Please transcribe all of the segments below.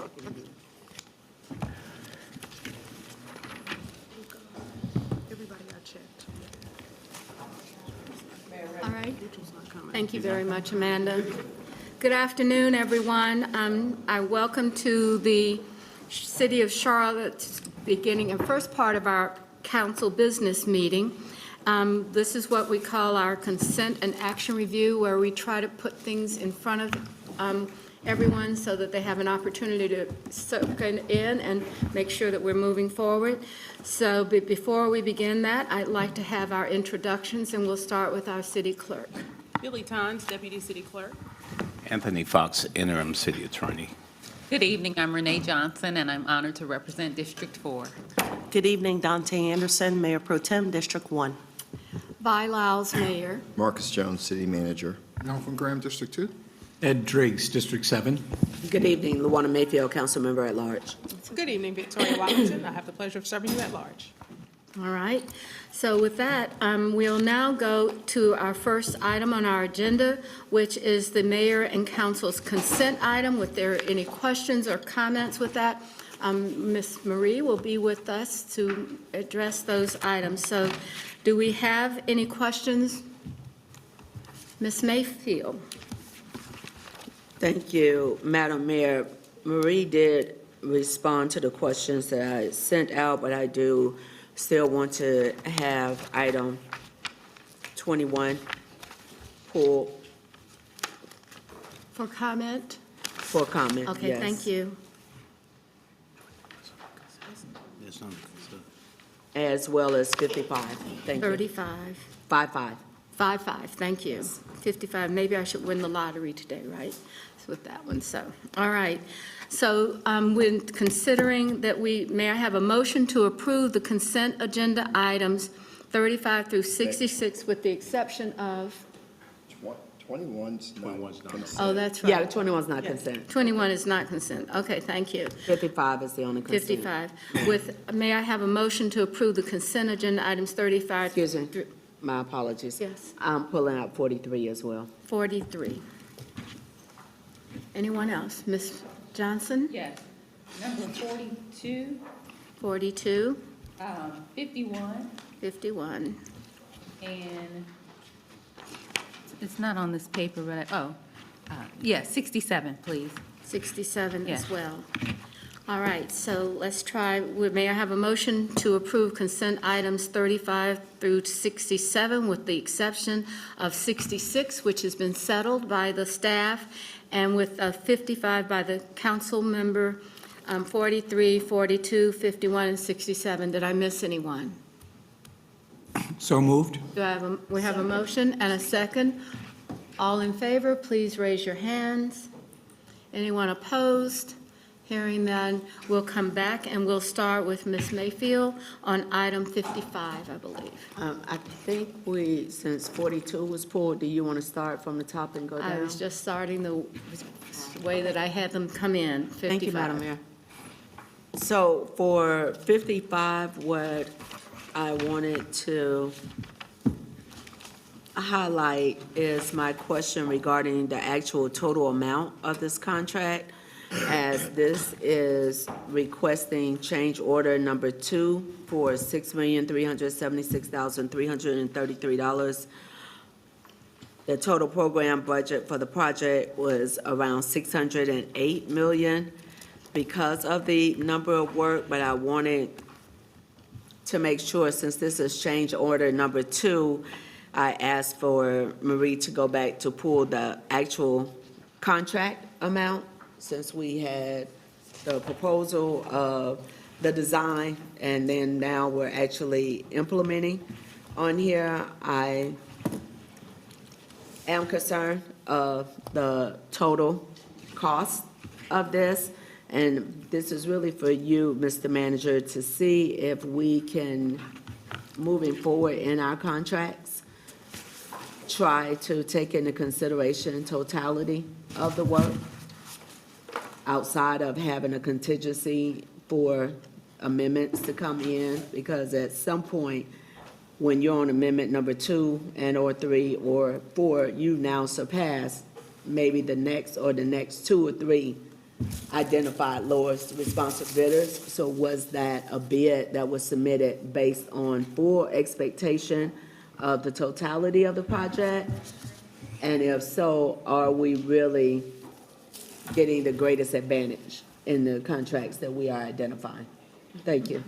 Everybody got checked. All right. Thank you very much, Amanda. Good afternoon, everyone. I welcome to the City of Charlotte's beginning and first part of our council business meeting. This is what we call our consent and action review, where we try to put things in front of everyone so that they have an opportunity to soak in and make sure that we're moving forward. So before we begin that, I'd like to have our introductions, and we'll start with our city clerk. Billy Tons, Deputy City Clerk. Anthony Fox, Interim City Attorney. Good evening, I'm Renee Johnson, and I'm honored to represent District 4. Good evening, Dante Anderson, Mayor Pro Tem, District 1. Vi Lyles, Mayor. Marcus Jones, City Manager. Alvin Graham, District 2. Ed Driggs, District 7. Good evening, Luana Mayfield, Council Member at Large. Good evening, Victoria Washington. I have the pleasure of serving you at large. All right. So with that, we'll now go to our first item on our agenda, which is the mayor and council's consent item. If there are any questions or comments with that, Ms. Marie will be with us to address those items. So do we have any questions? Ms. Mayfield. Thank you, Madam Mayor. Marie did respond to the questions that I sent out, but I do still want to have item 21 pulled For comment? for comment. Okay, yes. thank you. There's none consent. As well as 55. Thank you. 35. 55. 55, thank you. 55, maybe I should win the lottery today, right? With that one, so, all right. So when considering that may I have a motion to approve the consent agenda items 35 through 66 with the exception of, 21's not consent. oh, that's Yeah, right. 21 is not consent. 21 is not consent. Okay, thank you. 55 is the only consent. 55. May I have a motion to approve the consent agenda items 35 Excuse me. through My apologies. Yes. I'm pulling out 43 as well. 43? Anyone else? Ms. Johnson? Yes. Number 42, 42, 51, 51. and it's not on this paper, but, yeah, 67, please. 67 Yeah. as well. All right, so let's try, may I have a motion to approve consent items 35 through 67 with the exception of 66, which has been settled by the staff, and with 55 by the council member, 43, 42, 51, and 67. Did I miss anyone? So moved. We have a motion and a second. All in favor, please raise your hands. Anyone opposed? Hearing none, we'll come back and we'll start with Ms. Mayfield on item 55, I believe. I think since 42 was pulled, do you want to start from the top and go down? I was just starting the way that I had them come in, 55. Thank you, Madam Mayor. So for 55, what I wanted to highlight is my question regarding the actual total amount of this contract, as this is requesting change order number 2 for $6,376,333. The total program budget for the project was around $608 million because of the number of work, but I wanted to make sure, since this is change order number 2, I asked for Marie to go back to pull the actual contract amount, since we had the proposal of the design, and then now we're actually implementing on here. I am concerned of the total cost of this, and this is really for you, Mr. Manager, to see if we can, moving forward in our contracts, try to take into consideration totality of the work, outside of having a contingency for amendments to come in, because at some point, when you're on amendment number 2 and or 3 or 4, you now surpass maybe the next 2 or 3 identified lowest responsive bidders. So was that a bid that was submitted based on full expectation of the totality of the project? And if so, are we really getting the greatest advantage in the contracts that we are identifying? Thank you.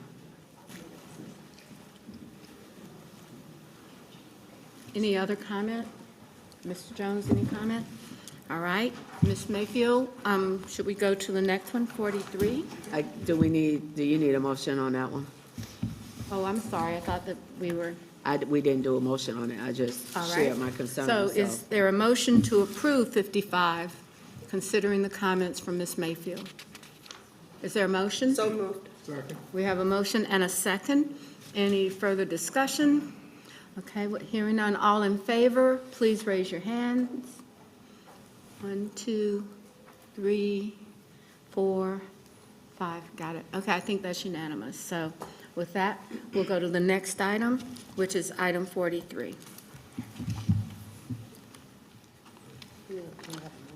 Any other comment? Mr. Jones, any comment? All right, Ms. Mayfield, should we go to the next one, 43? Do you need a motion on that one? Oh, I'm sorry, I thought that we were, We didn't do a motion on it, I just all right. shared my concerns. So is there a motion to approve 55, considering the comments from Ms. Mayfield? Is there a motion? So moved. We have a motion and a second. Any further discussion? Okay, hearing none, all in favor, please raise your hands. 1, 2, 3, 4, 5, got it. Okay, I think that's unanimous. So with that, we'll go to the next item, which is item 43.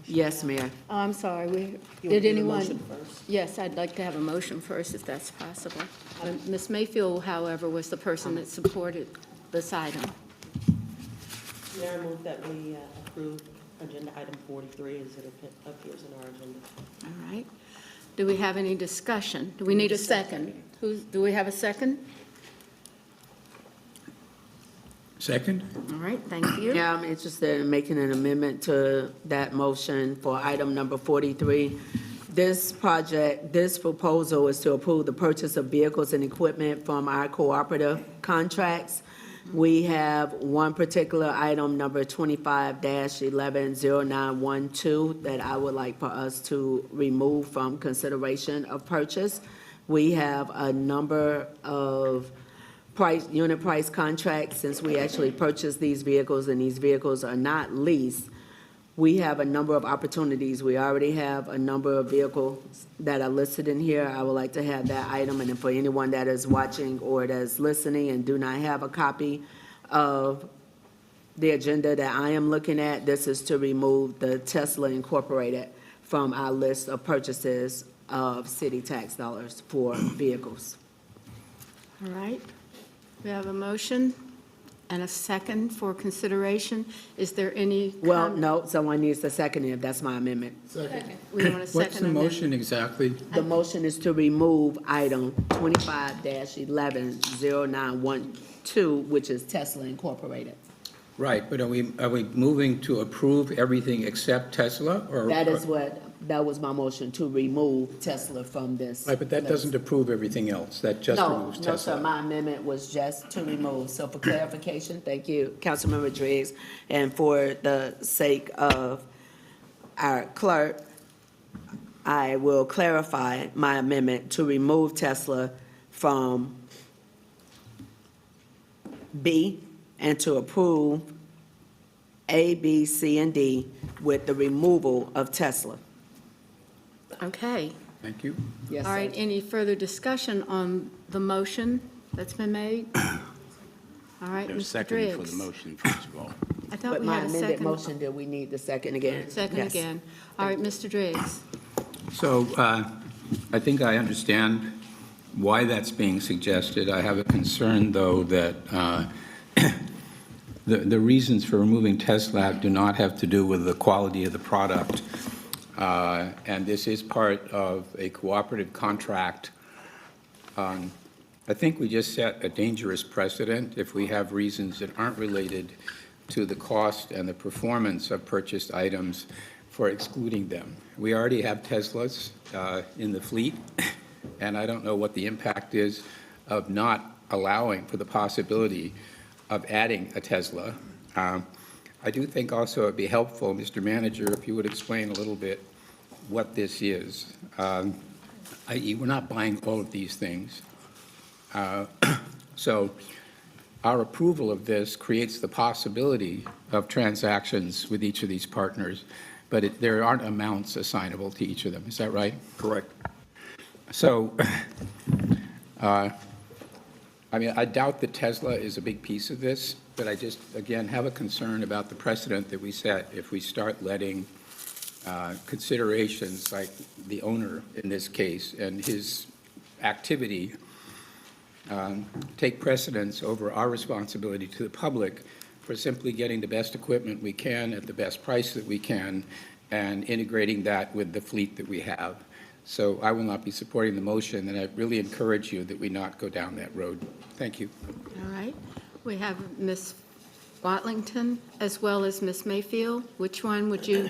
Yes, Mayor. Oh, I'm sorry, did anyone? Yes, I'd like to have a motion first, if that's possible. Ms. Mayfield, however, was the person that supported this item. Mayor, I move that we approve agenda item 43 as it appears in our agenda. All right. Do we have any discussion? Do we need a second? Do we have a second? Second? All right, thank you. Yeah, I'm interested in making an amendment to that motion for item number 43. This proposal is to approve the purchase of vehicles and equipment from our cooperative contracts. We have one particular item, number 25-110912, that I would like for us to remove from consideration of purchase. We have a number of unit price contracts, since we actually purchased these vehicles and these vehicles are not leased. We have a number of opportunities. We already have a number of vehicles that are listed in here. I would like to have that item, and for anyone that is watching or that's listening and do not have a copy of the agenda that I am looking at, this is to remove the Tesla Incorporated from our list of purchases of city tax dollars for vehicles. All right. We have a motion and a second for consideration. Is there any? Well, no, someone needs to second it, if that's my amendment. We want a second What's the amendment. motion exactly? The motion is to remove item 25-110912, which is Tesla Incorporated. Right, but are we moving to approve everything except Tesla, or? That was my motion, to remove Tesla from this. Right, but that list. doesn't approve everything else. That just removes Tesla. No, sir, my amendment was just to remove. So for clarification, thank you, Councilmember Driggs, and for the sake of our clerk, I will clarify my amendment to remove Tesla from B and to approve A, B, C, and D with the removal of Tesla. Okay. Thank you. Yes, All right, sir. any further discussion on the motion that's been made? All right, There's Mr. second for Driggs. the motion, first of all. I thought But we my had a amended second. motion, did we need the second again? Second Yes. again. All right, Mr. Driggs. So I think I understand why that's being suggested. I have a concern, though, that the reasons for removing Tesla do not have to do with the quality of the product. And this is part of a cooperative contract. I think we just set a dangerous precedent if we have reasons that aren't related to the cost and the performance of purchased items for excluding them. We already have Teslas in the fleet, and I don't know what the impact is of not allowing for the possibility of adding a Tesla. I do think also it'd be helpful, Mr. Manager, if you would explain a little bit what this is. I.e., we're not buying all of these things. So our approval of this creates the possibility of transactions with each of these partners, but there aren't amounts assignable to each of them. Is that right? Correct. So, I mean, I doubt that Tesla is a big piece of this, but I just, again, have a concern about the precedent that we set if we start letting considerations like the owner in this case and his activity take precedence over our responsibility to the public for simply getting the best equipment we can at the best price that we can and integrating that with the fleet that we have. So I will not be supporting the motion, and I really encourage you that we not go down that road. Thank you. All right. We have Ms. Watlington as well as Ms. Mayfield. Which one would you,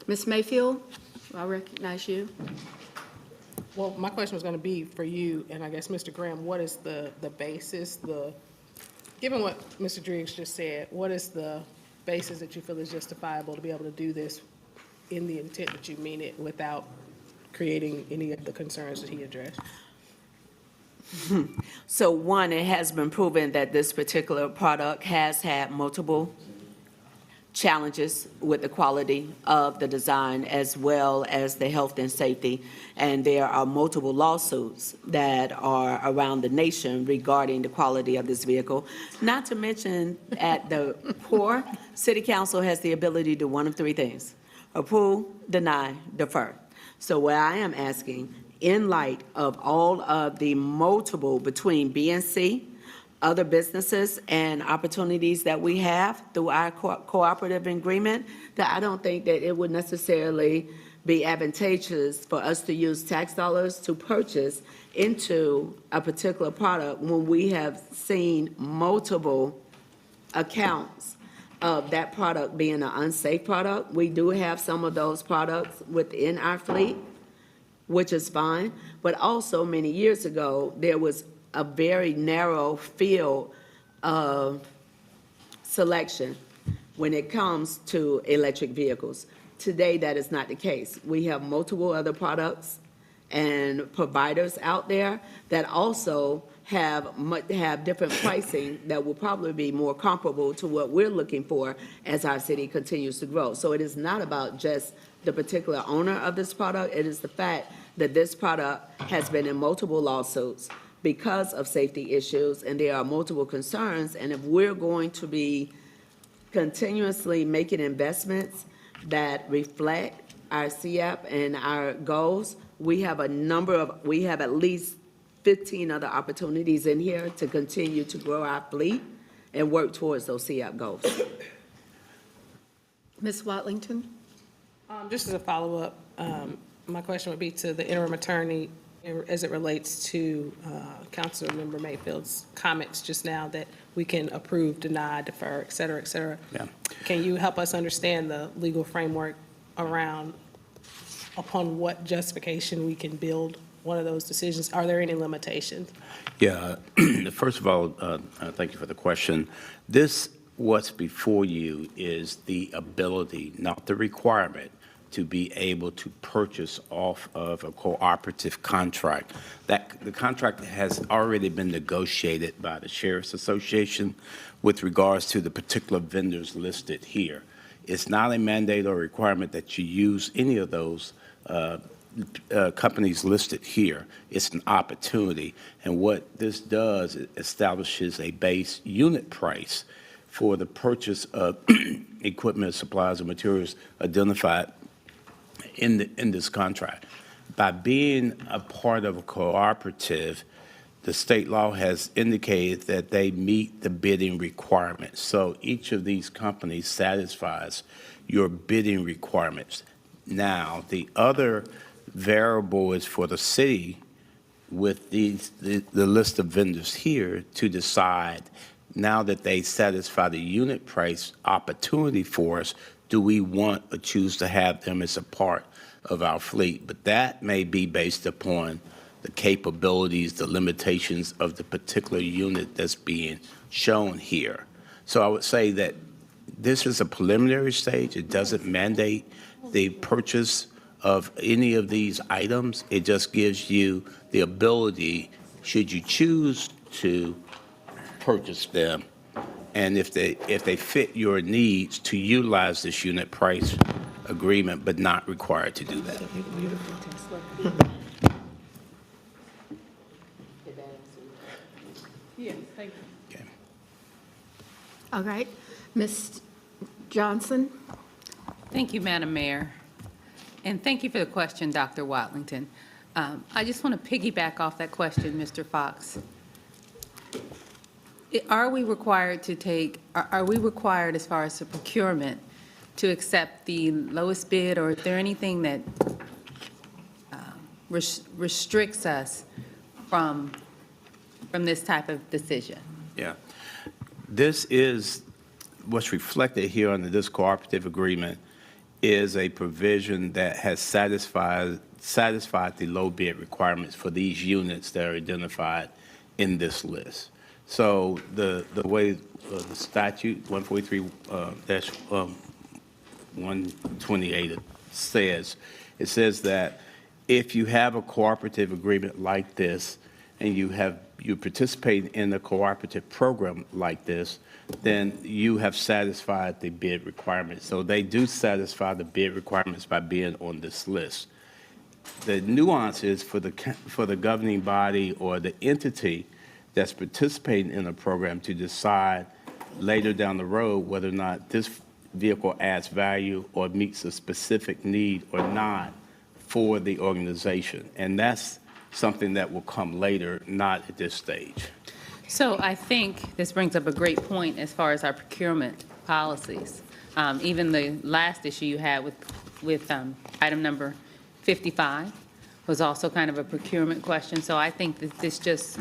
Ms. Mayfield? I'll recognize you. Well, my question was going to be for you, and I guess, Mr. Graham, what is the basis, given what Mr. Driggs just said, what is the basis that you feel is justifiable to be able to do this in the intent that you mean it without creating any of the concerns that he addressed? So one, it has been proven that this particular product has had multiple challenges with the quality of the design as well as the health and safety. And there are multiple lawsuits that are around the nation regarding the quality of this vehicle. Not to mention, at the core, City Council has the ability to do one of three things: approve, deny, defer. So what I am asking, in light of all of the multiple between B and C, other businesses and opportunities that we have through our cooperative agreement, that I don't think that it would necessarily be advantageous for us to use tax dollars to purchase into a particular product when we have seen multiple accounts of that product being an unsafe product. We do have some of those products within our fleet, which is fine, but also many years ago, there was a very narrow field of selection when it comes to electric vehicles. Today, that is not the case. We have multiple other products and providers out there that also have different pricing that will probably be more comparable to what we're looking for as our city continues to grow. So it is not about just the particular owner of this product. It is the fact that this product has been in multiple lawsuits because of safety issues, and there are multiple concerns. And if we're going to be continuously making investments that reflect our CEP and our goals, we have at least 15 other opportunities in here to continue to grow our fleet and work towards those CEP goals. Ms. Watlington? Just as a follow-up, my question would be to the interim attorney as it relates to Councilmember Mayfield's comments just now that we can approve, deny, defer, et cetera, et cetera. Yeah. Can you help us understand the legal framework around upon what justification we can build one of those decisions? Are there any limitations? Yeah, first of all, thank you for the question. What's before you is the ability, not the requirement, to be able to purchase off of a cooperative contract. The contract has already been negotiated by the Sheriff's Association with regards to the particular vendors listed here. It's not a mandate or requirement that you use any of those companies listed here. It's an opportunity. And what this does, it establishes a base unit price for the purchase of equipment, supplies, and materials identified in this contract. By being a part of a cooperative, the state law has indicated that they meet the bidding requirements. So each of these companies satisfies your bidding requirements. Now, the other variable is for the city with the list of vendors here to decide, now that they satisfy the unit price opportunity for us, do we want or choose to have them as a part of our fleet? But that may be based upon the capabilities, the limitations of the particular unit that's being shown here. So I would say that this is a preliminary stage. It doesn't mandate the purchase of any of these items. It just gives you the ability, should you choose to purchase them, and if they fit your needs, to utilize this unit price agreement, but not required to do that. Yes, thank you. Okay. All right. Ms. Johnson? Thank you, Madam Mayor. And thank you for the question, Dr. Watlington. I just want to piggyback off that question, Mr. Fox. Are we required to take, are we required as far as the procurement to accept the lowest bid, or is there anything that restricts us from this type of decision? Yeah. This is, what's reflected here under this cooperative agreement is a provision that has satisfied the low bid requirements for these units that are identified in this list. So the way the statute 143-128 says, it says that if you have a cooperative agreement like this and you participate in a cooperative program like this, then you have satisfied the bid requirements. So they do satisfy the bid requirements by being on this list. The nuance is for the governing body or the entity that's participating in a program to decide later down the road whether or not this vehicle adds value or meets a specific need or not for the organization. And that's something that will come later, not at this stage. So I think this brings up a great point as far as our procurement policies. Even the last issue you had with item number 55 was also kind of a procurement question. So I think that this just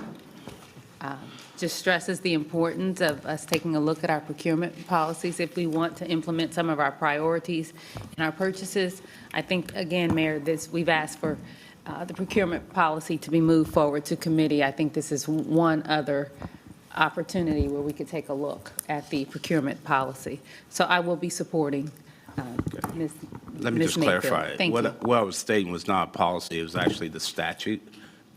stresses the importance of us taking a look at our procurement policies if we want to implement some of our priorities in our purchases. I think, again, Mayor, we've asked for the procurement policy to be moved forward to committee. I think this is one other opportunity where we could take a look at the procurement policy. So I will be supporting Ms. Let me just clarify it. Thank you. What I was stating was not a policy, it was actually the statute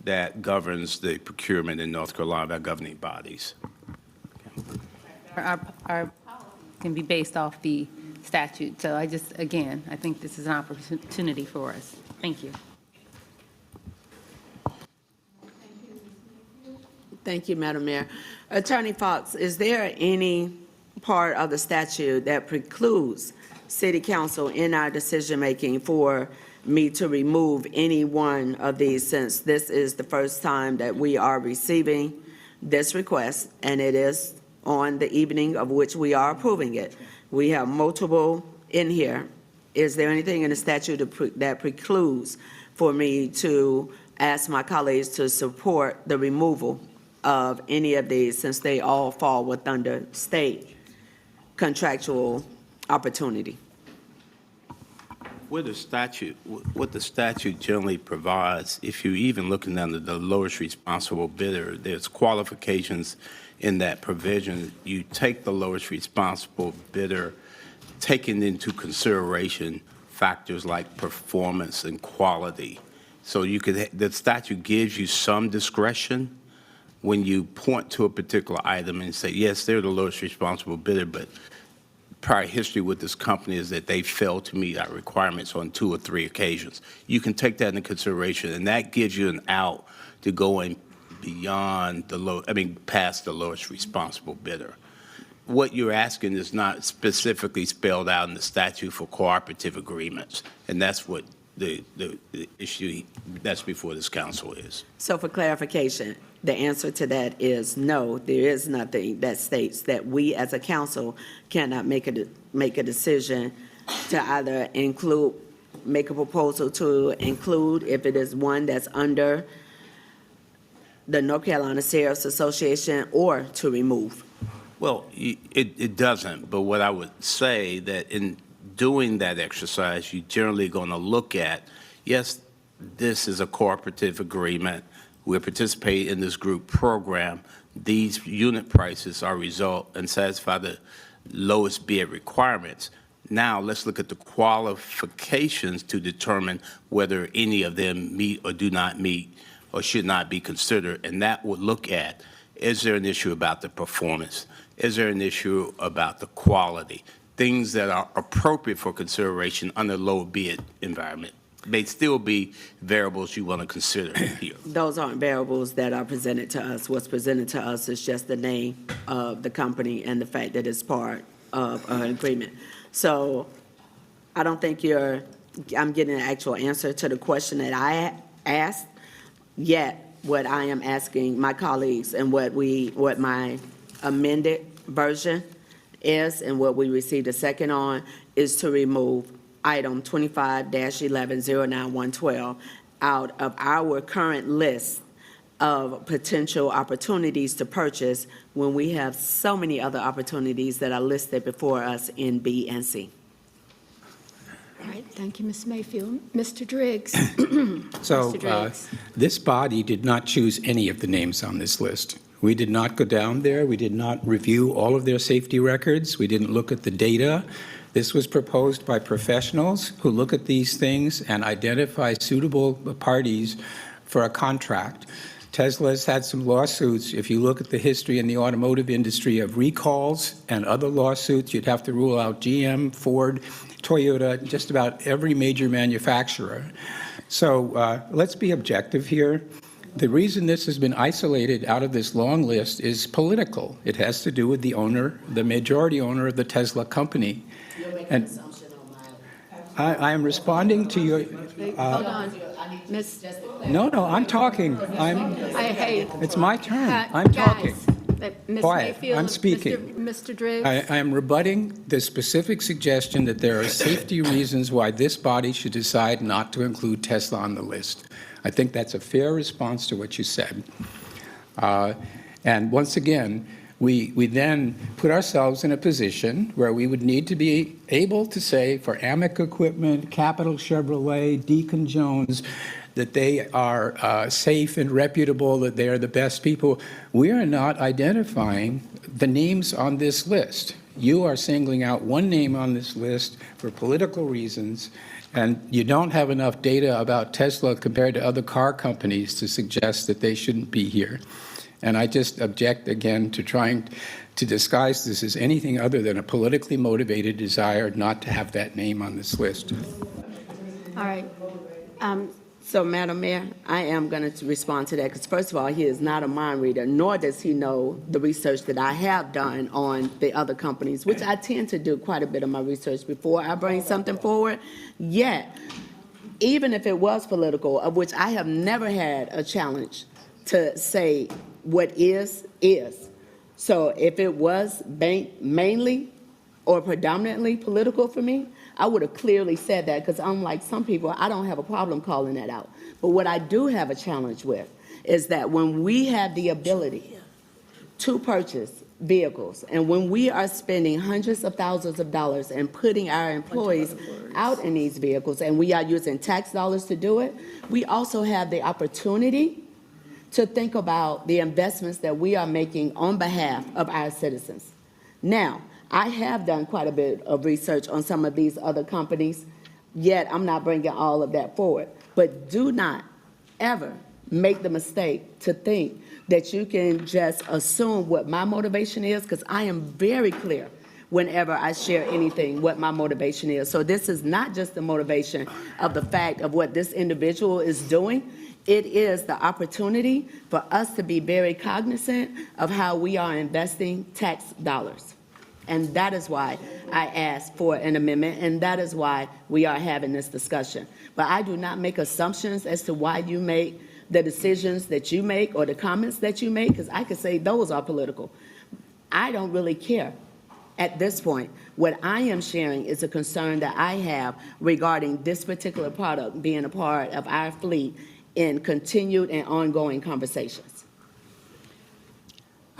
that governs the procurement in North Carolina by governing bodies. Our policy can be based off the statute. So I think this is an opportunity for us. Thank you. Thank you, Madam Mayor. Attorney Fox, is there any part of the statute that precludes City Council in our decision-making for me to remove any one of these, since this is the first time that we are receiving this request, and it is on the evening of which we are approving it? We have multiple in here. Is there anything in the statute that precludes for me to ask my colleagues to support the removal of any of these, since they all fall within state contractual opportunity? What the statute generally provides, if you're even looking under the lowest responsible bidder, there's qualifications in that provision. You take the lowest responsible bidder, taking into consideration factors like performance and quality. So the statute gives you some discretion when you point to a particular item and say, yes, they're the lowest responsible bidder, but prior history with this company is that they failed to meet our requirements on 2 or 3 occasions. You can take that into consideration, and that gives you an out to going beyond past the lowest responsible bidder. What you're asking is not specifically spelled out in the statute for cooperative agreements, and that's what the issue that's before this council is. So for clarification, the answer to that is no, there is nothing that states that we as a council cannot make a decision to either make a proposal to include, if it is one that's under the North Carolina Sheriff's Association, or to remove. Well, it doesn't, but what I would say that in doing that exercise, you're generally going to look at, yes, this is a cooperative agreement. We're participating in this group program. These unit prices are result and satisfy the lowest bid requirements. Now let's look at the qualifications to determine whether any of them meet or do not meet or should not be considered. And that would look at, is there an issue about the performance? Is there an issue about the quality? Things that are appropriate for consideration under low bid environment. May still be variables you want to consider here. Those aren't variables that are presented to us. What's presented to us is just the name of the company and the fact that it's part of an agreement. So I don't think you're I'm getting an actual answer to the question that I asked, yet what I am asking my colleagues and what my amended version is and what we received a second on is to remove item 25-11-09112 out of our current list of potential opportunities to purchase when we have so many other opportunities that are listed before us in B and C. All right, thank you, Ms. Mayfield. Mr. Driggs? So Mr. Driggs. this body did not choose any of the names on this list. We did not go down there. We did not review all of their safety records. We didn't look at the data. This was proposed by professionals who look at these things and identify suitable parties for a contract. Tesla's had some lawsuits. If you look at the history in the automotive industry of recalls and other lawsuits, you'd have to rule out GM, Ford, Toyota, just about every major manufacturer. So let's be objective here. The reason this has been isolated out of this long list is political. It has to do with the owner, the majority owner of the Tesla company. And I am responding to your. Hold on. Miss, No, I'm talking. hey. It's my turn. I'm talking. Ms. Quiet. Mayfield, I'm speaking. Mr. Driggs? I am rebutting the specific suggestion that there are safety reasons why this body should decide not to include Tesla on the list. I think that's a fair response to what you said. And once again, we then put ourselves in a position where we would need to be able to say for Amic Equipment, Capital Chevrolet, Deacon Jones, that they are safe and reputable, that they are the best people. We are not identifying the names on this list. You are singling out one name on this list for political reasons, and you don't have enough data about Tesla compared to other car companies to suggest that they shouldn't be here. And I just object again to trying to disguise this as anything other than a politically motivated desire not to have that name on this list. All right. So, Madam Mayor, I am going to respond to that because, first of all, he is not a mind reader, nor does he know the research that I have done on the other companies, which I tend to do quite a bit of my research before I bring something forward. Yet, even if it was political, of which I have never had a challenge to say what is. So if it was mainly or predominantly political for me, I would have clearly said that because unlike some people, I don't have a problem calling that out. But what I do have a challenge with is that when we have the ability to purchase vehicles and when we are spending hundreds of thousands of dollars and putting our employees out in these vehicles and we are using tax dollars to do it, we also have the opportunity to think about the investments that we are making on behalf of our citizens. Now, I have done quite a bit of research on some of these other companies, yet I'm not bringing all of that forward. But do not ever make the mistake to think that you can just assume what my motivation is, because I am very clear whenever I share anything what my motivation is. So this is not just the motivation of the fact of what this individual is doing. It is the opportunity for us to be very cognizant of how we are investing tax dollars. And that is why I asked for an amendment, and that is why we are having this discussion. But I do not make assumptions as to why you make the decisions that you make or the comments that you make, because I could say those are political. I don't really care at this point. What I am sharing is a concern that I have regarding this particular product being a part of our fleet in continued and ongoing conversations.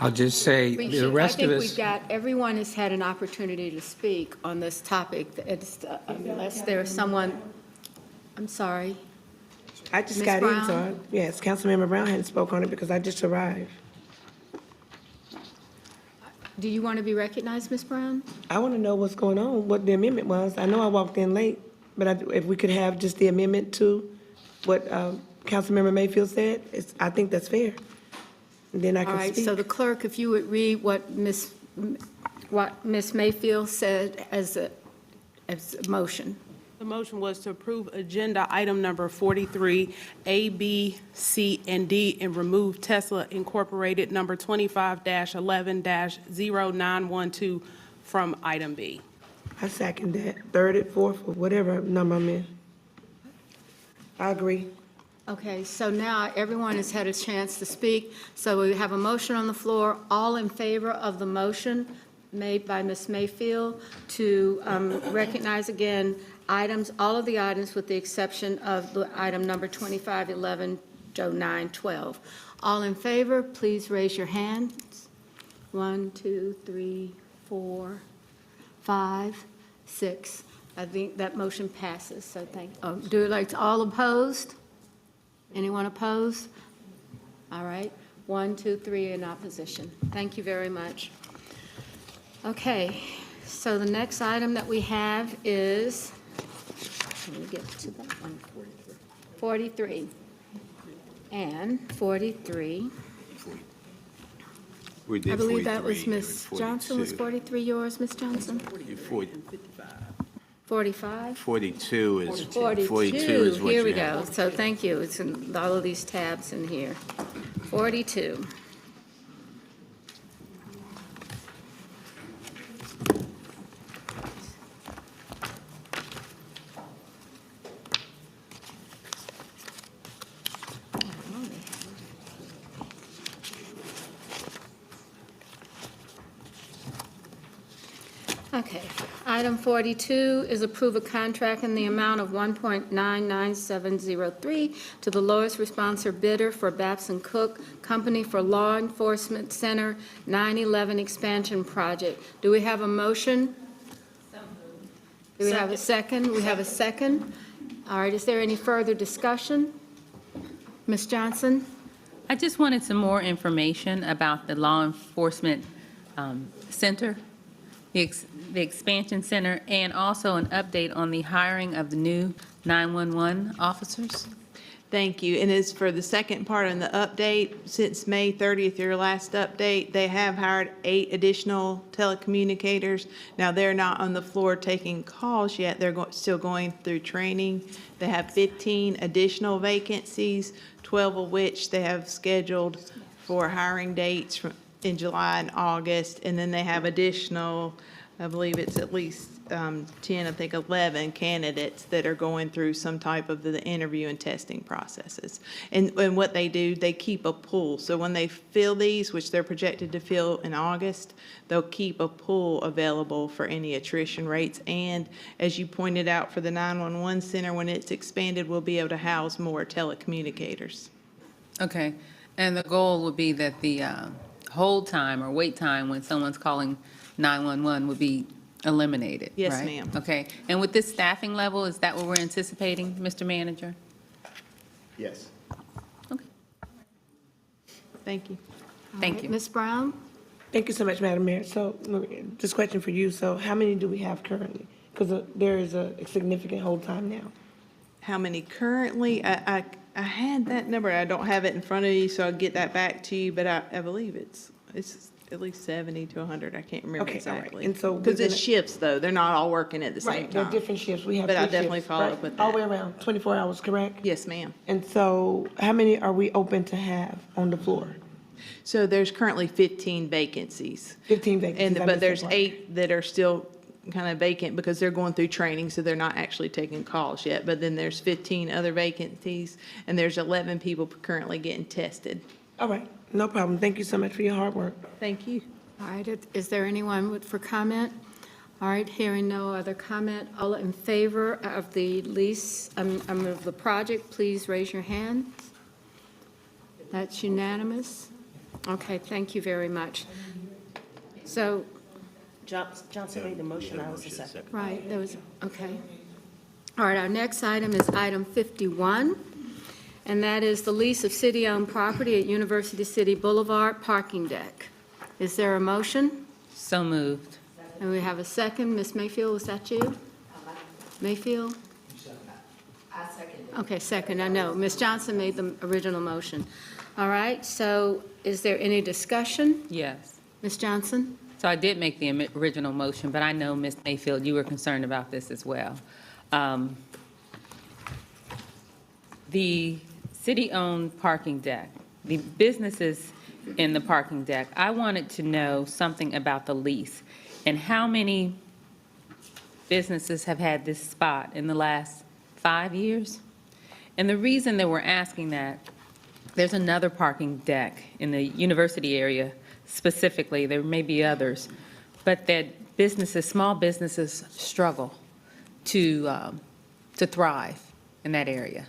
I'll just say the rest of us. Everyone has had an opportunity to speak on this topic. Unless there's someone, I'm sorry. I just Ms. got Brown? in, so yes, Councilmember Brown hadn't spoke on it because I just arrived. Do you want to be recognized, Ms. Brown? I want to know what's going on, what the amendment was. I know I walked in late, but if we could have just the amendment to what Councilmember Mayfield said, I think that's fair. And then I All can right, speak. so the clerk, if you would read what Ms. Mayfield said as a motion. The motion was to approve agenda item number 43, A, B, C, and D, and remove Tesla Incorporated number 25-11-0912 from item B. I second that, third, fourth, or whatever number I'm in. I agree. Okay, so now everyone has had a chance to speak, so we have a motion on the floor. All in favor of the motion made by Ms. Mayfield to recognize again items, all of the items with the exception of the item number 2511-0912. All in favor, please raise your hands. 1, 2, 3, 4, 5, 6. I think that motion passes, so do you like all opposed? Anyone opposed? All right, 1, 2, 3 in opposition. Thank you very much. Okay, so the next item that we have is, let me get to that one. 43. And 43, We did I believe that was 43, Ms. Johnson, was 43 yours, Ms. Johnson? 45? 42 is, 42, is what here you we have. go. So thank you, it's in all of these tabs in here. 42. Okay. Item 42 is approve a contract in the amount of $1.99703 to the lowest responsive bidder for Babson Cook Company for Law Enforcement Center 911 Expansion Project. Do we have a motion? Do we have a second? We have a second. All right, is there any further discussion? Ms. Johnson? I just wanted some more information about the law enforcement center, the expansion center, and also an update on the hiring of the new 911 officers. Thank you. And as for the second part on the update, since May 30th, your last update, they have hired 8 additional telecommunicators. Now, they're not on the floor taking calls yet. They're still going through training. They have 15 additional vacancies, 12 of which they have scheduled for hiring dates in July and August. And then they have additional, I believe it's at least 10, I think 11 candidates that are going through some type of the interview and testing processes. And what they do, they keep a pool. So when they fill these, which they're projected to fill in August, they'll keep a pool available for any attrition rates. And as you pointed out, for the 911 center, when it's expanded, we'll be able to house more telecommunicators. Okay, and the goal would be that the hold time or wait time when someone's calling 911 would be eliminated, Yes, right? ma'am. Okay, and with this staffing level, is that what we're anticipating, Mr. Manager? Yes. Okay, Thank you. thank you. Ms. Brown? Thank you so much, Madam Mayor. So, this question for you. So how many do we have currently? Because there is a significant hold time now. How many currently? I had that number. I don't have it in front of you, so I'll get that back to you, but I believe it's at least 70 to 100. I can't remember Okay, all right. exactly. And so we're Because it's gonna- shifts, though. They're not all working at the same Right, there are time. different shifts. We have But I'll 3 shifts, definitely follow right? up with All the way that. around, 24 hours, correct? Yes, ma'am. And so how many are we open to have on the floor? So there's currently 15 vacancies. 15 vacancies. I But missed there's that part. 8 that are still kind of vacant because they're going through training, so they're not actually taking calls yet. But then there's 15 other vacancies, and there's 11 people currently getting tested. All right, no problem. Thank you so much for your hard work. Thank you. All right, is there anyone for comment? All right, hearing no other comment, all in favor of the lease, of the project, please raise your hand. That's unanimous. Okay, thank you very much. So, Johnson made the motion, I was the second. right, there was, okay. All right, our next item is item 51, and that is the lease of city-owned property at University City Boulevard parking deck. Is there a motion? So moved. And we have a second. Ms. Mayfield, was that you? Mayfield? Okay, second, I know. Ms. Johnson made the original motion. All right, so is there any discussion? Yes. Ms. Johnson? So I did make the original motion, but I know, Ms. Mayfield, you were concerned about this as well. The city-owned parking deck, the businesses in the parking deck, I wanted to know something about the lease and how many businesses have had this spot in the last 5 years? And the reason that we're asking that, there's another parking deck in the university area specifically, there may be others, but that businesses, small businesses struggle to thrive in that area.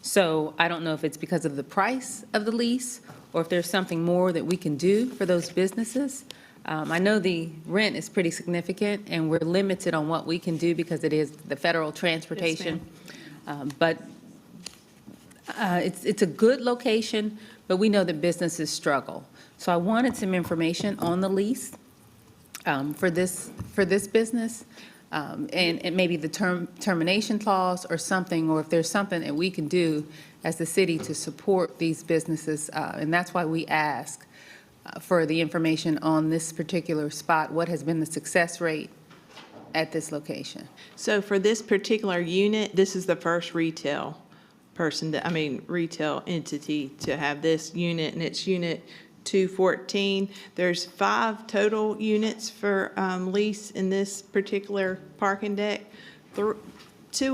So I don't know if it's because of the price of the lease or if there's something more that we can do for those businesses. I know the rent is pretty significant, and we're limited on what we can do because it is the federal transportation. But it's a good location, but we know that businesses struggle. So I wanted some information on the lease for this business, and maybe the termination clause or something, or if there's something that we can do as the city to support these businesses. And that's why we ask for the information on this particular spot. What has been the success rate at this location? So for this particular unit, this is the first retail entity to have this unit, and it's unit 214. There's 5 total units for lease in this particular parking deck. 2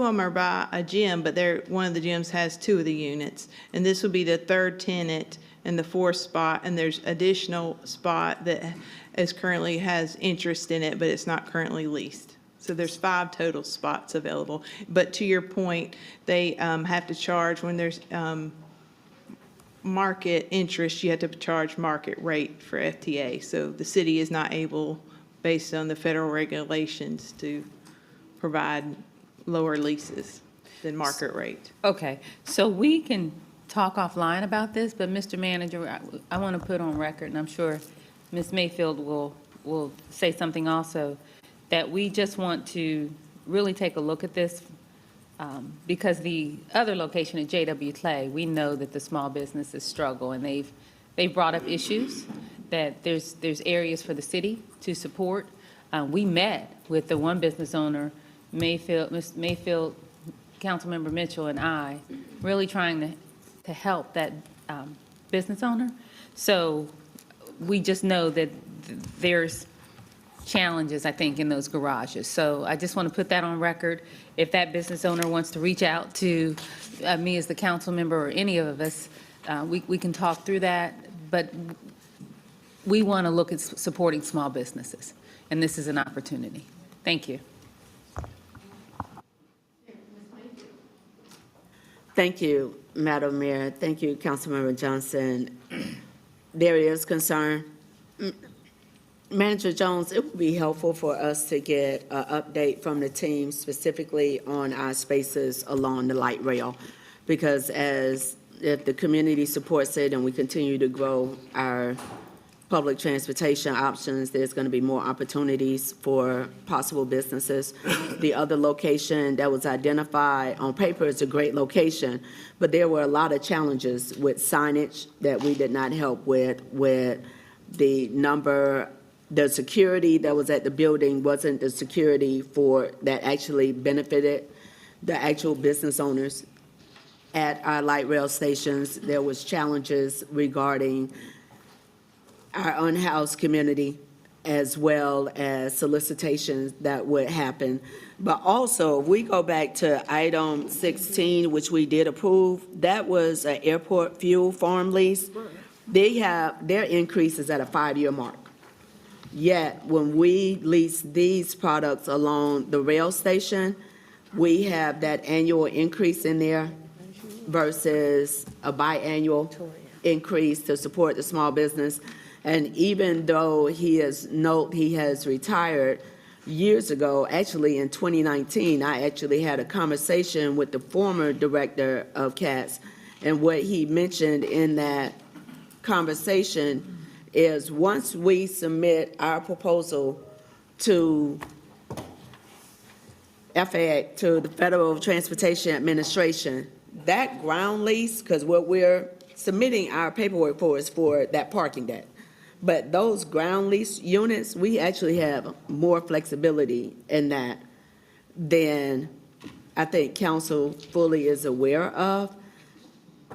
of them are by a gym, but one of the gyms has 2 of the units. And this will be the 3rd tenant and the 4th spot, and there's additional spot that currently has interest in it, but it's not currently leased. So there's 5 total spots available. But to your point, they have to charge when there's market interest, you have to charge market rate for FTA. So the city is not able, based on the federal regulations, to provide lower leases than market rate. Okay, so we can talk offline about this, but Mr. Manager, I want to put on record, and I'm sure Ms. Mayfield will say something also, that we just want to really take a look at this because the other location at J.W. Clay, we know that the small businesses struggle, and they've brought up issues that there's areas for the city to support. We met with the one business owner, Ms. Mayfield, Councilmember Mitchell, and I, really trying to help that business owner. So we just know that there's challenges, I think, in those garages. So I just want to put that on record. If that business owner wants to reach out to me as the council member or any of us, we can talk through that. But we want to look at supporting small businesses, and this is an opportunity. Thank you. Thank you, Madam Mayor. Thank you, Councilmember Johnson. There is concern. Manager Jones, it would be helpful for us to get an update from the team specifically on our spaces along the light rail, because if the community supports it and we continue to grow our public transportation options, there's going to be more opportunities for possible businesses. The other location that was identified on paper is a great location, but there were a lot of challenges with signage that we did not help with the security that was at the building wasn't the security that actually benefited the actual business owners at our light rail stations. There was challenges regarding our unhoused community, as well as solicitations that would happen. But also, if we go back to item 16, which we did approve, that was an airport fuel farm lease. Their increase is at a 5-year mark. Yet, when we lease these products along the rail station, we have that annual increase in there versus a biannual increase to support the small business. And even though he has retired years ago, actually in 2019, I actually had a conversation with the former director of CATS, and what he mentioned in that conversation is once we submit our proposal to FAA, to the Federal Transportation Administration, that ground lease, because what we're submitting our paperwork for is for that parking deck. But those ground lease units, we actually have more flexibility in that than I think council fully is aware of.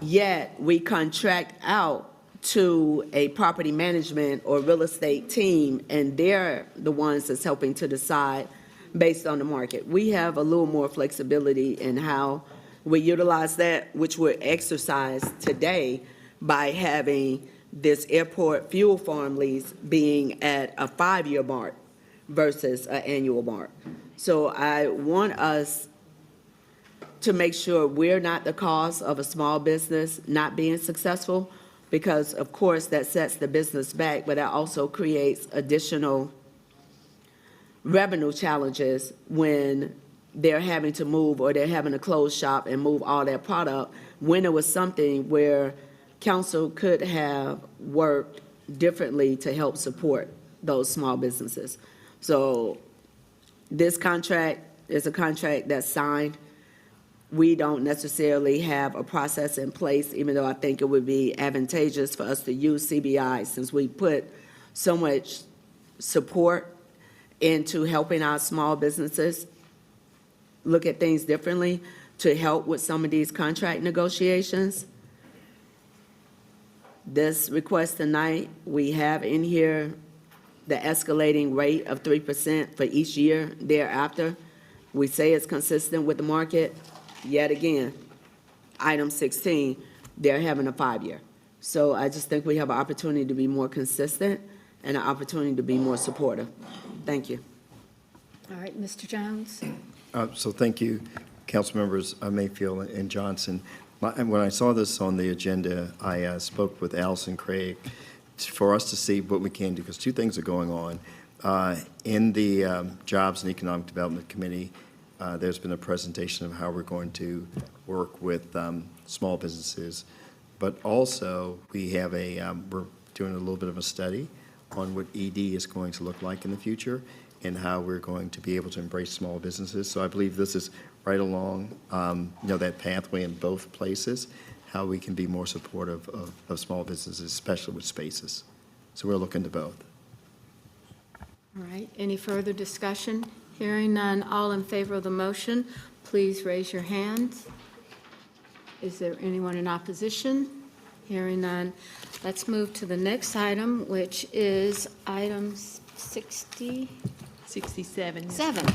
Yet we contract out to a property management or real estate team, and they're the ones that's helping to decide based on the market. We have a little more flexibility in how We utilize that, which we're exercised today by having this airport fuel farm lease being at a 5-year mark versus an annual mark. So I want us to make sure we're not the cause of a small business not being successful, because of course that sets the business back, but that also creates additional revenue challenges when they're having to move or they're having to close shop and move all their product, when it was something where council could have worked differently to help support those small businesses. So this contract is a contract that's signed. We don't necessarily have a process in place, even though I think it would be advantageous for us to use CBI, since we put so much support into helping our small businesses look at things differently to help with some of these contract negotiations. This request tonight, we have in here the escalating rate of 3% for each year thereafter. We say it's consistent with the market. Yet again, item 16, they're having a 5-year. So I just think we have an opportunity to be more consistent and an opportunity to be more supportive. Thank you. All right, Mr. Jones? So thank you, council members Mayfield and Johnson. When I saw this on the agenda, I spoke with Allison Craig for us to see what we can do, because two things are going on. In the Jobs and Economic Development Committee, there's been a presentation of how we're going to work with small businesses, but also we have we're doing a little bit of a study on what ED is going to look like in the future and how we're going to be able to embrace small businesses. So I believe this is right along, that pathway in both places, how we can be more supportive of small businesses, especially with spaces. So we're looking to both. All right, any further discussion? Hearing none, all in favor of the motion, please raise your hands. Is there anyone in opposition? Hearing none. Let's move to the next item, which is item 67, 67.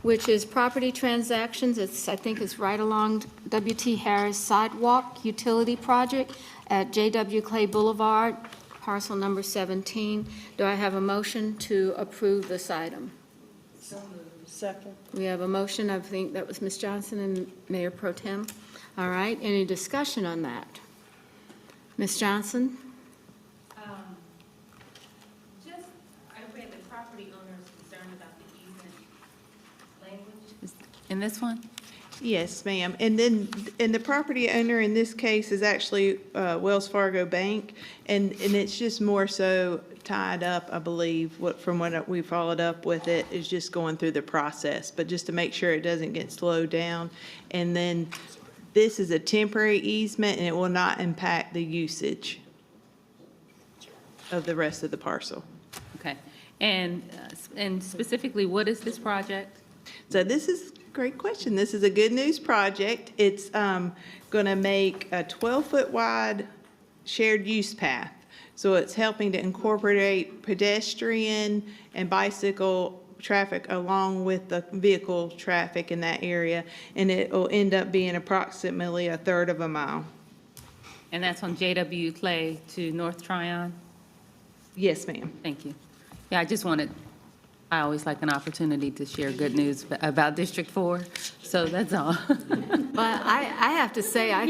which is property transactions. I think it's right along W.T. Harris Sidewalk Utility Project at J.W. Clay Boulevard, parcel number 17. Do I have a motion to approve this item? Second. We have a motion, I think that was Ms. Johnson and Mayor Pro Tem. All right, any discussion on that? Ms. Johnson? I read the property owner's concern about the easement language. In this one? Yes, ma'am. And the property owner in this case is actually Wells Fargo Bank, and it's just more so tied up, I believe, from what we followed up with it, is just going through the process, but just to make sure it doesn't get slowed down. And then this is a temporary easement, and it will not impact the usage of the rest of the parcel. Okay. And specifically, what is this project? So this is a great question. This is a good news project. It's going to make a 12-foot wide shared use path. So it's helping to incorporate pedestrian and bicycle traffic along with the vehicle traffic in that area, and it will end up being approximately a third of a mile. And that's on J.W. Clay to North Tryon? Yes, ma'am. Thank you. Yeah, I always like an opportunity to share good news about District 4, so that's all. Well, I have to say, I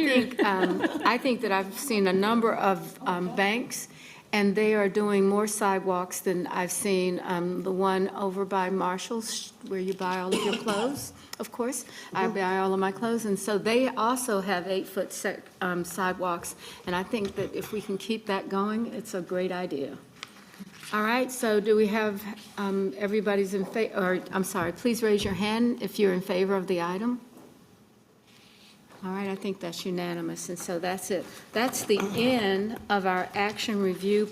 think that I've seen a number of banks, and they are doing more sidewalks than I've seen. The one over by Marshall's, where you buy all of your clothes, of course. I buy all of my clothes, and so they also have 8-foot sidewalks, and I think that if we can keep that going, it's a great idea. All right, so do we have everybody's in favor, or I'm sorry, please raise your hand if you're in favor of the item. All right, I think that's unanimous, and so that's it. That's the end of our action review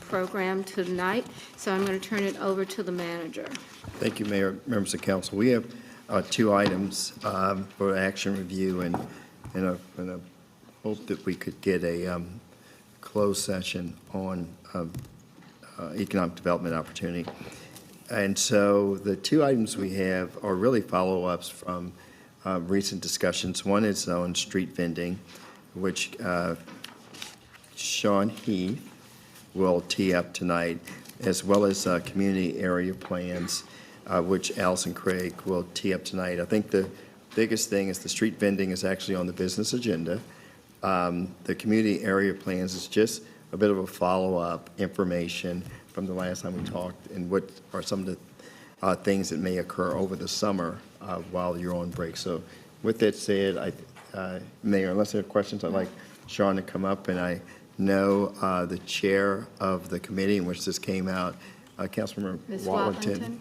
program tonight, so I'm going to turn it over to the manager. Thank you, Mayor, members of council. We have 2 items for action review, and I hope that we could get a closed session on economic development opportunity. And so the 2 items we have are really follow-ups from recent discussions. One is on street vending, which Sean Heath will tee up tonight, as well as community area plans, which Allison Craig will tee up tonight. I think the biggest thing is the street vending is actually on the business agenda. The community area plans is just a bit of a follow-up information from the last time we talked, and what are some of the things that may occur over the summer while you're on break. So with that said, Mayor, unless there are questions, I'd like Sean to come up, and I know the chair of the committee in which this came out, Councilmember Ms. Watlington. Watlington,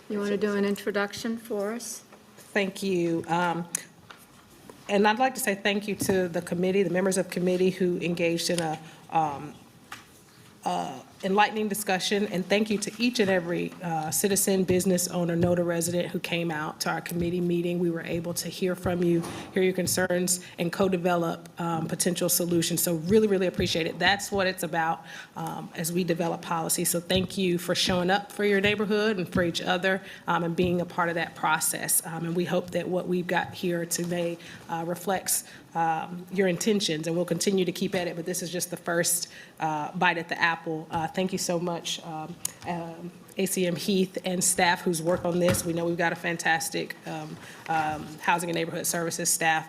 you want to do an introduction for us? Thank you. And I'd like to say thank you to the committee, the members of committee who engaged in a enlightening discussion, and thank you to each and every citizen, business owner, NoDa resident who came out to our committee meeting. We were able to hear from you, hear your concerns, and co-develop potential solutions. So really, really appreciate it. That's what it's about as we develop policy. So thank you for showing up for your neighborhood and for each other and being a part of that process. And we hope that what we've got here today reflects your intentions, and we'll continue to keep at it, but this is just the first bite at the apple. Thank you so much, ACM Heath and staff who's worked on this. We know we've got a fantastic Housing and Neighborhood Services staff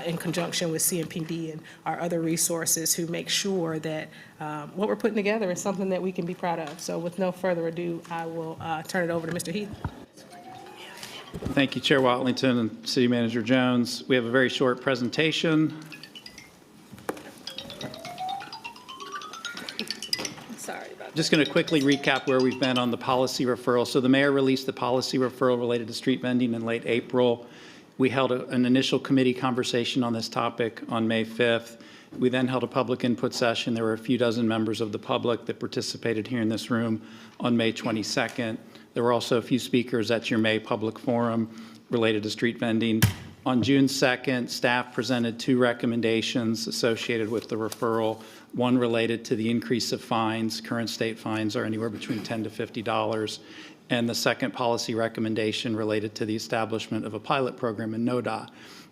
in conjunction with CMPD and our other resources who make sure that what we're putting together is something that we can be proud of. So with no further ado, I will turn it over to Mr. Heath. Thank you, Chair Watlington and City Manager Jones. We have a very short presentation. Sorry about that. Just going to quickly recap where we've been on the policy referral. So the mayor released the policy referral related to street vending in late April. We held an initial committee conversation on this topic on May 5th. We then held a public input session. There were a few dozen members of the public that participated here in this room on May 22nd. There were also a few speakers at your May public forum related to street vending. On June 2nd, staff presented 2 recommendations associated with the referral. One related to the increase of fines. Current state fines are anywhere between $10 to $50. And the second policy recommendation related to the establishment of a pilot program in NoDa,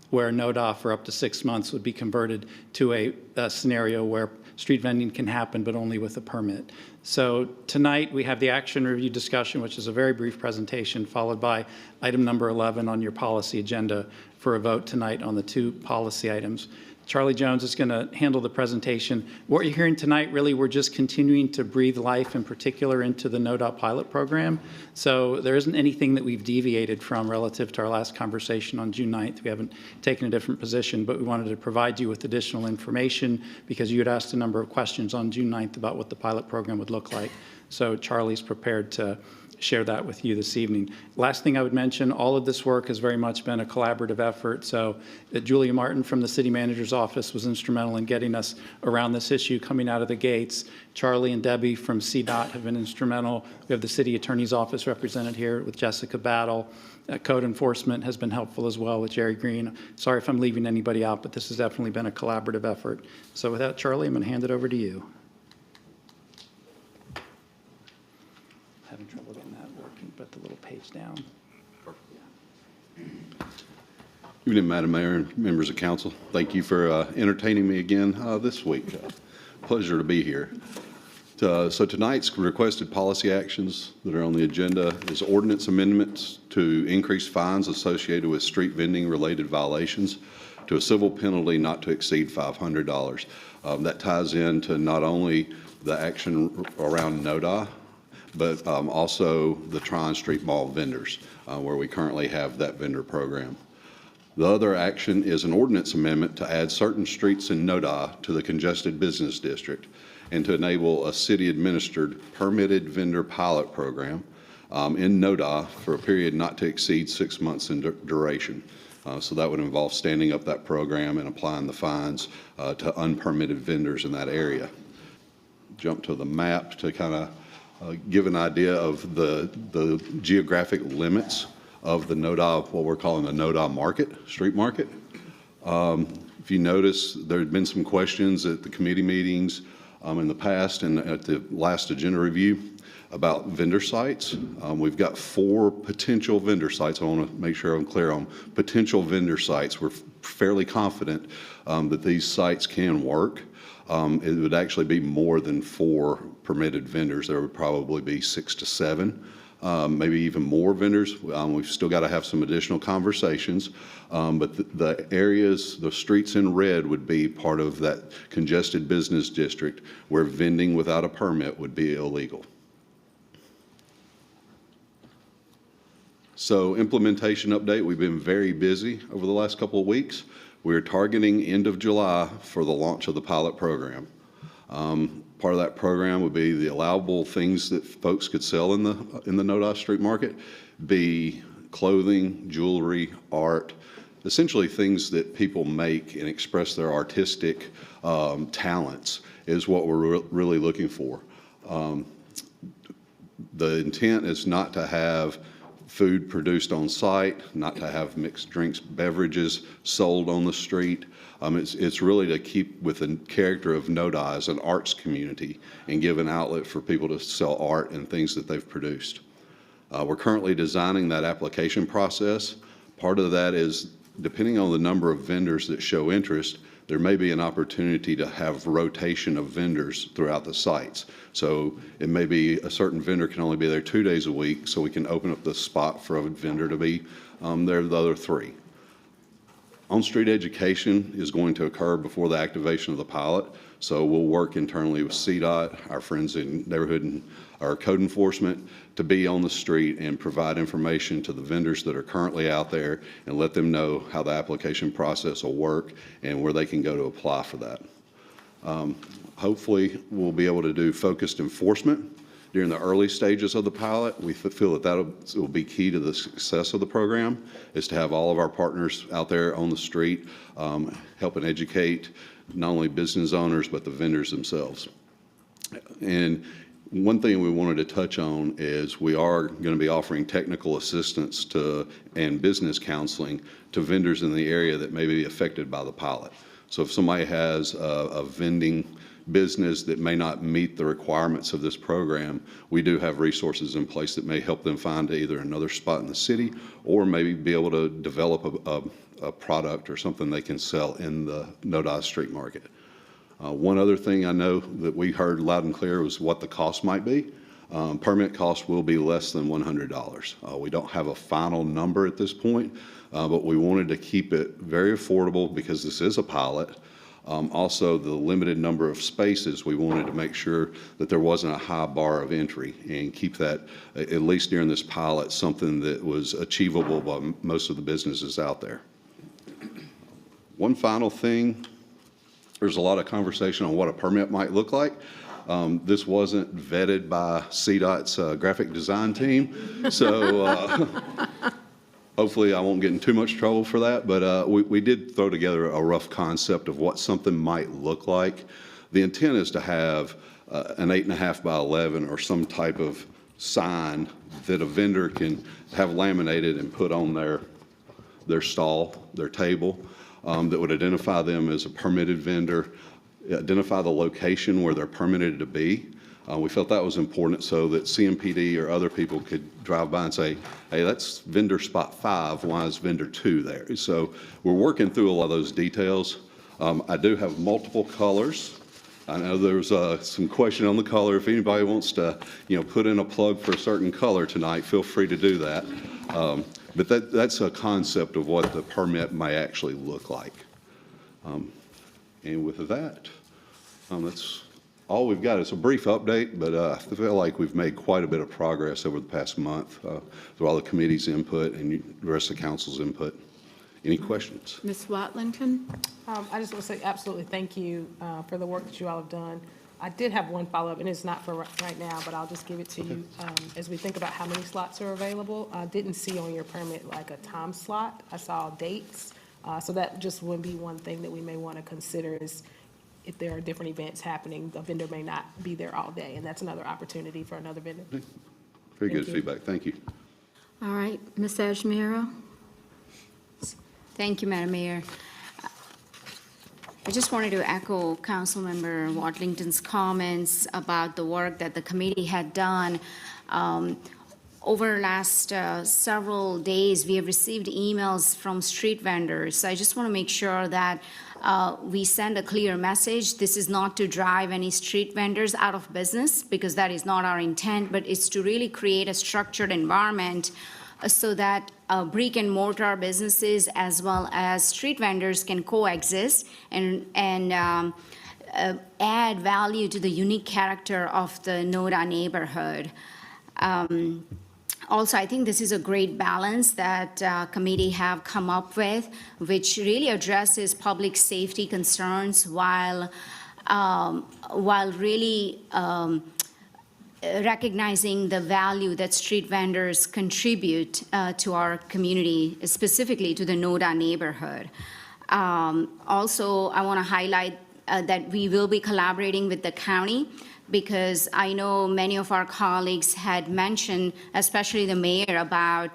where NoDa for up to 6 months would be converted to a scenario where street vending can happen, but only with a permit. So tonight we have the action review discussion, which is a very brief presentation, followed by item number 11 on your policy agenda for a vote tonight on the 2 policy items. Charlie Jones is going to handle the presentation. What you're hearing tonight, really, we're just continuing to breathe life, in particular, into the NoDa pilot program. So there isn't anything that we've deviated from relative to our last conversation on June 9th. We haven't taken a different position, but we wanted to provide you with additional information because you had asked a number of questions on June 9th about what the pilot program would look like. So Charlie's prepared to share that with you this evening. Last thing I would mention, all of this work has very much been a collaborative effort. So Julia Martin from the City Manager's Office was instrumental in getting us around this issue coming out of the gates. Charlie and Debbie from CDOT have been instrumental. We have the City Attorney's Office represented here with Jessica Battle. Code enforcement has been helpful as well with Jerry Green. Sorry if I'm leaving anybody out, but this has definitely been a collaborative effort. So with that, Charlie, I'm going to hand it over to you. Having trouble getting that working, but the little page down. Good evening, Madam Mayor and members of council. Thank you for entertaining me again this week. Pleasure to be here. So tonight's requested policy actions that are on the agenda is ordinance amendments to increase fines associated with street vending related violations to a civil penalty not to exceed $500. That ties into not only the action around NoDa, but also the Tryon Street Mall vendors, where we currently have that vendor program. The other action is an ordinance amendment to add certain streets in NoDa to the congested business district and to enable a city-administered permitted vendor pilot program in NoDa for a period not to exceed 6 months in duration. So that would involve standing up that program and applying the fines to unpermitted vendors in that area. Jump to the map to kind of give an idea of the geographic limits of the NoDa, what we're calling the NoDa market, street market. If you notice, there had been some questions at the committee meetings in the past and at the last agenda review about vendor sites. We've got 4 potential vendor sites. I want to make sure I'm clear on potential vendor sites. We're fairly confident that these sites can work. It would actually be more than 4 permitted vendors. There would probably be 6 to 7. Maybe even more vendors. We've still got to have some additional conversations, but the areas, the streets in red would be part of that congested business district where vending without a permit would be illegal. So implementation update, we've been very busy over the last couple of weeks. We're targeting end of July for the launch of the pilot program. Part of that program would be the allowable things that folks could sell in the NoDa street market, be clothing, jewelry, art, essentially things that people make and express their artistic talents is what we're really looking for. The intent is not to have food produced on site, not to have mixed drinks, beverages sold on the street. It's really to keep with the character of NoDa as an arts community and give an outlet for people to sell art and things that they've produced. We're currently designing that application process. Part of that is, depending on the number of vendors that show interest, there may be an opportunity to have rotation of vendors throughout the sites. So it may be a certain vendor can only be there 2 days a week, so we can open up the spot for a vendor to be there the other 3. On-street education is going to occur before the activation of the pilot, so we'll work internally with CDOT, our friends in neighborhood and our code enforcement, to be on the street and provide information to the vendors that are currently out there and let them know how the application process will work and where they can go to apply for that. Hopefully, we'll be able to do focused enforcement during the early stages of the pilot. We feel that will be key to the success of the program, is to have all of our partners out there on the street helping educate not only business owners but the vendors themselves. And one thing we wanted to touch on is we are going to be offering technical assistance and business counseling to vendors in the area that may be affected by the pilot. So if somebody has a vending business that may not meet the requirements of this program, we do have resources in place that may help them find either another spot in the city or maybe be able to develop a product or something they can sell in the NoDa street market. One other thing I know that we heard loud and clear was what the cost might be. Permit cost will be less than $100. We don't have a final number at this point, but we wanted to keep it very affordable because this is a pilot. Also, the limited number of spaces, we wanted to make sure that there wasn't a high bar of entry and keep that, at least during this pilot, something that was achievable by most of the businesses out there. One final thing, there's a lot of conversation on what a permit might look like. This wasn't vetted by CDOT's graphic design team, so hopefully I won't get in too much trouble for that, but we did throw together a rough concept of what something might look like. The intent is to have an 8.5 by 11 or some type of sign that a vendor can have laminated and put on their stall, their table, that would identify them as a permitted vendor, identify the location where they're permitted to be. We felt that was important so that CMPD or other people could drive by and say, hey, that's vendor spot 5, why is vendor 2 there? So we're working through a lot of those details. I do have multiple colors. I know there's some question on the color. If anybody wants to, put in a plug for a certain color tonight, feel free to do that. But that's a concept of what the permit may actually look like. And with that, that's all we've got. It's a brief update, but I feel like we've made quite a bit of progress over the past month through all the committee's input and the rest of the council's input. Any questions? Ms. Watlington? I just want to say absolutely thank you for the work that you all have done. I did have one follow-up, and it's not for right now, but I'll just give it to you. As we think about how many slots are available, I didn't see on your permit like a time slot. I saw dates. So that just would be one thing that we may want to consider is if there are different events happening, the vendor may not be there all day, and that's another opportunity for another vendor. Very good feedback. Thank you. All right, Ms. Ajmiro? Thank you, Madam Mayor. I just wanted to echo Councilmember Watlington's comments about the work that the committee had done. Over the last several days, we have received emails from street vendors. I just want to make sure that we send a clear message. This is not to drive any street vendors out of business, because that is not our intent, but it's to really create a structured environment so that brick and mortar businesses as well as street vendors can coexist and add value to the unique character of the NoDa neighborhood. Also, I think this is a great balance that committee have come up with, which really addresses public safety concerns while really recognizing the value that street vendors contribute to our community, specifically to the NoDa neighborhood. Also, I want to highlight that we will be collaborating with the county, because I know many of our colleagues had mentioned, especially the mayor, about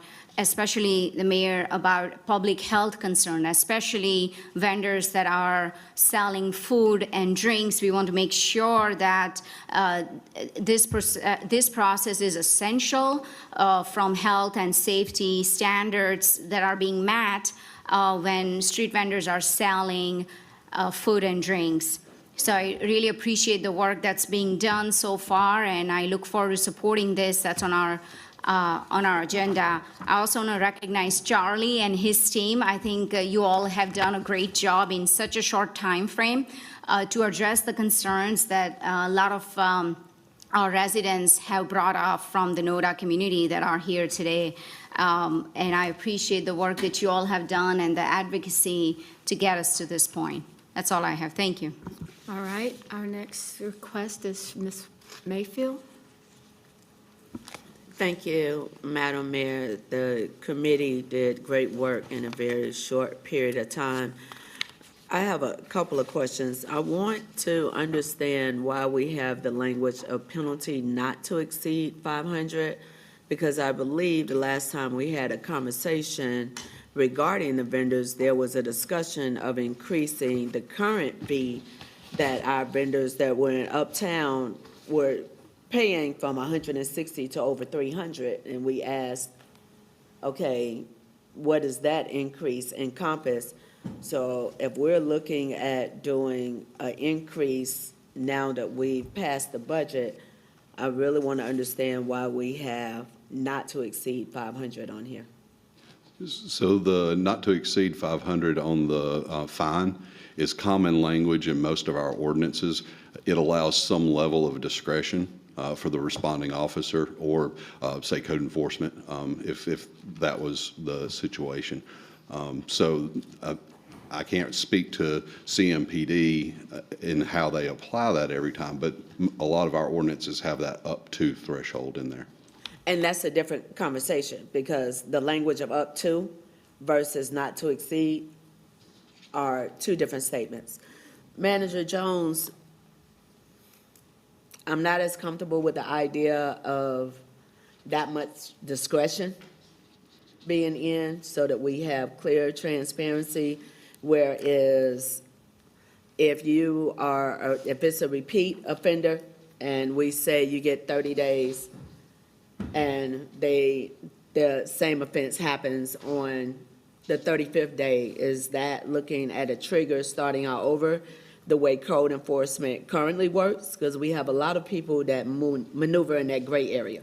public health concern, especially vendors that are selling food and drinks. We want to make sure that this process is essential from health and safety standards that are being met when street vendors are selling food and drinks. So I really appreciate the work that's being done so far, and I look forward to supporting this. That's on our agenda. I also want to recognize Charlie and his team. I think you all have done a great job in such a short time frame to address the concerns that a lot of our residents have brought up from the NoDa community that are here today. And I appreciate the work that you all have done and the advocacy to get us to this point. That's all I have. Thank you. All right, our next request is Ms. Mayfield. Thank you, Madam Mayor. The committee did great work in a very short period of time. I have a couple of questions. I want to understand why we have the language of penalty not to exceed 500, because I believe the last time we had a conversation regarding the vendors, there was a discussion of increasing the current fee that our vendors that were in Uptown were paying from 160 to over 300, and we asked, okay, what does that increase encompass? So if we're looking at doing an increase now that we've passed the budget, I really want to understand why we have not to exceed 500 on here. So the not to exceed 500 on the fine is common language in most of our ordinances. It allows some level of discretion for the responding officer or, say, code enforcement, if that was the situation. So I can't speak to CMPD in how they apply that every time, but a lot of our ordinances have that up to threshold in there. And that's a different conversation, because the language of up to versus not to exceed are two different statements. Manager Jones, I'm not as comfortable with the idea of that much discretion being in, so that we have clear transparency, whereas if it's a repeat offender and we say you get 30 days and the same offense happens on the 35th day, is that looking at a trigger starting all over the way code enforcement currently works? Because we have a lot of people that maneuver in that gray area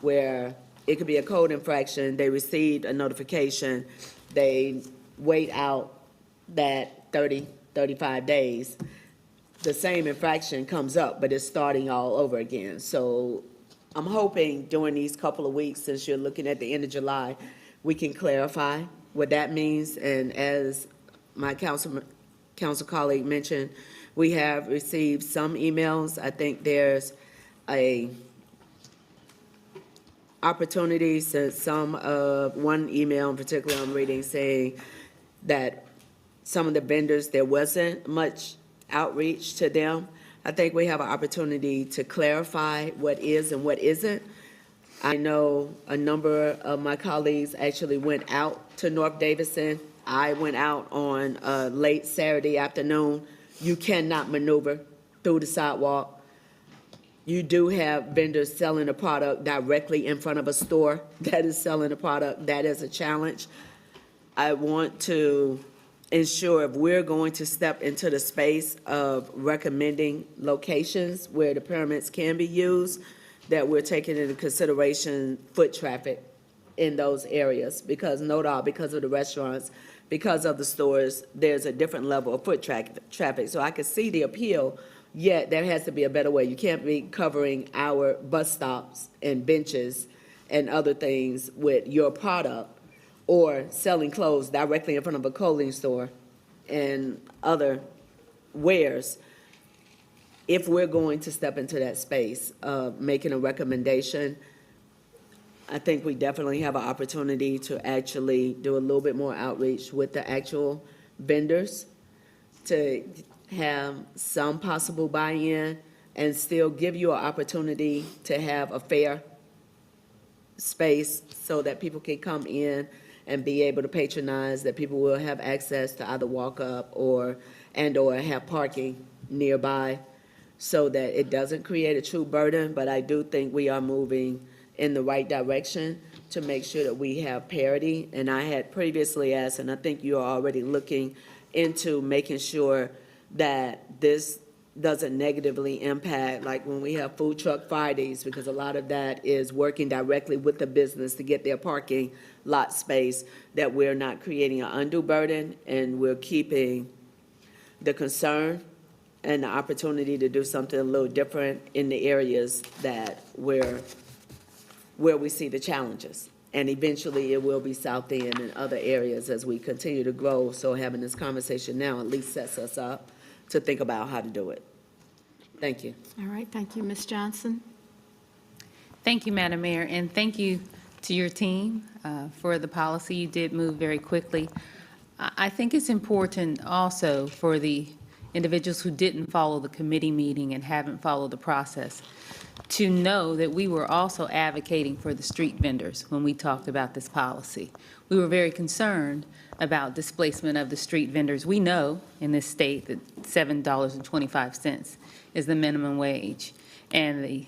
where it could be a code infraction, they received a notification, they wait out that 30, 35 days, the same infraction comes up, but it's starting all over again. So I'm hoping during these couple of weeks, since you're looking at the end of July, we can clarify what that means. And as my council colleague mentioned, we have received some emails. I think there's a opportunity, since one email in particular I'm reading saying that some of the vendors, there wasn't much outreach to them. I think we have an opportunity to clarify what is and what isn't. I know a number of my colleagues actually went out to North Davidson. I went out on a late Saturday afternoon you cannot maneuver through the sidewalk. You do have vendors selling a product directly in front of a store that is selling a product. That is a challenge. I want to ensure if we're going to step into the space of recommending locations where the permits can be used, that we're taking into consideration foot traffic in those areas, because no doubt, because of the restaurants, because of the stores, there's a different level of foot traffic. So I could see the appeal, yet there has to be a better way. You can't be covering our bus stops and benches and other things with your product, or selling clothes directly in front of a clothing store and other wares. If we're going to step into that space of making a recommendation, I think we definitely have an opportunity to actually do a little bit more outreach with the actual vendors to have some possible buy-in and still give you an opportunity to have a fair space so that people can come in and be able to patronize, that people will have access to either walk up or have parking nearby, so that it doesn't create a true burden. But I do think we are moving in the right direction to make sure that we have parity. And I had previously asked, and I think you are already looking into making sure that this doesn't negatively impact, like when we have food truck Fridays, because a lot of that is working directly with the business to get their parking lot space, that we're not creating an undue burden, and we're keeping the concern and the opportunity to do something a little different in the areas that where we see the challenges. And eventually it will be South End and other areas as we continue to grow. So having this conversation now at least sets us up to think about how to do it. Thank you. All right, thank you, Ms. Johnson. Thank you, Madam Mayor, and thank you to your team for the policy. You did move very quickly. I think it's important also for the individuals who didn't follow the committee meeting and haven't followed the process to know that we were also advocating for the street vendors when we talked about this policy. We were very concerned about displacement of the street vendors. We know in this state that $7.25 is the minimum wage, and the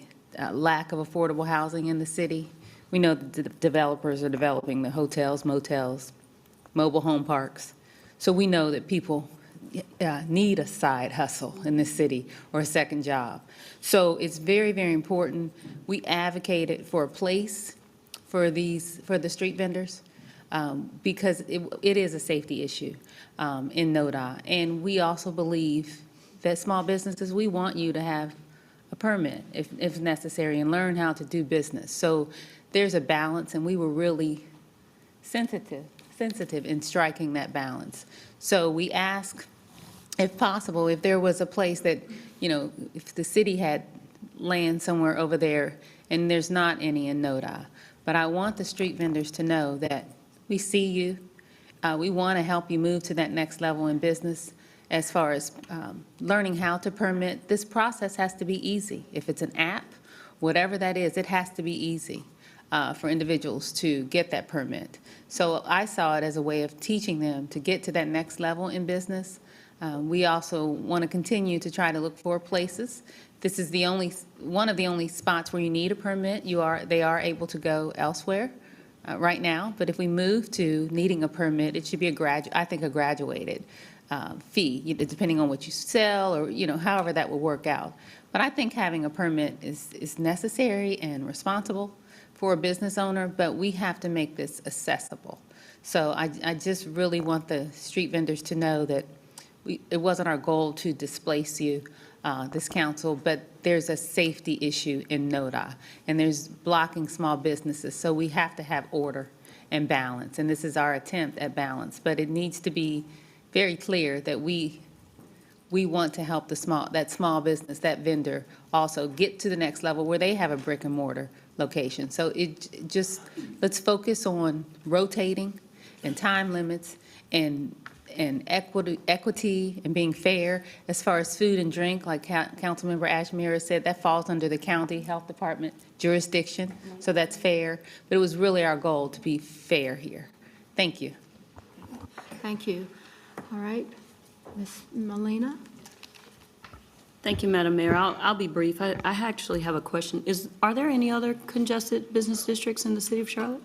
lack of affordable housing in the city. We know that the developers are developing the hotels, motels, mobile home parks. So we know that people need a side hustle in this city or a second job. So it's very, very important. We advocated for a place for the street vendors because it is a safety issue in NoDa. And we also believe that small businesses, we want you to have a permit if necessary and learn how to do business. So there's a balance, and we were really sensitive in striking that balance. So we ask, if possible, if there was a place that, if the city had land somewhere over there, and there's not any in NoDa, but I want the street vendors to know that we see you. We want to help you move to that next level in business as far as learning how to permit. This process has to be easy. If it's an app, whatever that is, it has to be easy for individuals to get that permit. So I saw it as a way of teaching them to get to that next level in business. We also want to continue to try to look for places. This is one of the only spots where you need a permit. They are able to go elsewhere right now, but if we move to needing a permit, it should be a graduated fee, depending on what you sell or, however that will work out. But I think having a permit is necessary and responsible for a business owner, but we have to make this accessible. So I just really want the street vendors to know that it wasn't our goal to displace you, this council, but there's a safety issue in NoDa, and there's blocking small businesses. So we have to have order and balance, and this is our attempt at balance. But it needs to be very clear that we want to help that small business, that vendor, also get to the next level where they have a brick and mortar location. So let's focus on rotating and time limits and equity and being fair. As far as food and drink, like Councilmember Ashmira said, that falls under the county health department jurisdiction, so that's fair. But it was really our goal to be fair here. Thank you. Thank you. All right, Ms. Molina? Thank you, Madam Mayor. I'll be brief. I actually have a question. Are there any other congested business districts in the city of Charlotte?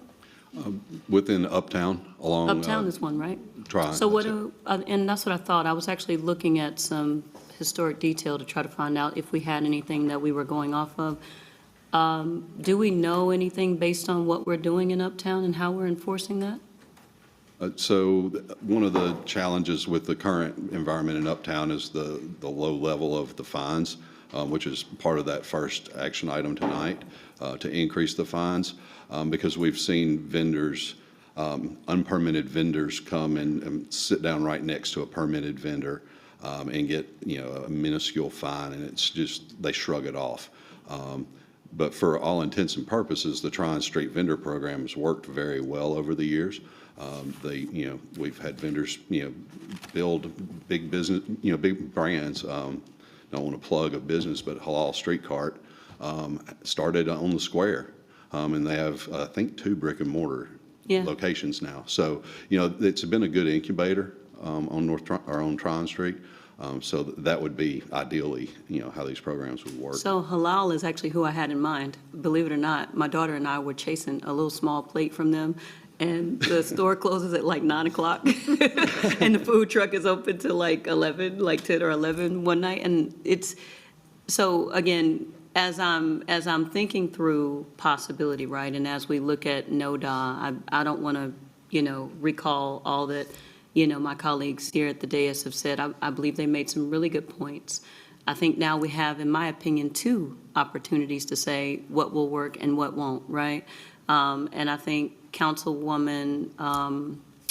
Within Uptown, along. Uptown is one, right? Tryon, So what, that's and that's what I thought. I was actually looking at some historic detail to try to find out if we had anything that we were going off of. Do we know anything based on what we're doing in Uptown and how we're enforcing that? So one of the challenges with the current environment in Uptown is the low level of the fines, which is part of that first action item tonight, to increase the fines, because we've seen vendors, unpermitted vendors come and sit down right next to a permitted vendor and get, a minuscule fine, and it's just, they shrug it off. But for all intents and purposes, the Tryon Street vendor program has worked very well over the years. We've had vendors, build big business, big brands. Don't want to plug a business, but Halal Street Cart started on the square, and they have, I think, 2 brick and mortar locations now. So, it's been a good incubator on Tryon Street. So that would be ideally, how these programs would work. So Halal is actually who I had in mind. Believe it or not, my daughter and I were chasing a little small plate from them, and the store closes at like 9 o'clock, and the food truck is open till like 11, like 10 or 11 one night. And it's, so again, as I'm thinking through possibility, right, and as we look at NoDa, I don't want to, recall all that, my colleagues here at the dais have said. I believe they made some really good points. I think now we have, in my opinion, 2 opportunities to say what will work and what won't, right? And I think Councilwoman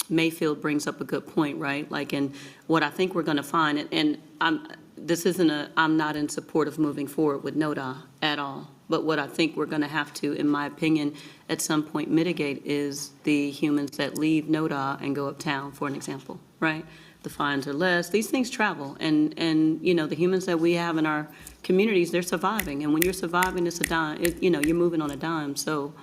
Mayfield brings up a good point, right? Like, and what I think we're going to find, and I'm not in support of moving forward with NoDa at all. But what I think we're going to have to, in my opinion, at some point mitigate is the humans that leave NoDa and go uptown, for an example, right? The fines are less. These things travel. And the humans that we have in our communities, they're surviving. And when you're surviving, it's a dime. You're moving on a dime. So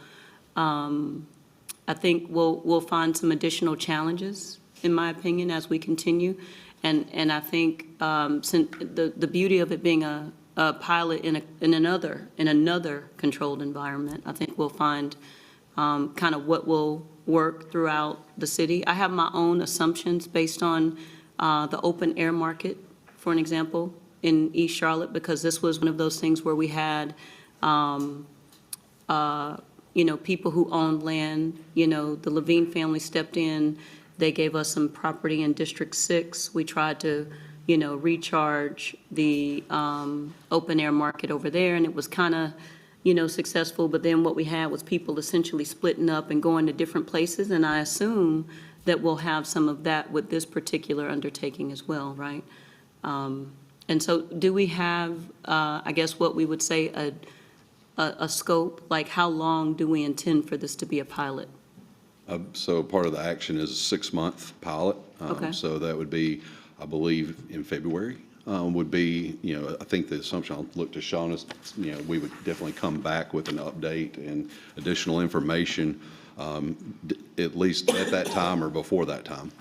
I think we'll find some additional challenges, in my opinion, as we continue. And I think since the beauty of it being a pilot in another controlled environment, I think we'll find kind of what will work throughout the city. I have my own assumptions based on the open air market, for an example, in East Charlotte, because this was one of those things where we had people who owned land. The Levine family stepped in. They gave us some property in District 6. We tried to recharge the open air market over there, and it was kind of, successful. But then what we had was people essentially splitting up and going to different places, and I assume that we'll have some of that with this particular undertaking as well, right? And so do we have, I guess what we would say, a scope, like how long do we intend for this to be a pilot? So part of the action is a 6-month pilot. Okay. So that would be, I believe, in February, would be, I think the assumption, I'll look to Sean, is, we would definitely come back with an update and additional information, at least at that time or before that time.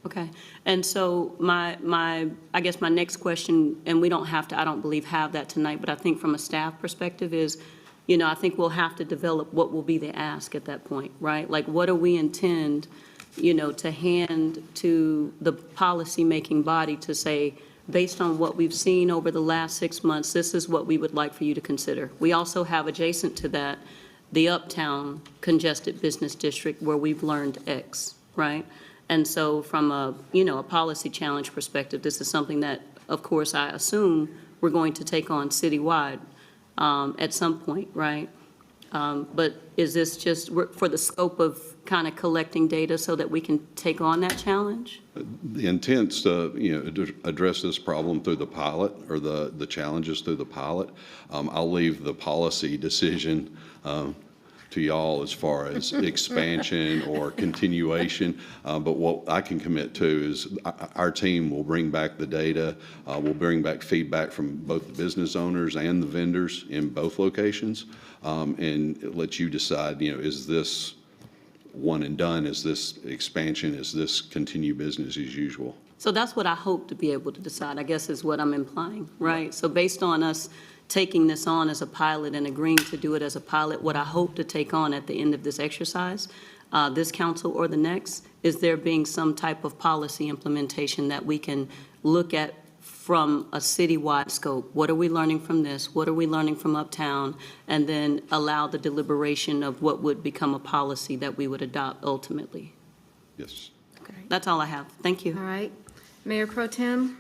Okay. And so I guess my next question, and we don't have to, I don't believe, have that tonight, but I think from a staff perspective is, I think we'll have to develop what will be the ask at that point, right? Like, what do we intend, to hand to the policymaking body to say, based on what we've seen over the last 6 months, this is what we would like for you to consider. We also have adjacent to that, the Uptown Congested Business District, where we've learned X, right? And so from a policy challenge perspective, this is something that, of course, I assume we're going to take on citywide at some point, right? But is this just for the scope of kind of collecting data so that we can take on that challenge? The intent's to, address this problem through the pilot, or the challenges through the pilot. I'll leave the policy decision to y'all as far as expansion or continuation. But what I can commit to is our team will bring back the data. We'll bring back feedback from both the business owners and the vendors in both locations, and let you decide, is this one and done? Is this expansion? Is this continue business as usual? So that's what I hope to be able to decide, I guess is what I'm implying, right? So based on us taking this on as a pilot and agreeing to do it as a pilot, what I hope to take on at the end of this exercise, this council or the next, is there being some type of policy implementation that we can look at from a citywide scope. What are we learning from this? What are we learning from Uptown? And then allow the deliberation of what would become a policy that we would adopt ultimately. Yes. That's all I have. Thank you. All right. Mayor Pro Tem?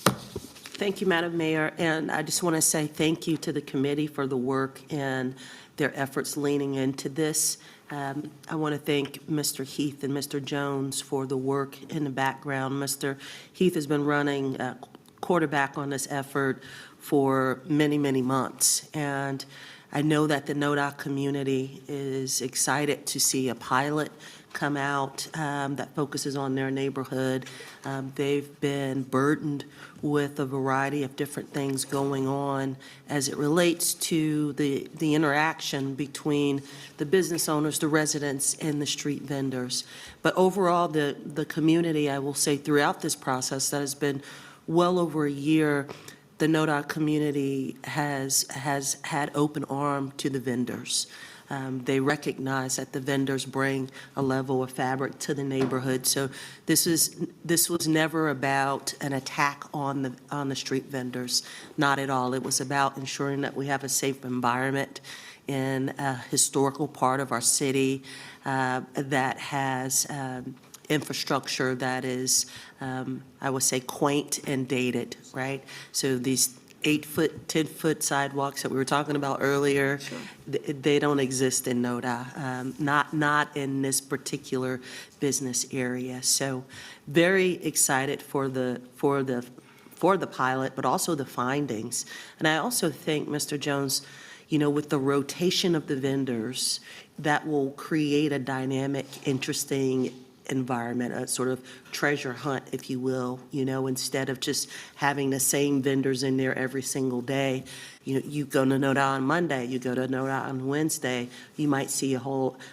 Thank you, Madam Mayor, and I just want to say thank you to the committee for the work and their efforts leaning into this. I want to thank Mr. Heath and Mr. Jones for the work in the background. Mr. Heath has been running quarterback on this effort for many, many months, and I know that the NoDa community is excited to see a pilot come out that focuses on their neighborhood. They've been burdened with a variety of different things going on as it relates to the interaction between the business owners, the residents, and the street vendors. But overall, the community, I will say, throughout this process that has been well over a year, the NoDa community has had open arm to the vendors. They recognize that the vendors bring a level of fabric to the neighborhood. So this was never about an attack on the street vendors, not at all. It was about ensuring that we have a safe environment in a historical part of our city that has infrastructure that is, I would say, quaint and dated, right? So these 8-foot, 10-foot sidewalks that we were talking about earlier, they don't exist in NoDa, not in this particular business area. So very excited for the pilot, but also the findings. And I also think, Mr. Jones, you know, with the rotation of the vendors, that will create a dynamic, interesting environment, a sort of treasure hunt, if you will, you know, instead of just having the same vendors in there every single day. You go to NoDa on Monday, you go to NoDa on Wednesday, you might see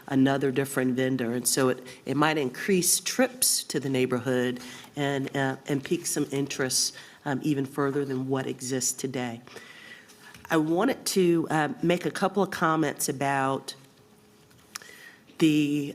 another different vendor. And so it might increase trips to the neighborhood and pique some interest even further than what exists today. I wanted to make a couple of comments about the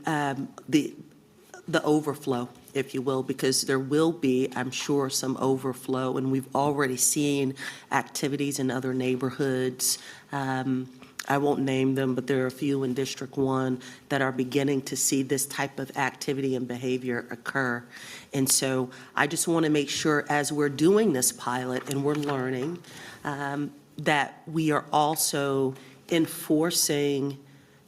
overflow, if you will, because there will be, I'm sure, some overflow, and we've already seen activities in other neighborhoods. I won't name them, but there are a few in District 1 that are beginning to see this type of activity and behavior occur. And so I just want to make sure, as we're doing this pilot and we're learning, that we are also enforcing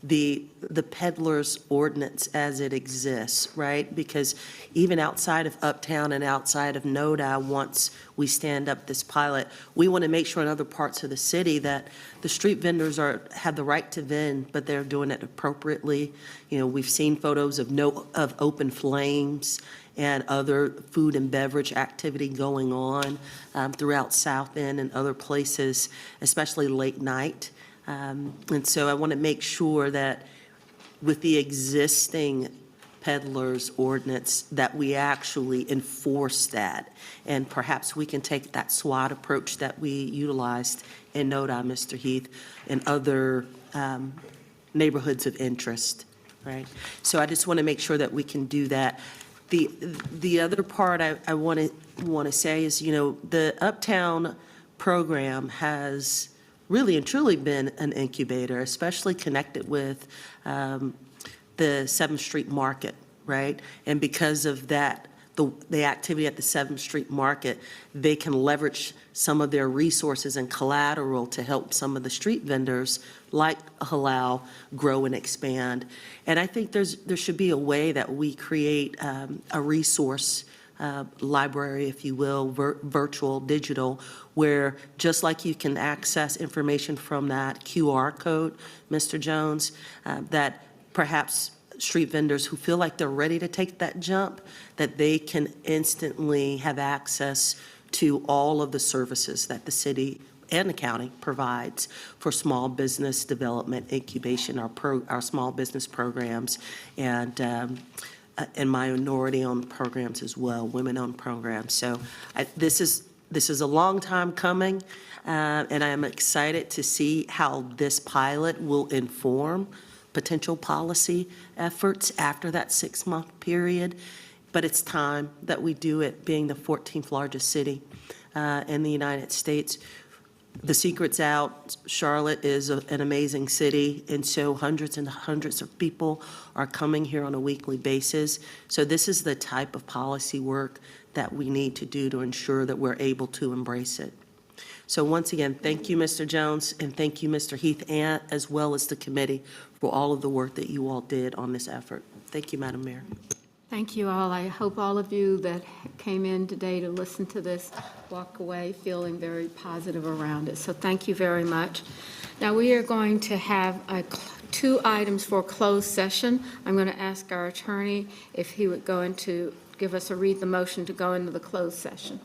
the peddler's ordinance as it exists, right? Because even outside of Uptown and outside of NoDa, once we stand up this pilot, we want to make sure in other parts of the city that the street vendors have the right to vend, but they're doing it appropriately. You know, we've seen photos of open flames and other food and beverage activity going on throughout South End and other places, especially late night. And so I want to make sure that with the existing peddler's ordinance that we actually enforce that. And perhaps we can take that SWAT approach that we utilized in NoDa, Mr. Heath, and other neighborhoods of interest, right? So I just want to make sure that we can do that. The other part I want to say is, you know, the Uptown program has really and truly been an incubator, especially connected with the 7th Street Market, right? And because of that, the activity at the 7th Street Market, they can leverage some of their resources and collateral to help some of the street vendors like Halal grow and expand. And I think there should be a way that we create a resource library, if you will, virtual, digital, where just like you can access information from that QR code, Mr. Jones, that perhaps street vendors who feel like they're ready to take that jump, that they can instantly have access to all of the services that the city and the county provides for small business development, incubation, our small business programs, and and minority-owned programs as well, women-owned programs. So this is a long time coming, and I am excited to see how this pilot will inform potential policy efforts after that 6-month period. But it's time that we do it, being the 14th largest city in the United States. The secret's out. Charlotte is an amazing city, and so hundreds and hundreds of people are coming here on a weekly basis. So this is the type of policy work that we need to do to ensure that we're able to embrace it. So once again, thank you, Mr. Jones, and thank you, Mr. Heath, and as well as the committee for all of the work that you all did on this effort. Thank you, Madam Mayor. Thank you all. I hope all of you that came in today to listen to this walk away feeling very positive around it. So thank you very much. Now, we are going to have 2 items for closed session. I'm going to ask our attorney if he would go into, give us read the motion to go into the closed session.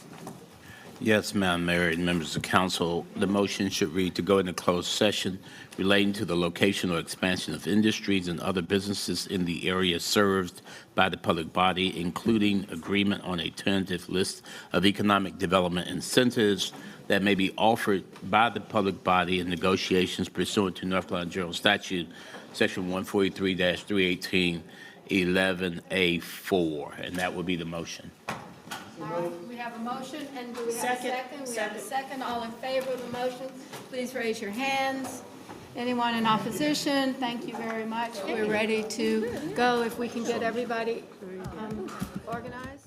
Yes, Madam Mayor and members of council, the motion should read to go into closed session relating to the location or expansion of industries and other businesses in the area served by the public body, including agreement on a tentative list of economic development incentives that may be offered by the public body in negotiations pursuant to North Carolina General Statute, Section 143-318, 11A4, and that would be the motion. All right, we have a motion, and do we have a second? We have a second. All in favor of the motion, please raise your hands. Anyone in opposition? Thank you very much. We're ready to go if we can get everybody organized.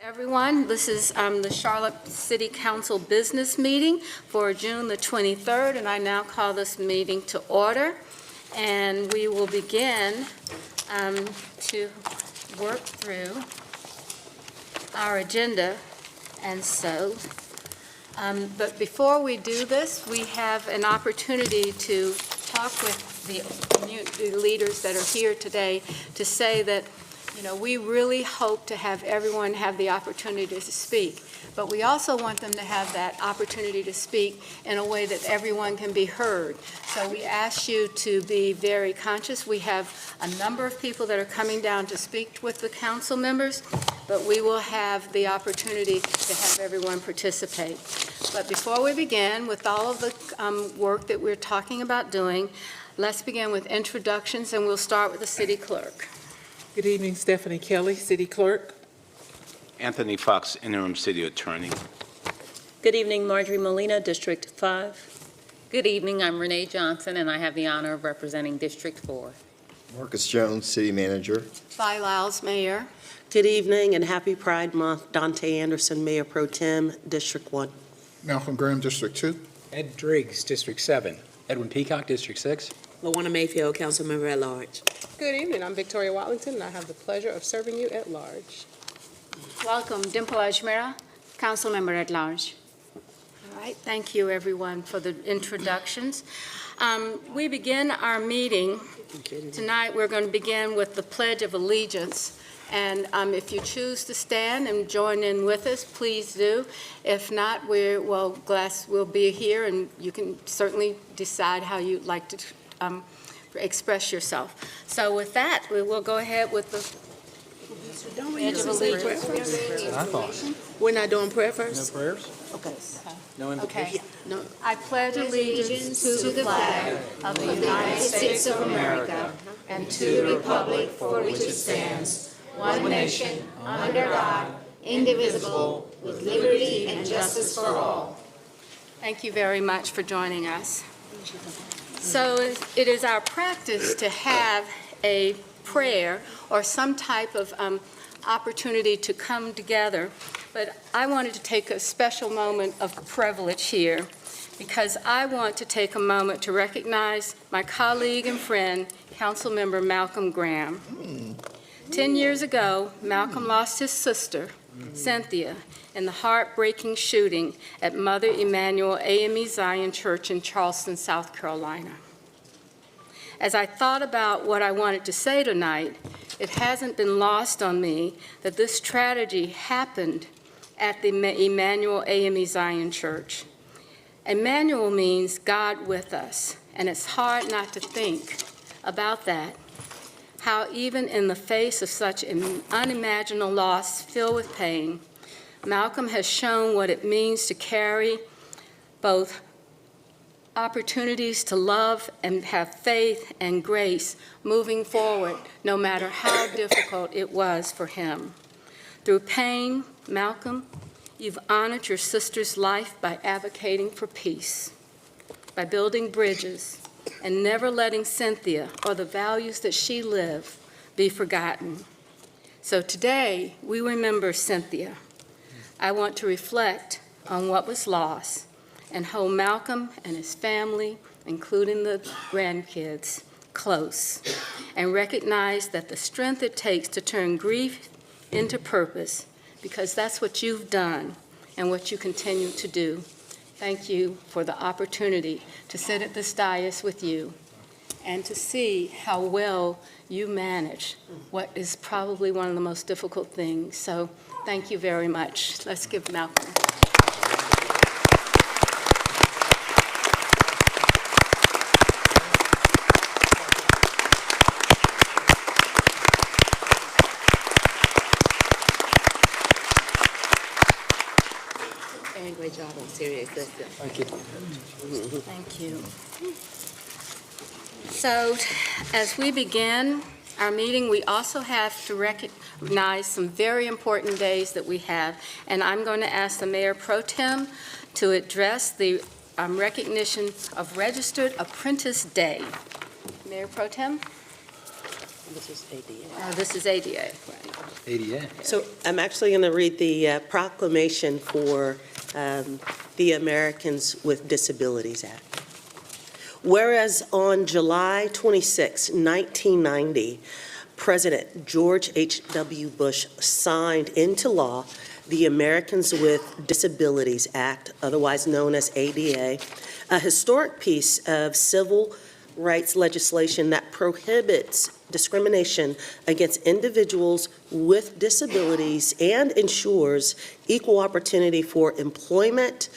Everyone, this is the Charlotte City Council business meeting for June the 23rd, and I now call this meeting to order. And we will begin to work through our agenda. And so, but before we do this, we have an opportunity to talk with the community leaders that are here today to say that You know, we really hope to have everyone have the opportunity to speak, but we also want them to have that opportunity to speak in a way that everyone can be heard. So we ask you to be very conscious. We have a number of people that are coming down to speak with the council members, but we will have the opportunity to have everyone participate. But before we begin with all of the work that we're talking about doing, let's begin with introductions, and we'll start with the city clerk. Good evening, Stephanie Kelly, City Clerk. Anthony Fox, Interim City Attorney. Good evening, Marjorie Molina, District 5. Good evening, I'm Renee Johnson, and I have the honor of representing District 4. Marcus Jones, City Manager. Vi Lyles, Mayor. Good evening and happy Pride Month. Dante Anderson, Mayor Pro Tem, District 1. Malcolm Graham, District 2. Ed Driggs, District 7. Edwin Peacock, District 6. Lawana Mayfield, Council Member at Large. Good evening, I'm Victoria Watlington, and I have the pleasure of serving you at large. Welcome, Dimple Ajmera, Council Member at Large. All right, thank you, everyone, for the introductions. We begin our meeting tonight. We're going to begin with the Pledge of Allegiance. And if you choose to stand and join in with us, please do. If not, we'll be here, and you can certainly decide how you'd like to express yourself. So with that, we will go ahead with the Pledge of Allegiance. We're not doing prayer first? No prayers? Okay. No invocation? Okay. I pledge allegiance to the flag of the United States of America and to the republic for which it stands, one nation, under God, indivisible, with liberty and justice for all. Thank you very much for joining us. So it is our practice to have a prayer or some type of opportunity to come together, but I wanted to take a special moment of privilege here because I want to take a moment to recognize my colleague and friend, Councilmember Malcolm Graham. 10 years ago, Malcolm lost his sister, Cynthia, in the heartbreaking shooting at Mother Emanuel AME Zion Church in Charleston, South Carolina. As I thought about what I wanted to say tonight, it hasn't been lost on me that this tragedy happened at the Emanuel AME Zion Church. Emmanuel means God with us, and it's hard not to think about that. How even in the face of such an unimaginable loss filled with pain, Malcolm has shown what it means to carry both opportunities to love and have faith and grace moving forward, no matter how difficult it was for him. Through pain, Malcolm, you've honored your sister's life by advocating for peace, by building bridges, and never letting Cynthia or the values that she lived be forgotten. So today, we remember Cynthia. I want to reflect on what was lost and hold Malcolm and his family, including the grandkids, close, and recognize that the strength it takes to turn grief into purpose, because that's what you've done and what you continue to do. Thank you for the opportunity to sit at this dais with you and to see how well you manage what is probably one of the most difficult things. So thank you very much. Let's give Malcolm. And great job on Syria. Thank you. Thank you. So as we begin our meeting, we also have to recognize some very important days that we have, and I'm going to ask the Mayor Pro Tem to address the recognition of Registered Apprentice Day. Mayor Pro Tem? This is ADA. This is ADA, right. ADA. So I'm actually going to read the proclamation for the Americans with Disabilities Act. Whereas on July 26, 1990, President George H.W. Bush signed into law the Americans with Disabilities Act, otherwise known as ADA, a historic piece of civil rights legislation that prohibits discrimination against individuals with disabilities and ensures equal opportunity for employment,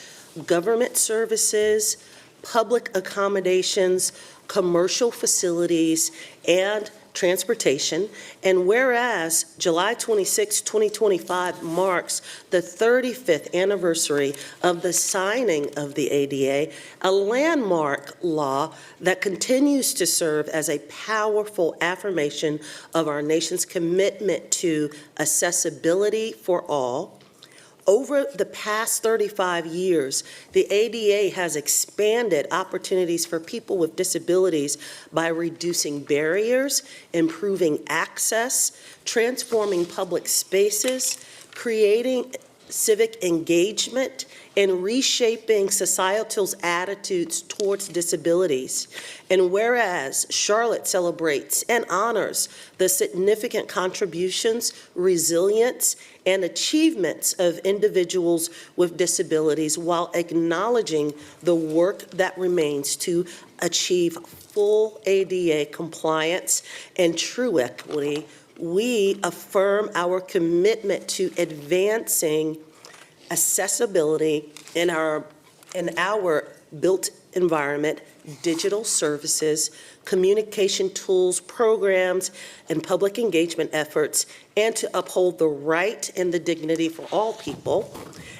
government services, public accommodations, commercial facilities, and transportation. And whereas July 26, 2025 marks the 35th anniversary of the signing of the ADA, a landmark law that continues to serve as a powerful affirmation of our nation's commitment to accessibility for all. Over the past 35 years, the ADA has expanded opportunities for people with disabilities by reducing barriers, improving access, transforming public spaces, creating civic engagement, and reshaping societal's attitudes towards disabilities. And whereas Charlotte celebrates and honors the significant contributions, resilience, and achievements of individuals with disabilities while acknowledging the work that remains to achieve full ADA compliance and true equity, we affirm our commitment to advancing accessibility in our built environment, digital services, communication tools, programs, and public engagement efforts, and to uphold the right and the dignity for all people.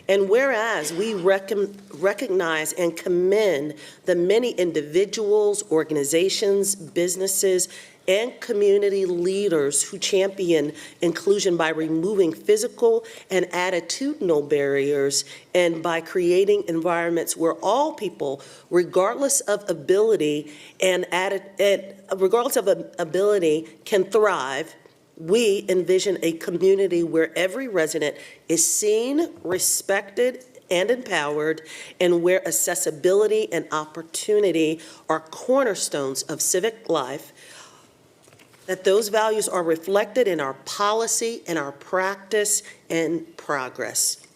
And whereas we recognize and commend the many individuals, organizations, businesses, and community leaders who champion inclusion by removing physical and attitudinal barriers and by creating environments where all people, regardless of ability can thrive, we envision a community where every resident is seen, respected, and empowered, and where accessibility and opportunity are cornerstones of civic life, that those values are reflected in our policy and our practice and progress.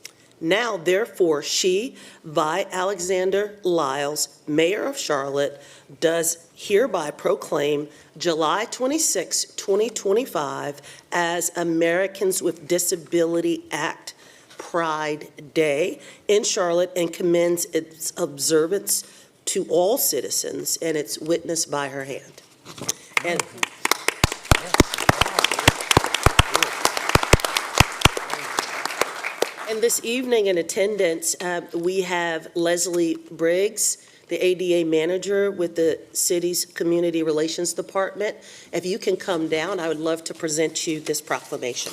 Now, therefore, she, Vi Alexander Lyles, Mayor of Charlotte, does hereby proclaim July 26, 2025 as Americans with Disability Act Pride Day in Charlotte and commends its observance to all citizens, and it's witnessed by her hand. And this evening in attendance, we have Leslie Briggs, the ADA manager with the city's Community Relations Department. If you can come down, I would love to present you this proclamation.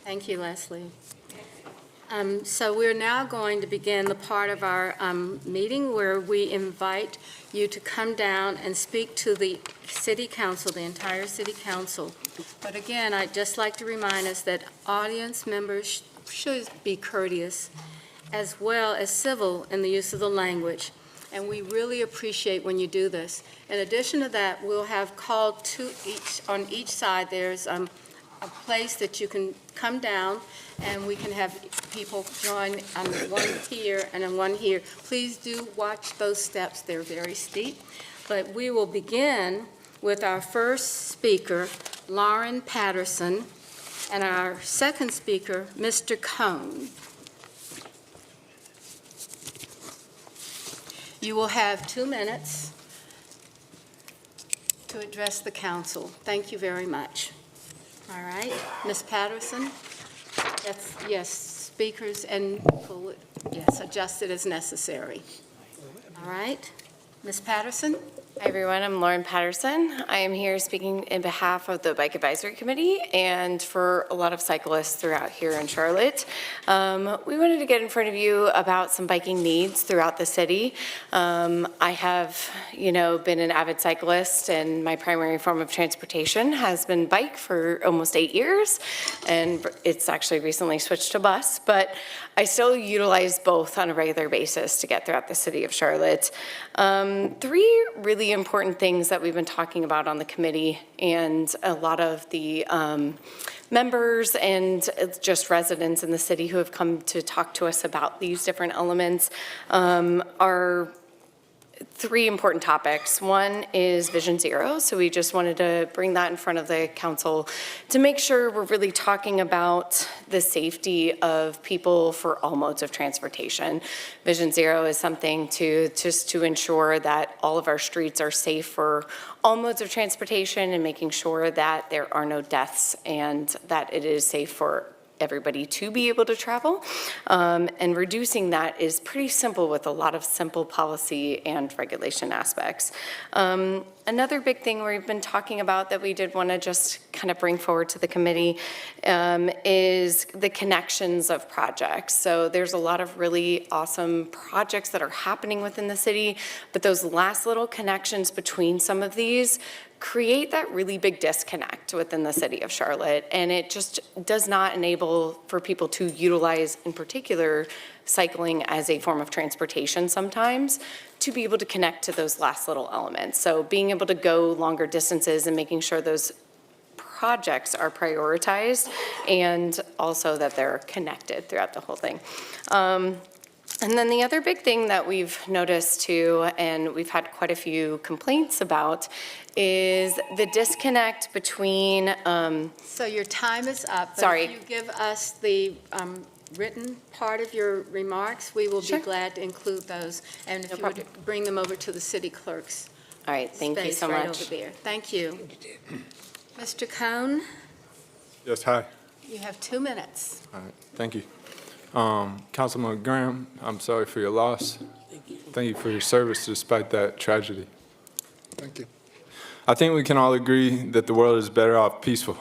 Thank you, Leslie. So we're now going to begin the part of our meeting where we invite you to come down and speak to the city council, the entire city council. But again, I'd just like to remind us that audience members should be courteous as well as civil in the use of the language. And we really appreciate when you do this. In addition to that, we'll have called to on each side, there's a place that you can come down and we can have people join on one here and on one here. Please do watch those steps. They're very steep. But we will begin with our first speaker, Lauren Patterson, and our second speaker, Mr. Cone. You will have 2 minutes to address the council. Thank you very much. All right, Ms. Patterson? Yes, speakers and pull it, yes, adjust it as necessary. All right, Ms. Patterson? Hi, everyone. I'm Lauren Patterson. I am here speaking in behalf of the Bike Advisory Committee and for a lot of cyclists throughout here in Charlotte. We wanted to get in front of you about some biking needs throughout the city. I have, been an avid cyclist, and my primary form of transportation has been bike for almost 8 years, and it's actually recently switched to bus, but I still utilize both on a regular basis to get throughout the city of Charlotte. 3 really really important things that we've been talking about on the committee, and a lot of the members and just residents in the city who have come to talk to us about these different elements are three important topics. One is Vision Zero, so we just wanted to bring that in front of the council to make sure we're really talking about the safety of people for all modes of transportation. Vision Zero is something to ensure that all of our streets are safe for all modes of transportation and making sure that there are no deaths and that it is safe for everybody to be able to travel. And reducing that is pretty simple with a lot of simple policy and regulation aspects. Another big thing we've been talking about that we did want to just kind of bring forward to the committee is the connections of projects. So there's a lot of really awesome projects that are happening within the city, but those last little connections between some of these create that really big disconnect within the city of Charlotte, and it just does not enable for people to utilize, in particular, cycling as a form of transportation sometimes, to be able to connect to those last little elements. So being able to go longer distances and making sure those projects are prioritized and also that they're connected throughout the whole thing. And then the other big thing that we've noticed too, and we've had quite a few complaints about, is the disconnect between. So your time is up. Sorry. But if you give us the written part of your remarks, we will be glad to include those. And if you would bring them over to the city clerk's All right, thank you space so right much. over there. Thank you. Mr. Cohn, Yes, hi. you have 2 minutes. All right, thank you. Councilman Graham, I'm sorry for your loss. Thank you for your service despite that tragedy. Thank you. I think we can all agree that the world is better off peaceful.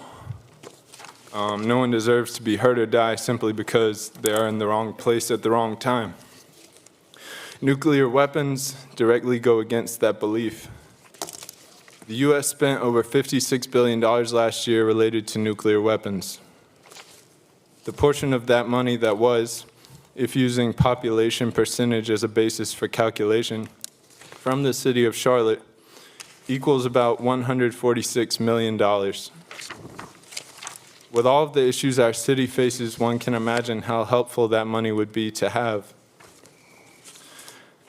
No one deserves to be hurt or die simply because they are in the wrong place at the wrong time. Nuclear weapons directly go against that belief. The U.S. spent over $56 billion last year related to nuclear weapons. The portion of that money that was, if using population percentage as a basis for calculation, from the city of Charlotte, equals about $146 million. With all of the issues our city faces, one can imagine how helpful that money would be to have.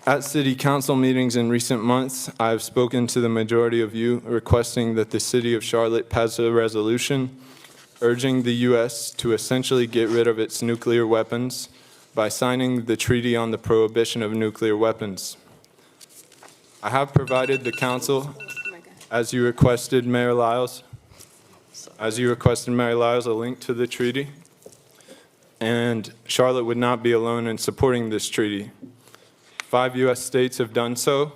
At city council meetings in recent months, I have spoken to the majority of you requesting that the city of Charlotte pass a resolution urging the U.S. to essentially get rid of its nuclear weapons by signing the Treaty on the Prohibition of Nuclear Weapons. I have provided the council, as you requested, Mayor Lyles, a link to the treaty, and Charlotte would not be alone in supporting this treaty. 5 U.S. states have done so,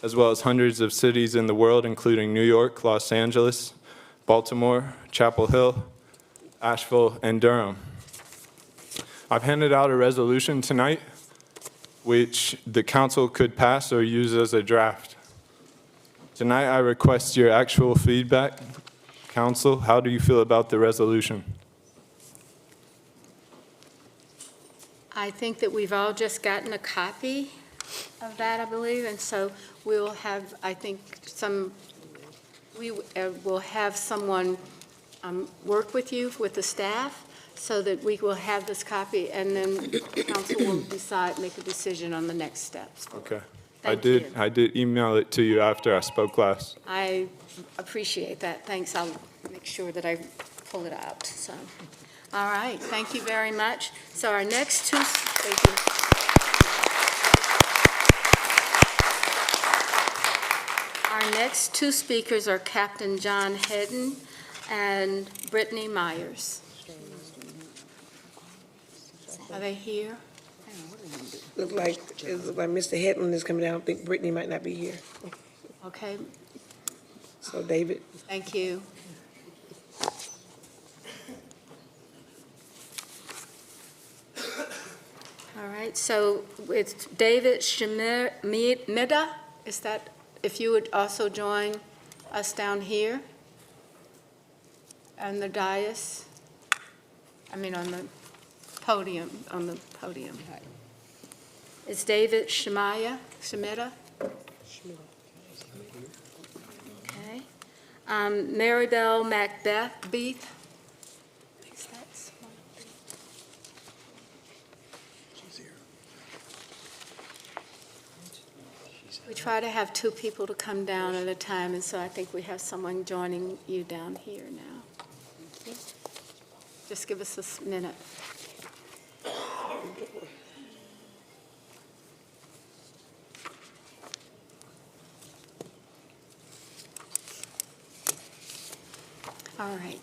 as well as hundreds of cities in the world, including New York, Los Angeles, Baltimore, Chapel Hill, Asheville, and Durham. I've handed out a resolution tonight which the council could pass or use as a draft. Tonight, I request your actual feedback. Council, how do you feel about the resolution? I think that we've all just gotten a copy of that, I believe, and so we'll have, I think, we will have someone work with you, with the staff, so that we will have this copy, and then council will make a decision on the next steps. Okay. Thank you. I did email it to you after I spoke last. I appreciate that. Thanks. I'll make sure that I pull it out. So, all right. Thank you very much. So our next two, thank you. Our next two speakers are Captain John Hedden and Brittany Myers. Are they here? Looks like Mr. Hetland is coming down. I think Brittany might not be here. Okay. So David. Thank you. All right, so it's David Shemida. Is that, if you would also join us down here on the dais, on the podium, It's David Shemida. Okay. Maribel Macbeth. We try to have two people to come down at a time, and so I think we have someone joining you down here now. Just give us a minute. All right.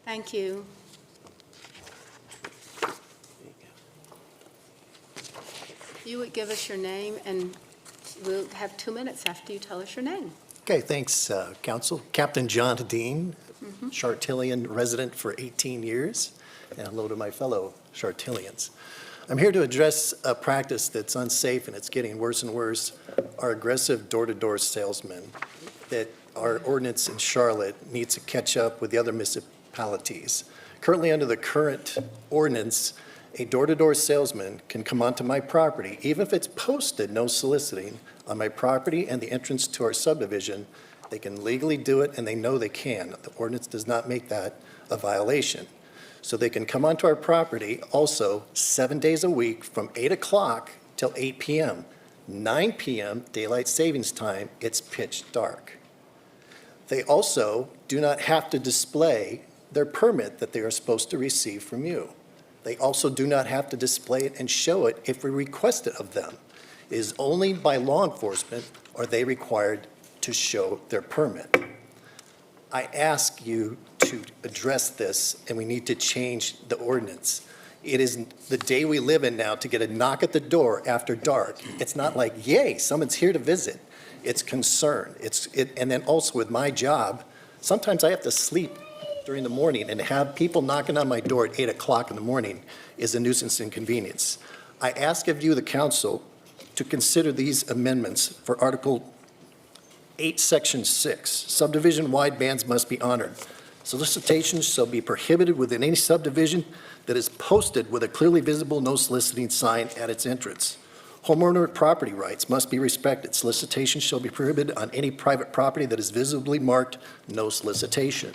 Thank you. You would give us your name, and we'll have 2 minutes after you tell us your name. Okay, thanks, Council. Captain John Dean, Chartillion resident for 18 years, and hello to my fellow Chartillians. I'm here to address a practice that's unsafe and it's getting worse and worse, our aggressive door-to-door salesmen that our ordinance in Charlotte needs to catch up with the other municipalities. Currently, under the current ordinance, a door-to-door salesman can come onto my property, even if it's posted no soliciting on my property and the entrance to our subdivision. They can legally do it, and they know they can. The ordinance does not make that a violation. So they can come onto our property also 7 days a week from 8 o'clock till 8 p.m. 9 p.m., daylight savings time, it's pitch dark. They also do not have to display their permit that they are supposed to receive from you. They also do not have to display it and show it if we request it of them. It is only by law enforcement are they required to show their permit. I ask you to address this, and we need to change the ordinance. It is the day we live in now to get a knock at the door after dark. It's not like, yay, someone's here to visit. It's concern. And then also with my job, sometimes I have to sleep during the morning, and have people knocking on my door at 8 o'clock in the morning is a nuisance inconvenience. I ask of you, the council, to consider these amendments for Article 8, Section 6. Subdivision-wide bans must be honored. Solicitations shall be prohibited within any subdivision that is posted with a clearly visible no soliciting sign at its entrance. Homeowner property rights must be respected. Solicitation shall be prohibited on any private property that is visibly marked no solicitation.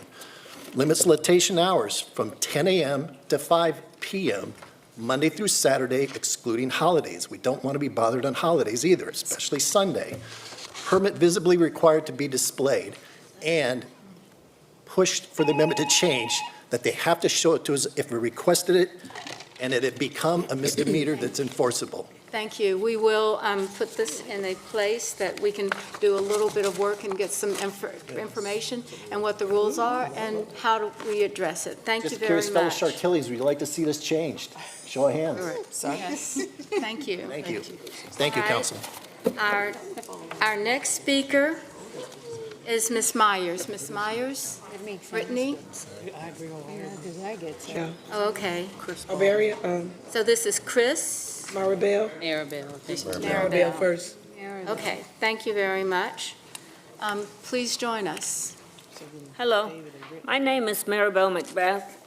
Limit solicitation hours from 10 a.m. to 5 p.m., Monday through Saturday, excluding holidays. We don't want to be bothered on holidays either, especially Sunday. Permit visibly required to be displayed, and pushed for the amendment to change that they have to show it to us if we requested it, and that it become a misdemeanor that's enforceable. Thank you. We will put this in a place that we can do a little bit of work and get some information and what the rules are and how do we address it. Thank you very much. Just curious, fellow Chartillians, would you like to see this changed? Show of hands. Yes. Thank you. Thank you. Thank you, All right. council. Our next speaker is Ms. Myers. Ms. Myers? Brittany? Oh, okay. So this is Chris? Maribel? Maribel. First. Okay, thank you very much. Please join us. Hello, my name is Maribel Macbeth.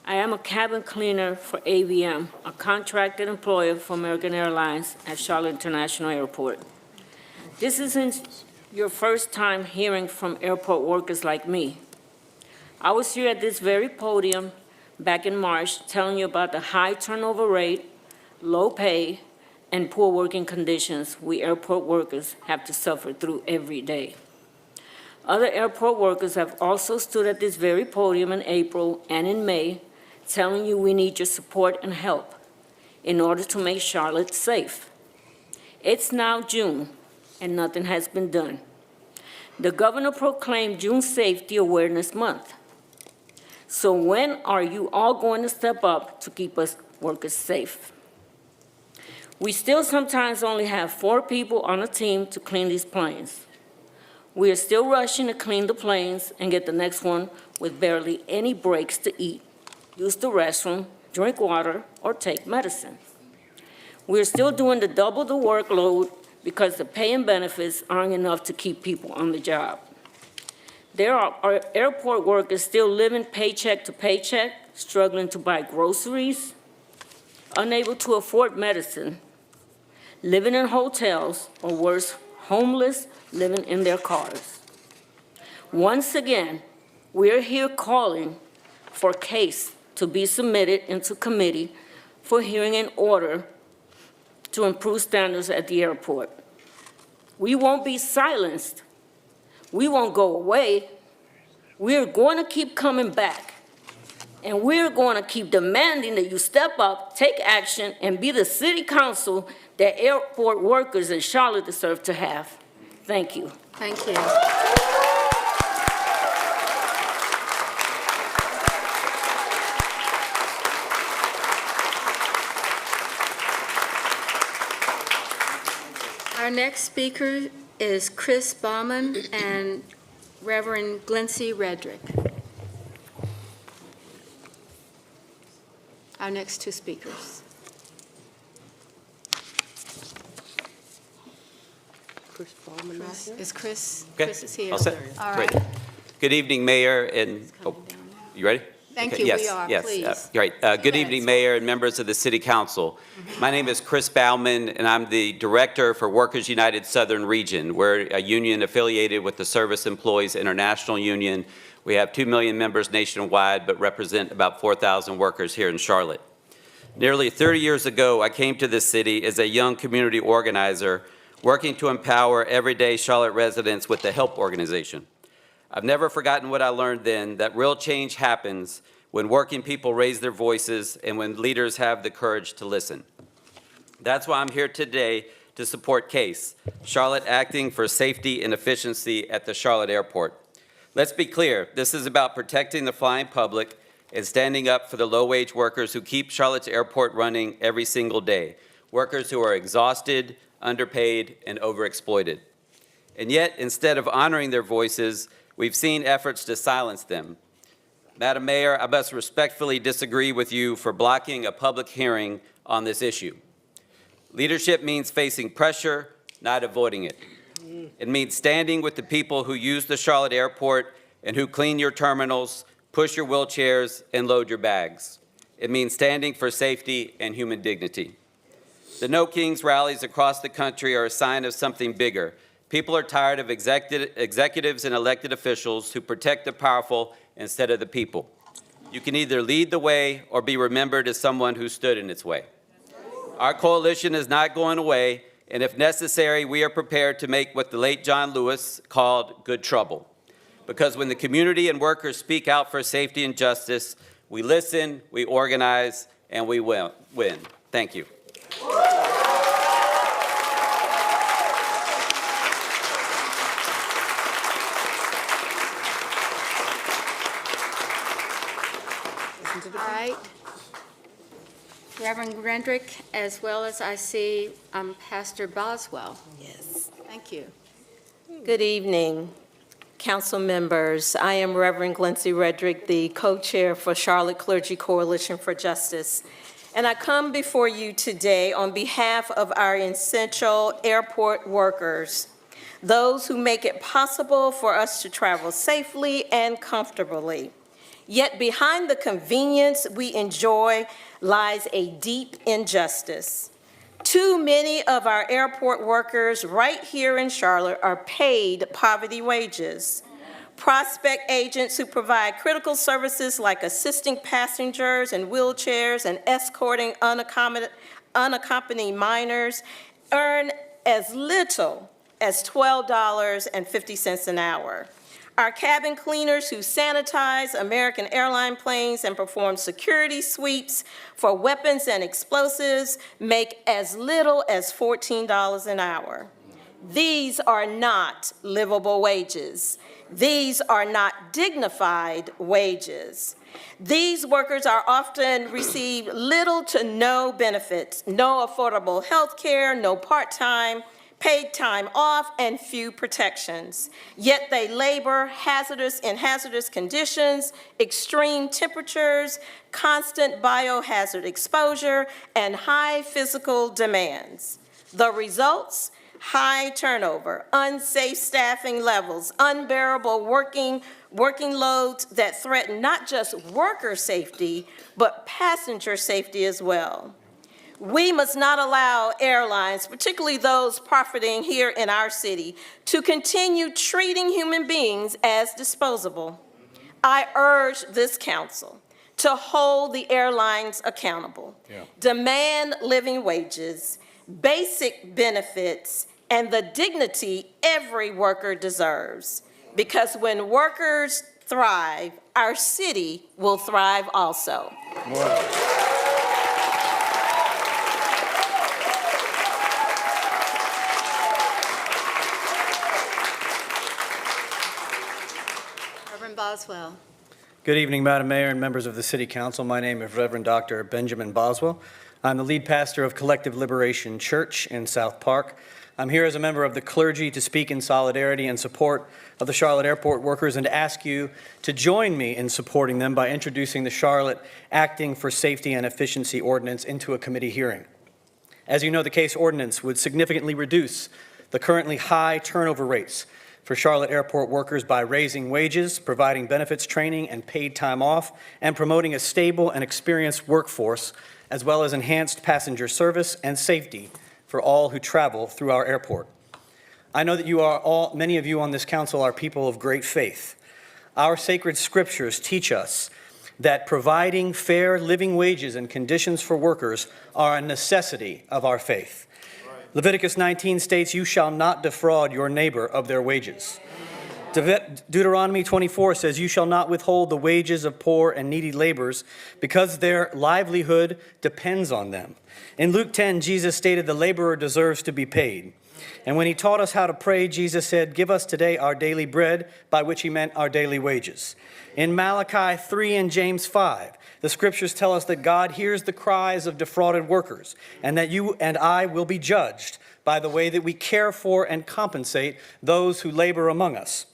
I am a cabin cleaner for AVM, a contracted employer for American Airlines at Charlotte International Airport. This isn't your first time hearing from airport workers like me. I was here at this very podium back in March telling you about the high turnover rate, low pay, and poor working conditions we airport workers have to suffer through every day. Other airport workers have also stood at this very podium in April and in May telling you we need your support and help in order to make Charlotte safe. It's now June, and nothing has been done. The governor proclaimed June Safety Awareness Month. So when are you all going to step up to keep us workers safe? We still sometimes only have 4 people on a team to clean these planes. We are still rushing to clean the planes and get the next one with barely any breaks to eat, use the restroom, drink water, or take medicine. We are still doing double the workload because the pay and benefits aren't enough to keep people on the job. There are airport workers still living paycheck to paycheck, struggling to buy groceries, unable to afford medicine. living in hotels, or worse, homeless, living in their cars. Once again, we're here calling for a case to be submitted into committee for hearing in order to improve standards at the airport. We won't be silenced. We won't go away. We're going to keep coming back. And we're going to keep demanding that you step up, take action, and be the city council that airport workers in Charlotte deserve to have. Thank you. Thank you. Our next speaker is Chris Baumann and Reverend Glency Redrick. Our next two speakers. Chris Baumann, right here? Is Chris? Okay. Chris is here. All set? All Great. right. Good evening, Mayor, and, you ready? Thank Okay, you. yes, We are, yes, please. Great. Good evening, Mayor and members of the City Council. My name is Chris Baumann, and I'm the Director for Workers United Southern Region. We're a union affiliated with the Service Employees International Union. We have 2 million members nationwide, but represent about 4,000 workers here in Charlotte. Nearly 30 years ago, I came to this city as a young community organizer, working to empower everyday Charlotte residents with the HELP organization. I've never forgotten what I learned then, that real change happens when working people raise their voices and when leaders have the courage to listen. That's why I'm here today to support CASE, Charlotte Acting for Safety and Efficiency at the Charlotte Airport. Let's be clear, this is about protecting the flying public and standing up for the low-wage workers who keep Charlotte's airport running every single day, workers who are exhausted, underpaid, and overexploited. And yet, instead of honoring their voices, we've seen efforts to silence them. Madam Mayor, I must respectfully disagree with you for blocking a public hearing on this issue. Leadership means facing pressure, not avoiding it. It means standing with the people who use the Charlotte Airport and who clean your terminals, push your wheelchairs, and load your bags. It means standing for safety and human dignity. The No Kings rallies across the country are a sign of something bigger. People are tired of executives and elected officials who protect the powerful instead of the people. You can either lead the way or be remembered as someone who stood in its way. Our coalition is not going away, and if necessary, we are prepared to make what the late John Lewis called good trouble. Because when the community and workers speak out for safety and justice, we listen, we organize, and we win. Thank you. All right. Reverend Redrick, as well as I see Pastor Boswell. Yes. Thank you. Good evening, council members. I am Reverend Glency Redrick, the co-chair for Charlotte Clergy Coalition for Justice. And I come before you today on behalf of our essential airport workers, those who make it possible for us to travel safely and comfortably. Yet behind the convenience we enjoy lies a deep injustice. Too many of our airport workers right here in Charlotte are paid poverty wages. Prospect agents who provide critical services like assisting passengers in wheelchairs and escorting unaccompanied minors earn as little as $12.50 an hour. Our cabin cleaners who sanitize American airline planes and perform security sweeps for weapons and explosives make as little as $14 an hour. These are not livable wages. These are not dignified wages. These workers are often receive little to no benefits, no affordable health care, no part-time, paid time off, and few protections. Yet they labor in hazardous conditions, extreme temperatures, constant biohazard exposure, and high physical demands. The results? High turnover, unsafe staffing levels, unbearable working loads that threaten not just worker safety, but passenger safety as well. We must not allow airlines, particularly those profiting here in our city, to continue treating human beings as disposable. I urge this council to hold the airlines accountable, demand living wages, basic benefits, and the dignity every worker deserves. Because when workers thrive, our city will thrive also. Reverend Boswell. Good evening, Madam Mayor and members of the City Council. My name is Reverend Dr. Benjamin Boswell. I'm the lead pastor of Collective Liberation Church in South Park. I'm here as a member of the clergy to speak in solidarity and support of the Charlotte Airport workers and to ask you to join me in supporting them by introducing the Charlotte Acting for Safety and Efficiency Ordinance into a committee hearing. As you know, the case ordinance would significantly reduce the currently high turnover rates for Charlotte Airport workers by raising wages, providing benefits training and paid time off, and promoting a stable and experienced workforce, as well as enhanced passenger service and safety for all who travel through our airport. I know that many of you on this council are people of great faith. Our sacred scriptures teach us that providing fair living wages and conditions for workers are a necessity of our faith. Leviticus 19 states, "You shall not defraud your neighbor of their wages." Deuteronomy 24 says, "You shall not withhold the wages of poor and needy laborers because their livelihood depends on them." In Luke 10, Jesus stated the laborer deserves to be paid. And when he taught us how to pray, Jesus said, "Give us today our daily bread," by which he meant our daily wages. In Malachi 3 and James 5, the scriptures tell us that God hears the cries of defrauded workers and that you and I will be judged by the way that we care for and compensate those who labor among us.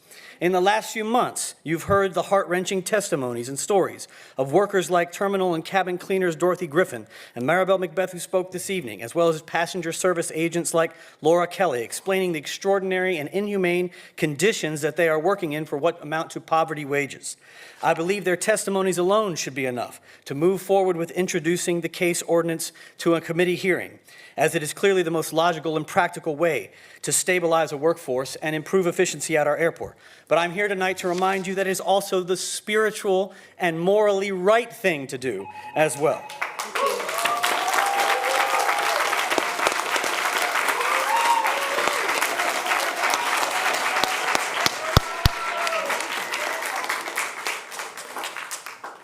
In the last few months, you've heard the heart-wrenching testimonies and stories of workers like terminal and cabin cleaners Dorothy Griffin and Maribel Macbeth, who spoke this evening, as well as passenger service agents like Laura Kelly, explaining the extraordinary and inhumane conditions that they are working in for what amount to poverty wages. I believe their testimonies alone should be enough to move forward with introducing the case ordinance to a committee hearing, as it is clearly the most logical and practical way to stabilize a workforce and improve efficiency at our airport. But I'm here tonight to remind you that it is also the spiritual and morally right thing to do as well.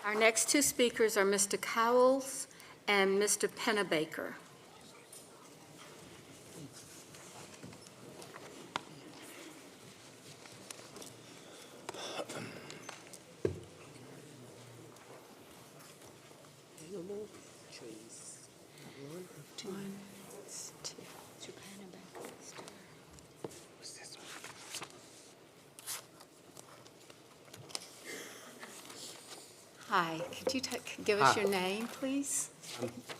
Our next two speakers are Mr. Cowles and Mr. Pennebaker. Hi, could you give us your name, please?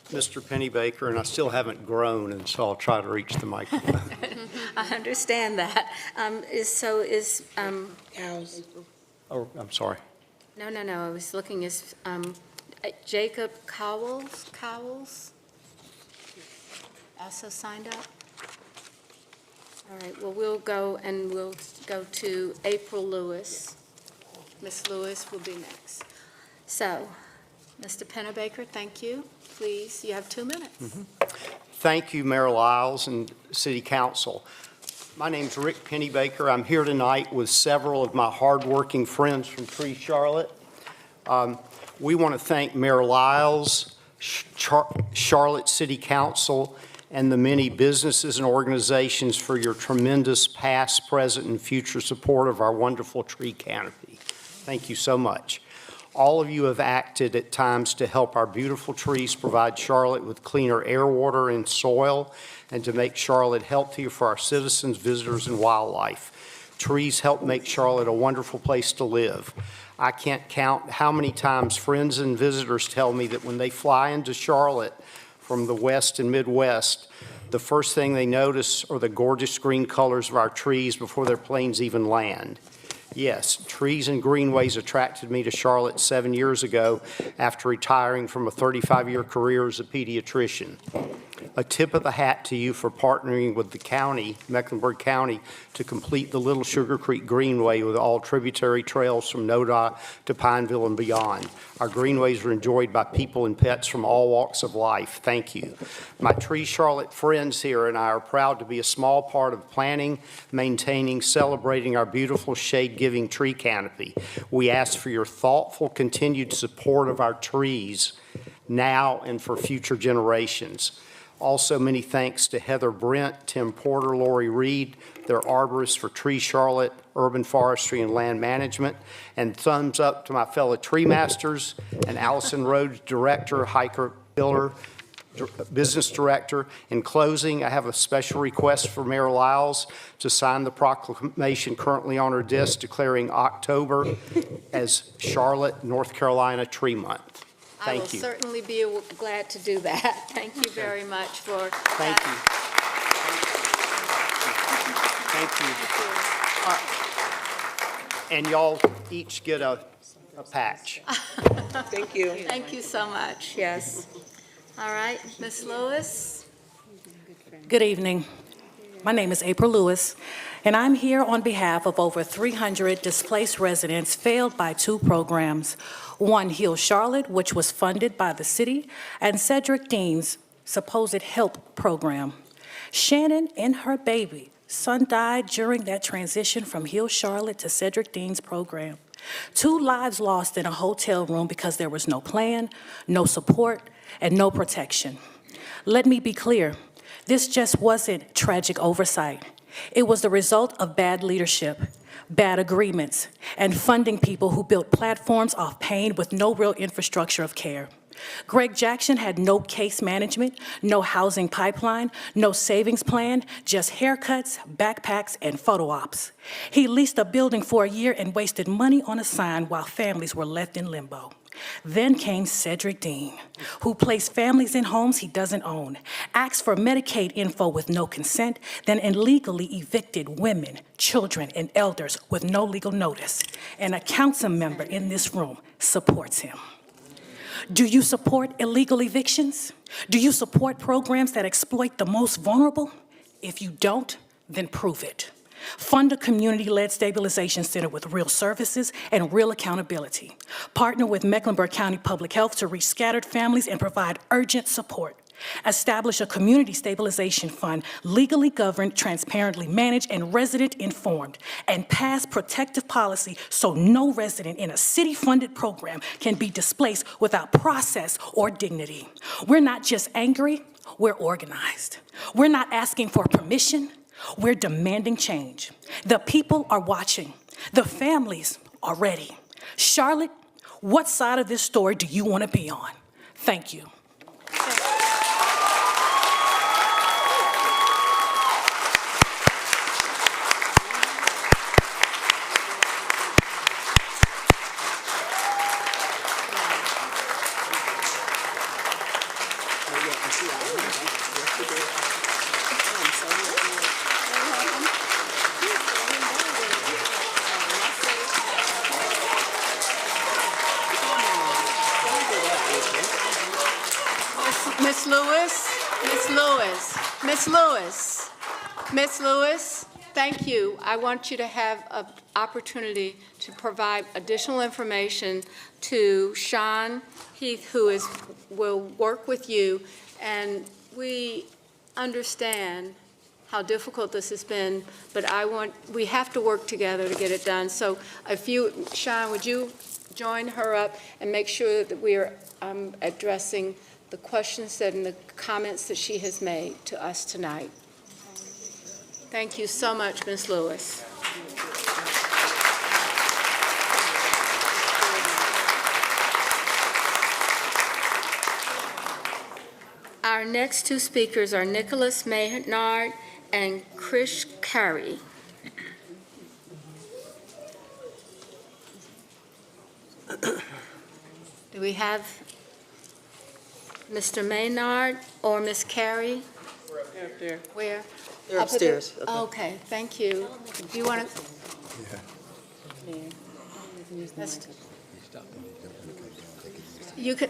Mr. Pennebaker, and I still haven't grown, and so I'll try to reach the microphone. I understand that. Oh, I'm sorry. No, I was looking as Jacob Cowles also signed up? All right, well, we'll go to April Lewis. Miss Lewis will be next. So, Mr. Pennebaker, thank you. Please, you have 2 minutes. Thank you, Mayor Lyles and City Council. My name's Rick Pennebaker. I'm here tonight with several of my hardworking friends from Tree Charlotte. We want to thank Mayor Lyles, Charlotte City Council, and the many businesses and organizations for your tremendous past, present, and future support of our wonderful tree canopy. Thank you so much. All of you have acted at times to help our beautiful trees provide Charlotte with cleaner air, water, and soil, and to make Charlotte healthier for our citizens, visitors, and wildlife. Trees help make Charlotte a wonderful place to live. I can't count how many times friends and visitors tell me that when they fly into Charlotte from the West and Midwest, the first thing they notice are the gorgeous green colors of our trees before their planes even land. Yes, trees and greenways attracted me to Charlotte 7 years ago after retiring from a 35-year career as a pediatrician. A tip of the hat to you for partnering with the county, Mecklenburg County, to complete the Little Sugar Creek Greenway with all tributary trails from NoDa to Pineville and beyond. Our greenways are enjoyed by people and pets from all walks of life. Thank you. My Tree Charlotte friends here and I are proud to be a small part of planning, maintaining, celebrating our beautiful shade-giving tree canopy. We ask for your thoughtful, continued support of our trees now and for future generations. Also, many thanks to Heather Brent, Tim Porter, Lori Reed, their arborists for Tree Charlotte, Urban Forestry, and Land Management. And thumbs up to my fellow tree masters and Allison Rhodes, Director, Hiker Builder, Business Director. In closing, I have a special request for Mayor Lyles to sign the proclamation currently on her desk declaring October as Charlotte, North Carolina Tree Month. I will Thank you. certainly be glad to do that. Thank you very much for Thank that. you. Thank you. And y'all each get a patch. Thank you. Thank you so much, yes. All right, Ms. Lewis? Good evening. My name is April Lewis, and I'm here on behalf of over 300 displaced residents failed by 2 programs. One, Heal Charlotte, which was funded by the city, and Cedric Dean's supposed HELP program. Shannon and her baby son died during that transition from Heal Charlotte to Cedric Dean's program. 2 lives lost in a hotel room because there was no plan, no support, and no protection. Let me be clear, this just wasn't tragic oversight. It was the result of bad leadership, bad agreements, and funding people who built platforms off pain with no real infrastructure of care. Greg Jackson had no case management, no housing pipeline, no savings plan, just haircuts, backpacks, and photo ops. He leased a building for a year and wasted money on a sign while families were left in limbo. Then came Cedric Dean, who placed families in homes he doesn't own, asked for Medicaid info with no consent, then illegally evicted women, children, and elders with no legal notice. And a council member in this room supports him. Do you support illegal evictions? Do you support programs that exploit the most vulnerable? If you don't, then prove it. Fund a community-led stabilization center with real services and real accountability. Partner with Mecklenburg County Public Health to reach scattered families and provide urgent support. Establish a community stabilization fund, legally governed, transparently managed, and resident-informed. And pass protective policy so no resident in a city-funded program can be displaced without process or dignity. We're not just angry, we're organized. We're not asking for permission, we're demanding change. The people are watching. The families are ready. Charlotte, what side of this story do you want to be on? Thank you. Miss Lewis, Miss Lewis, Miss Lewis, Miss Lewis, thank you. I want you to have an opportunity to provide additional information to Sean Heath, who will work with you. And we understand how difficult this has been, but we have to work together to get it done. So if you, Sean, would you join her up and make sure that we are addressing the questions and the comments that she has made to us tonight. Thank you so much, Ms. Lewis. Our next 2 speakers are Nicholas Maynard and Krish Carey. Do we have Mr. Maynard or Ms. Carey? They're up there. Where? They're Up at the- upstairs. Okay, thank you. Do you want to?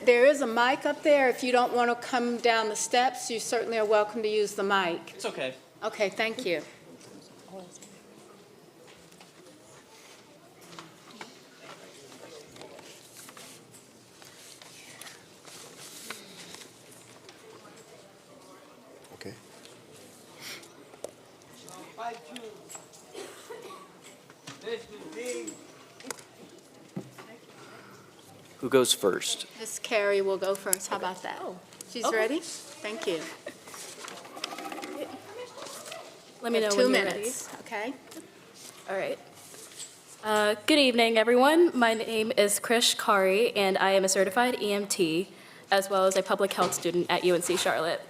There is a mic up there. If you don't want to come down the steps, you certainly are welcome to use the mic. It's okay. Okay, thank you. Okay. Who goes first? Miss Carrie will go first. How about that? She's ready? Thank you. Let me You know have when 2 you're minutes, okay? All right. Good evening, everyone. My name is Krish Kari, and I am a certified EMT, as well as a public health student at UNC Charlotte.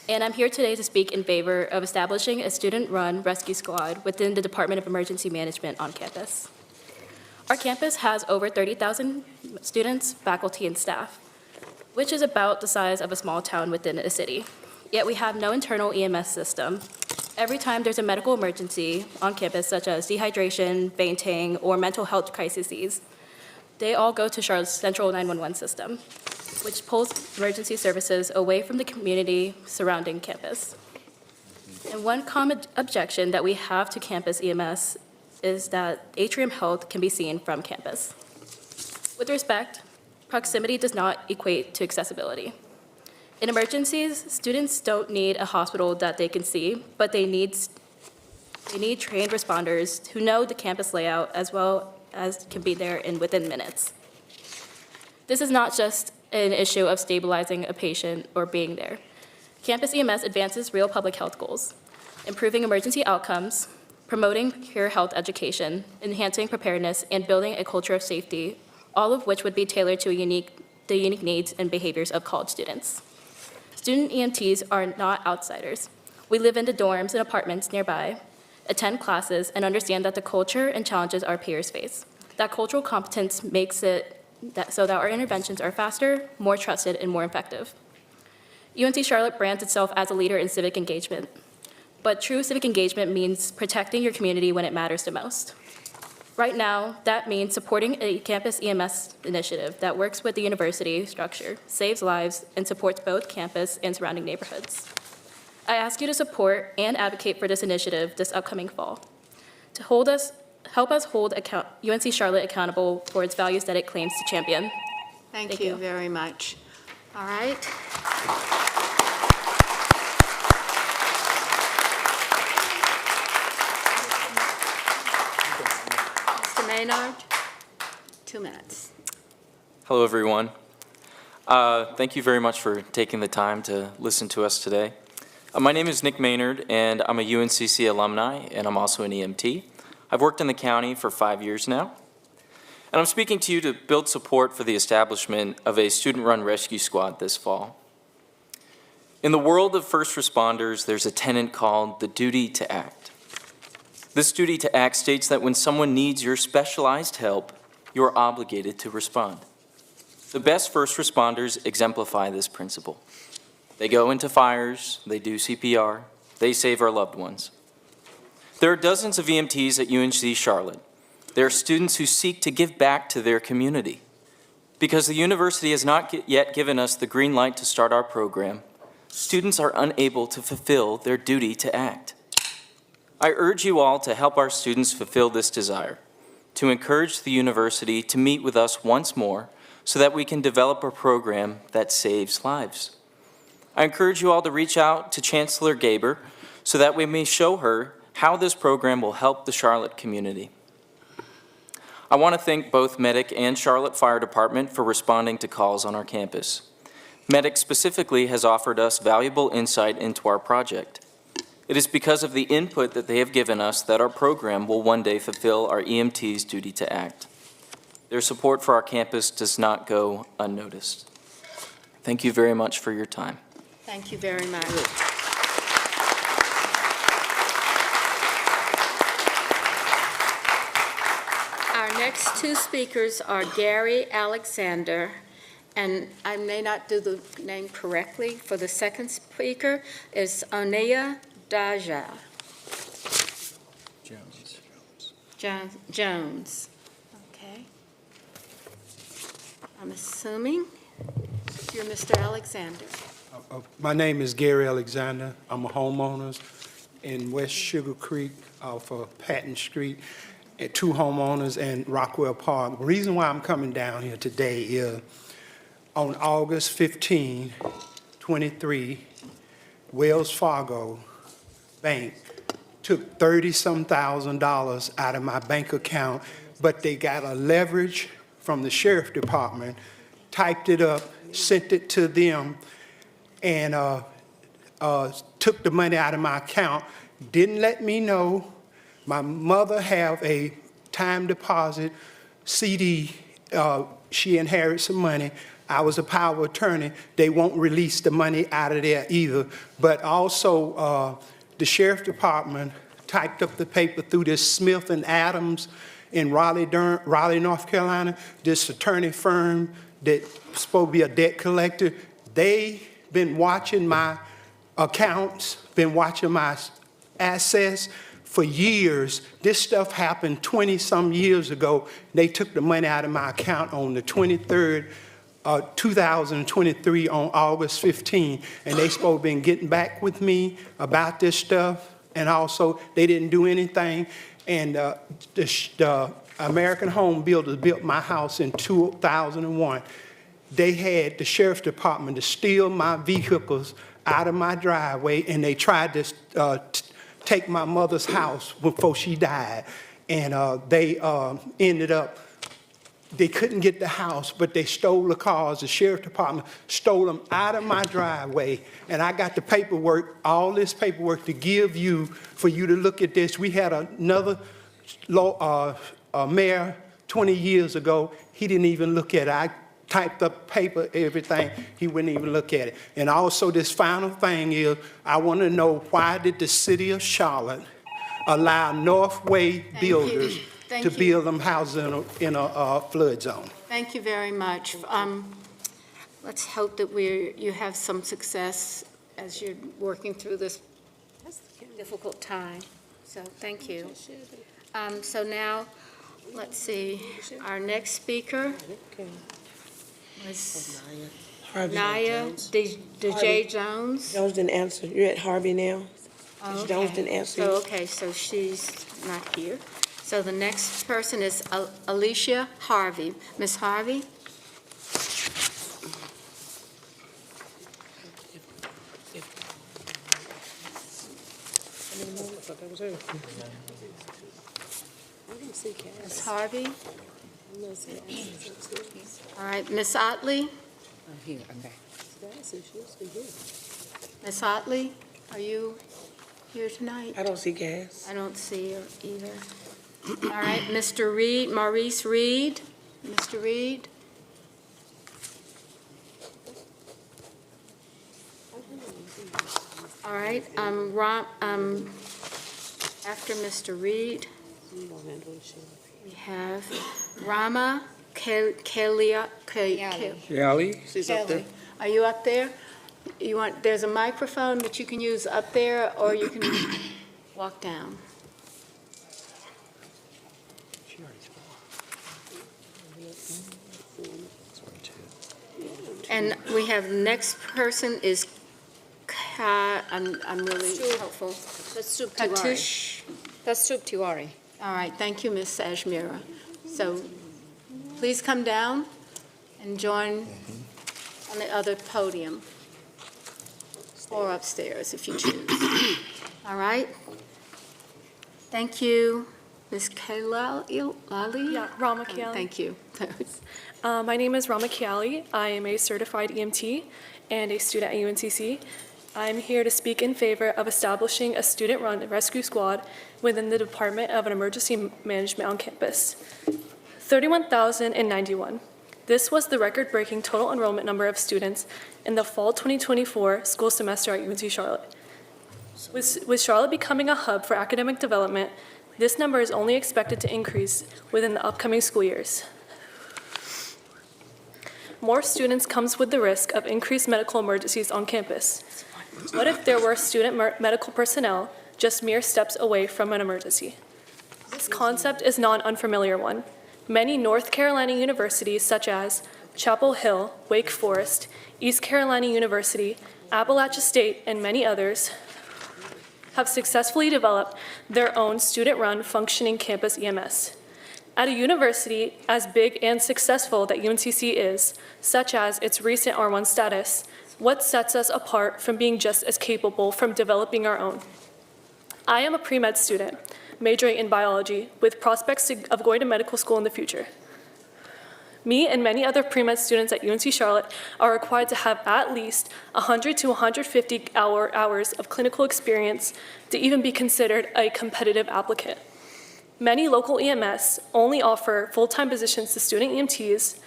And I'm here today to speak in favor of establishing a student-run rescue squad within the Department of Emergency Management on campus. Our campus has over 30,000 students, faculty, and staff, which is about the size of a small town within a city. Yet we have no internal EMS system. Every time there's a medical emergency on campus, such as dehydration, fainting, or mental health crises, they all go to Charlotte's central 911 system, which pulls emergency services away from the community surrounding campus. And one common objection that we have to campus EMS is that atrium health can be seen from campus. With respect, proximity does not equate to accessibility. In emergencies, students don't need a hospital that they can see, but they need trained responders who know the campus layout as well as can be there within minutes. This is not just an issue of stabilizing a patient or being there. Campus EMS advances real public health goals, improving emergency outcomes, promoting peer health education, enhancing preparedness, and building a culture of safety, all of which would be tailored to the unique needs and behaviors of college students. Student EMTs are not outsiders. We live in the dorms and apartments nearby, attend classes, and understand that the culture and challenges our peers face. That cultural competence makes it so that our interventions are faster, more trusted, and more effective. UNC Charlotte brands itself as a leader in civic engagement. But true civic engagement means protecting your community when it matters the most. Right now, that means supporting a campus EMS initiative that works with the university structure, saves lives, and supports both campus and surrounding neighborhoods. I ask you to support and advocate for this initiative this upcoming fall, to help us hold UNC Charlotte accountable for its values that it claims to champion. Thank you very much. All right. Maynard, 2 minutes. Hello, everyone. Thank you very much for taking the time to listen to us today. My name is Nick Maynard, and I'm a UNCC alumni, and I'm also an EMT. I've worked in the county for 5 years now, and I'm speaking to you to build support for the establishment of a student-run rescue squad this fall. In the world of first responders, there's a tenet called the duty to act. This duty to act states that when someone needs your specialized help, you are obligated to respond. The best first responders exemplify this principle. They go into fires, they do CPR, they save our loved ones. There are dozens of EMTs at UNC Charlotte. There are students who seek to give back to their community. Because the university has not yet given us the green light to start our program, students are unable to fulfill their duty to act. I urge you all to help our students fulfill this desire, to encourage the university to meet with us once more so that we can develop a program that saves lives. I encourage you all to reach out to Chancellor Gaber so that we may show her how this program will help the Charlotte community. I want to thank both Medic and Charlotte Fire Department for responding to calls on our campus. Medic specifically has offered us valuable insight into our project. It is because of the input that they have given us that our program will one day fulfill our EMT's duty to act. Their support for our campus does not go unnoticed. Thank you very much for your time. Thank you very much. Our next two speakers are Gary Alexander, and I may not do the name correctly. For the second speaker is Onea Daja. Jones. I'm assuming you're Mr. Alexander. My name is Gary Alexander. I'm a homeowner in West Sugar Creek off of Patton Street, and 2 homeowners in Rockwell Park. The reason why I'm coming down here today is on August 15, 23, Wells Fargo Bank took $30-some thousand out of my bank account, but they got a leverage from the sheriff department, typed it up, sent it to them, and took the money out of my account, didn't let me know. My mother have a time deposit CD. She inherited some money. I was a power of attorney. They won't release the money out of there either. But also, the sheriff department typed up the paper through this Smith and Adams in Raleigh, North Carolina, this attorney firm that's supposed to be a debt collector. They been watching my accounts, been watching my assets for years. This stuff happened 20-some years ago. They took the money out of my account on the 23rd, 2023 on August 15, and they supposed to have been getting back with me about this stuff, and also they didn't do anything. And the American Home Builders built my house in 2001. They had the sheriff's department to steal my vehicles out of my driveway, and they tried to take my mother's house before she died. And they ended up, they couldn't get the house, but they stole the cars. The sheriff's department stole them out of my driveway, and I got the paperwork, all this paperwork to give you, for you to look at this. We had another mayor 20 years ago. He didn't even look at it. I typed up paper, everything. He wouldn't even look at it. And also, this final thing is, I want to know, why did the city of Charlotte allow Northway Builders to build them houses in a flood zone? Thank you very much. Let's hope that you have some success as you're working through this difficult time. So thank you. So now, let's see, our next speaker is Naya DeJ Jones. Jones didn't answer. You're at Harvey now. Oh, Jones okay. didn't answer. So, okay, so she's not here. So the next person is Alicia Harvey. Ms. Harvey? Ms. Harvey? All right, Ms. Otley? Ms. Otley, are you here tonight? I don't see gas. I don't see her either. All right, Mr. Reed, Maurice Reed. Mr. Reed? All right, after Mr. Reed, we have Rama Kelly. She's up there. Are you up there? There's a microphone that you can use up there, or you can walk down. And we have, next person is, I'm really helpful. Katush. That's Sub Tiwari. All right, thank you, Ms. Ajmira. So please come down and join on the other podium, or upstairs if you choose. All right? Thank you. Ms. Kailali? Yeah, Rama Kiali. Thank you. My name is Rama Kiali. I am a certified EMT and a student at UNCC. I'm here to speak in favor of establishing a student-run rescue squad within the Department of Emergency Management on campus. 31,091. This was the record-breaking total enrollment number of students in the fall 2024 school semester at UNC Charlotte. With Charlotte becoming a hub for academic development, this number is only expected to increase within the upcoming school years. More students comes with the risk of increased medical emergencies on campus. What if there were student medical personnel just mere steps away from an emergency? This concept is not an unfamiliar one. Many North Carolina universities, such as Chapel Hill, Wake Forest, East Carolina University, Appalachia State, and many others have successfully developed their own student-run functioning campus EMS. At a university as big and successful that UNCC is, such as its recent R1 status, what sets us apart from being just as capable from developing our own? I am a pre-med student, majoring in biology, with prospects of going to medical school in the future. Me and many other pre-med students at UNC Charlotte are required to have at least 100 to 150 hours of clinical experience to even be considered a competitive applicant. Many local EMS only offer full-time positions to student EMTs.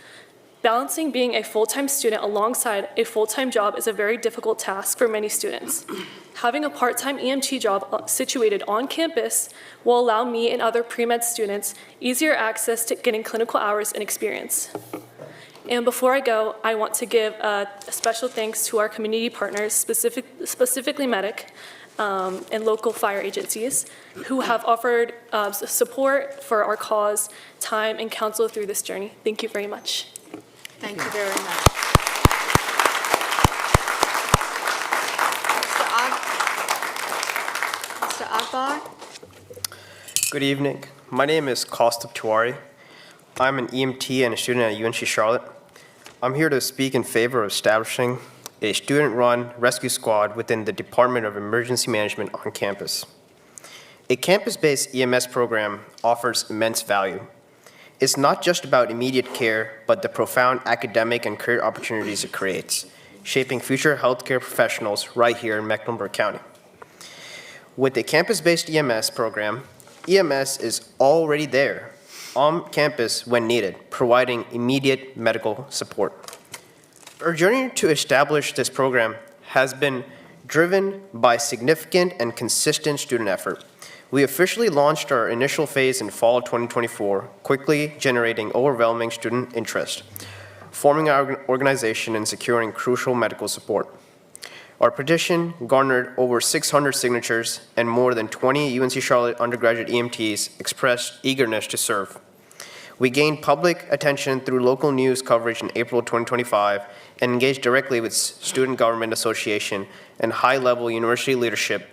Balancing being a full-time student alongside a full-time job is a very difficult task for many students. Having a part-time EMT job situated on campus will allow me and other pre-med students easier access to getting clinical hours and experience. And before I go, I want to give a special thanks to our community partners, specifically Medic, and local fire agencies who have offered support for our cause, time, and counsel through this journey. Thank you very much. Thank you very much. Mr. Akbar? Good evening. My name is Kaustubh Tiwari. I'm an EMT and a student at UNC Charlotte. I'm here to speak in favor of establishing a student-run rescue squad within the Department of Emergency Management on campus. A campus-based EMS program offers immense value. It's not just about immediate care, but the profound academic and career opportunities it creates, shaping future healthcare professionals right here in Mecklenburg County. With a campus-based EMS program, EMS is already there on campus when needed, providing immediate medical support. Our journey to establish this program has been driven by significant and consistent student effort. We officially launched our initial phase in fall 2024, quickly generating overwhelming student interest, forming our organization and securing crucial medical support. Our petition garnered over 600 signatures, and more than 20 UNC Charlotte undergraduate EMTs expressed eagerness to serve. We gained public attention through local news coverage in April 2025 and engaged directly with Student Government Association and high-level university leadership,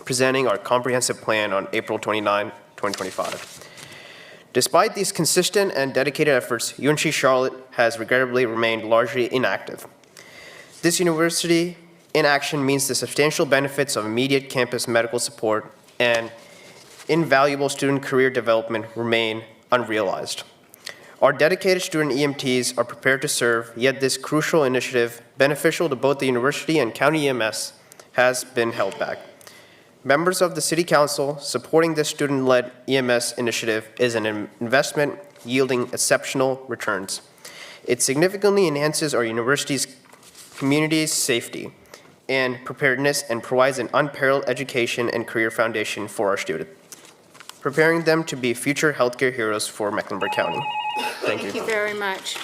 presenting our comprehensive plan on April 29, 2025. Despite these consistent and dedicated efforts, UNC Charlotte has regrettably remained largely inactive. This university inaction means the substantial benefits of immediate campus medical support and invaluable student career development remain unrealized. Our dedicated student EMTs are prepared to serve, yet this crucial initiative, beneficial to both the university and county EMS, has been held back. Members of the City Council supporting this student-led EMS initiative is an investment yielding exceptional returns. It significantly enhances our university's community's safety and preparedness and provides an unparalleled education and career foundation for our students, preparing them to be future healthcare heroes for Mecklenburg County. Thank you. Thank you very much.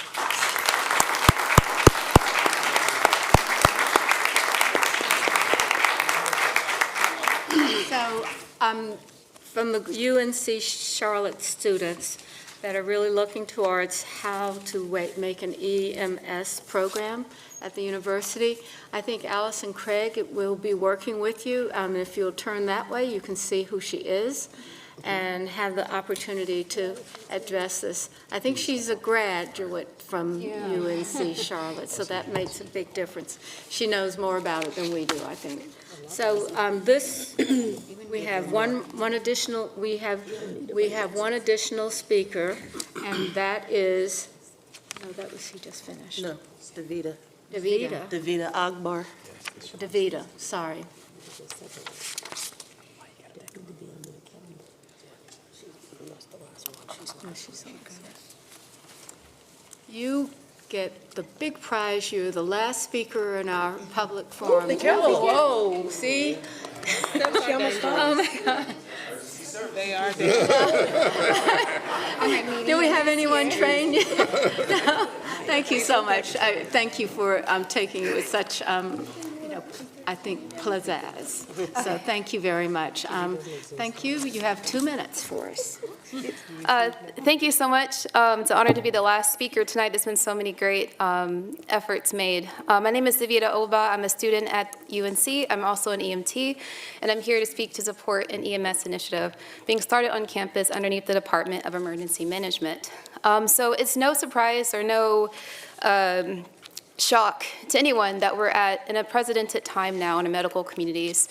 So, from the UNC Charlotte students that are really looking towards how to make an EMS program at the university, I think Allison Craig will be working with you. If you'll turn that way, you can see who she is and have the opportunity to address this. I think she's a graduate from UNC Charlotte, so that makes a big difference. She knows more about it than we do, I think. So we have one additional speaker, and that is, no, that was, he just finished. No, it's Davida. Davida. Davida Akbar. Davida, sorry. You get the big prize. You're the last speaker in our public forum. Whoa, see? Oh, my God. They are Do we have anyone trained? No? Thank you so much. Thank you for taking it with such, I think, pizzazz. So thank you very much. Thank you. You have 2 minutes for us. Thank you so much. It's an honor to be the last speaker tonight. There's been so many great efforts made. My name is Zivieta Oba. I'm a student at UNC. I'm also an EMT, and I'm here to speak to support an EMS initiative being started on campus underneath the Department of Emergency Management. So it's no surprise or no shock to anyone that we're at an unprecedented time now in the medical communities.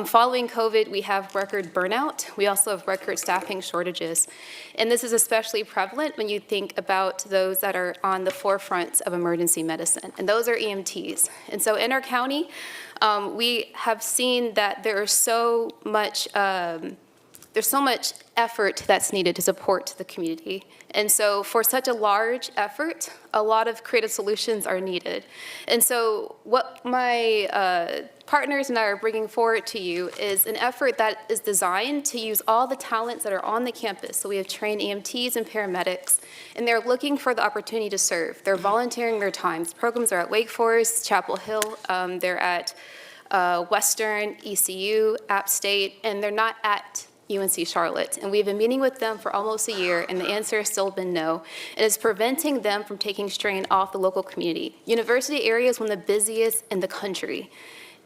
Following COVID, we have record burnout. We also have record staffing shortages. And this is especially prevalent when you think about those that are on the forefront of emergency medicine, and those are EMTs. And so in our county, we have seen that there's so much effort that's needed to support the community. And so for such a large effort, a lot of creative solutions are needed. And so what my partners and I are bringing forward to you is an effort that is designed to use all the talents that are on the campus. So we have trained EMTs and paramedics, and they're looking for the opportunity to serve. They're volunteering their times. Programs are at Wake Forest, Chapel Hill, they're at Western, ECU, App State, and they're not at UNC Charlotte. And we've been meeting with them for almost a year, and the answer has still been no. It is preventing them from taking strain off the local community. University area is one of the busiest in the country,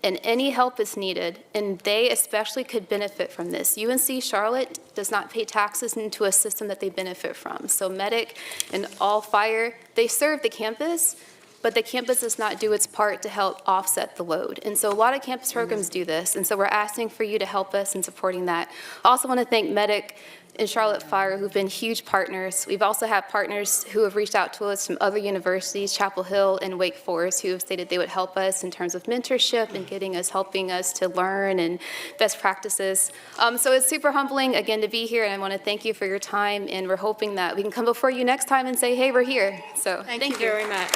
and any help is needed, and they especially could benefit from this. UNC Charlotte does not pay taxes into a system that they benefit from. So Medic and All Fire, they serve the campus, but the campus does not do its part to help offset the load. And so a lot of campus programs do this, and so we're asking for you to help us in supporting that. I also want to thank Medic and Charlotte Fire, who've been huge partners. We've also had partners who have reached out to us from other universities, Chapel Hill and Wake Forest, who have stated they would help us in terms of mentorship and helping us to learn and best practices. So it's super humbling, again, to be here, and I want to thank you for your time, and we're hoping that we can come before you next time and say, hey, we're here. So thank you very much.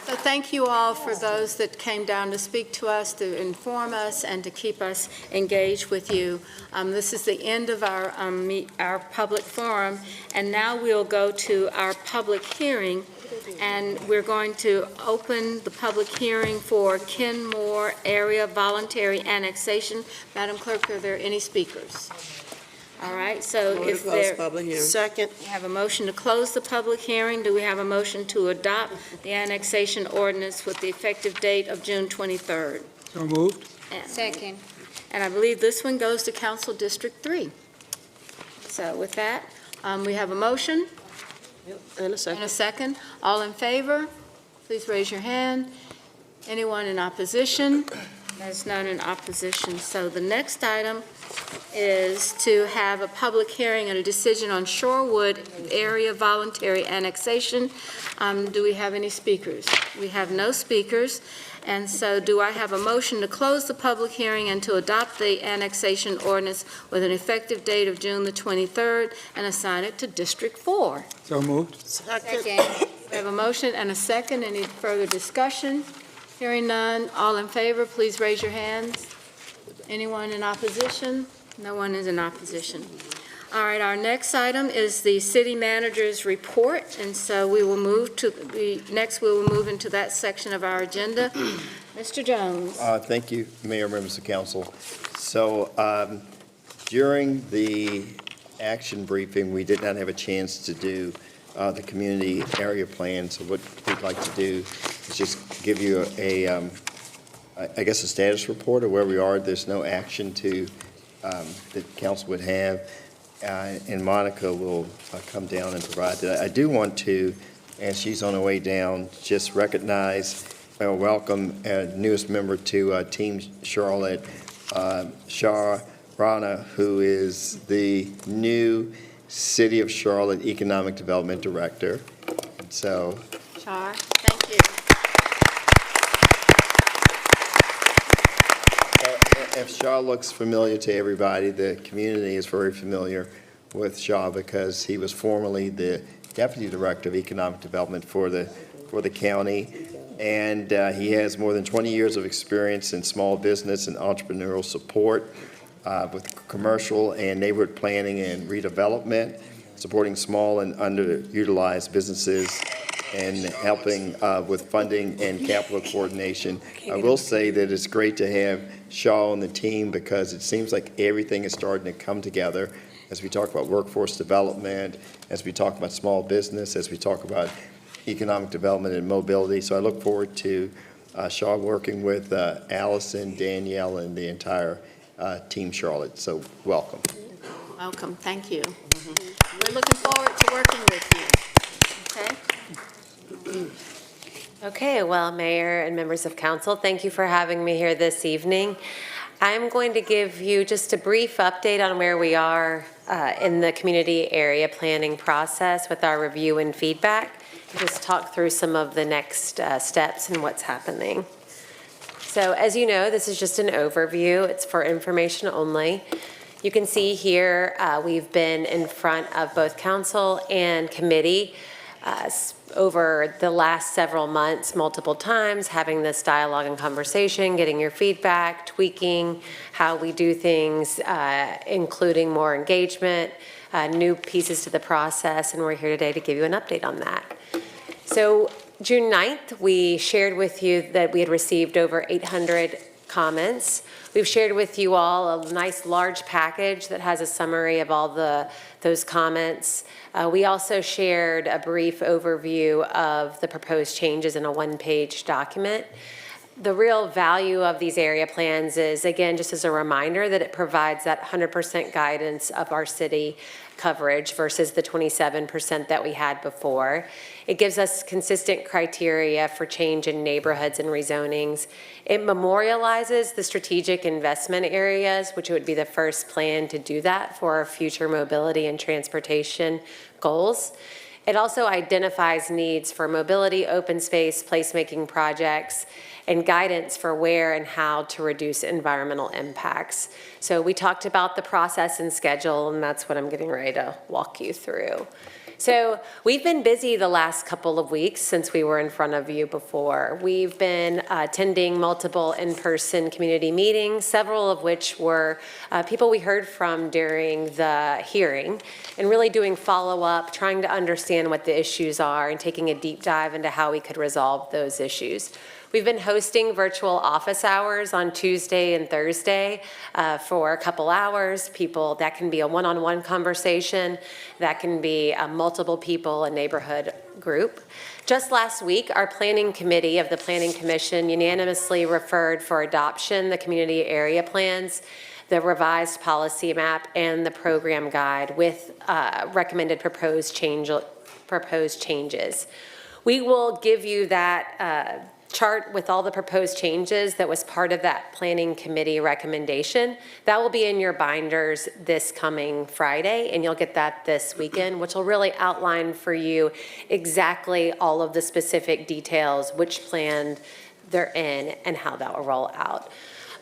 So thank you all for those that came down to speak to us, to inform us, and to keep us engaged with you. This is the end of our public forum, and now we'll go to our public hearing, and we're going to open the public hearing for Kenmore Area Voluntary Annexation. Madam Clerk, are there any speakers? All right, so if there... Second. We have a motion to close the public hearing. Do we have a motion to adopt the annexation ordinance with the effective date of June 23rd? So moved. Second. And I believe this one goes to Council District 3. So with that, we have a motion. And a second. And a second. All in favor, please raise your hand. Anyone in opposition? There's none in opposition. So the next item is to have a public hearing and a decision on Shorewood Area Voluntary Annexation. Do we have any speakers? We have no speakers. And so do I have a motion to close the public hearing and to adopt the annexation ordinance with an effective date of June the 23rd and assign it to District 4? So moved. Second. We have a motion and a second. Any further discussion? Hearing none. All in favor, please raise your hands. Anyone in opposition? No one is in opposition. All right, our next item is the city manager's report, and so we will move to next we will move into that section of our agenda. Mr. Jones. Thank you, Mayor, members of council. So during the action briefing, we did not have a chance to do the community area plan. So what we'd like to do is just give you I guess a status report of where we are. There's no action that council would have, and Monica will come down and provide that. I do want to, as she's on her way down, just recognize or welcome our newest member to Team Charlotte, Shar Rana, who is the new City of Charlotte Economic Development Director. So, Shar, thank you. If Shah looks familiar to everybody, the community is very familiar with Shah because he was formerly the Deputy Director of Economic Development for the county, and he has more than 20 years of experience in small business and entrepreneurial support with commercial and neighborhood planning and redevelopment, supporting small and underutilized businesses and helping with funding and capital coordination. I will say that it's great to have Shaw on the team because it seems like everything is starting to come together as we talk about workforce development, as we talk about small business, as we talk about economic development and mobility. So I look forward to Shaw working with Allison, Danielle, and the entire Team Charlotte. So welcome. Welcome, thank you. We're looking forward to working with you, okay? Okay, well, Mayor and members of council, thank you for having me here this evening. I'm going to give you just a brief update on where we are in the community area planning process with our review and feedback. Just talk through some of the next steps and what's happening. So as you know, this is just an overview. It's for information only. You can see here we've been in front of both council and committee over the last several months multiple times, having this dialogue and conversation, getting your feedback, tweaking how we do things, including more engagement, new pieces to the process, and we're here today to give you an update on that. So June 9th, we shared with you that we had received over 800 comments. We've shared with you all a nice large package that has a summary of all those comments. We also shared a brief overview of the proposed changes in a one-page document. The real value of these area plans is, again, just as a reminder that it provides that 100% guidance of our city coverage versus the 27% that we had before. It gives us consistent criteria for change in neighborhoods and rezonings. It memorializes the strategic investment areas, which would be the first plan to do that for our future mobility and transportation goals. It also identifies needs for mobility, open space, placemaking projects, and guidance for where and how to reduce environmental impacts. So we talked about the process and schedule, and that's what I'm getting ready to walk you through. So we've been busy the last couple of weeks since we were in front of you before. We've been attending multiple in-person community meetings, several of which were people we heard from during the hearing, and really doing follow-up, trying to understand what the issues are and taking a deep dive into how we could resolve those issues. We've been hosting virtual office hours on Tuesday and Thursday for a couple hours. That can be a one-on-one conversation. That can be multiple people, a neighborhood group. Just last week, our planning committee of the Planning Commission unanimously referred for adoption the community area plans, the revised policy map, and the program guide with recommended proposed changes. We will give you that chart with all the proposed changes that was part of that planning committee recommendation. That will be in your binders this coming Friday, and you'll get that this weekend, which will really outline for you exactly all of the specific details, which plan they're in, and how that will roll out.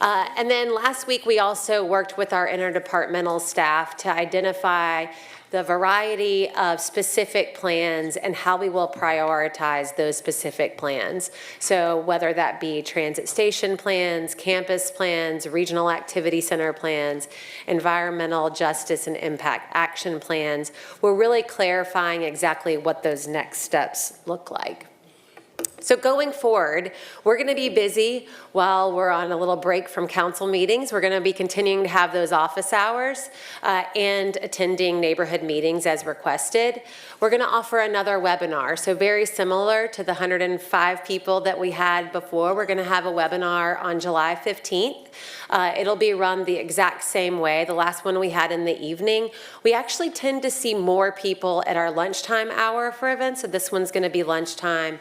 And then last week, we also worked with our interdepartmental staff to identify the variety of specific plans and how we will prioritize those specific plans. So whether that be transit station plans, campus plans, regional activity center plans, environmental justice and impact action plans, we're really clarifying exactly what those next steps look like. So going forward, we're going to be busy while we're on a little break from council meetings. We're going to be continuing to have those office hours and attending neighborhood meetings as requested. We're going to offer another webinar. So very similar to the 105 people that we had before, we're going to have a webinar on July 15th. It'll be run the exact same way. The last one we had in the evening. We actually tend to see more people at our lunchtime hour for events. So this one's going to be lunchtime.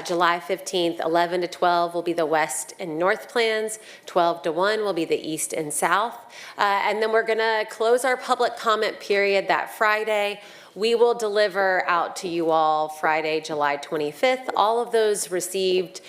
July 15th, 11 to 12 will be the west and north plans, 12 to 1 will be the east and south. And then we're going to close our public comment period that Friday. We will deliver out to you all Friday, July 25th. All of those received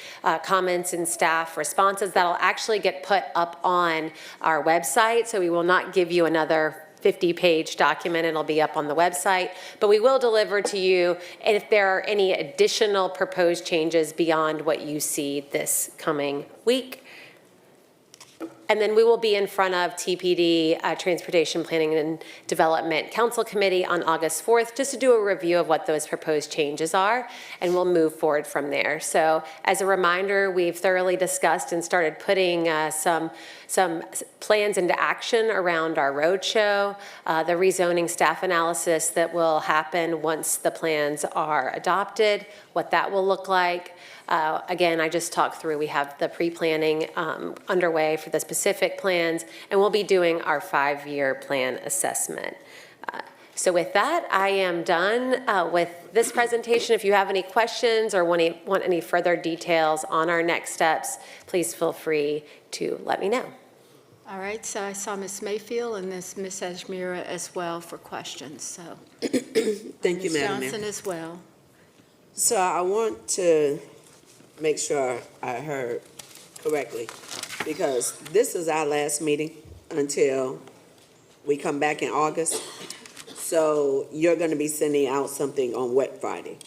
comments and staff responses that'll actually get put up on our website. So we will not give you another 50-page document. It'll be up on the website, but we will deliver to you if there are any additional proposed changes beyond what you see this coming week. And then we will be in front of TPD, Transportation Planning and Development Council Committee on August 4th, just to do a review of what those proposed changes are, and we'll move forward from there. So as a reminder, we've thoroughly discussed and started putting some plans into action around our roadshow, the rezoning staff analysis that will happen once the plans are adopted, what that will look like. Again, I just talked through, we have the pre-planning underway for the specific plans, and we'll be doing our 5-year plan assessment. So with that, I am done with this presentation. If you have any questions or want any further details on our next steps, please feel free to let me know. All right, so I saw Ms. Mayfield and Ms. Ajmira as well for questions, so. Thank you, Madam Mayor. Ms. Johnson as well. So I want to make sure I heard correctly, because this is our last meeting until we come back in August. So you're going to be sending out something on what Friday?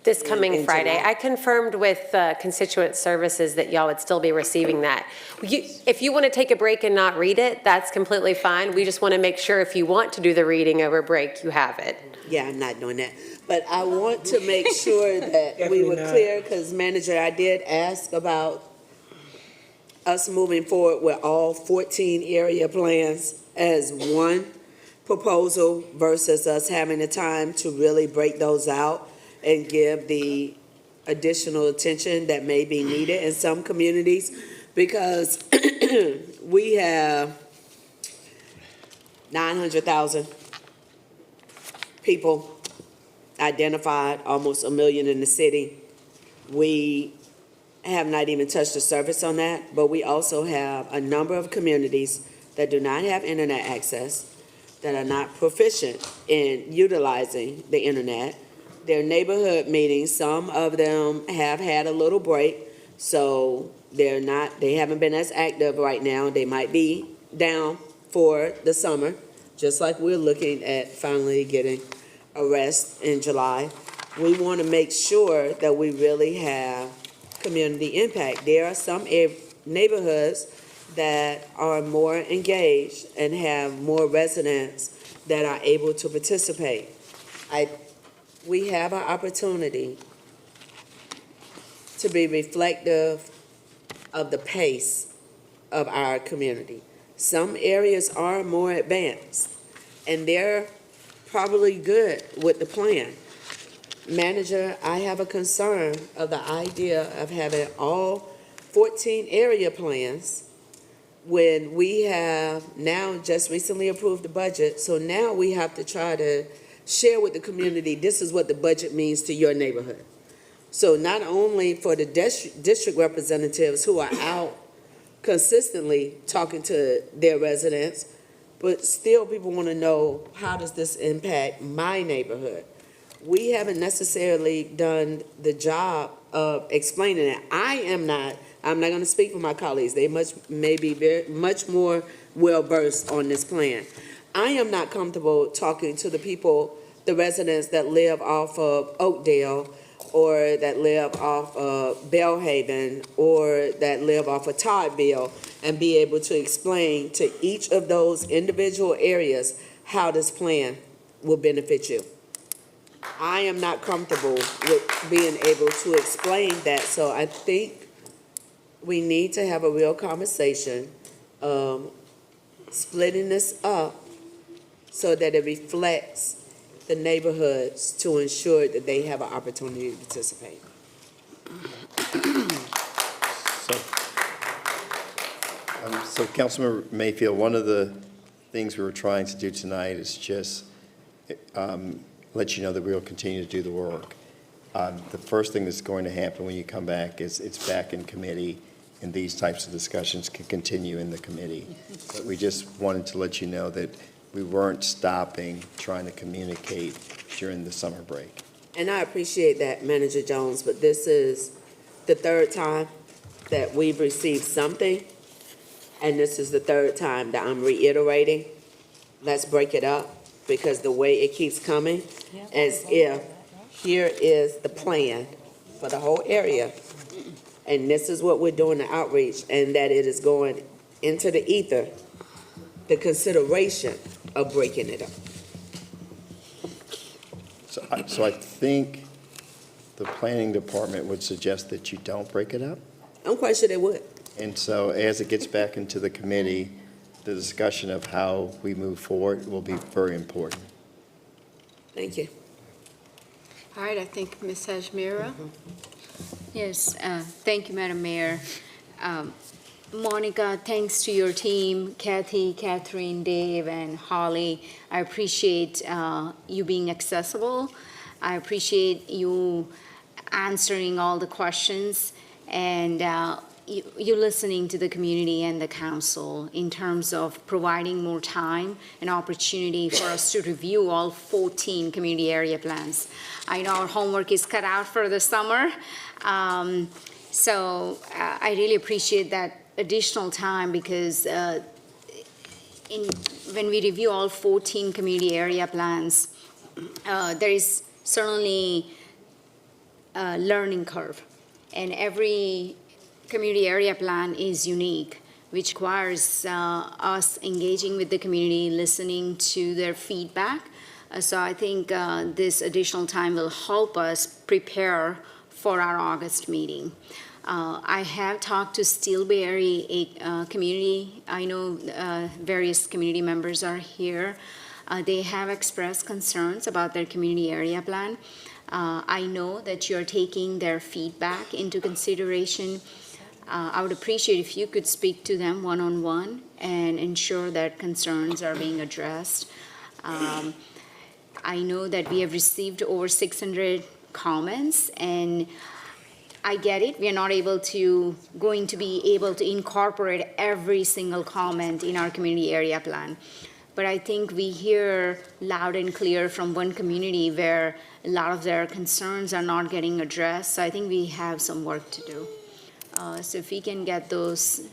This coming in Friday. July? I confirmed with constituent services that y'all would still be receiving that. If you want to take a break and not read it, that's completely fine. We just want to make sure if you want to do the reading over break, you have it. Yeah, I'm not doing that. But I want to make sure that we were clear, because Manager, I did ask about us moving forward with all 14 area plans as one proposal versus us having the time to really break those out and give the additional attention that may be needed in some communities, because we have 900,000 people identified, almost 1 million in the city. We have not even touched the surface on that, but we also have a number of communities that do not have internet access, that are not proficient in utilizing the internet. Their neighborhood meetings, some of them have had a little break, so they haven't been as active right now. They might be down for the summer, just like we're looking at finally getting a rest in July. We want to make sure that we really have community impact. There are some neighborhoods that are more engaged and have more residents that are able to participate. We have an opportunity to be reflective of the pace of our community. Some areas are more advanced, and they're probably good with the plan. Manager, I have a concern of the idea of having all 14 area plans when we have now just recently approved the budget. So now we have to try to share with the community, this is what the budget means to your neighborhood. So not only for the district representatives who are out consistently talking to their residents, but still people want to know, how does this impact my neighborhood? We haven't necessarily done the job of explaining it. I'm not going to speak for my colleagues. They may be much more well-versed on this plan. I am not comfortable talking to the people, the residents that live off of Oakdale, or that live off of Bellhaven, or that live off of Toddville, and be able to explain to each of those individual areas how this plan will benefit you. I am not comfortable with being able to explain that, so I think we need to have a real conversation, splitting this up so that it reflects the neighborhoods to ensure that they have an opportunity to participate. So Councilmember Mayfield, one of the things we were trying to do tonight is just let you know that we will continue to do the work. The first thing that's going to happen when you come back is it's back in committee, and these types of discussions can continue in the committee. But we just wanted to let you know that we weren't stopping trying to communicate during the summer break. And I appreciate that, Manager Jones, but this is the third time that we've received something, and this is the third time that I'm reiterating, let's break it up, because the way it keeps coming, as if here is the plan for the whole area, and this is what we're doing the outreach, and that it is going into the ether the consideration of breaking it up. So I think the planning department would suggest that you don't break it up. I'm quite sure they would. And so as it gets back into the committee, the discussion of how we move forward will be very important. Thank you. All right, I think Ms. Hajmira. Yes, thank you, Madam Mayor. Monica, thanks to your team, Kathy, Catherine, Dave, and Holly. I appreciate you being accessible. I appreciate you answering all the questions and you listening to the community and the council in terms of providing more time and opportunity for us to review all 14 community area plans. I know our homework is cut out for the summer, so I really appreciate that additional time because when we review all 14 community area plans, there is certainly a learning curve, and every community area plan is unique, which requires us engaging with the community, listening to their feedback. So I think this additional time will help us prepare for our August meeting. I have talked to Steelberry, a community. I know various community members are here. They have expressed concerns about their community area plan. I know that you're taking their feedback into consideration. I would appreciate if you could speak to them one-on-one and ensure that concerns are being addressed. I know that we have received over 600 comments, and I get it. We are not going to be able to incorporate every single comment in our community area plan. But I think we hear loud and clear from one community where a lot of their concerns are not getting addressed. So I think we have some work to do. So if we can get those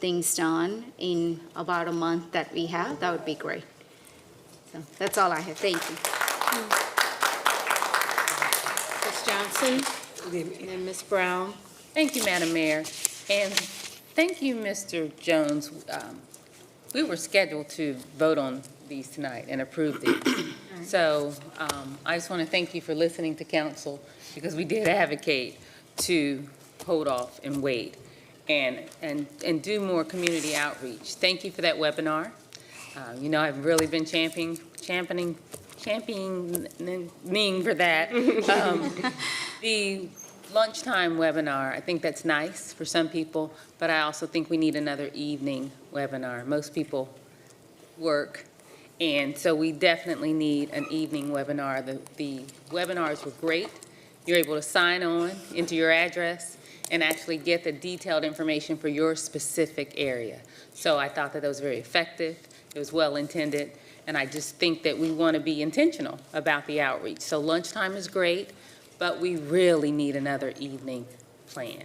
things done in about a month that we have, that would be great. So that's all I have. Thank you. Ms. Johnson, and then Ms. Brown. Thank you, Madam Mayor. And thank you, Mr. Jones. We were scheduled to vote on these tonight and approve these. So I just want to thank you for listening to council, because we did advocate to hold off and wait and do more community outreach. Thank you for that webinar. You know, I've really been championing for that. The lunchtime webinar, I think that's nice for some people, but I also think we need another evening webinar. Most people work, and so we definitely need an evening webinar. The webinars were great. You're able to sign on into your address and actually get the detailed information for your specific area. So I thought that was very effective. It was well intended, and I just think that we want to be intentional about the outreach. So lunchtime is great, but we really need another evening plan.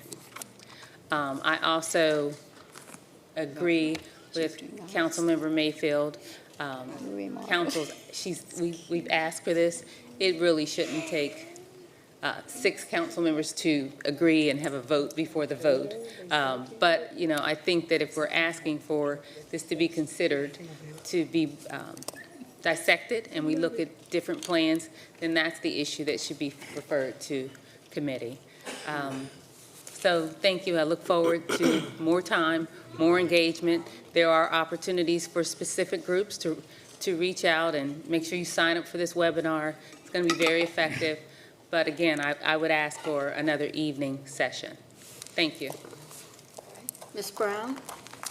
I also agree with Councilmember Mayfield. We've asked for this. It really shouldn't take 6 council members to agree and have a vote before the vote. But, you know, I think that if we're asking for this to be considered, to be dissected, and we look at different plans, then that's the issue that should be referred to committee. So thank you. I look forward to more time, more engagement. There are opportunities for specific groups to reach out and make sure you sign up for this webinar. It's going to be very effective. But again, I would ask for another evening session. Thank you. Ms. Brown?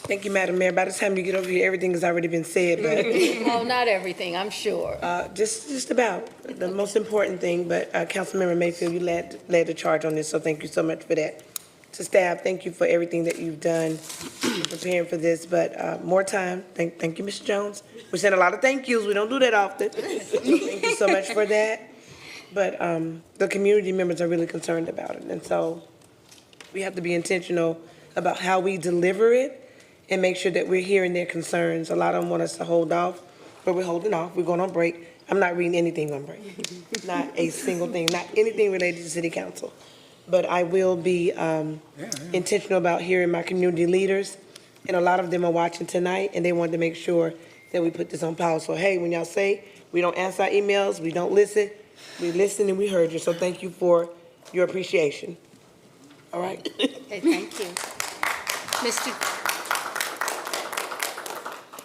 Thank you, Madam Mayor. By the time you get over here, everything has already been said, but. Well, not everything, I'm sure. Just about the most important thing, but Councilmember Mayfield, you led the charge on this, so thank you so much for that. To staff, thank you for everything that you've done in preparing for this, but more time. Thank you, Mr. Jones. We send a lot of thank yous. We don't do that often. So thank you so much for that. But the community members are really concerned about it, and so we have to be intentional about how we deliver it and make sure that we're hearing their concerns. A lot of them want us to hold off, but we're holding off. We're going on break. I'm not reading anything on break. Not a single thing, not anything related to city council. But I will be intentional about hearing my community leaders and a lot of them are watching tonight, and they wanted to make sure that we put this on pause. So, hey, when y'all say we don't answer our emails, we don't listen, we listened and we heard you. So thank you for your appreciation. All right? Okay, thank you.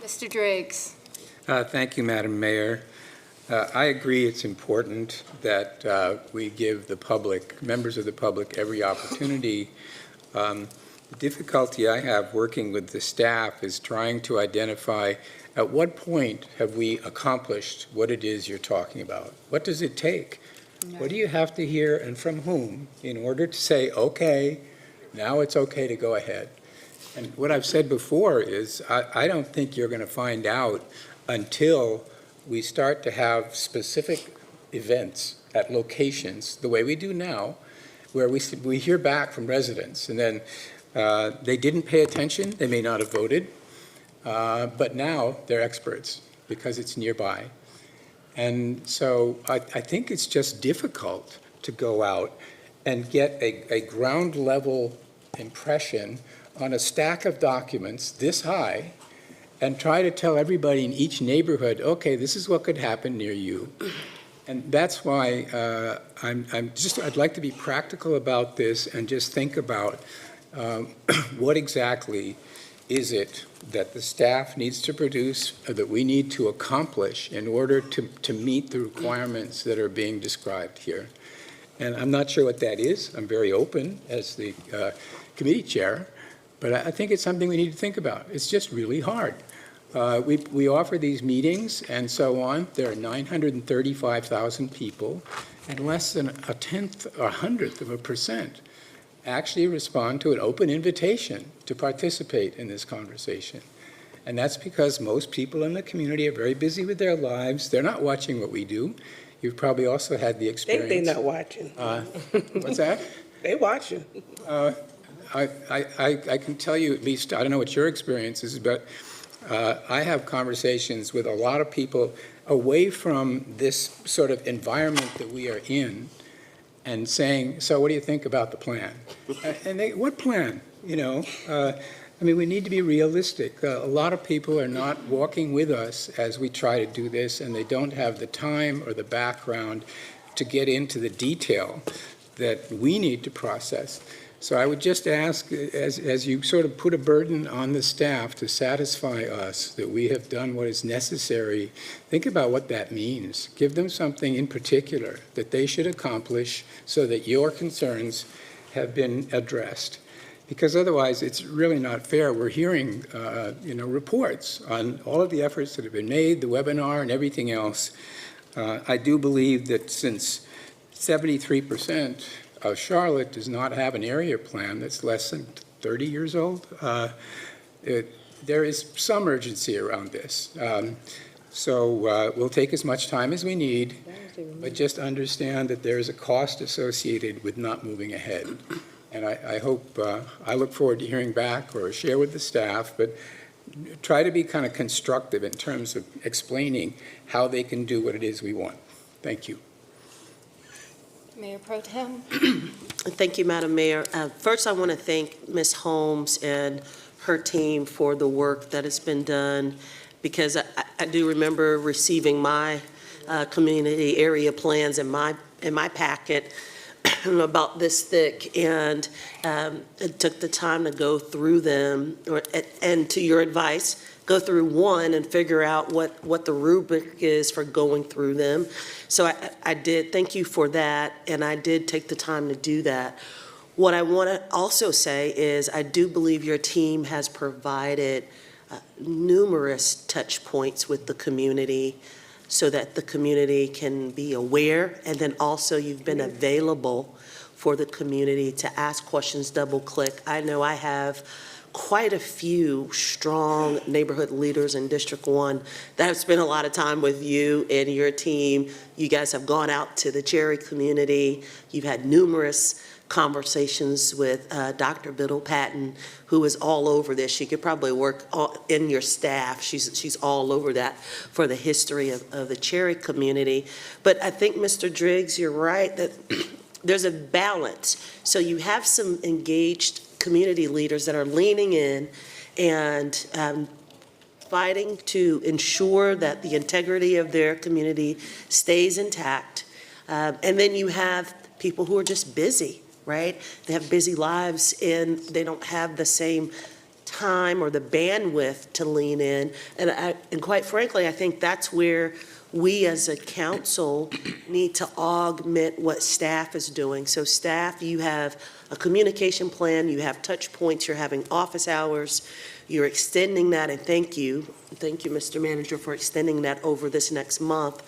Mr. Driggs. Thank you, Madam Mayor. I agree it's important that we give the public, members of the public, every opportunity. The difficulty I have working with the staff is trying to identify at what point have we accomplished what it is you're talking about? What does it take? What do you have to hear and from whom in order to say, okay, now it's okay to go ahead? And what I've said before is I don't think you're going to find out until we start to have specific events at locations, the way we do now, where we hear back from residents, and then they didn't pay attention, they may not have voted, but now they're experts because it's nearby. And so I think it's just difficult to go out and get a ground level impression on a stack of documents this high and try to tell everybody in each neighborhood, okay, this is what could happen near you. And that's why I'd like to be practical about this and just think about what exactly is it that the staff needs to produce or that we need to accomplish in order to meet the requirements that are being described here. And I'm not sure what that is. I'm very open as the committee chair, but I think it's something we need to think about. It's just really hard. We offer these meetings and so on. There are 935,000 people, and less than a tenth or 100% actually respond to an open invitation to participate in this conversation. And that's because most people in the community are very busy with their lives. They're not watching what we do. You've probably also had the experience. They're not watching. What's that? They watching. I can tell you, at least, I don't know what your experience is, but I have conversations with a lot of people away from this sort of environment that we are in and saying, so what do you think about the plan? And they, what plan? You know, I mean, we need to be realistic. A lot of people are not walking with us as we try to do this, and they don't have the time or the background to get into the detail that we need to process. So I would just ask, as you sort of put a burden on the staff to satisfy us that we have done what is necessary, think about what that means. Give them something in particular that they should accomplish so that your concerns have been addressed. Because otherwise, it's really not fair. We're hearing, reports on all of the efforts that have been made, the webinar and everything else. I do believe that since 73% of Charlotte does not have an area plan that's less than 30 years old, there is some urgency around this. So we'll take as much time as we need, but just understand that there is a cost associated with not moving ahead. And I hope, I look forward to hearing back or share with the staff, but try to be kind of constructive in terms of explaining how they can do what it is we want. Thank you. Mayor Pro Tem. Thank you, Madam Mayor. First, I want to thank Ms. Holmes and her team for the work that has been done, because I do remember receiving my community area plans in my packet about this thick, and it took the time to go through them, and to your advice, go through one and figure out what the rubric is for going through them. So I did, thank you for that, and I did take the time to do that. What I want to also say is I do believe your team has provided numerous touch points with the community so that the community can be aware, and then also you've been available for the community to ask questions, double click. I know I have quite a few strong neighborhood leaders in District 1 that have spent a lot of time with you and your team. You guys have gone out to the Cherry community. You've had numerous conversations with Dr. Biddle Patton, who is all over this. She could probably work in your staff. She's all over that for the history of the Cherry community. But I think, Mr. Driggs, you're right that there's a balance. So you have some engaged community leaders that are leaning in and fighting to ensure that the integrity of their community stays intact. And then you have people who are just busy, right? They have busy lives and they don't have the same time or the bandwidth to lean in. And quite frankly, I think that's where we as a council need to augment what staff is doing. So staff, you have a communication plan, you have touch points, you're having office hours, you're extending that, and thank you, Mr. Manager, for extending that over this next month.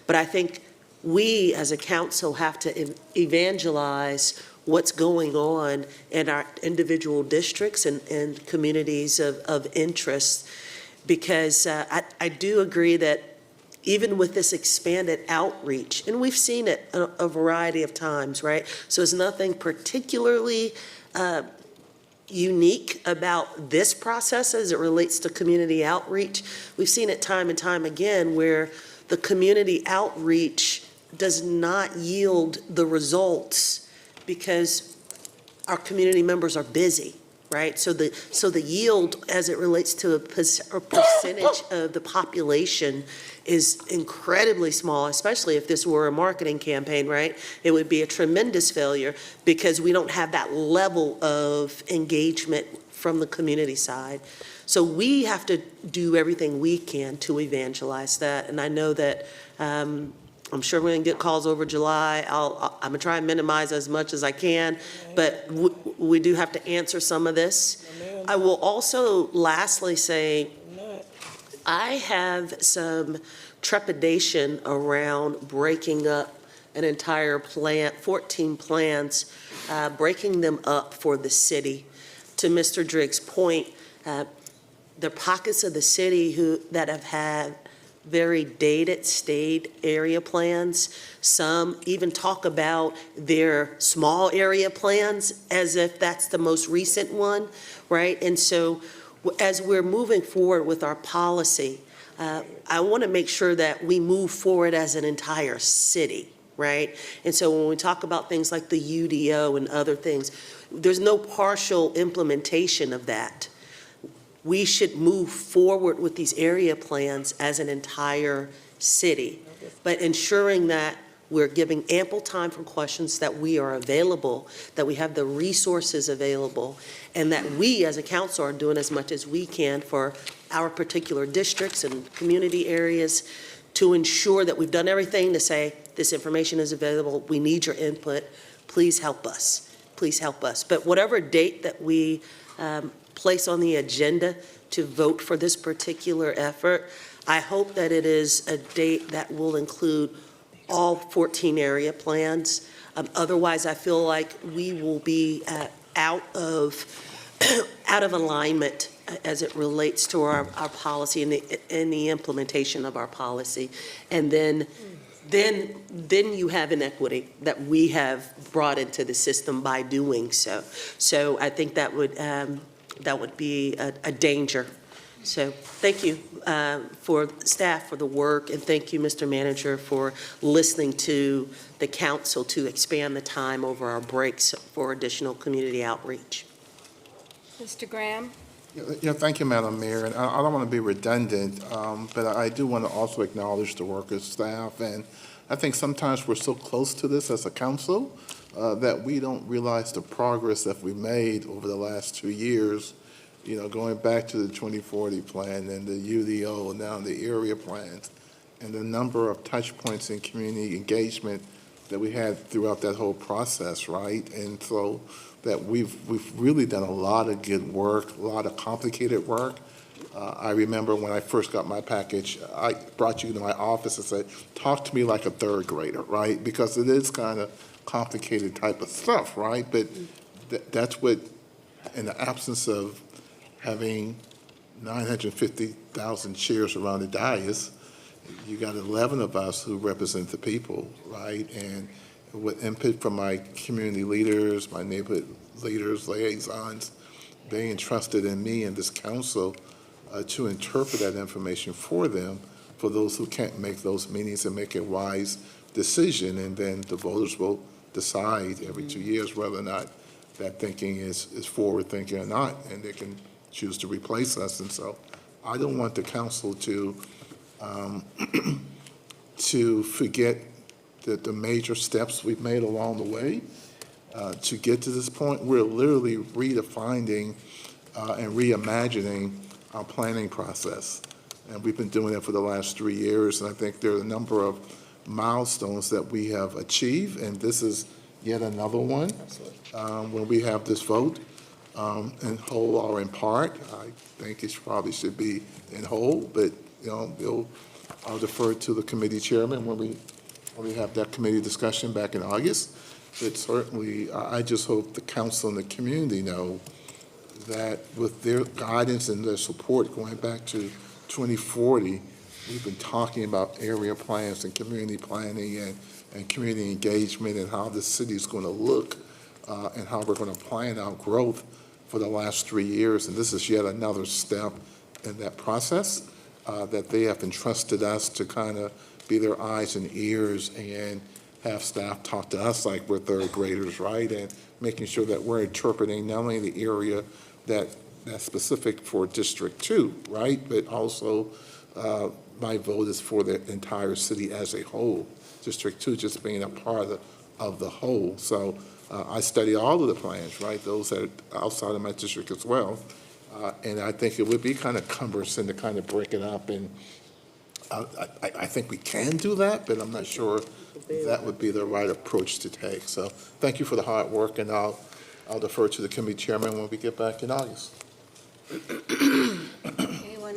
But I think we as a council have to evangelize what's going on in our individual districts and communities of interest, because I do agree that even with this expanded outreach, and we've seen it a variety of times, right? So it's nothing particularly unique about this process as it relates to community outreach. We've seen it time and time again where the community outreach does not yield the results because our community members are busy, right? So the yield as it relates to a percentage of the population is incredibly small, especially if this were a marketing campaign, right? It would be a tremendous failure because we don't have that level of engagement from the community side. So we have to do everything we can to evangelize that. And I know that I'm sure we're gonna get calls over July. I'm gonna try and minimize as much as I can, but we do have to answer some of this. I will also lastly say, I have some trepidation around breaking up an entire plant, 14 plants, breaking them up for the city. To Mr. Driggs' point, there are pockets of the city that have had very dated state area plans. Some even talk about their small area plans as if that's the most recent one, right? And so as we're moving forward with our policy, I want to make sure that we move forward as an entire city, right? And so when we talk about things like the UDO and other things, there's no partial implementation of that. We should move forward with these area plans as an entire city, but ensuring that we're giving ample time for questions, that we are available, that we have the resources available, and that we as a council are doing as much as we can for our particular districts and community areas to ensure that we've done everything to say, this information is available, we need your input, please help us, please help us. But whatever date that we place on the agenda to vote for this particular effort, I hope that it is a date that will include all 14 area plans. Otherwise, I feel like we will be out of alignment as it relates to our policy and the implementation of our policy. And then you have inequity that we have brought into the system by doing so. So I think that would be a danger. So thank you for staff for the work, and thank you, Mr. Manager, for listening to the council to expand the time over our breaks for additional community outreach. Mr. Graham? Yeah, thank you, Madam Mayor. And I don't want to be redundant, but I do want to also acknowledge the work of staff. And I think sometimes we're so close to this as a council that we don't realize the progress that we made over the last 2 years, you know, going back to the 2040 plan and the UDO and now the area plans and the number of touch points in community engagement that we had throughout that whole process, right? And so that we've really done a lot of good work, a lot of complicated work. I remember when I first got my package, I brought you to my office and said, talk to me like a third grader, right? Because it is kind of complicated type of stuff, right? But that's what, in the absence of having 950,000 chairs around the dais, you got 11 of us who represent the people, right? And with input from my community leaders, my neighborhood leaders, liaisons, they entrusted in me and this council to interpret that information for them, for those who can't make those meetings and make a wise decision. And then the voters will decide every 2 years whether or not that thinking is forward thinking or not, and they can choose to replace us. And so I don't want the council to to forget that the major steps we've made along the way to get to this point. We're literally redefining and reimagining our planning process. And we've been doing it for the last 3 years, and I think there are a number of milestones that we have achieved, and this is yet another one. When we have this vote, in whole or in part, I think it probably should be in whole, but, I'll defer to the committee chairman when we have that committee discussion back in August. But certainly, I just hope the council and the community know that with their guidance and their support going back to 2040, we've been talking about area plans and community planning and community engagement and how the city is going to look and how we're going to plan our growth for the last 3 years. And this is yet another step in that process that they have entrusted us to kind of be their eyes and ears and have staff talk to us like we're third graders, right? And making sure that we're interpreting not only the area that's specific for District 2, right? But also my vote is for the entire city as a whole. District 2 just being a part of the whole. So I study all of the plans, right? Those that are outside of my district as well. And I think it would be kind of cumbersome to kind of break it up. And I think we can do that, but I'm not sure that would be the right approach to take. So thank you for the hard work, and I'll defer to the committee chairman when we get back in August.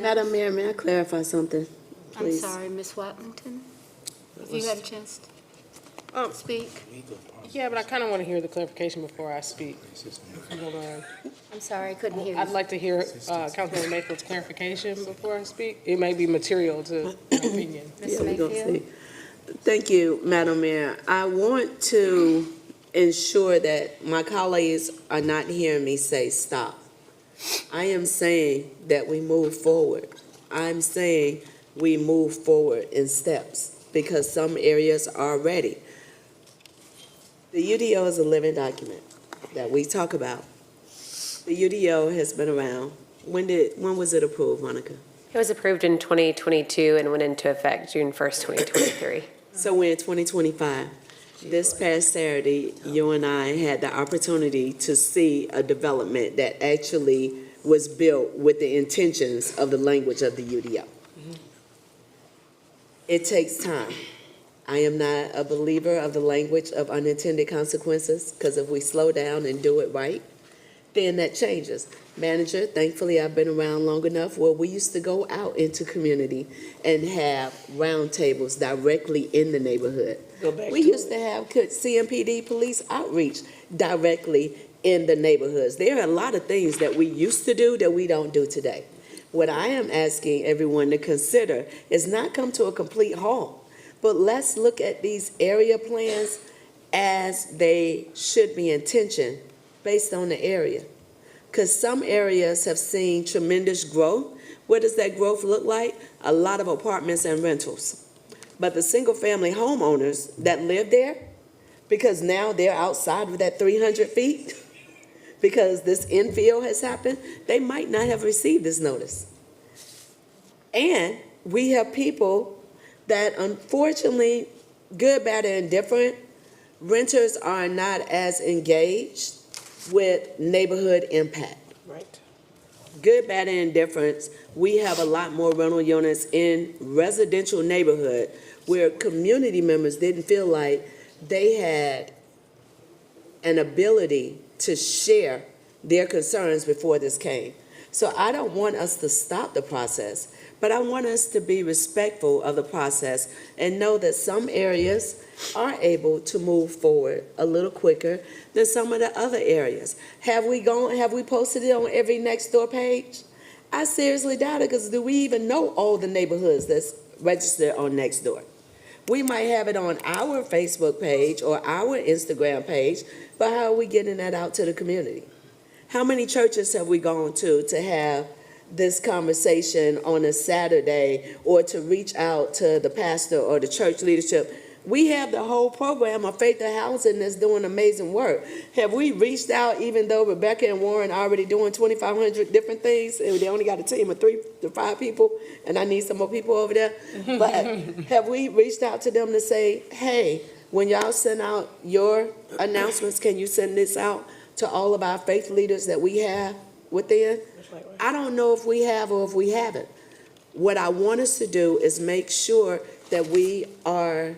Madam Mayor, may I clarify something, I'm please? sorry, Ms. Watlington, if you had a chance to speak. Yeah, but I kind of want to hear the clarification before I speak. Hold on. I'm sorry, I couldn't hear you. I'd like to hear Councilmember Mayfield's clarification before I speak. It may be material to my opinion. Ms. Mayfield? Thank you, Madam Mayor. I want to ensure that my colleagues are not hearing me say stop. I am saying that we move forward. I'm saying we move forward in steps because some areas are ready. The UDO is a living document that we talk about. The UDO has been around. When was it approved, Monica? It was approved in 2022 and went into effect June 1st, 2023. So we're in 2025. This past Saturday, you and I had the opportunity to see a development that actually was built with the intentions of the language of the UDO. It takes time. I am not a believer of the language of unintended consequences, because if we slow down and do it right, then that changes. Manager, thankfully I've been around long enough where we used to go out into community and have roundtables directly in the neighborhood. We used to have CMPD police outreach directly in the neighborhoods. There are a lot of things that we used to do that we don't do today. What I am asking everyone to consider is not come to a complete halt, but let's look at these area plans as they should be intentioned based on the area. Because some areas have seen tremendous growth. What does that growth look like? A lot of apartments and rentals. But the single-family homeowners that live there, because now they're outside of that 300 feet, because this infill has happened, they might not have received this notice. And we have people that unfortunately, good, bad, and indifferent, renters are not as engaged with neighborhood impact. Right. Good, bad, and indifference, we have a lot more rental units in residential neighborhood where community members didn't feel like they had an ability to share their concerns before this came. So I don't want us to stop the process, but I want us to be respectful of the process and know that some areas are able to move forward a little quicker than some of the other areas. Have we posted it on every Nextdoor page? I seriously doubt it, because do we even know all the neighborhoods that's registered on Nextdoor? We might have it on our Facebook page or our Instagram page, but how are we getting that out to the community? How many churches have we gone to have this conversation on a Saturday, or to reach out to the pastor or the church leadership? We have the whole program of Faith to Housing that's doing amazing work. Have we reached out, even though Rebecca and Warren are already doing 2,500 different things, and they only got a team of 3 to 5 people, and I need some more people over there? But have we reached out to them to say, hey, when y'all send out your announcements, can you send this out to all of our faith leaders that we have within? I don't know if we have or if we haven't. What I want us to do is make sure that we are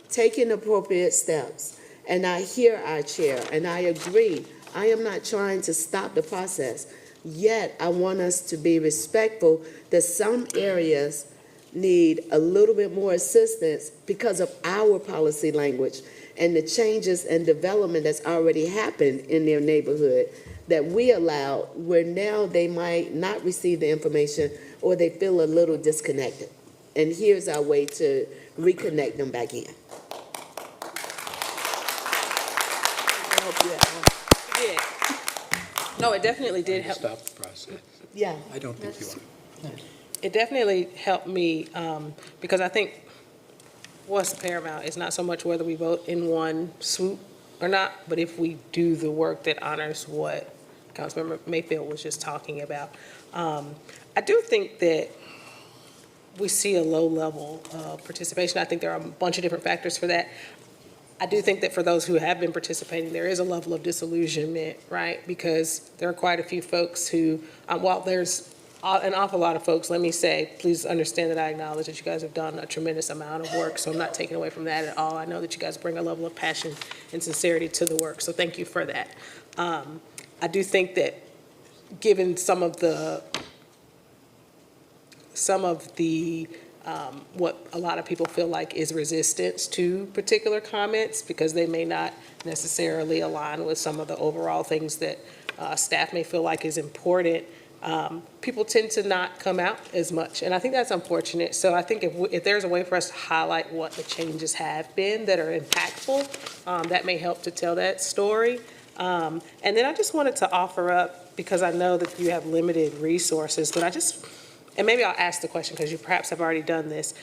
taking appropriate steps. And I hear our chair, and I agree. I am not trying to stop the process. Yet, I want us to be respectful that some areas need a little bit more assistance because of our policy language and the changes and development that's already happened in their neighborhood that we allow, where now they might not receive the information or they feel a little disconnected. And here's our way to reconnect them back in. Yeah. No, it definitely did help. Stop the process. Yeah. I don't think you are. It definitely helped me because I think what's paramount is not so much whether we vote in one swoop or not, but if we do the work that honors what Councilmember Mayfield was just talking about. I do think that we see a low level of participation. I think there are a bunch of different factors for that. I do think that for those who have been participating, there is a level of disillusionment, right? Because there are quite a few folks who, while there's an awful lot of folks, let me say, please understand that I acknowledge that you guys have done a tremendous amount of work, so I'm not taking away from that at all. I know that you guys bring a level of passion and sincerity to the work, so thank you for that. I do think that given some of the what a lot of people feel like is resistance to particular comments because they may not necessarily align with some of the overall things that staff may feel like is important, people tend to not come out as much. And I think that's unfortunate. So I think if there's a way for us to highlight what the changes have been that are impactful, that may help to tell that story. And then I just wanted to offer up, because I know that you have limited resources, but and maybe I'll ask the question because you perhaps have already done this.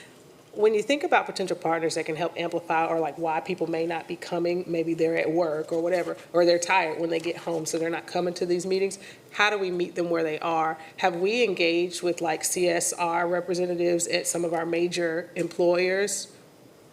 When you think about potential partners that can help amplify or like why people may not be coming, maybe they're at work or whatever, or they're tired when they get home so they're not coming to these meetings, how do we meet them where they are? Have we engaged with like CSR representatives at some of our major employers?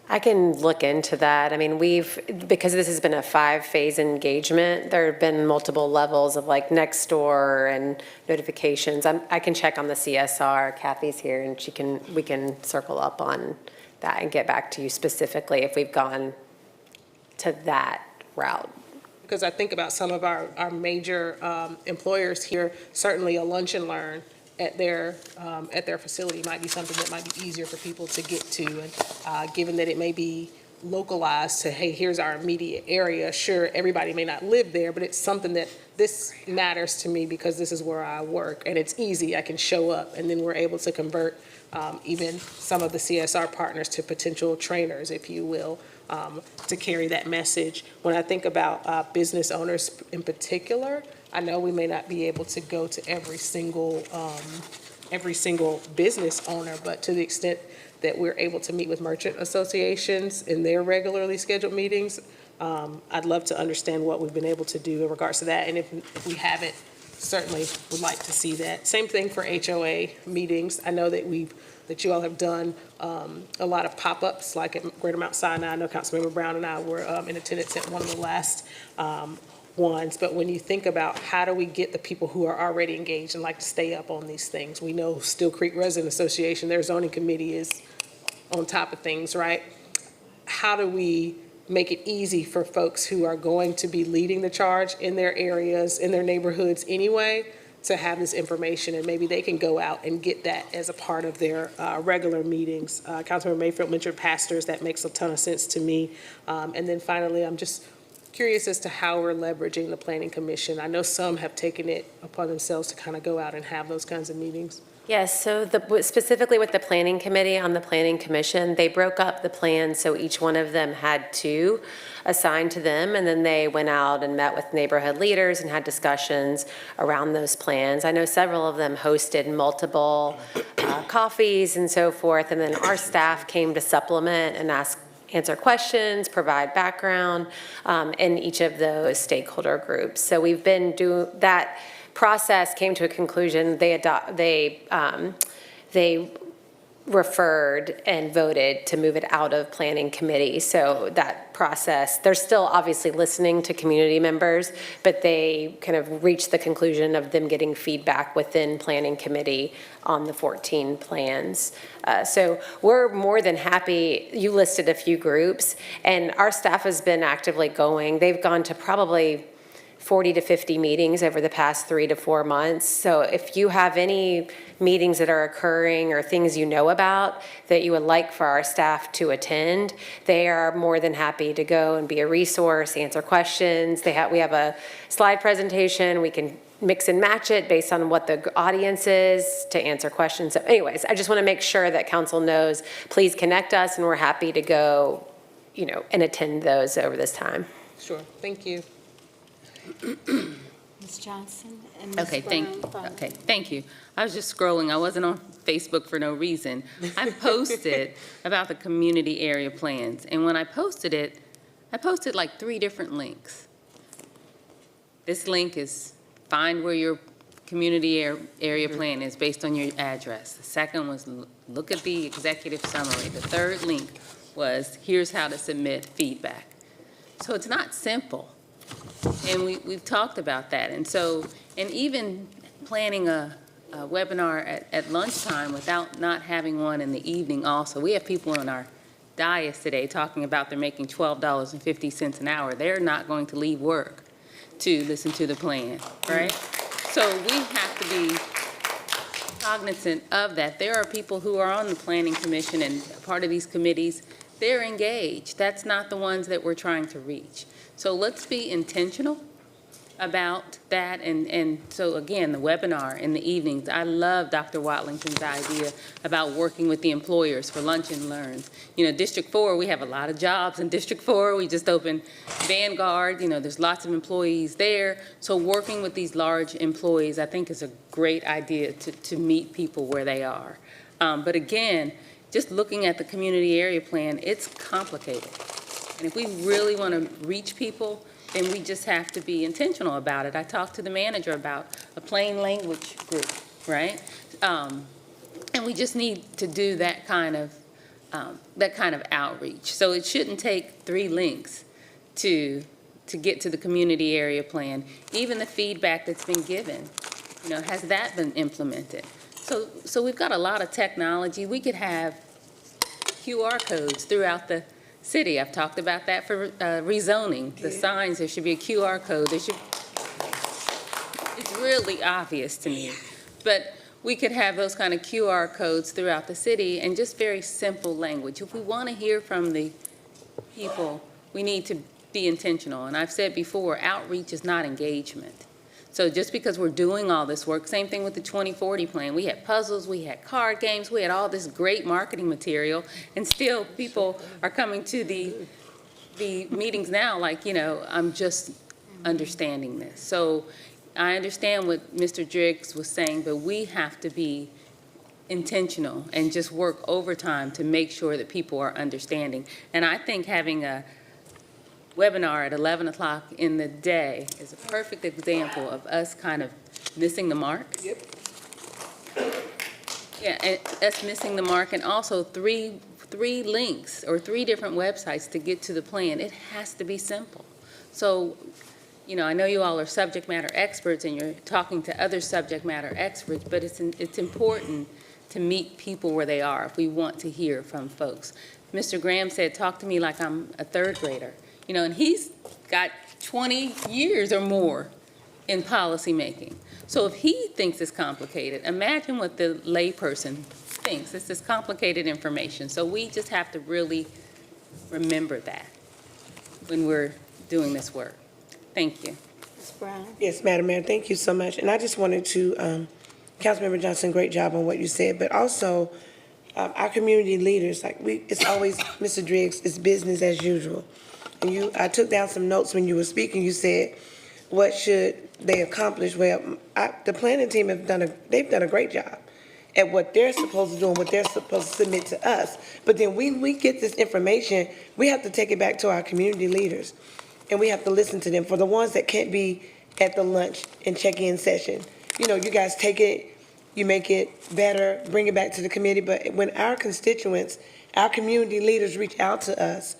I can look into that. I mean, because this has been a 5-phase engagement, there have been multiple levels of like next door and notifications. I can check on the CSR. Kathy's here and we can circle up on that and get back to you specifically if we've gone to that route. Because I think about some of our major employers here, certainly a lunch and learn at their facility might be something that might be easier for people to get to. And given that it may be localized to, hey, here's our immediate area, sure, everybody may not live there, but it's something that this matters to me because this is where I work and it's easy, I can show up, and then we're able to convert even some of the CSR partners to potential trainers, if you will, to carry that message. When I think about business owners in particular, I know we may not be able to go to every single business owner, but to the extent that we're able to meet with merchant associations in their regularly scheduled meetings, I'd love to understand what we've been able to do in regards to that. And if we haven't, certainly would like to see that. Same thing for HOA meetings. I know that you all have done a lot of pop-ups, like at Greater Mount Sinai. I know Councilmember Brown and I were in attendance at one of the last ones, but when you think about how do we get the people who are already engaged and like to stay up on these things, we know Still Creek Resident Association, their zoning committee is on top of things, right? How do we make it easy for folks who are going to be leading the charge in their areas, in their neighborhoods anyway, to have this information, and maybe they can go out and get that as a part of their regular meetings. Councilmember Mayfield mentioned pastors. That makes a ton of sense to me. And then finally, I'm just curious as to how we're leveraging the Planning Commission. I know some have taken it upon themselves to kind of go out and have those kinds of meetings. Yes, so specifically with the Planning Committee on the Planning Commission, they broke up the plan so each one of them had 2 assigned to them, and then they went out and met with neighborhood leaders and had discussions around those plans. I know several of them hosted multiple coffees and so forth, and then our staff came to supplement and answer questions, provide background in each of those stakeholder groups. So we've been that process came to a conclusion. They referred and voted to move it out of planning committee. So that process, they're still obviously listening to community members, but they kind of reached the conclusion of them getting feedback within planning committee on the 14 plans. So we're more than happy. You listed a few groups, and our staff has been actively going. They've gone to probably 40 to 50 meetings over the past 3 to 4 months. So if you have any meetings that are occurring or things you know about that you would like for our staff to attend, they are more than happy to go and be a resource, answer questions. We have a slide presentation. We can mix and match it based on what the audience is to answer questions. So anyways, I just want to make sure that council knows, please connect us, and we're happy to go, and attend those over this time. Sure, thank you. Ms. Johnson and Ms. Okay, Brown. thank you. I was just scrolling. I wasn't on Facebook for no reason. I posted about the community area plans, and when I posted it, I posted like 3 different links. This link is find where your community area plan is based on your address. The second was look at the executive summary. The third link was here's how to submit feedback. So it's not simple. And we've talked about that. And so, and even planning a webinar at lunchtime without not having one in the evening also. We have people on our dais today talking about they're making $12.50 an hour. They're not going to leave work to listen to the plan, right? So we have to be cognizant of that. There are people who are on the Planning Commission and part of these committees, they're engaged. That's not the ones that we're trying to reach. So let's be intentional about that. And so again, the webinar in the evenings, I love Dr. Watlington's idea about working with the employers for lunch and learns. District 4, we have a lot of jobs in District 4. We just opened Vanguard, there's lots of employees there. So working with these large employees, I think is a great idea to meet people where they are. But again, just looking at the community area plan, it's complicated. And if we really want to reach people, then we just have to be intentional about it. I talked to the manager about a plain language group, right? And we just need to do that kind of outreach. So it shouldn't take 3 links to get to the community area plan. Even the feedback that's been given, has that been implemented? So we've got a lot of technology. We could have QR codes throughout the city. I've talked about that for rezoning. The signs, there should be a QR code. It's really obvious to me. But we could have those kind of QR codes throughout the city and just very simple language. If we want to hear from the people, we need to be intentional. And I've said before, outreach is not engagement. So just because we're doing all this work, same thing with the 2040 plan. We had puzzles, we had card games, we had all this great marketing material, and still people are coming to the meetings now like, I'm just understanding this. So I understand what Mr. Driggs was saying, but we have to be intentional and just work overtime to make sure that people are understanding. And I think having a webinar at 11 o'clock in the day is a perfect example of us kind of missing the mark. Yep. Yeah, and us missing the mark, and also three links or 3 different websites to get to the plan. It has to be simple. So, I know you all are subject matter experts and you're talking to other subject matter experts, but it's important to meet people where they are if we want to hear from folks. Mr. Graham said, talk to me like I'm a 3rd grader. And he's got 20 years or more in policy making. So if he thinks it's complicated, imagine what the layperson thinks. This is complicated information. So we just have to really remember that when we're doing this work. Thank you. Ms. Brown? Yes, Madam Mayor, thank you so much. And I just wanted to, Councilmember Johnson, great job on what you said, but also our community leaders, it's always, Mr. Driggs, it's business as usual. And I took down some notes when you were speaking. You said, what should they accomplish? Well, the planning team they've done a great job. at what they're supposed to do and what they're supposed to submit to us. But then when we get this information, we have to take it back to our community leaders, and we have to listen to them. For the ones that can't be at the lunch and check-in session, you know, you guys take it, you make it better, bring it back to the committee. But when our constituents, our community leaders reach out to us,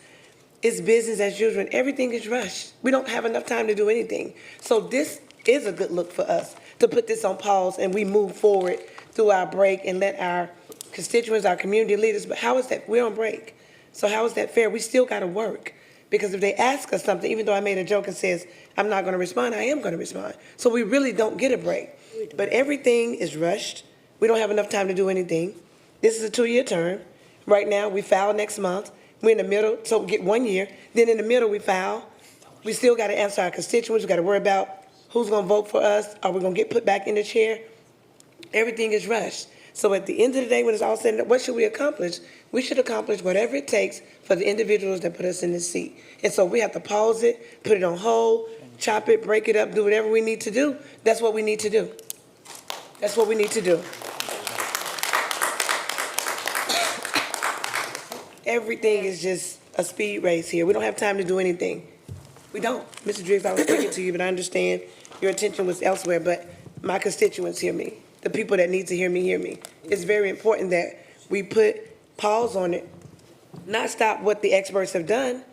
it's business as usual, and everything is rushed. We don't have enough time to do anything. So this is a good look for us, to put this on pause and we move forward through our break and let our constituents, our community leaders, but how is that? We're on break. So how is that fair? We still got to work. Because if they ask us something, even though I made a joke and says, I'm not going to respond, I am going to respond. So we really don't get a break. But everything is rushed. We don't have enough time to do anything. This is a 2-year term. Right now, we file next month. We're in the middle, so we get 1 year. Then in the middle, we file. We still got to answer our constituents. We got to worry about who's going to vote for us. Are we going to get put back in the chair? Everything is rushed. So at the end of the day, when it's all said and done, what should we accomplish? We should accomplish whatever it takes for the individuals that put us in this seat. And so we have to pause it, put it on hold, chop it, break it up, do whatever we need to do. That's what we need to do. That's what we need to do. Everything is just a speed race here. We don't have time to do anything. We don't. Mr. Driggs, I was speaking to you, but I understand your attention was elsewhere, but my constituents hear me. The people that need to hear me, hear me. It's very important that we put pause on it, not stop what the experts have done,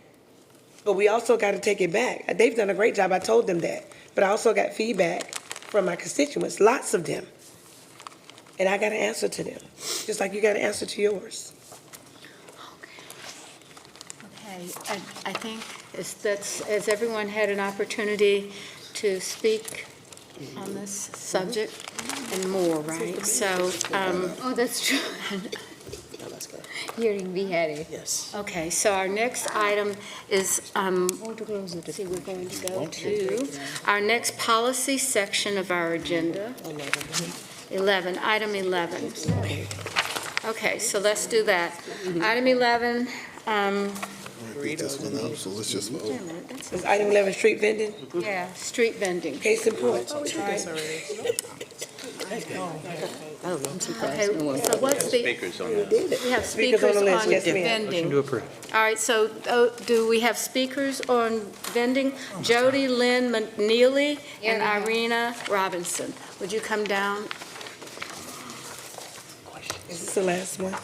but we also got to take it back. They've done a great job. I told them that. But I also got feedback from my constituents, lots of them. And I got to answer to them, just like you got to answer to yours. Okay, I think has everyone had an opportunity to speak on this subject and more, right? So, Oh, that's true. Hearing we had it. Yes. okay, so our next item is, See, we're going to go to our next policy section of our agenda. 11, item 11. Okay, so let's do that. Item 11, Read this one up, so let's just vote. Is item 11 street vending? yeah, street vending. Case in point. Right. Okay, Okay, so what's the, we have Speakers speakers on the list, on yes, ma'am. vending. All right, so do we have speakers on vending? Jody Lynn McNeely and Irina Robinson. Would you come down? Is this the last one?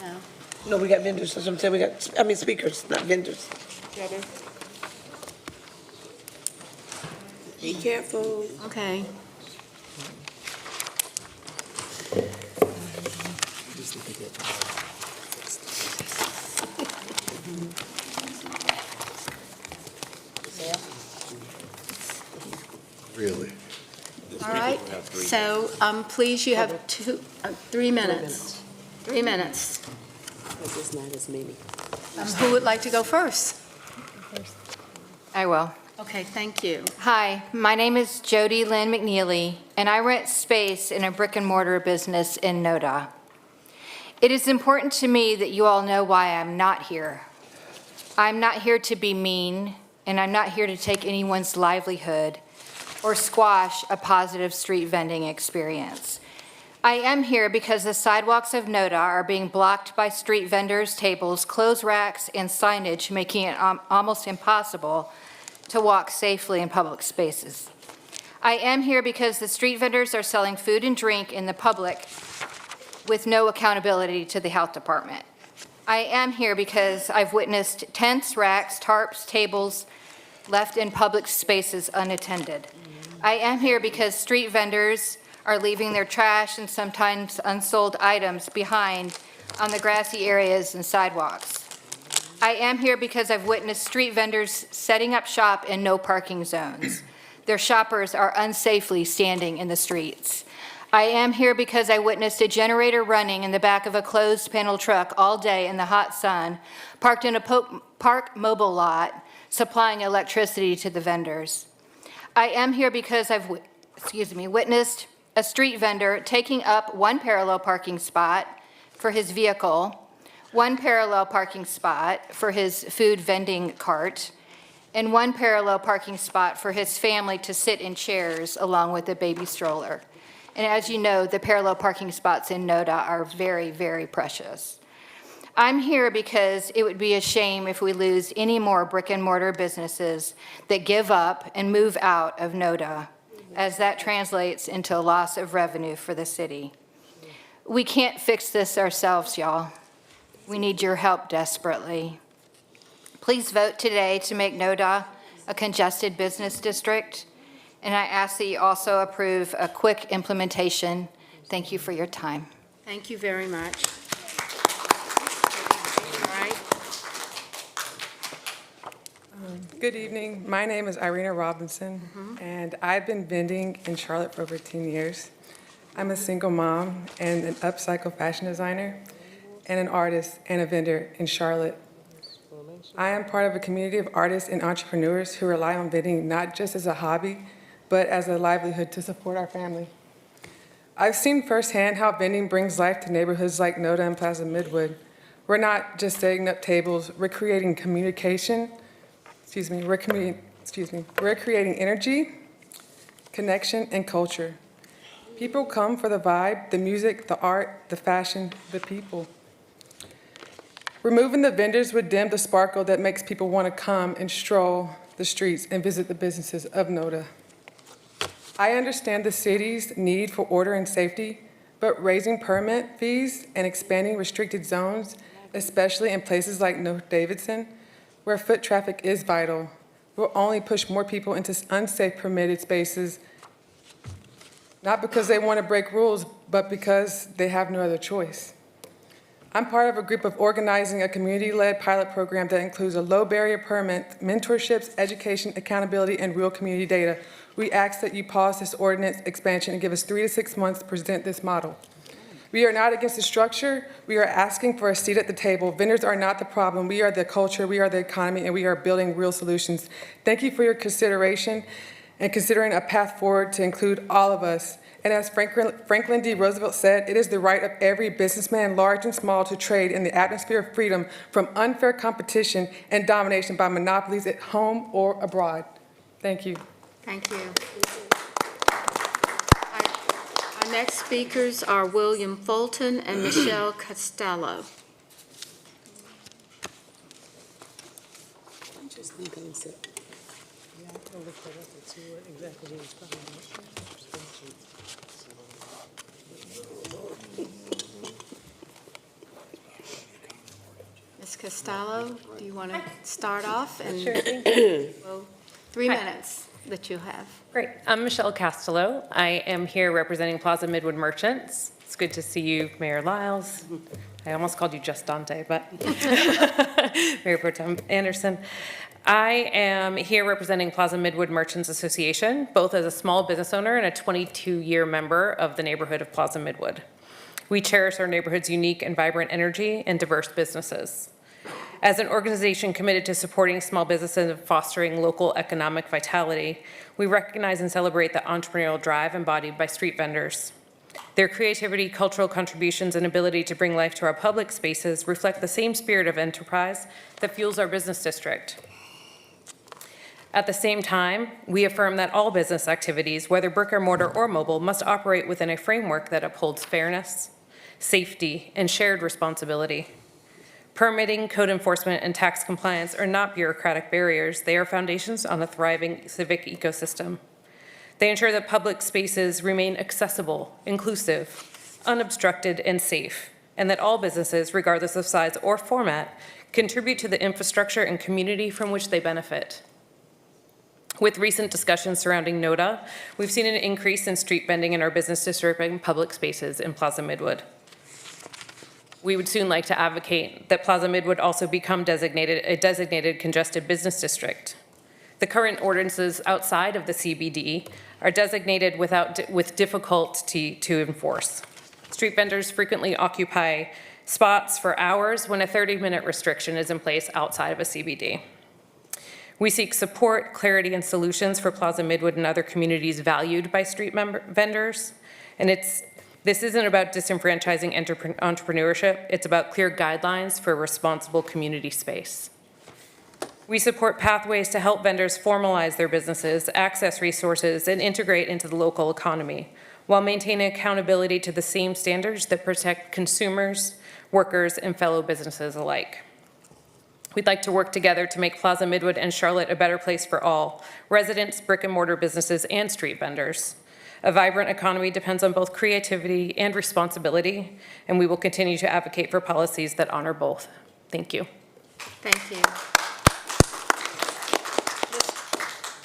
No. No, we got vendors. That's what I'm saying. We got, speakers, not vendors. Be careful. Okay. Really? All right, so please, you have 3 minutes. 3 minutes. It's not as many. Who would like to go first? I will. Okay, thank you. Hi, my name is Jody Lynn McNeely, and I rent space in a brick and mortar business in NoDa. It is important to me that you all know why I'm not here. I'm not here to be mean, and I'm not here to take anyone's livelihood or squash a positive street vending experience. I am here because the sidewalks of NoDa are being blocked by street vendors, tables, clothes racks, and signage, making it almost impossible to walk safely in public spaces. I am here because the street vendors are selling food and drink in the public with no accountability to the health department. I am here because I've witnessed tents, racks, tarps, tables left in public spaces unattended. I am here because street vendors are leaving their trash and sometimes unsold items behind on the grassy areas and sidewalks. I am here because I've witnessed street vendors setting up shop in no parking zones. Their shoppers are unsafely standing in the streets. I am here because I witnessed a generator running in the back of a closed panel truck all day in the hot sun, parked in a park mobile lot, supplying electricity to the vendors. I am here because I've witnessed a street vendor taking up one parallel parking spot for his vehicle, one parallel parking spot for his food vending cart, and one parallel parking spot for his family to sit in chairs along with a baby stroller. And as you know, the parallel parking spots in NoDa are very, very precious. I'm here because it would be a shame if we lose any more brick and mortar businesses that give up and move out of NoDa, as that translates into a loss of revenue for the city. We can't fix this ourselves, y'all. We need your help desperately. Please vote today to make NoDa a congested business district, and I ask that you also approve a quick implementation. Thank you for your time. Thank you very much. All right. Good evening. My name is Irina Robinson, and I've been vending in Charlotte for over 10 years. I'm a single mom and an upcycle fashion designer and an artist and a vendor in Charlotte. I am part of a community of artists and entrepreneurs who rely on vending not just as a hobby, but as a livelihood to support our family. I've seen firsthand how vending brings life to neighborhoods like NoDa and Plaza Midwood. We're not just setting up tables, we're creating communication, we're creating energy, connection, and culture. People come for the vibe, the music, the art, the fashion, the people. Removing the vendors would dim the sparkle that makes people want to come and stroll the streets and visit the businesses of NoDa. I understand the city's need for order and safety, but raising permit fees and expanding restricted zones, especially in places like North Davidson, where foot traffic is vital, will only push more people into unsafe permitted spaces, not because they want to break rules, but because they have no other choice. I'm part of a group of organizing a community-led pilot program that includes a low-barrier permit, mentorships, education, accountability, and real community data. We ask that you pause this ordinance expansion and give us 3 to 6 months to present this model. We are not against the structure. We are asking for a seat at the table. Vendors are not the problem. We are the culture, we are the economy, and we are building real solutions. Thank you for your consideration and considering a path forward to include all of us. And as Franklin D. Roosevelt said, it is the right of every businessman, large and small, to trade in the atmosphere of freedom from unfair competition and domination by monopolies at home or abroad. Thank you. Thank you. Our next speakers are William Fulton and Michelle Costello. Just thinking and said, yeah, I can look that up and see what exactly he was talking about. Ms. Costello, do you want to start off? And Sure, thank you. well, 3 minutes that you have. Great. I'm Michelle Castello. I am here representing Plaza Midwood Merchants. It's good to see you, Mayor Lyles. I almost called you just Dante, but Mayor Pro Tem Anderson. I am here representing Plaza Midwood Merchants Association, both as a small business owner and a 22-year member of the neighborhood of Plaza Midwood. We cherish our neighborhood's unique and vibrant energy and diverse businesses. As an organization committed to supporting small businesses and fostering local economic vitality, we recognize and celebrate the entrepreneurial drive embodied by street vendors. Their creativity, cultural contributions, and ability to bring life to our public spaces reflect the same spirit of enterprise that fuels our business district. At the same time, we affirm that all business activities, whether brick or mortar or mobile, must operate within a framework that upholds fairness, safety, and shared responsibility. Permitting, code enforcement, and tax compliance are not bureaucratic barriers. They are foundations on a thriving civic ecosystem. They ensure that public spaces remain accessible, inclusive, unobstructed, and safe, and that all businesses, regardless of size or format, contribute to the infrastructure and community from which they benefit. With recent discussions surrounding NoDa, we've seen an increase in street vending in our business district and public spaces in Plaza Midwood. We would soon like to advocate that Plaza Midwood also become a designated congested business district. The current ordinances outside of the CBD are designated with difficulty to enforce. Street vendors frequently occupy spots for hours when a 30-minute restriction is in place outside of a CBD. We seek support, clarity, and solutions for Plaza Midwood and other communities valued by street vendors. And this isn't about disenfranchising entrepreneurship. It's about clear guidelines for responsible community space. We support pathways to help vendors formalize their businesses, access resources, and integrate into the local economy while maintaining accountability to the same standards that protect consumers, workers, and fellow businesses alike. We'd like to work together to make Plaza Midwood and Charlotte a better place for all, residents, brick and mortar businesses, and street vendors. A vibrant economy depends on both creativity and responsibility, and we will continue to advocate for policies that honor both. Thank you. Thank you.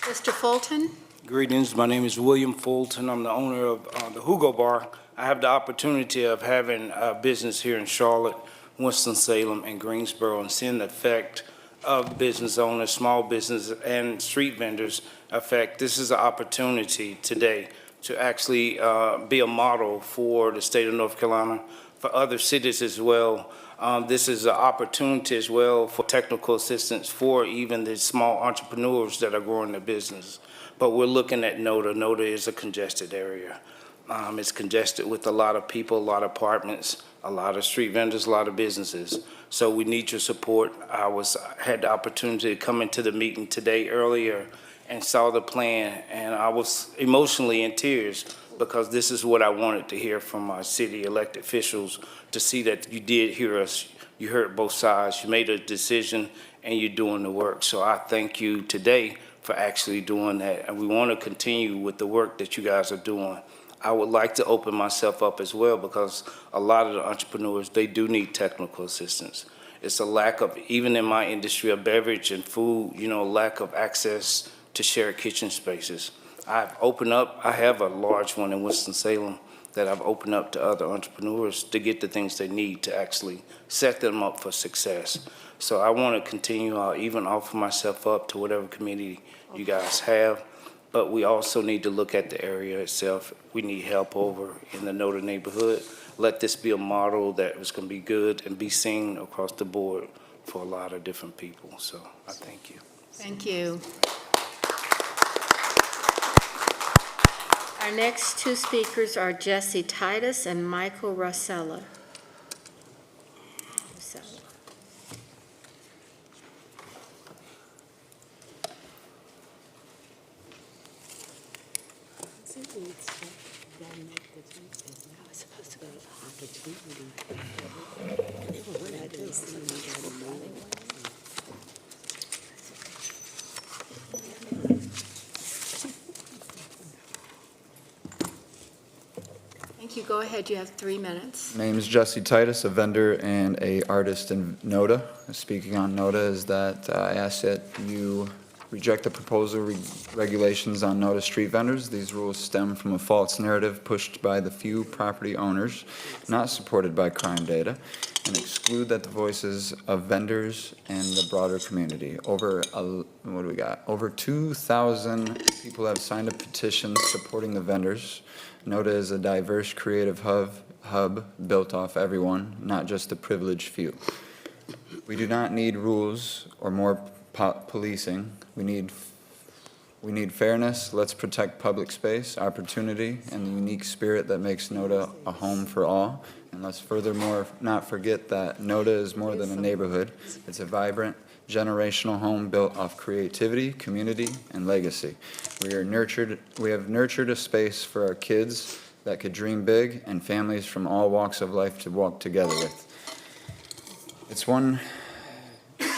Mr. Fulton? Greetings, my name is William Fulton. I'm the owner of the Hugo Bar. I have the opportunity of having a business here in Charlotte, Winston-Salem, and Greensboro, and seeing the effect of business owners, small business, and street vendors affect. This is an opportunity today to actually be a model for the state of North Carolina, for other cities as well. This is an opportunity as well for technical assistance for even the small entrepreneurs that are growing their business. But we're looking at NoDa. NoDa is a congested area. It's congested with a lot of people, a lot of apartments, a lot of street vendors, a lot of businesses. So we need your support. I had the opportunity to come into the meeting today earlier and saw the plan, and I was emotionally in tears because this is what I wanted to hear from our city elected officials, to see that you did hear us, you heard both sides, you made a decision, and you're doing the work. So I thank you today for actually doing that, and we want to continue with the work that you guys are doing. I would like to open myself up as well, because a lot of the entrepreneurs, they do need technical assistance. It's a lack of, even in my industry of beverage and food, lack of access to shared kitchen spaces. I've opened up, I have a large one in Winston-Salem that I've opened up to other entrepreneurs to get the things they need to actually set them up for success. So I want to continue, I'll even offer myself up to whatever community you guys have, but we also need to look at the area itself. We need help over in the NoDa neighborhood. Let this be a model that is going to be good and be seen across the board for a lot of different people. So I thank you. Thank you. Our next two speakers are Jesse Titus and Michael Rosella. Thank you. Go ahead. You have 3 minutes. My name is Jesse Titus, a vendor and a artist in NoDa. Speaking on NoDa is that I ask that you reject the proposal regulations on NoDa street vendors. These rules stem from a false narrative pushed by the few property owners, not supported by crime data, and exclude that the voices of vendors and the broader community. Over 2,000 people have signed a petition supporting the vendors. NoDa is a diverse, creative hub built off everyone, not just the privileged few. We do not need rules or more policing. We need fairness. Let's protect public space, opportunity, and the unique spirit that makes NoDa a home for all. And let's furthermore not forget that NoDa is more than a neighborhood. It's a vibrant, generational home built off creativity, community, and legacy. We have nurtured a space for our kids that could dream big and families from all walks of life to walk together with. It's one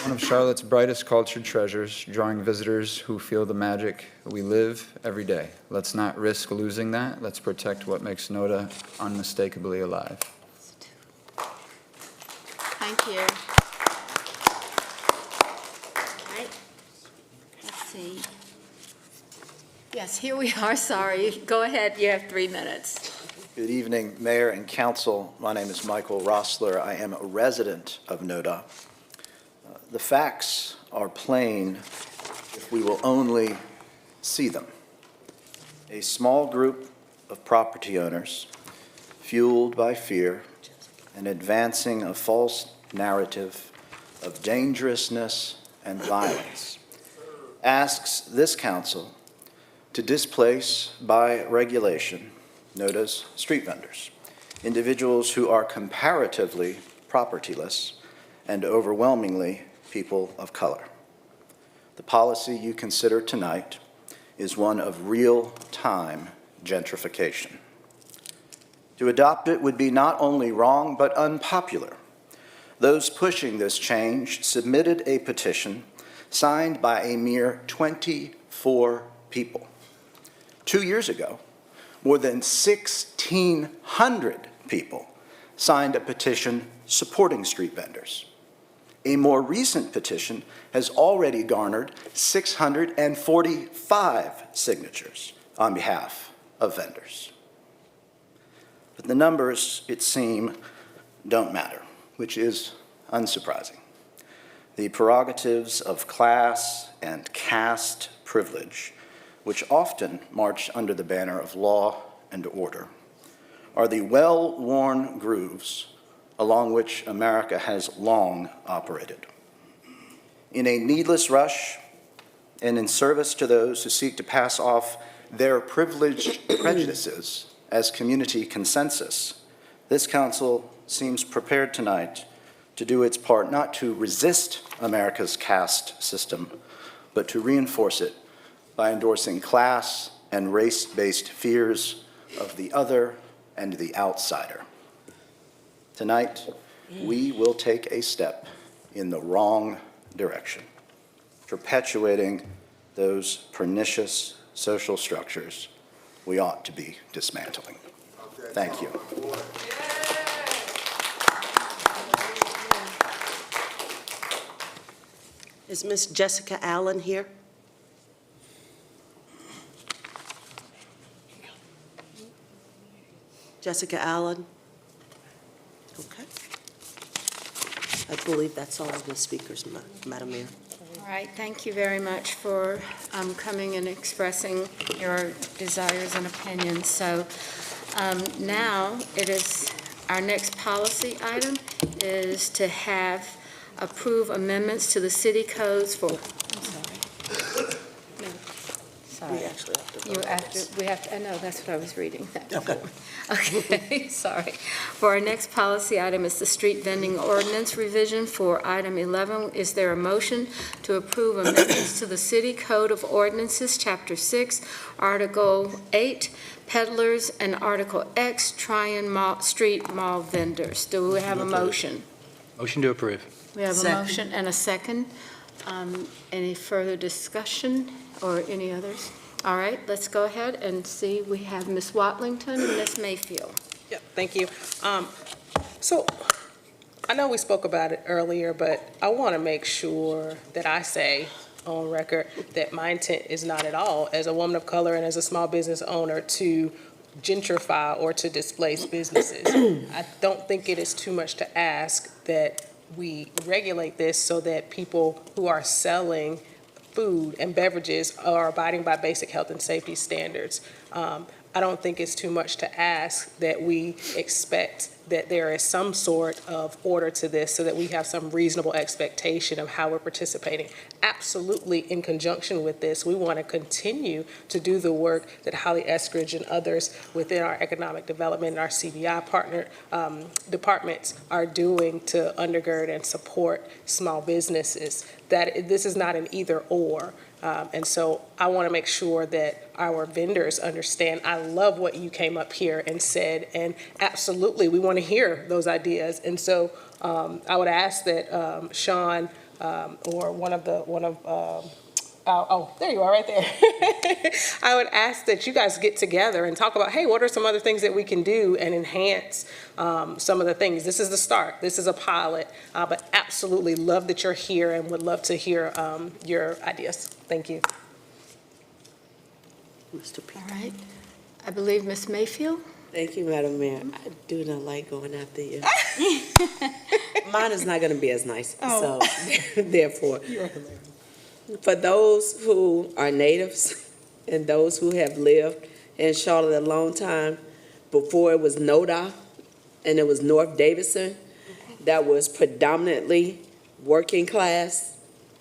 of Charlotte's brightest cultured treasures, drawing visitors who feel the magic we live every day. Let's not risk losing that. Let's protect what makes NoDa unmistakably alive. Thank you. All right. Let's see. Yes, here we are. Sorry. Go ahead. You have 3 minutes. Good evening, Mayor and Council. My name is Michael Rossler. I am a resident of NoDa. The facts are plain if we will only see them. A small group of property owners, fueled by fear and advancing a false narrative of dangerousness and violence, asks this council to displace by regulation NoDa's street vendors, individuals who are comparatively propertyless and overwhelmingly people of color. The policy you consider tonight is one of real-time gentrification. To adopt it would be not only wrong, but unpopular. Those pushing this change submitted a petition signed by a mere 24 people. 2 years ago, more than 1,600 people signed a petition supporting street vendors. A more recent petition has already garnered 645 signatures on behalf of vendors. But the numbers, it seems, don't matter, which is unsurprising. The prerogatives of class and caste privilege, which often march under the banner of law and order, are the well-worn grooves along which America has long operated. In a needless rush and in service to those who seek to pass off their privileged prejudices as community consensus, this council seems prepared tonight to do its part not to resist America's caste system, but to reinforce it by endorsing class and race-based fears of the other and the outsider. Tonight, we will take a step in the wrong direction, perpetuating those pernicious social structures we ought to be dismantling. Thank you. Is Miss Jessica Allen here? Jessica Allen? Okay. I believe that's all of the speakers, Madam Mayor. All right, thank you very much for coming and expressing your desires and opinions. So now it is, our next policy item is to approve amendments to the city codes for, I'm sorry. No, sorry. We actually have to vote. I know, that's what I was reading. Okay. Okay, sorry. For our next policy item is the street vending ordinance revision for item 11. Is there a motion to approve amendments to the City Code of Ordinances, Chapter 6, Article 8, peddlers, and Article X, street mall vendors? Do we have a motion? Motion to approve. We have a motion and a second. Any further discussion or any others? All right, let's go ahead and see. We have Ms. Watlington and Ms. Mayfield. Yeah, thank you. So I know we spoke about it earlier, but I want to make sure that I say on record that my intent is not at all, as a woman of color and as a small business owner, to gentrify or to displace businesses. I don't think it is too much to ask that we regulate this so that people who are selling food and beverages are abiding by basic health and safety standards. I don't think it's too much to ask that we expect that there is some sort of order to this so that we have some reasonable expectation of how we're participating. Absolutely, in conjunction with this, we want to continue to do the work that Holly Eskridge and others within our economic development and our CBI partner departments are doing to undergird and support small businesses. That this is not an either or. And so I want to make sure that our vendors understand. I love what you came up here and said, and absolutely, we want to hear those ideas. And so I would ask that Sean or one of oh, there you are right there. I would ask that you guys get together and talk about, hey, what are some other things that we can do and enhance some of the things. This is the start. This is a pilot, but absolutely love that you're here and would love to hear your ideas. Thank you. Mr. Peter. All right. I believe Ms. Mayfield? Thank you, Madam Mayor. I do not like going after you. Mine is not going to be as nice, so therefore. For those who are natives and those who have lived in Charlotte a long time, before it was NoDa and it was North Davidson, that was predominantly working class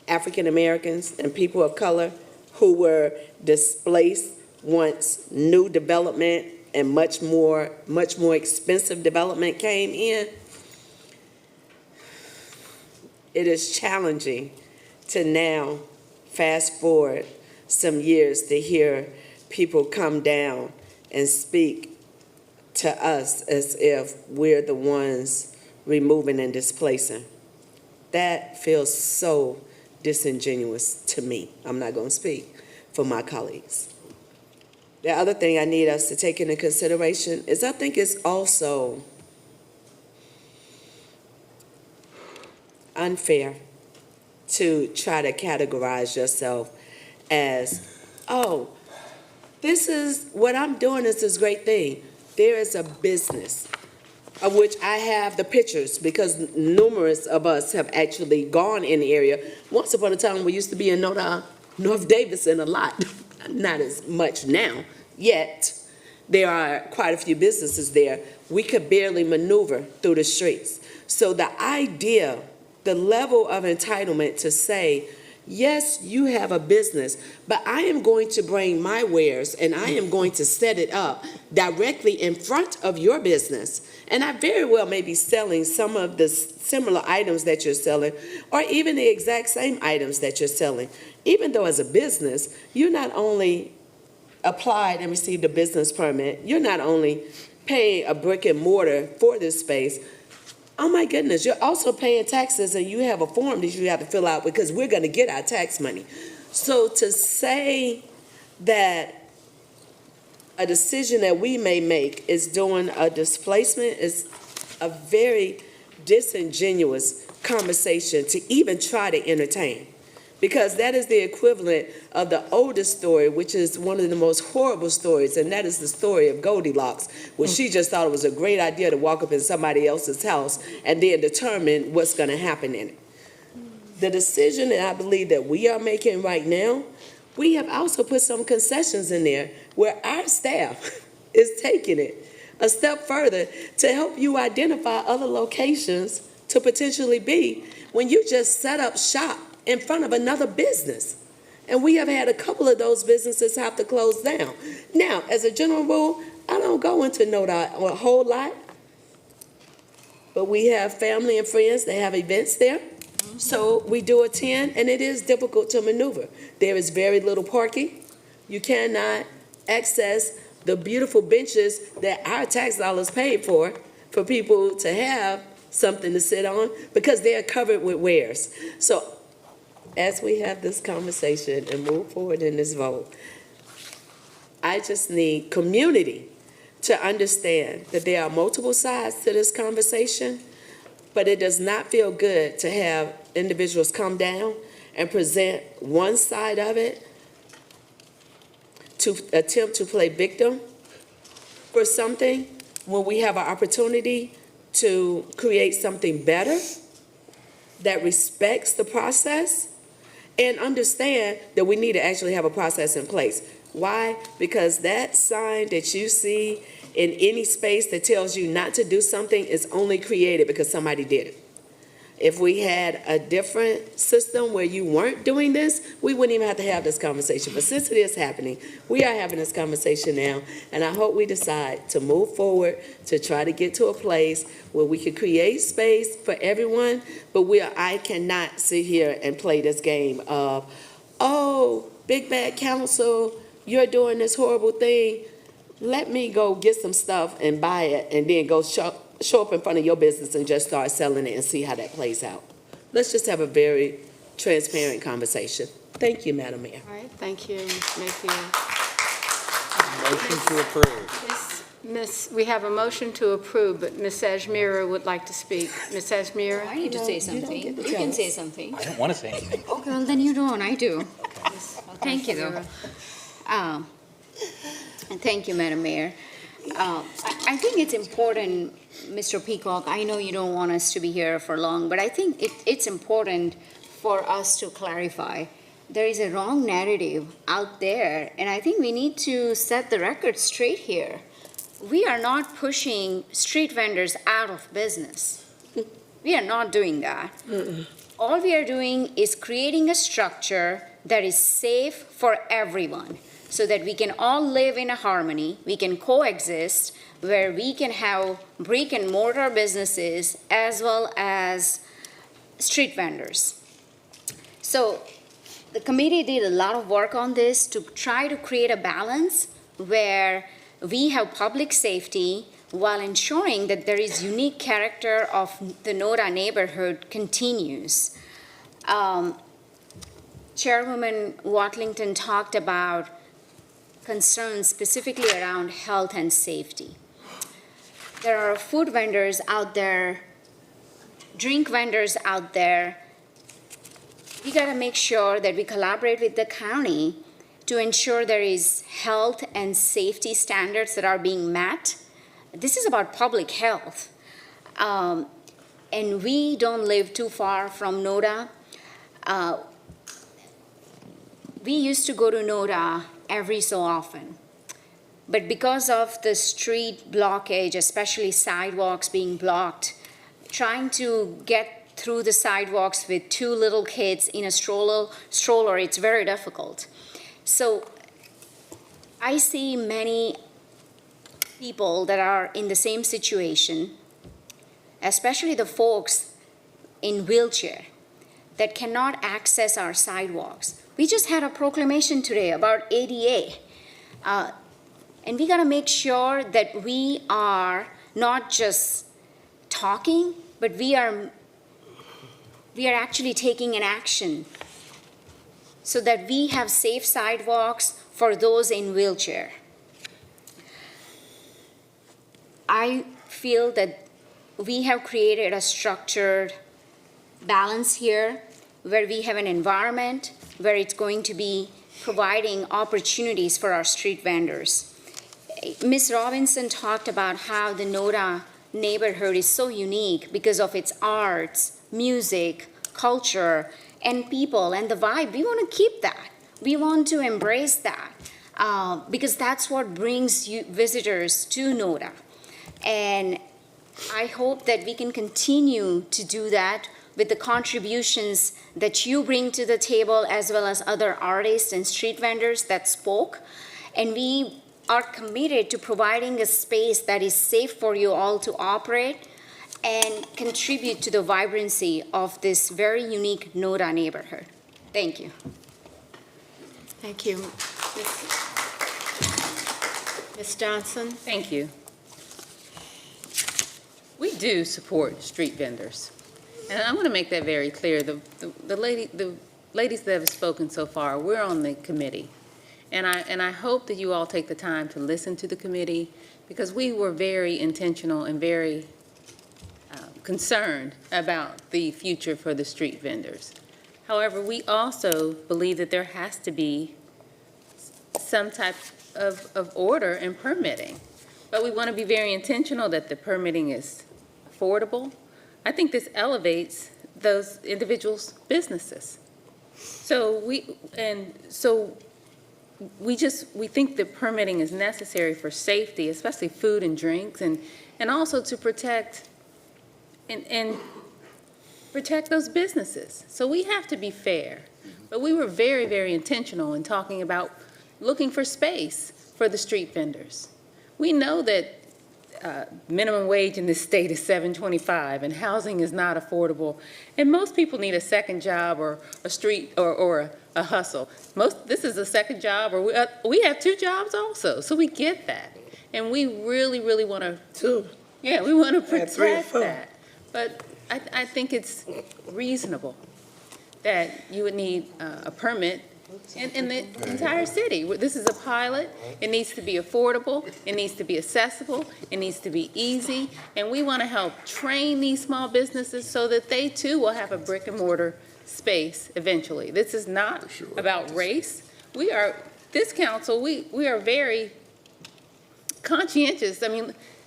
African Americans and people of color who were displaced once new development and much more expensive development came in. It is challenging to now fast forward some years to hear people come down and speak to us as if we're the ones removing and displacing. That feels so disingenuous to me. I'm not going to speak for my colleagues. The other thing I need us to take into consideration is I think it's also unfair to try to categorize yourself as, oh, this is what I'm doing is this great thing. There is a business of which I have the pictures because numerous of us have actually gone in the area. Once upon a time, we used to be in NoDa, North Davidson a lot, not as much now, yet there are quite a few businesses there. We could barely maneuver through the streets. So the idea, the level of entitlement to say, yes, you have a business, but I am going to bring my wares and I am going to set it up directly in front of your business. And I very well may be selling some of the similar items that you're selling, or even the exact same items that you're selling. Even though as a business, you not only applied and received a business permit, you're not only paying a brick and mortar for this space, oh my goodness, you're also paying taxes and you have a form that you have to fill out because we're going to get our tax money. So to say that a decision that we may make is doing a displacement is a very disingenuous conversation to even try to entertain. Because that is the equivalent of the oldest story, which is one of the most horrible stories, and that is the story of Goldilocks, where she just thought it was a great idea to walk up in somebody else's house and then determine what's going to happen in it. The decision that I believe that we are making right now, we have also put some concessions in there where our staff is taking it a step further to help you identify other locations to potentially be when you just set up shop in front of another business. And we have had a couple of those businesses have to close down. Now, as a general rule, I don't go into NoDa a whole lot, but we have family and friends that have events there. So we do attend, and it is difficult to maneuver. There is very little parking. You cannot access the beautiful benches that our tax dollars paid for people to have something to sit on because they are covered with wares. So as we have this conversation and move forward in this vote, I just need community to understand that there are multiple sides to this conversation, but it does not feel good to have individuals come down and present one side of it to attempt to play victim for something when we have an opportunity to create something better that respects the process and understand that we need to actually have a process in place. Why? Because that sign that you see in any space that tells you not to do something is only created because somebody did it. If we had a different system where you weren't doing this, we wouldn't even have to have this conversation. But since it is happening, we are having this conversation now, and I hope we decide to move forward to try to get to a place where we can create space for everyone, but I cannot sit here and play this game of, oh, big bad council, you're doing this horrible thing. Let me go get some stuff and buy it and then go show up in front of your business and just start selling it and see how that plays out. Let's just have a very transparent conversation. Thank you, Madam Mayor. All right, thank you, Ms. Mayfield. Motion to approve. We have a motion to approve, but Ms. Ajmira would like to speak. Ms. Ajmira? I need to say something. You can say something. I don't want to say anything. Okay, well, then you don't, I do. Thank you, though. And thank you, Madam Mayor. I think it's important, Mr. Peacock, I know you don't want us to be here for long, but I think it's important for us to clarify. There is a wrong narrative out there, and I think we need to set the record straight here. We are not pushing street vendors out of business. We are not doing that. All we are doing is creating a structure that is safe for everyone, so that we can all live in a harmony, we can coexist, where we can have brick and mortar businesses as well as street vendors. So the committee did a lot of work on this to try to create a balance where we have public safety, while ensuring that there is unique character of the NoDa neighborhood continues. Chairwoman Watlington talked about concerns specifically around health and safety. There are food vendors out there, drink vendors out there. We gotta make sure that we collaborate with the county to ensure there is health and safety standards that are being met. This is about public health. And we don't live too far from NoDa. We used to go to NoDa every so often. But because of the street blockage, especially sidewalks being blocked, trying to get through the sidewalks with two little kids in a stroller, it's very difficult. So I see many people that are in the same situation, especially the folks in wheelchair that cannot access our sidewalks. We just had a proclamation today about ADA. And we gotta make sure that we are not just talking, but we are actually taking an action so that we have safe sidewalks for those in wheelchair. I feel that we have created a structured balance here where we have an environment where it's going to be providing opportunities for our street vendors. Ms. Robinson talked about how the NoDa neighborhood is so unique because of its arts, music, culture, and people, and the vibe. We want to keep that. We want to embrace that because that's what brings you visitors to NoDa. And I hope that we can continue to do that with the contributions that you bring to the table, as well as other artists and street vendors that spoke. And we are committed to providing a space that is safe for you all to operate and contribute to the vibrancy of this very unique NoDa neighborhood. Thank you. Thank you. Ms. Johnson? Thank you. We do support street vendors. And I want to make that very clear. The ladies that have spoken so far, we're on the committee. And I hope that you all take the time to listen to the committee, because we were very intentional and very concerned about the future for the street vendors. However, we also believe that there has to be some type of order and permitting. But we want to be very intentional that the permitting is affordable. I think this elevates those individuals' businesses. So we think that permitting is necessary for safety, especially food and drinks, and also to protect and protect those businesses. So we have to be fair. But we were very, very intentional in talking about looking for space for the street vendors. We know that minimum wage in this state is $7.25, and housing is not affordable. And most people need a second job or a street or a hustle. This is a second job, or we have two jobs also, so we get that. And we really, really want to, we want to protect that. But I think it's reasonable that you would need a permit in the entire city. This is a pilot. It needs to be affordable. It needs to be accessible. It needs to be easy. And we want to help train these small businesses so that they too will have a brick and mortar space eventually. This is not about race. This council, we are very conscientious,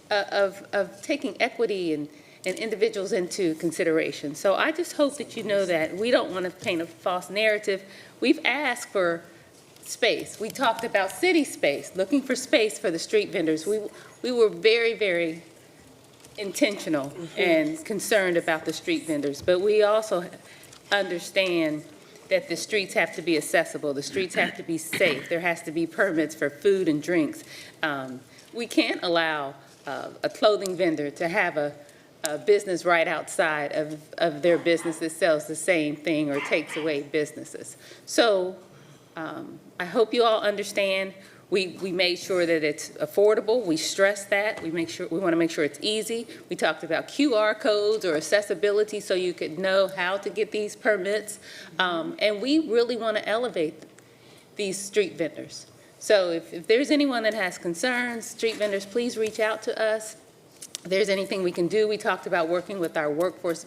of taking equity and individuals into consideration. So I just hope that you know that we don't want to paint a false narrative. We've asked for space. We talked about city space, looking for space for the street vendors. We were very, very intentional and concerned about the street vendors, but we also understand that the streets have to be accessible. The streets have to be safe. There has to be permits for food and drinks. We can't allow a clothing vendor to have a business right outside of their business that sells the same thing or takes away businesses. So I hope you all understand We made sure that it's affordable. We stressed that. We want to make sure it's easy. We talked about QR codes or accessibility so you could know how to get these permits. And we really want to elevate these street vendors. So if there's anyone that has concerns, street vendors, please reach out to us. If there's anything we can do, we talked about working with our workforce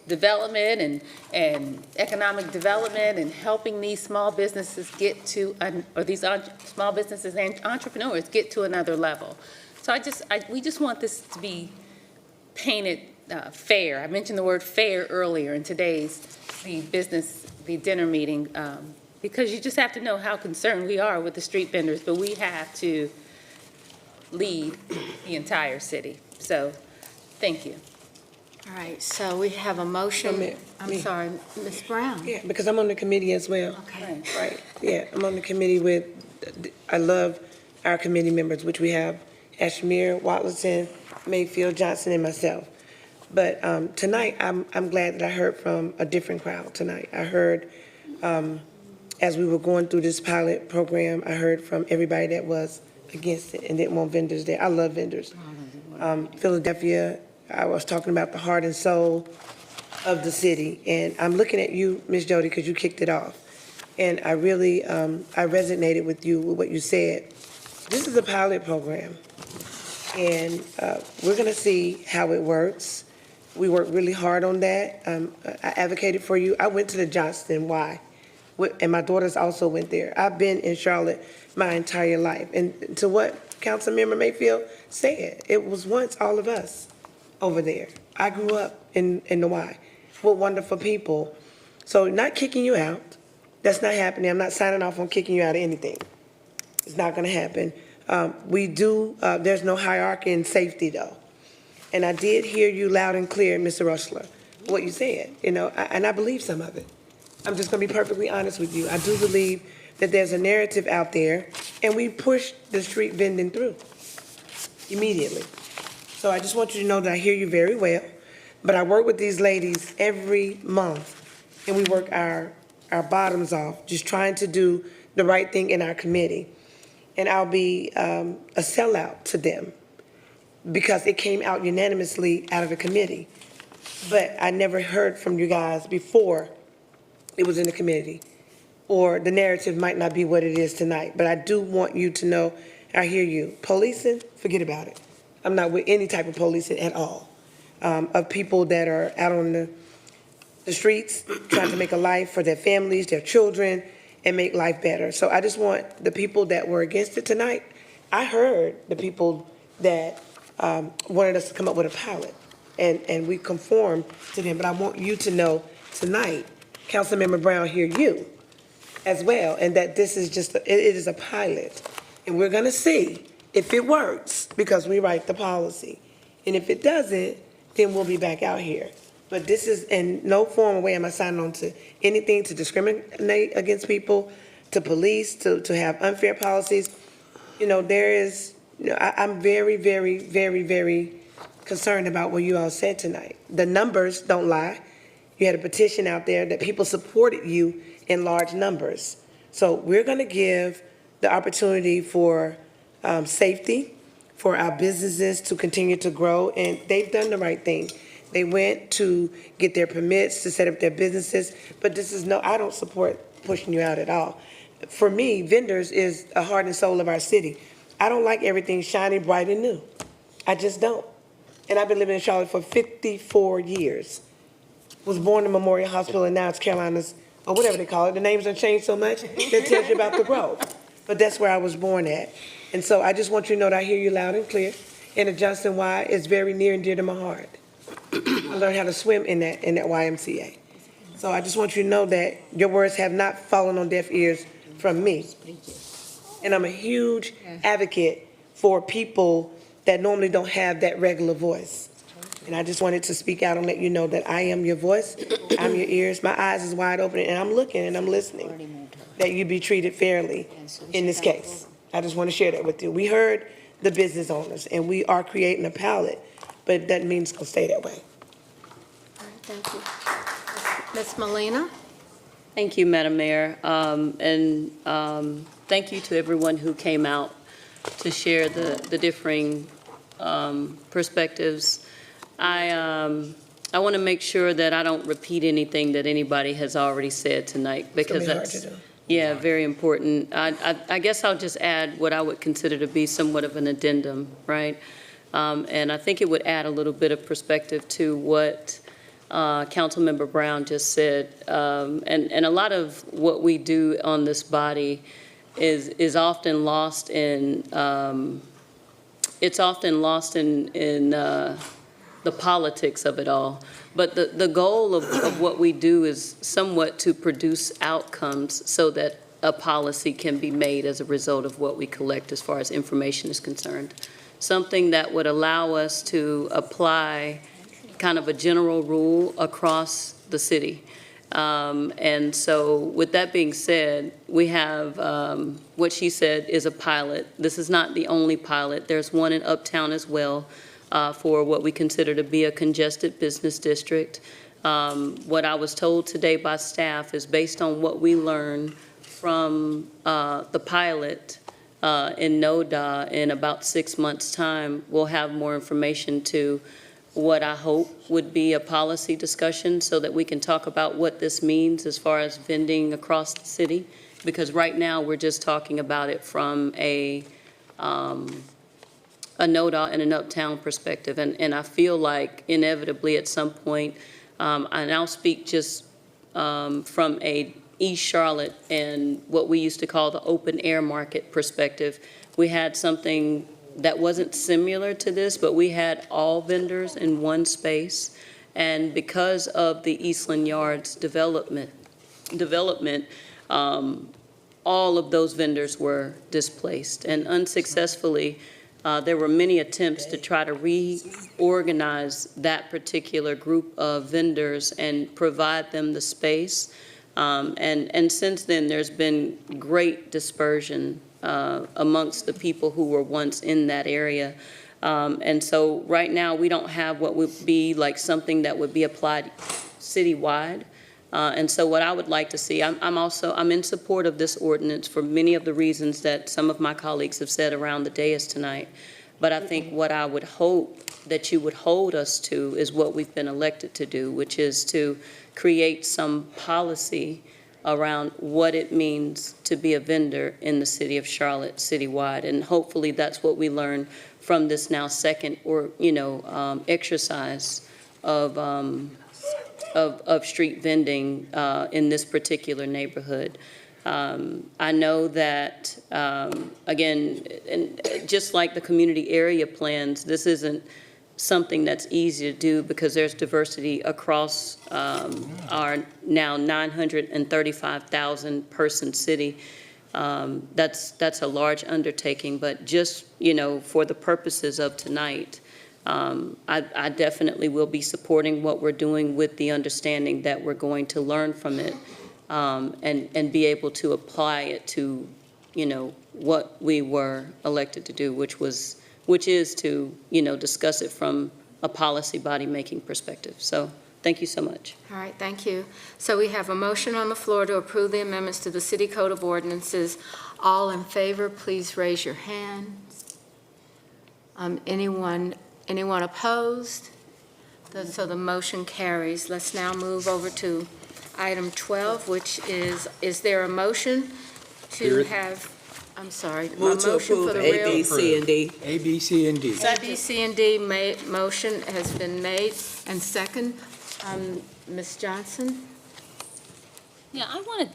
development and economic development and helping these small businesses get to, small businesses and entrepreneurs get to another level. So we just want this to be painted fair. I mentioned the word fair earlier in the dinner meeting, because you just have to know how concerned we are with the street vendors, but we have to lead the entire city. So, thank you. All right, so we have a motion. I'm sorry, Ms. Brown. Yeah, because I'm on the committee as well. Okay. Right, yeah, I'm on the committee with, I love our committee members, which we have Ashmere, Watlerton, Mayfield, Johnson, and myself. But tonight, I'm glad that I heard from a different crowd tonight. I heard, as we were going through this pilot program, I heard from everybody that was against it and didn't want vendors there. I love vendors. Philadelphia, I was talking about the heart and soul of the city, and I'm looking at you, Ms. Jody, because you kicked it off. And I really, I resonated with you, with what you said. This is a pilot program, and we're gonna see how it works. We worked really hard on that. I advocated for you. I went to the Johnston, why? And my daughters also went there. I've been in Charlotte my entire life. And to what Councilmember Mayfield said, it was once all of us over there. I grew up in the Y with wonderful people. So not kicking you out, that's not happening. I'm not signing off on kicking you out of anything. It's not gonna happen. There's no hierarchy in safety though. And I did hear you loud and clear, Mr. Rushler, what you said, and I believe some of it. I'm just gonna be perfectly honest with you. I do believe that there's a narrative out there, and we pushed the street vending through immediately. So I just want you to know that I hear you very well, but I work with these ladies every month, and we work our bottoms off, just trying to do the right thing in our committee. And I'll be a sellout to them because it came out unanimously out of the committee. But I never heard from you guys before it was in the committee, or the narrative might not be what it is tonight. But I do want you to know, I hear you. Policing, forget about it. I'm not with any type of policing at all, of people that are out on the streets trying to make a life for their families, their children, and make life better. So I just want the people that were against it tonight, I heard the people that wanted us to come up with a pilot, and we conformed to them. But I want you to know tonight, Councilmember Brown, hear you as well, and that this is just, it is a pilot. And we're gonna see if it works, because we write the policy. And if it doesn't, then we'll be back out here. But this is, in no form or way am I signing on to anything to discriminate against people, to police, to have unfair policies. There is, I'm very, very, very, very concerned about what you all said tonight. The numbers don't lie. You had a petition out there that people supported you in large numbers. So we're gonna give the opportunity for safety, for our businesses to continue to grow, and they've done the right thing. They went to get their permits to set up their businesses, but I don't support pushing you out at all. For me, vendors is a heart and soul of our city. I don't like everything shiny, bright, and new. I just don't. And I've been living in Charlotte for 54 years. Was born in Memorial Hospital, and now it's Carolinas, or whatever they call it. The names have changed so much, that tells you about the growth. But that's where I was born at. And so I just want you to know that I hear you loud and clear. And the Johnston Y is very near and dear to my heart. I learned how to swim in that YMCA. So I just want you to know that your words have not fallen on deaf ears from me. And I'm a huge advocate for people that normally don't have that regular voice. And I just wanted to speak out and let you know that I am your voice, I'm your ears, my eyes is wide open, and I'm looking and I'm listening, that you be treated fairly in this case. I just want to share that with you. We heard the business owners, and we are creating a palette, but it doesn't mean it's going to stay that way. All right, thank you. Ms. Molina? Thank you, Madam Mayor. Thank you to everyone who came out to share the differing perspectives. I want to make sure that I don't repeat anything that anybody has already said tonight, because that's, yeah, very important. I guess I'll just add what I would consider to be somewhat of an addendum, right? And I think it would add a little bit of perspective to what Councilmember Brown just said. And a lot of what we do on this body is often lost in, it's often lost in the politics of it all. But the goal of what we do is somewhat to produce outcomes so that a policy can be made as a result of what we collect as far as information is concerned. Something that would allow us to apply kind of a general rule across the city. And so with that being said, we have what she said is a pilot. This is not the only pilot. There's one in Uptown as well. For what we consider to be a congested business district. What I was told today by staff is based on what we learned from the pilot in NoDa in about 6 months' time, we'll have more information to what I hope would be a policy discussion so that we can talk about what this means as far as vending across the city. Because right now we're just talking about it from a NoDa and an Uptown perspective. And I feel like inevitably at some point, and I'll speak just from a East Charlotte and what we used to call the open air market perspective, we had something that wasn't similar to this, but we had all vendors in one space. And because of the Eastland Yards development, all of those vendors were displaced. And unsuccessfully, there were many attempts to try to reorganize that particular group of vendors and provide them the space. And since then, there's been great dispersion amongst the people who were once in that area. And so right now, we don't have what would be like something that would be applied citywide. And so what I would like to see, I'm in support of this ordinance for many of the reasons that some of my colleagues have said around the dais tonight. But I think what I would hope that you would hold us to is what we've been elected to do, which is to create some policy around what it means to be a vendor in the city of Charlotte citywide. And hopefully that's what we learn from this now second exercise of street vending in this particular neighborhood. I know that, again, and just like the community area plans, this isn't something that's easy to do because there's diversity across our now 935,000 person city. That's a large undertaking, but just, for the purposes of tonight, I definitely will be supporting what we're doing with the understanding that we're going to learn from it and be able to apply it to, what we were elected to do, which is to, discuss it from a policy body making perspective. So thank you so much. All right, thank you. So we have a motion on the floor to approve the amendments to the City Code of Ordinances. All in favor, please raise your hand. Anyone opposed? So the motion carries. Let's now move over to item 12, which is there a motion to have, I'm sorry. Move to approve A, B, C, and D. A, B, C, and D. A, B, C, and D motion has been made and second. Ms. Johnson? Yeah, I wanted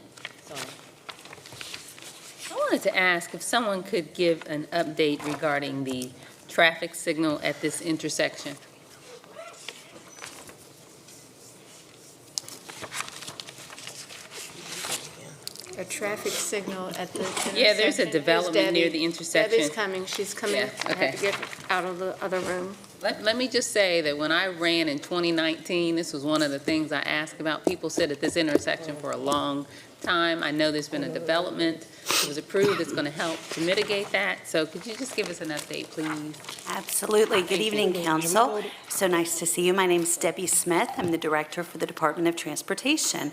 to ask if someone could give an update regarding the traffic signal at this intersection. A traffic signal at the intersection. Yeah, there's a development near the intersection. Debbie's coming. She's coming. Yeah, I had to get out of the other room. Let me just say that when I ran in 2019, this was one of the things I asked about. People said at this intersection for a long time. I know there's been a development that was approved that's going to help to mitigate that. So could you just give us an update, please? Absolutely. Good evening, council. So nice to see you. My name is Debbie Smith. I'm the director for the Department of Transportation.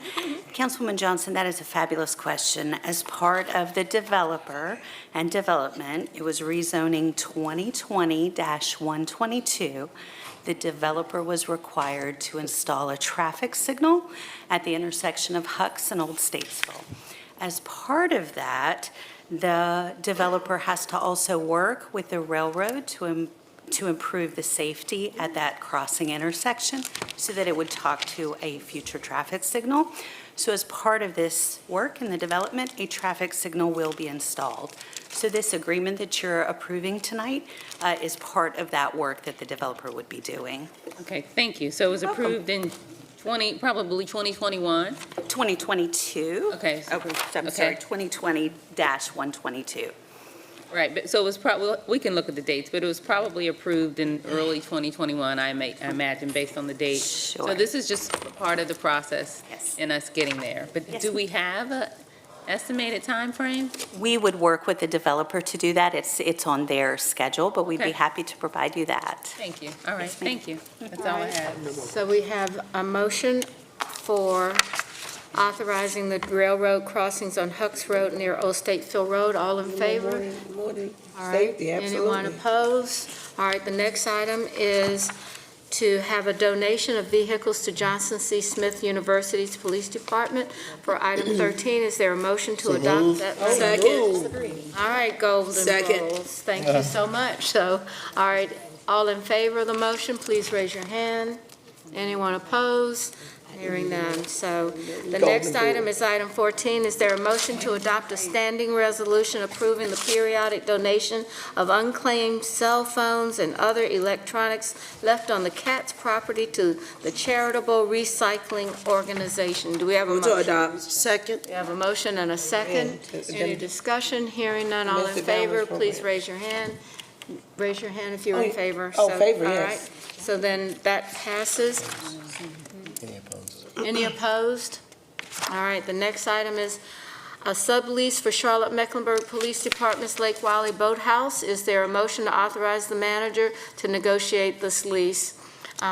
Councilwoman Johnson, that is a fabulous question. As part of the developer and development, it was rezoning 2020-122. The developer was required to install a traffic signal at the intersection of Hucks and Old Statesville. As part of that, the developer has to also work with the railroad to improve the safety at that crossing intersection so that it would talk to a future traffic signal. So as part of this work and the development, a traffic signal will be installed. So this agreement that you're approving tonight is part of that work that the developer would be doing. Okay, thank you. So it was approved in probably 2021? 2022. Okay. I'm sorry, 2020-122. Right, but so it was probably, we can look at the dates, but it was probably approved in early 2021, I imagine, based on the date. Sure. So this is just part of the process in us getting there. But Yes. do we have a estimated time frame? We would work with the developer to do that. It's on their schedule, but we'd be Okay. happy to provide you that. Thank you. All right, Yes, ma'am. thank you. That's all I have. So we have a motion for authorizing the railroad crossings on Hucks Road near Old Statesville Road. All in favor? More than All right. safety, Anyone absolutely. opposed? All right, the next item is to have a donation of vehicles to Johnson C. Smith University's Police Department for item 13. Is there a motion to adopt that? Second. All right, Golden Second. Rules. Thank you so much. So, all right, all in favor of the motion, please raise your hand. Anyone opposed? Hearing none. So the next item is item 14. Is there a motion to adopt a standing resolution approving the periodic donation of unclaimed cell phones and other electronics left on the Katz property to the charitable recycling organization? Do we have a Move to motion? adopt. Second. We have a motion and a second. Any discussion? Hearing none. All in favor, please raise your hand. Raise your hand if you're in favor. Oh, So, favor, all yes. right. So then that passes. Any opposed? All right, the next item is a sublease for Charlotte Mecklenburg Police Department's Lake Wiley Boathouse. Is there a motion to authorize the manager to negotiate this lease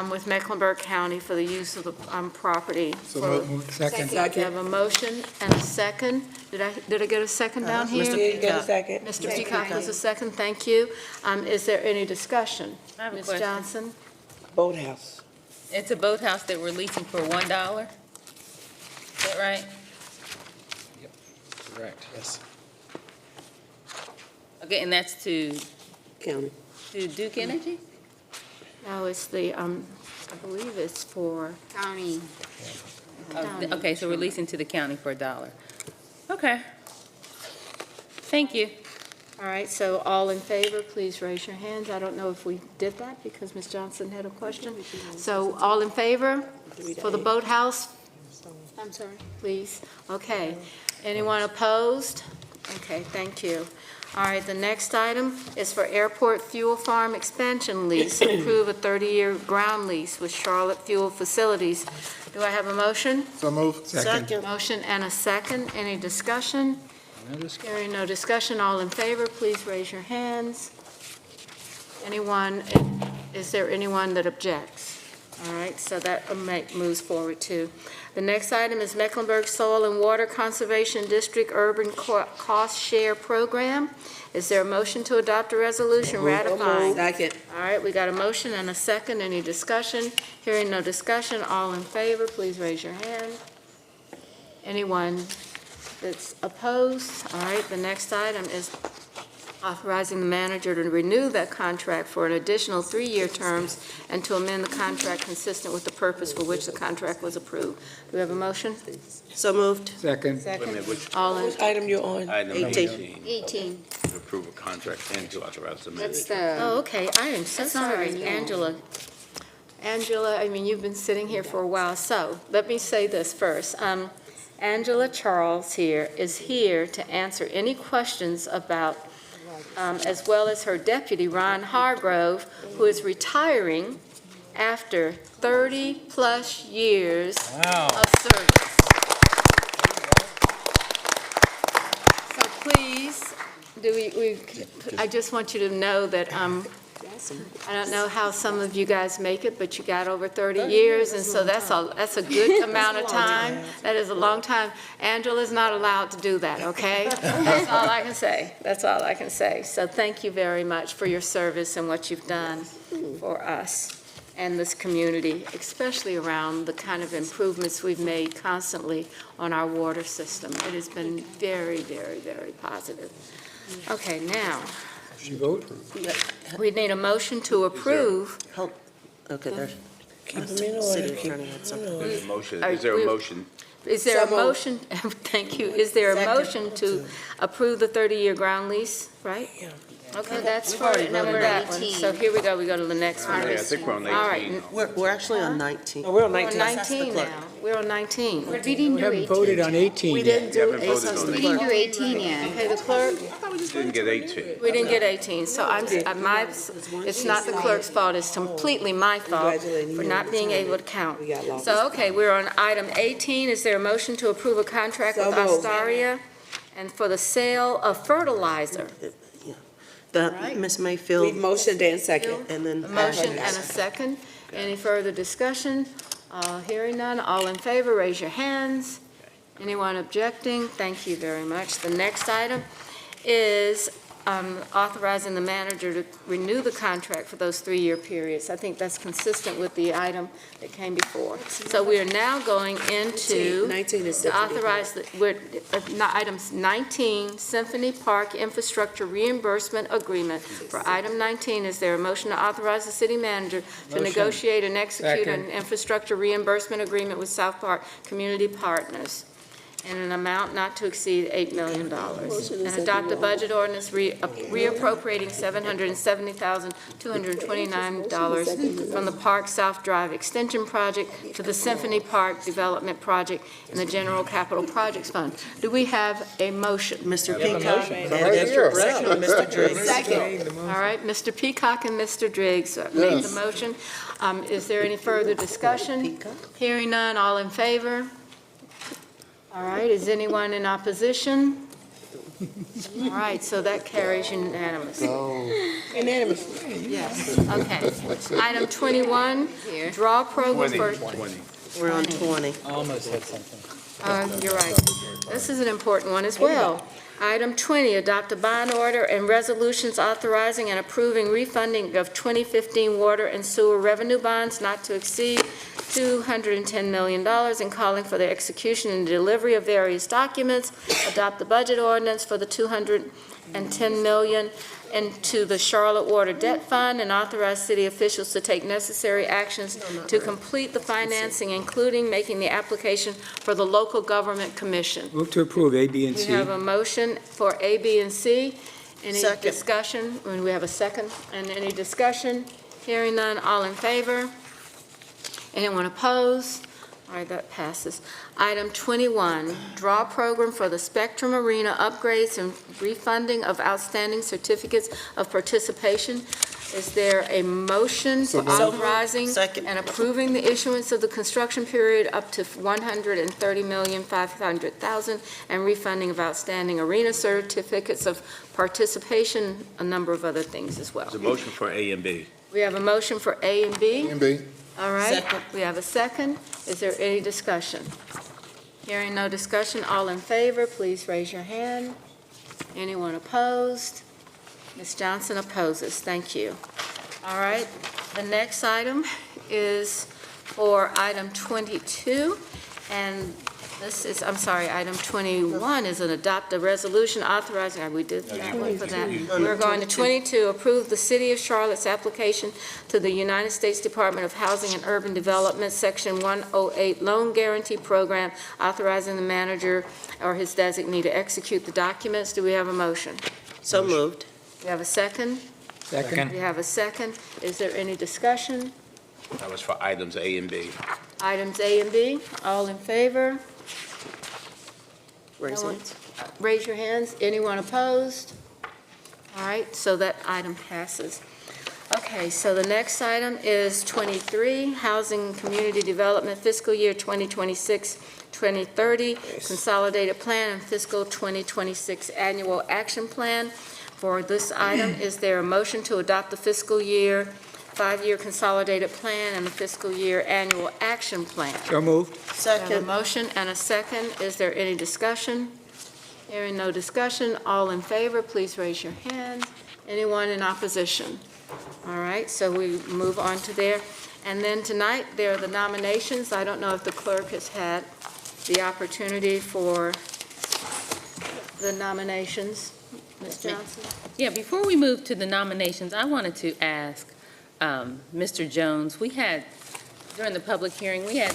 with Mecklenburg County for the use of the property? Second. We have a motion and a second. Did I get a second down here? Mr. Peacock. Second. Mr. Peacock was a second, thank you. Is there any discussion? I have a Ms. question. Johnson? Boathouse. It's a boathouse that we're leasing for $1? Is that right? Correct. Yes. Okay, and that's to County. Duke Energy? No, it's the, I believe it's for County. Okay, so we're leasing to the county for $1. Okay. Thank you. All right, so all in favor, please raise your hands. I don't know if we did that because Ms. Johnson had a question. So all in favor for the boathouse? I'm sorry, please. Okay. Anyone opposed? Okay, thank you. All right, the next item is for Airport Fuel Farm Expansion Lease. Approve a 30-year ground lease with Charlotte Fuel Facilities. Do I have a motion? So moved. Second. Motion and a second. Any discussion? Hearing no discussion, all in favor, please raise your hands. Anyone, is there anyone that objects? All right, so that moves forward too. The next item is Mecklenburg Soil and Water Conservation District Urban Cost Share Program. Is there a motion to adopt a resolution ratifying? Second. All right, we got a motion and a second. Any discussion? Hearing no discussion, all in favor, please raise your hand. Anyone that's opposed? All right, the next item is authorizing the manager to renew that contract for an additional 3-year terms and to amend the contract consistent with the purpose for which the contract was approved. Do we have a motion? So moved. Second. Second. All in, Which item you on? Item 18. 18. to approve a contract and to authorize the That's manager. the, Oh, okay, I am so That's not a sorry, renewal. Angela. Angela, I mean, you've been sitting here for a while, so let me say this first. Angela Charles is here to answer any questions about, as well as her deputy, Ron Hargrove, who is retiring after 30-plus years of service. I just want you to know that, I don't know how some of you guys make it, but you got over 30 years, and so that's a good amount of time. That is a long time. Angela's not allowed to do that, okay? That's all I can say. That's all I can say. So thank you very much for your service and what you've done for us and this community, especially around the kind of improvements we've made constantly on our water system. It has been very, very, very positive. Okay, now, we need a motion to approve. Okay, there's. Keep them in order. City attorney had something. Motion, is there a motion? Is there a So moved. motion, thank you, is there a Second. motion to approve the 30-year ground lease, right? Yeah. Okay, that's for number that one. So here we go, we go to the next one. Yeah, I think we're on All right, 18. We're actually on 19. Oh, we're on we're on 19. 19 now. We're on 19. We didn't do 18. voted on 18 We yet. didn't You do haven't voted 18. on We it. didn't do 18 yet. Okay, the clerk, Didn't get 18. we didn't get 18, so it's not the clerk's fault, it's completely my fault for not being able to count. We got lost. So, okay, we're on item 18. Is there a motion to approve a contract with So moved. Astaria and for the sale of fertilizer? Ms. We Mayfield, motioned and second. and then. A motion and a second. Any further discussion? Hearing none, all in favor, raise your hands. Anyone objecting? Thank you very much. The next item is authorizing the manager to renew the contract for those 3-year periods. I think that's consistent with the item that came before. So we are now going into 19 is to Symphony authorize, items 19, Symphony Park Infrastructure Reimbursement Agreement. For item 19, is there a motion to authorize the city manager to negotiate and execute an infrastructure reimbursement agreement with South Park Community Partners in an amount not to exceed $8 million, and adopt a budget ordinance reappropriating $770,229 from the Park South Drive Extension Project to the Symphony Park Development Project in the General Capital Projects Fund? Do we have a motion? Mr. Peacock. Second, Mr. Driggs. All right, Mr. Peacock and Mr. Driggs made the motion. Is there any further discussion? Hearing none, all in favor? All right, is anyone in opposition? All right, so that carries unanimously. Unanimous. Yes, okay. Item 21, draw program for, We're on 20. Almost had something. you're right. This is an important one as well. Item 20, adopt a bond order and resolutions authorizing and approving refunding of 2015 water and sewer revenue bonds not to exceed $210 million and calling for the execution and delivery of various documents, adopt the budget ordinance for the $210 million into the Charlotte Water Debt Fund, and authorize city officials to take necessary actions to complete the financing, including making the application for the local government commission. Move to approve A, B, and We C. have a motion for A, B, and C. Any Second. discussion? And we have a second. And any discussion? Hearing none, all in favor? Anyone opposed? All right, that passes. Item 21, draw program for the Spectrum Arena upgrades and refunding of outstanding certificates of participation. Is there a motion for authorizing Second. and approving the issuance of the construction period up to $130,500,000 and refunding of outstanding arena certificates of participation, a number of other things as well? There's a motion for A and B. We have a motion for A and B. And B. All right, Second. we have a second. Is there any discussion? Hearing no discussion, all in favor, please raise your hand. Anyone opposed? Ms. Johnson opposes, thank you. All right, the next item is for item 22, and this is, I'm sorry, item 21 is an adopt a resolution authorizing, we did that one for that. We're going to 22, approve the City of Charlotte's application to the United States Department of Housing and Urban Development, Section 108 Loan Guarantee Program, authorizing the manager or his designee to execute the documents. Do we have a motion? So moved. We have a second? Second. We have a second. Is there any discussion? That was for items A and B. Items A and B, all in favor? Raise No one- hands. Raise your hands. Anyone opposed? All right, so that item passes. Okay, so the next item is 23, Housing and Community Development Fiscal Year 2026-27 2030 Consolidated Plan and Fiscal 2026 Annual Action Plan. For this item, is there a motion to adopt the fiscal year 5-year consolidated plan and the fiscal year annual action plan? So moved. Have a motion and a second. Is there any discussion? Hearing no discussion, all in favor, please raise your hand. Anyone in opposition? All right, so we move on to there. And then tonight, there are the nominations. I don't know if the clerk has had the opportunity for the nominations. Ms. Johnson? Yeah, before we move to the nominations, I wanted to ask Mr. Jones, we had, during the public hearing, we had,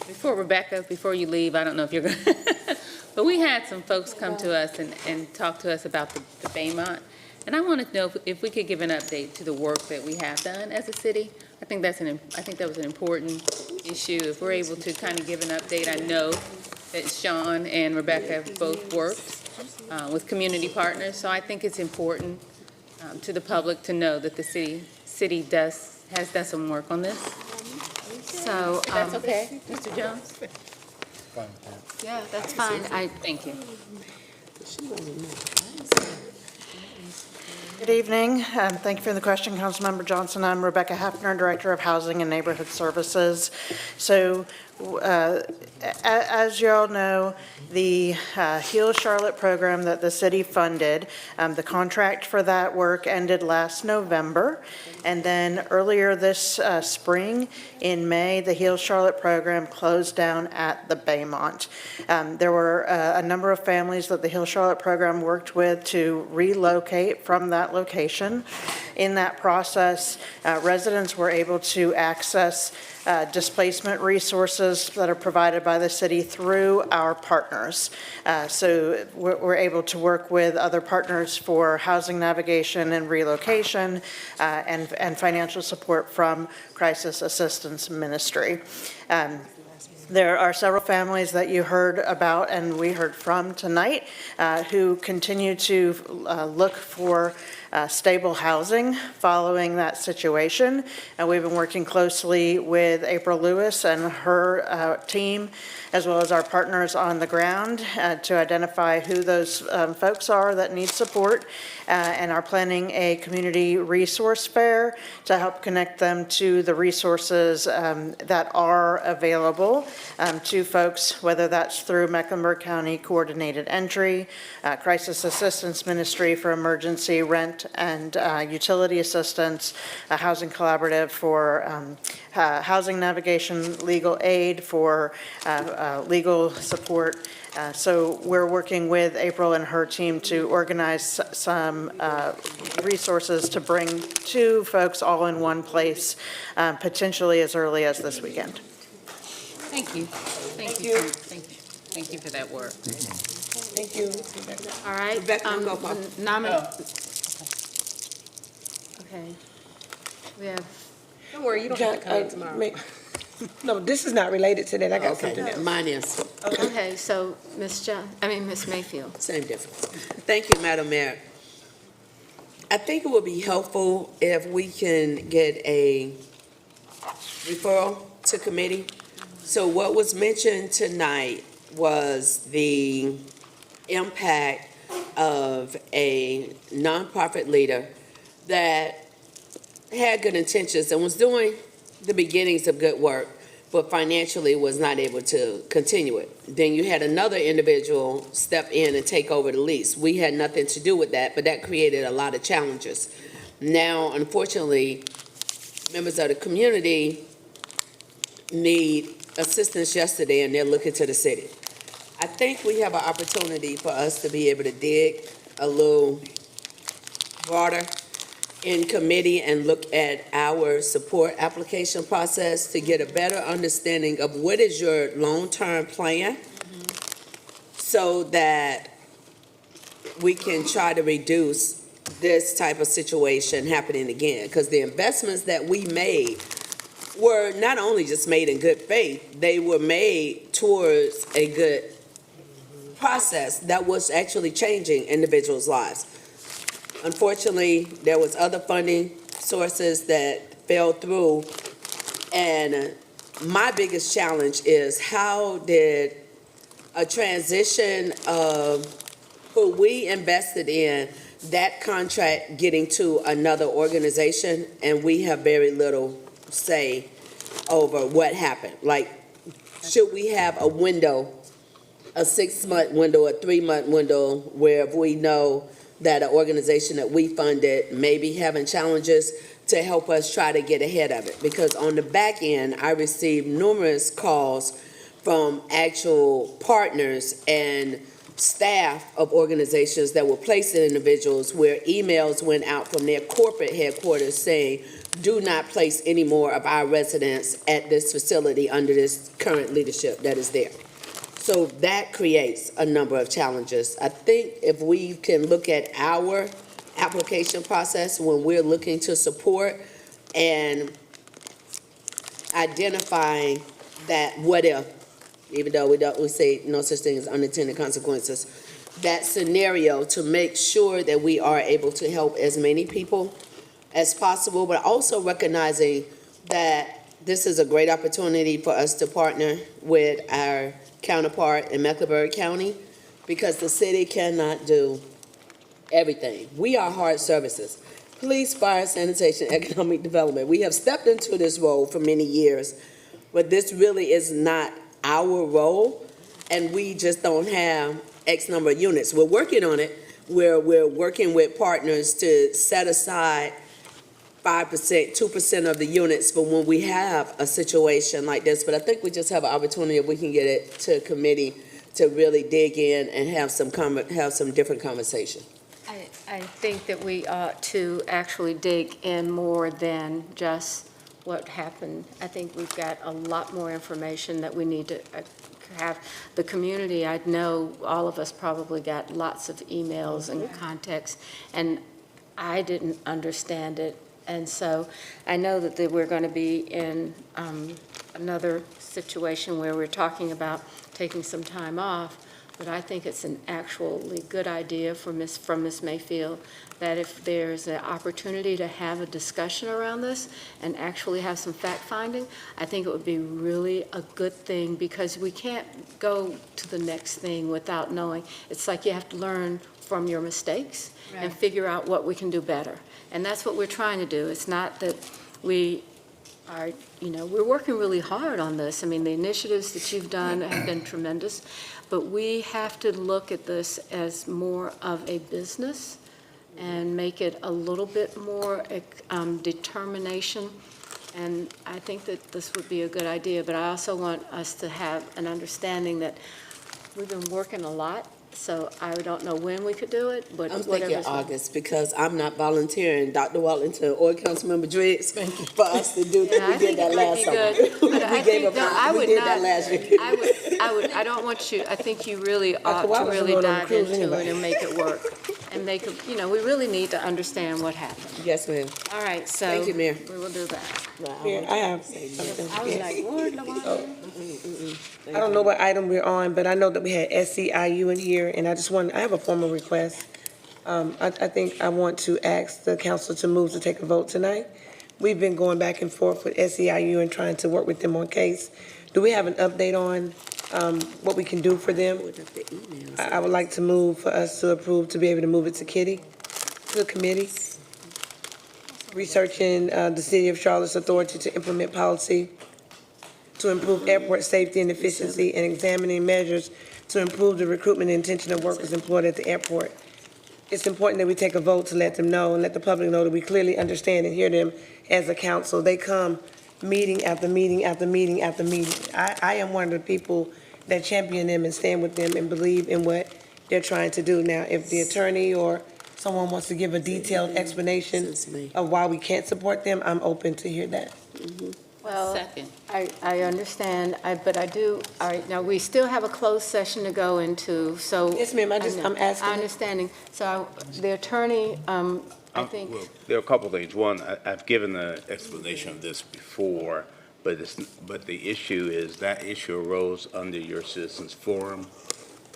before Rebecca, before you leave, I don't know if you're going to, but we had some folks come to us and talk to us about the Baymont. And I wanted to know if we could give an update to the work that we have done as a city. I think that was an important issue. If we're able to kind of give an update, I know that Sean and Rebecca have both worked with community partners, so I think it's important to the public to know that the city has done some work on this. So, If that's okay, Mr. Jones? yeah, that's fine. Thank you. Good evening. Thank you for the question, Councilmember Johnson. I'm Rebecca Heffner, Director of Housing and Neighborhood Services. So, as you all know, the Heal Charlotte program that the city funded, the contract for that work ended last November. And then earlier this spring, in May, the Heal Charlotte program closed down at the Baymont. There were a number of families that the Heal Charlotte program worked with to relocate from that location. In that process, residents were able to access displacement resources that are provided by the city through our partners. So we're able to work with other partners for housing navigation and relocation and financial support from Crisis Assistance Ministry. There are several families that you heard about and we heard from tonight who continue to look for stable housing following that situation. And we've been working closely with April Lewis and her team, as well as our partners on the ground to identify who those folks are that need support and are planning a community resource fair to help connect them to the resources that are available to folks, whether that's through Mecklenburg County Coordinated Entry, Crisis Assistance Ministry for Emergency Rent and Utility Assistance, a Housing Collaborative for housing navigation, legal aid for legal support. So we're working with April and her team to organize some resources to bring to folks all in one place, potentially as early as this weekend. Thank you. Thank you. Thank you for that work. Thank you. All right. Okay. We have. Don't worry, you don't have to come in tomorrow. No, this is not related to that. I got something else. Mine is. Okay, so Ms. Mayfield. Same difference. Thank you, Madam Mayor. I think it would be helpful if we can get a referral to committee. So what was mentioned tonight was the impact of a nonprofit leader that had good intentions and was doing the beginnings of good work, but financially was not able to continue it. Then you had another individual step in and take over the lease. We had nothing to do with that, but that created a lot of challenges. Now, unfortunately, members of the community need assistance yesterday, and they're looking to the city. I think we have an opportunity for us to be able to dig a little broader in committee and look at our support application process to get a better understanding of what is your long-term plan so that we can try to reduce this type of situation happening again. Because the investments that we made were not only just made in good faith, they were made towards a good process that was actually changing individuals' lives. Unfortunately, there was other funding sources that fell through, and my biggest challenge is how did a transition of who we invested in, that contract getting to another organization, and we have very little say over what happened. Like, should we have a window, a 6-month window, a 3-month window, where if we know that an organization that we funded may be having challenges, to help us try to get ahead of it? Because on the back end, I received numerous calls from actual partners and staff of organizations that were placing individuals where emails went out from their corporate headquarters saying, do not place any more of our residents at this facility under this current leadership that is there. So that creates a number of challenges. I think if we can look at our application process when we're looking to support and identifying that what if, even though we say no such thing as unintended consequences, that scenario, to make sure that we are able to help as many people as possible, but also recognizing that this is a great opportunity for us to partner with our counterpart in Mecklenburg County, because the city cannot do everything. We are hard services. Police, fire, sanitation, economic development. We have stepped into this role for many years, but this really is not our role, and we just don't have X number of units. We're working on it. We're working with partners to set aside 5%, 2% of the units for when we have a situation like this. But I think we just have an opportunity, if we can get it to committee, to really dig in and have some different conversation. I think that we ought to actually dig in more than just what happened. I think we've got a lot more information that we need to have. The community, I know all of us probably got lots of emails and context, and I didn't understand it. And so I know that we're going to be in another situation where we're talking about taking some time off, but I think it's an actually good idea from Ms. Mayfield that if there's an opportunity to have a discussion around this and actually have some fact-finding, I think it would be really a good thing, because we can't go to the next thing without knowing. It's like you have to learn from your mistakes and figure out what we can do better. And that's what we're trying to do. It's not that we are, we're working really hard on this. I mean, the initiatives that you've done have been tremendous, but we have to look at this as more of a business and make it a little bit more determination. And I think that this would be a good idea, but I also want us to have an understanding that we've been working a lot. So I don't know when we could do it, but I'm thinking August, because I'm not volunteering Dr. Wellington or Councilmember Driggs for us to do. Yeah, we did that last summer. We did that last year. I don't want you, I think you really ought to really dive into it and make it work. And make it, we really need to understand what happened. Yes, ma'am. All right, so. Thank you, Mayor. We will do that. Mayor, I have I was like, Lord, I don't know what item we're on, but I know that we had SCIU in here, and I have a formal request. I think I want to ask the council to move to take a vote tonight. We've been going back and forth with SCIU and trying to work with them on case. Do we have an update on what we can do for them? I would like to move for us to approve to be able to move it to the committee. Researching the City of Charlotte's authority to implement policy to improve airport safety and efficiency, and examining measures to improve the recruitment and retention of workers employed at the airport. It's important that we take a vote to let them know and let the public know that we clearly understand and hear them as a council. They come meeting after meeting after meeting after meeting. I am one of the people that champion them and stand with them and believe in what they're trying to do. Now, if the attorney or someone wants to give a detailed explanation of why we can't support them, I'm open to hear that. Well, I understand, but I do, all right, now we still have a closed session to go into, so. Yes, ma'am, I'm asking. I'm understanding. So the attorney, I think. Well, there are a couple things. One, I've given the explanation of this before, but the issue is that issue arose under your citizens forum,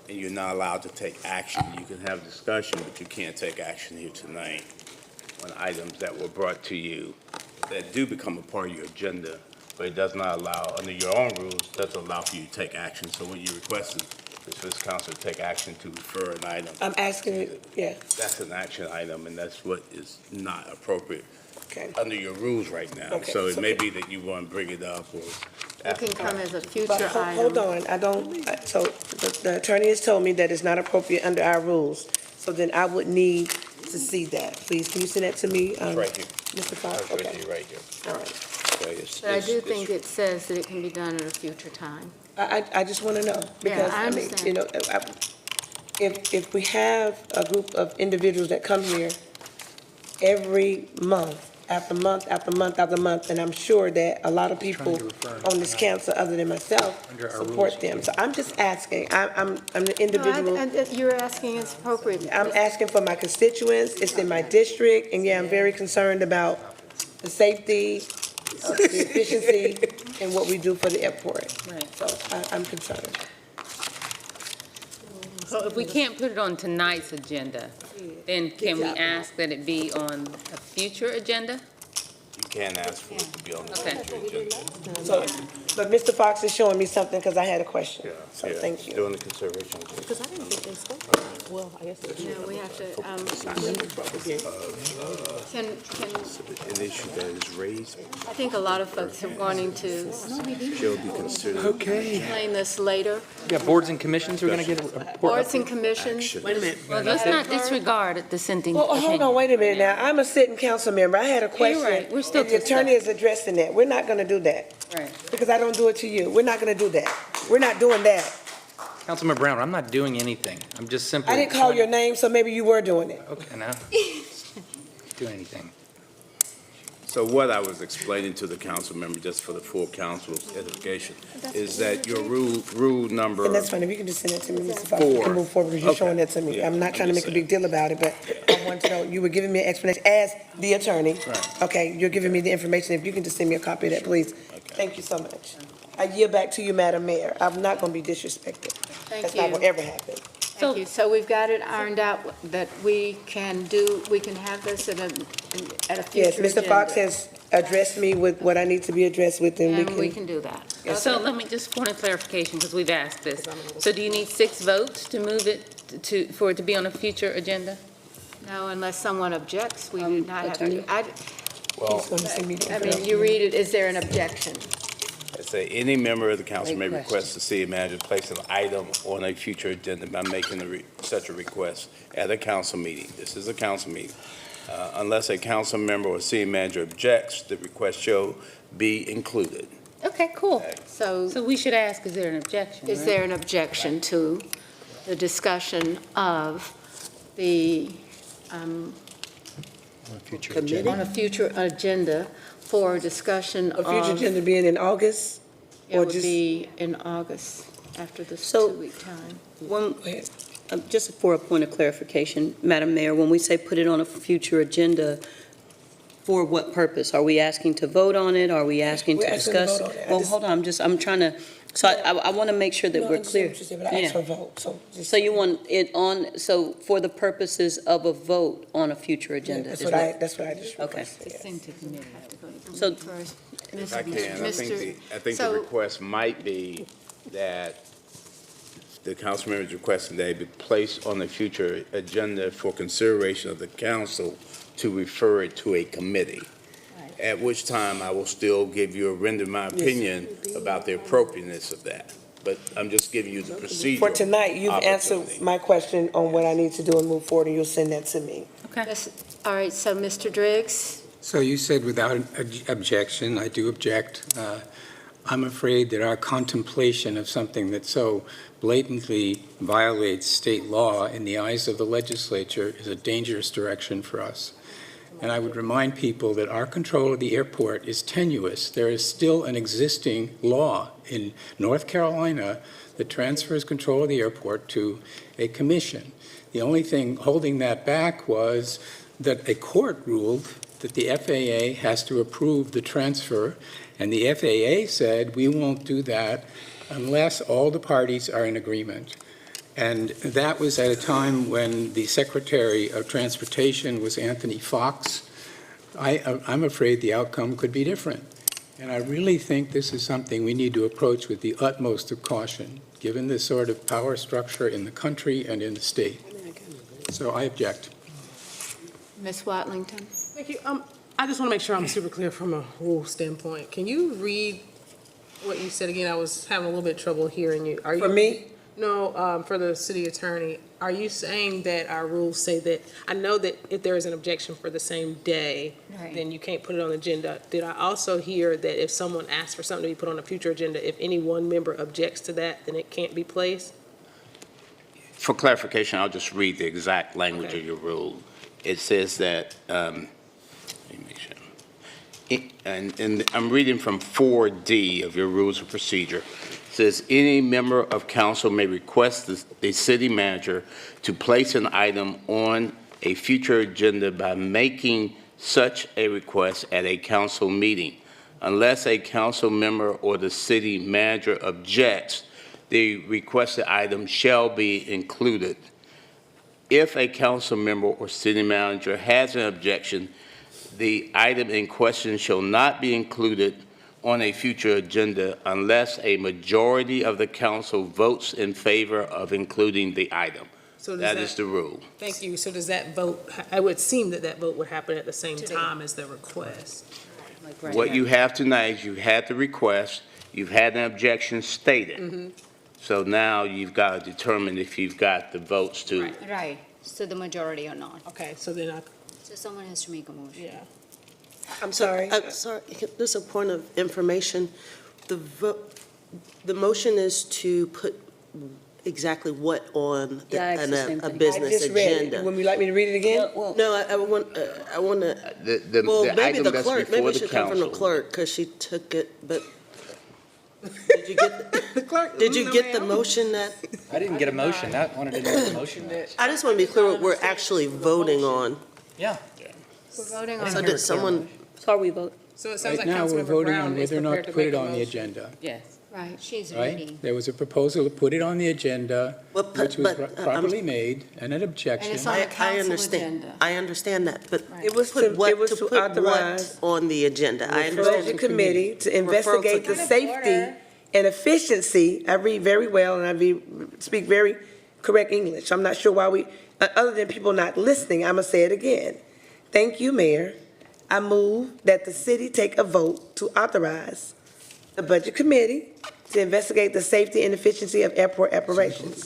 and you're not allowed to take action. You can have discussion, but you can't take action here tonight on items that were brought to you that do become a part of your agenda, but it does not allow, under your own rules, doesn't allow for you to take action. So what you requested is for this council to take action to refer an item. I'm asking you, yeah, That's an action item, and that's what is not appropriate okay. under your rules right now. Okay, So it so may can- be that you want to bring it up or. It can come as a But future hold item. on, I don't, so the attorney has told me that it's not appropriate under our rules. So then I would need to see that. Please, can you send that to me? It's right here. Mr. Fox, It's right okay, here, right here. all right. Okay, it's- But I it's- do it's- think it says that it can be done at a future time. I just want to know, because, I I mean, understand. you know, if we have a group of individuals that come here every month, after month, after month, after month, and I'm sure that a lot of people on this council, other than myself, support them. So I'm just asking, I'm the individual. No, you're asking is appropriate. I'm asking for my constituents, it's in my district, and yeah, I'm very concerned about the safety, the efficiency, and what we do for the airport. Right. So I'm concerned. So if we can't put it on tonight's agenda, then can we ask that it be on a future agenda? You can ask for it to be on the Okay. future agenda. So, but Mr. Fox is showing me something, because I had a question. So Yeah, thank you. Doing the consideration. Because I didn't think they spoke. Well, I guess it's. No, we have to, can, An issue that is raised I think a lot of folks are wanting to shall be considered. explain this later. Yeah, boards and commissions, we're going to get a report. Boards and commissions. Wait a minute. Well, let's not disregard the dissenting Well, hold opinion. on, wait a minute now. I'm a sitting council member. I had a question. right. We're still And the attorney is addressing that. We're not gonna do that, Right. because I don't do it to you. We're not gonna do that. We're not doing that. Councilman Brown, I'm not doing anything. I'm just simply. I didn't call your name, so maybe you were doing it. Okay, now. Do anything. So what I was explaining to the council member, just for the full council's edification, is that your rule number. And that's fine. If you can just send it to me, Mr. Fox, we can move forward, because you're Okay. showing that to me. Yeah, I'm not trying to I'm make just a big deal about it, but I want to know, you were giving me an explanation as the attorney. Right. Okay, you're giving me the information. If you can just send me a copy of that, please. Thank you so much. I yield back to you, Madam Mayor. I'm not gonna be disrespected. Thank That's not you. gonna ever happen. Thank you. So we've got it ironed out that we can have this at a future Yes, agenda. Mr. Fox has addressed me with what I need to be addressed with, and And we we can do that. Yes, So ma'am. let me just point of clarification, because we've asked this. So do you need 6 votes to move it for it to be on a future agenda? No, unless someone objects, we do not have to. Well, He's gonna send me the I mean, information. you read it, is there an objection? I say any member of the council may Great request the city manager to place an item on a future agenda by making such a request at a council meeting. This is a council meeting. Unless a council member or city manager objects, the request shall be included. Okay, cool. So So we should ask, is there an objection? is right? there an objection to the discussion of the, Committee? on a future agenda for discussion A of? future agenda being in August? It or would just- be in August, after this So- 2-week time. Just for a point of clarification, Madam Mayor, when we say put it on a future agenda, for what purpose? Are we asking to vote on it? Are we asking We're to asking to discuss? vote on it. Well, hold on, I'm trying to, so I want to make sure that No, I we're understand clear. what you said, but I asked for a vote, so just. So you want it on, so for the purposes of a vote on a future agenda? That's is what I just Okay. requested, yes. Send to committee. Have to go to So- committee first. If I can, I think the So- request might be that the council members requesting they be placed on the future agenda for consideration of the council to refer it to a committee. At which time I will still render my opinion about the appropriateness of that. But I'm just giving you the procedure. For tonight, you've answered my question on what I need to do and move forward, and you'll send that to me. Okay. All right, so Mr. Driggs? So you said without objection, I do object. I'm afraid that our contemplation of something that so blatantly violates state law in the eyes of the legislature is a dangerous direction for us. And I would remind people that our control of the airport is tenuous. There is still an existing law in North Carolina that transfers control of the airport to a commission. The only thing holding that back was that a court ruled that the FAA has to approve the transfer, and the FAA said, we won't do that unless all the parties are in agreement. And that was at a time when the Secretary of Transportation was Anthony Fox. I'm afraid the outcome could be different. And I really think this is something we need to approach with the utmost of caution. given the sort of power structure in the country and in the state. So I object. Ms. Watlington? Thank you. I just want to make sure I'm super clear from a rule standpoint. Can you read what you said again? I was having a little bit of trouble hearing you. Are you? For me? No, for the city attorney. Are you saying that our rules say that, I know that if there is an objection for the same day, Right. then you can't put it on the agenda. Did I also hear that if someone asks for something to be put on a future agenda, if any one member objects to that, then it can't be placed? For clarification, I'll just read the exact language Okay. of your rule. It says that, let me make sure. And I'm reading from 4D of your rules of procedure. It says, any member of council may request the city manager to place an item on a future agenda by making such a request at a council meeting. Unless a council member or the city manager objects, the requested item shall be included. If a council member or city manager has an objection, the item in question shall not be included on a future agenda unless a majority of the council votes in favor of including the item. So does That is the rule. Thank you. So does that vote, it would seem that that vote would happen at the same time as the request. What you have tonight is you had the request, you've had an objection stated. So now you've got to determine if you've got the votes to. Right, so the majority or not. Okay, so then So someone has to make a motion. yeah. I'm sorry. Sorry, there's a point of information. The motion is to put exactly what on Yeah, I asked the same a thing. business I just read it. agenda. Would you like me to read it again? No, I want to, well, The maybe item the that's clerk, before maybe it the should come from the council. clerk, because she took it, but did you get, The clerk. did you get the motion that, I didn't get a motion. I wanted to know what the motion is. I just want to be clear what we're actually voting on. Yeah. We're voting So on, did someone, So are we vote? So it sounds Right like now, we're Councilmember voting Brown on is whether or not prepared to to put make it a on the motion. agenda, Yes. right. She's right? ready. There was a proposal to put it on the agenda, But- which was but, properly made, and an objection. And it's on the I council understand, agenda. I understand that, but Right. It was put what, it was to to put what authorize on the agenda? I understand. Budget Committee to Referral to investigate the committee. safety and efficiency. I read very well and speak very correct English. I'm not sure why other than people not listening, I'm gonna say it again. Thank you, Mayor. I move that the city take a vote to authorize the Budget Committee to investigate the safety and efficiency of airport operations.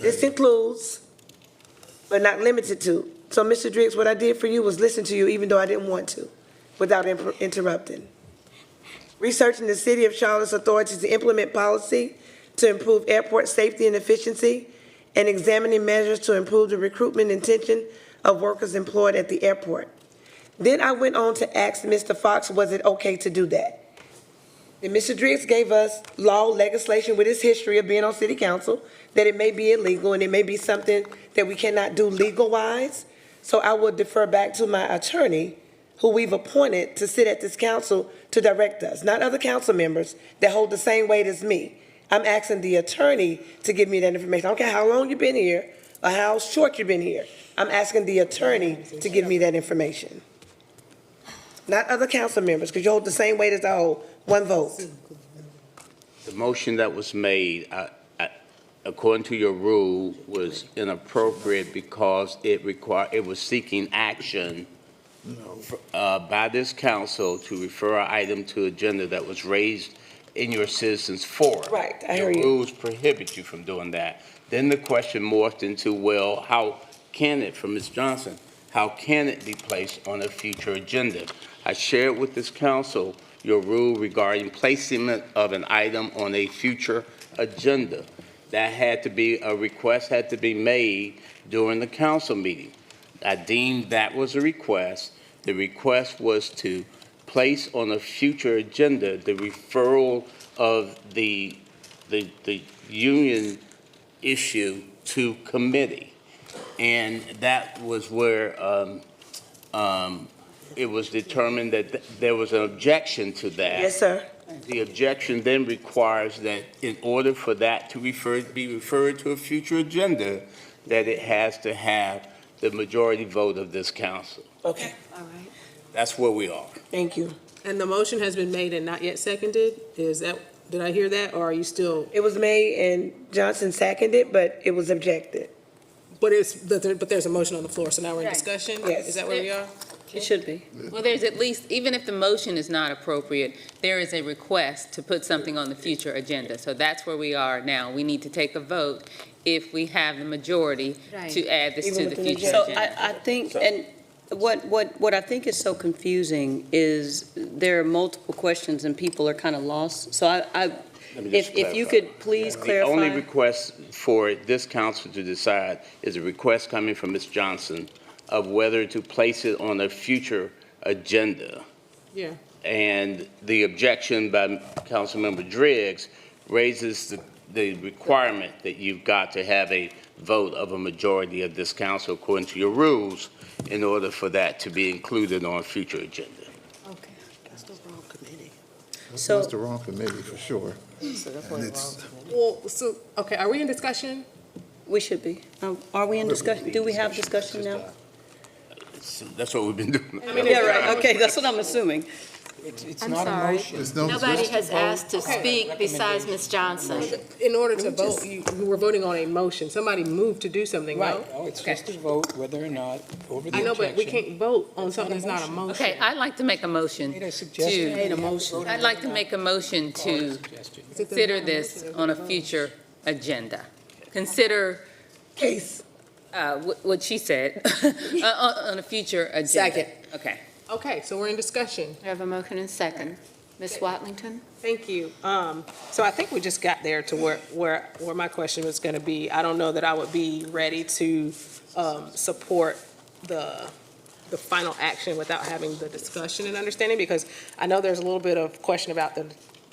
This includes, but not limited to. So, Mr. Driggs, what I did for you was listen to you even though I didn't want to, without interrupting. Researching the City of Charlotte's authorities to implement policy to improve airport safety and efficiency, and examining measures to improve the recruitment and retention of workers employed at the airport. Then I went on to ask Mr. Fox, was it okay to do that? And Mr. Driggs gave us law, legislation with his history of being on city council, that it may be illegal and it may be something that we cannot do legal-wise. So I will defer back to my attorney, who we've appointed to sit at this council to direct us, not other council members that hold the same weight as me. I'm asking the attorney to give me that information. I don't care how long you've been here or how short you've been here. I'm asking the attorney to give me that information. Not other council members, because you hold the same weight as I hold, one vote. The motion that was made, according to your rule, was inappropriate because it was seeking action by this council to refer an item to agenda that was raised in your citizens forum. Right, I hear Your you. rules prohibit you from doing that. Then the question morphed into, well, how can it, from Ms. Johnson, how can it be placed on a future agenda? I shared with this council your rule regarding placement of an item on a future agenda. That had to be, a request had to be made during the council meeting. I deemed that was a request. The request was to place on a future agenda the referral of the union issue to committee. And that was where it was determined that there was an objection to that. Yes, sir. The objection then requires that in order for that to be referred to a future agenda, that it has to have the majority vote of this council. Okay, All right. That's where we are. thank you. And the motion has been made and not yet seconded? Is that Did I hear that, or are you still? It was made and Johnson seconded, but it was objected. But there's a motion on the floor, so now we're in discussion? Yes. Is that where we are? It should be. Well, there's at least, even if the motion is not appropriate, there is a request to put something on the future agenda. So that's where we are now. We need to take a vote if we have the majority to add this to the future So agenda. I think, and what I think is so confusing is there are multiple questions and people are kind of lost. So if you could please clarify. The only request for this council to decide is a request coming from Ms. Johnson of whether to place it on a future agenda. Yeah. And the objection by Councilmember Driggs raises the requirement that you've got to have a vote of a majority of this council according to your rules in order for that to be included on a future agenda. Okay. That's the wrong committee. So- That's the wrong committee, for sure. Well, so, okay, are we in discussion? We should be. Are we in discussion? Do we have discussion now? That's what we've been doing. Yeah, right. Okay, that's what I'm assuming. I'm sorry. Nobody has asked to speak besides Ms. Johnson. In order to vote, you were voting on a motion. Somebody moved to do something, no? Right, oh, it's just a vote whether or not over the I know, but we objection. can't vote on something that's not a motion. Okay, I'd like to make a motion Made a suggestion. Made a motion. I'd like to make a motion to consider this on a future agenda. Consider Case. what she said, on a future agenda. Second. Okay. Okay, so we're in discussion. We have a motion and second. Ms. Watlington? Thank you. So I think we just got there to where my question was going to be. I don't know that I would be ready to support the final action without having the discussion and understanding, because I know there's a little bit of question about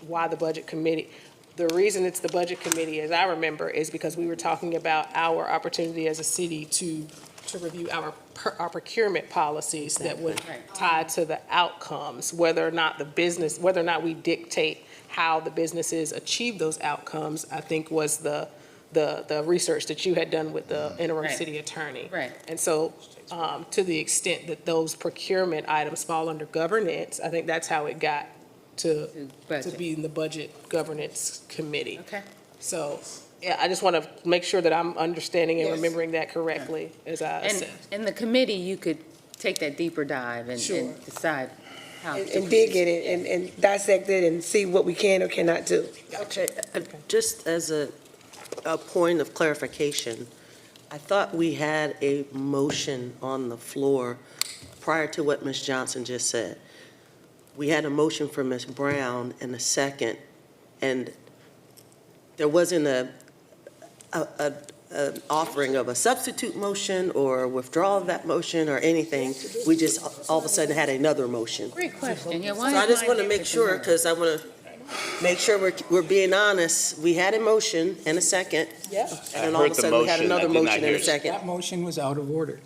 why the budget committee. The reason it's the budget committee, as I remember, is because we were talking about our opportunity as a city to review our procurement policies that would tie to the outcomes, whether or not we dictate how the businesses achieve those outcomes, I think was the research that you had done with the interim city attorney. Right. And so, to the extent that those procurement items fall under governance, I think that's how it got to be in the budget governance committee. Okay. So, yeah, I just want to make sure that I'm understanding and remembering that correctly as I assess. And the committee, you could take that deeper dive and Sure. decide how. And dig in it and dissect it and see what we can or cannot do. Okay, just as a point of clarification, I thought we had a motion on the floor prior to what Ms. Johnson just said. We had a motion for Ms. Brown and a second, and there wasn't an offering of a substitute motion or withdrawal of that motion or anything. We just all of a sudden had another motion. Great question. Yeah, So I just want to make sure, because I want to make sure we're being honest. We had a motion and a second. Yeah. And then all of a sudden, we had another motion and a second. That motion was out of order.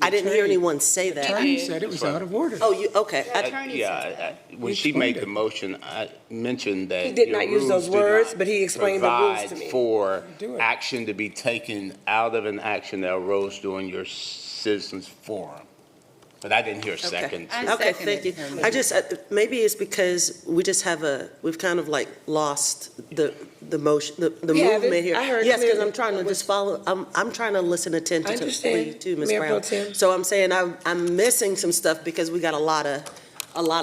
I didn't hear anyone say The that. attorney said it was out of order. Oh, okay. When she made the motion, I mentioned that He did your not use rules those do words, not but he explained the rules to provide me. for Do it. action to be taken out of an action that arose during your citizens forum. But I didn't hear a second. Okay, thank you. I just, maybe it's because we've kind of like lost the motion, the We haven't. movement here. I heard Yes, because clearly. I'm trying to just follow, I'm trying to listen attentively understand, to Ms. Mayor Pro Brown. Tem. So I'm saying I'm missing some stuff because we got a lot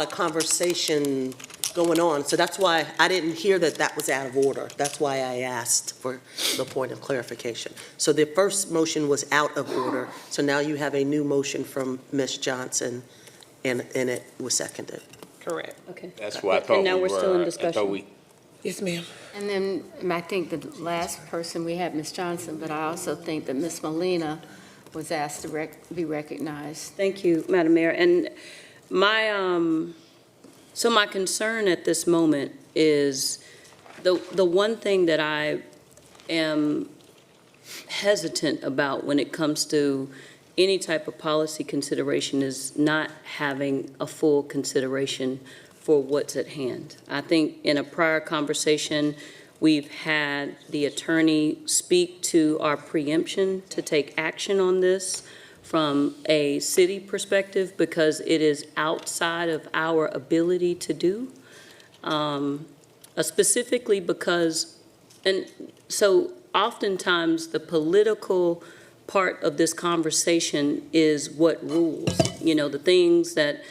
of conversation going on. So that's why I didn't hear that was out of order. That's why I asked for the point of clarification. So the first motion was out of order. So now you have a new motion from Ms. Johnson, and it was seconded. Correct. Okay. That's why I thought And now we we're still in were. discussion. Yes, ma'am. And then I think the last person, we had Ms. Johnson, but I also think that Ms. Molina was asked to be recognized. Thank you, Madam Mayor. And so my concern at this moment is the one thing that I am hesitant about when it comes to any type of policy consideration is not having a full consideration for what's at hand. I think in a prior conversation, we've had the attorney speak to our preemption to take action on this from a city perspective because it is outside of our ability to do. specifically because, and so oftentimes the political part of this conversation is what rules, the things that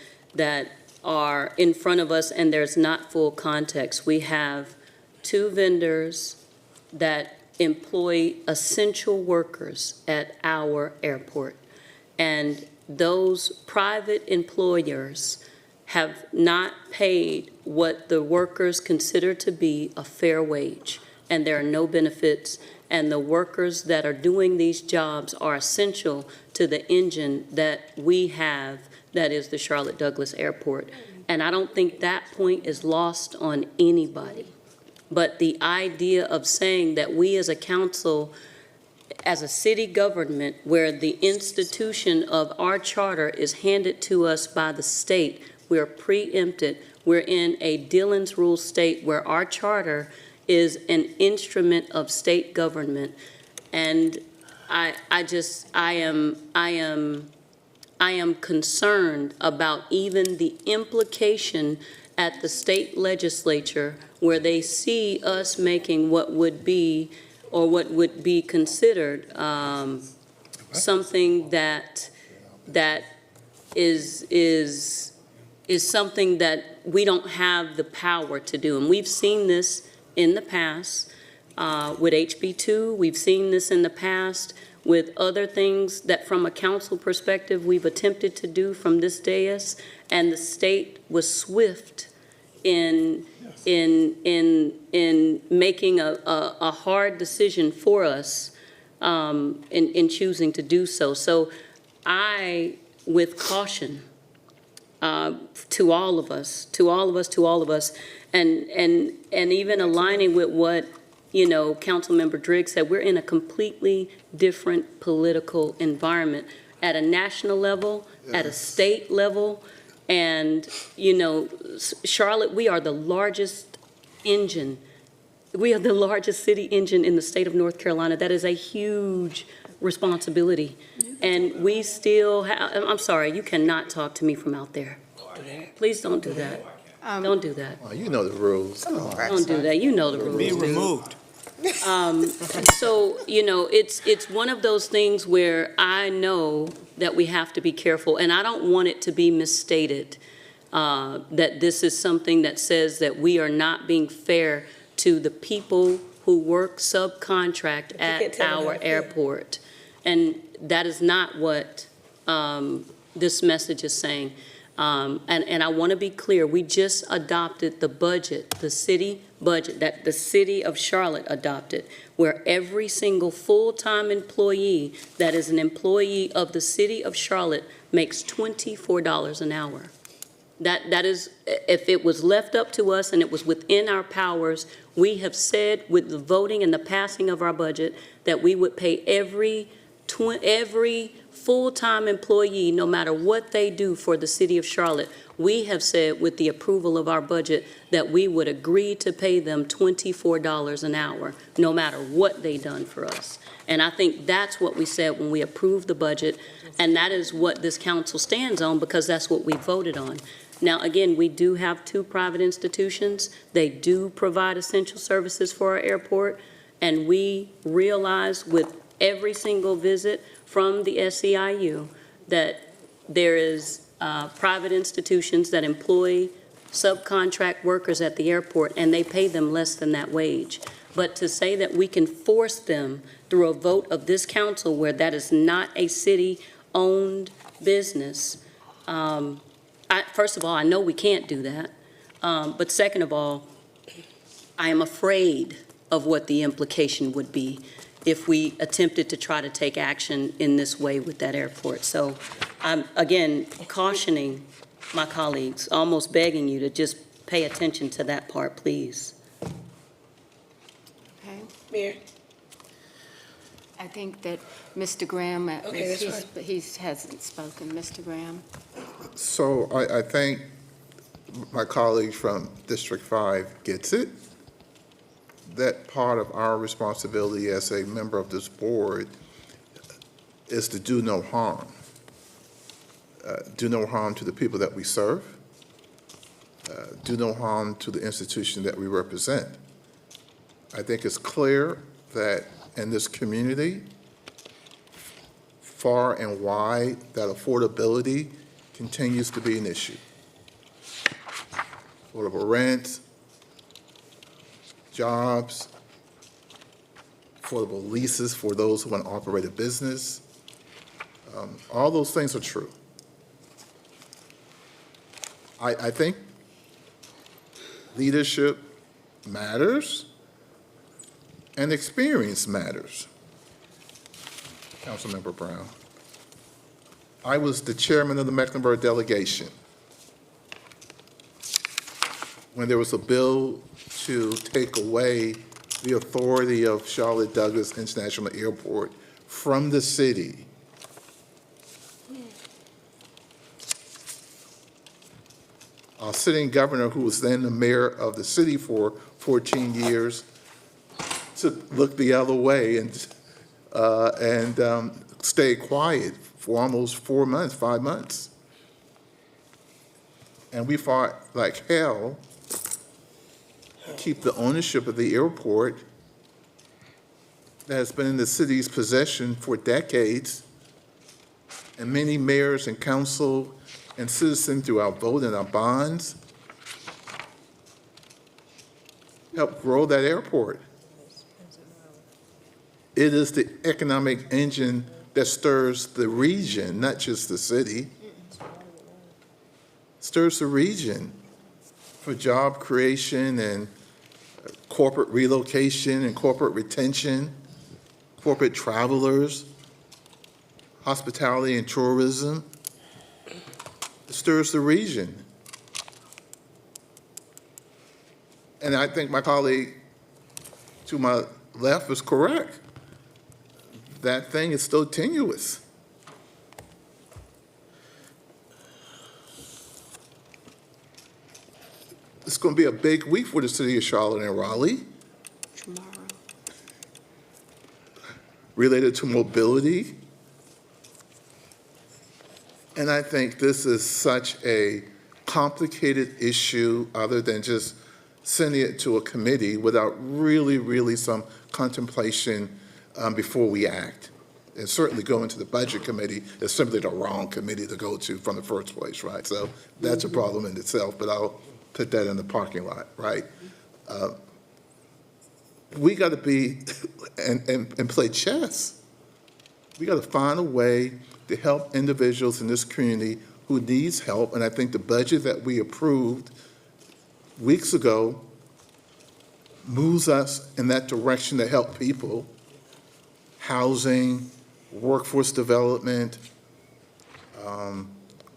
are in front of us, and there's not full context. We have 2 vendors that employ essential workers at our airport, and those private employers have not paid what the workers consider to be a fair wage, and there are no benefits, and the workers that are doing these jobs are essential to the engine that we have, that is the Charlotte Douglas Airport. And I don't think that point is lost on anybody. But the idea of saying that we as a council, as a city government, where the institution of our charter is handed to us by the state, we're preempted. We're in a Dillon's Rule state where our charter is an instrument of state government. And I am concerned about even the implication at the state legislature where they see us making what would be considered something that is something that we don't have the power to do. And we've seen this in the past with HB2. We've seen this in the past with other things that from a council perspective we've attempted to do from this dais, and the state was swift in making a hard decision for us in choosing to do so. So I, with caution, to all of us, and even aligning with what Councilmember Driggs said, we're in a completely different political environment at a national level, at a state level, and Charlotte, we are the largest engine. We are the largest city engine in the state of North Carolina. That is a huge responsibility. And we still have, I'm sorry, you cannot talk to me from out there. Please don't do that. Don't do that. Oh, you know the rules. Don't do that. You know the rules. Be dude. removed. So, it's one of those things where I know that we have to be careful, and I don't want it to be misstated, that this is something that says that we are not being fair to the people who work subcontract at our airport. And that is not what this message is saying. And I want to be clear, we just adopted the budget, the city budget that the city of Charlotte adopted, where every single full-time employee that is an employee of the city of Charlotte makes $24 an hour. That is, if it was left up to us and it was within our powers, we have said with the voting and the passing of our budget that we would pay every full-time employee, no matter what they do for the city of Charlotte. We have said with the approval of our budget that we would agree to pay them $24 an hour, no matter what they done for us. And I think that's what we said when we approved the budget, and that is what this council stands on, because that's what we voted on. Now, again, we do have 2 private institutions. They do provide essential services for our airport, and we realize with every single visit from the SEIU that there is private institutions that employ subcontract workers at the airport, and they pay them less than that wage. But to say that we can force them through a vote of this council where that is not a city-owned business, first of all, I know we can't do that. But second of all, I am afraid of what the implication would be if we attempted to try to take action in this way with that airport. So I'm, again, cautioning my colleagues, almost begging you to just pay attention to that part, please. Okay. Mayor? I think that Mr. Graham, Okay, that's fine. he hasn't spoken. Mr. Graham? So I think my colleague from District 5 gets it. That part of our responsibility as a member of this board is to do no harm. Do no harm to the people that we serve, do no harm to the institution that we represent. I think it's clear that in this community, far and wide, that affordability continues to be an issue. Affordable rent, jobs, affordable leases for those who want to operate a business. All those things are true. I think leadership matters and experience matters. Councilmember Brown. I was the chairman of the Mecklenburg delegation when there was a bill to take away the authority of Charlotte Douglas International Airport from the city. Our sitting governor, who was then the mayor of the city for 14 years, looked the other way and stayed quiet for almost 4 months, 5 months. And we fought like hell to keep the ownership of the airport that has been in the city's possession for decades. And many mayors and council and citizens through our vote and our bonds helped grow that airport. It is the economic engine that stirs the region, not just the city. Stirs the region for job creation and corporate relocation and corporate retention, corporate travelers, hospitality and tourism. It stirs the region. And I think my colleague to my left is correct. That thing is still tenuous. It's going to be a big week for the city of Charlotte and Raleigh. Tomorrow. Related to mobility. And I think this is such a complicated issue, other than just sending it to a committee without really some contemplation before we act. And certainly going to the budget committee is simply the wrong committee to go to from the first place, right? So that's a problem in itself, but I'll put that in the parking lot, right? We got to be and play chess. We got to find a way to help individuals in this community who needs help. And I think the budget that we approved weeks ago moves us in that direction to help people. Housing, workforce development,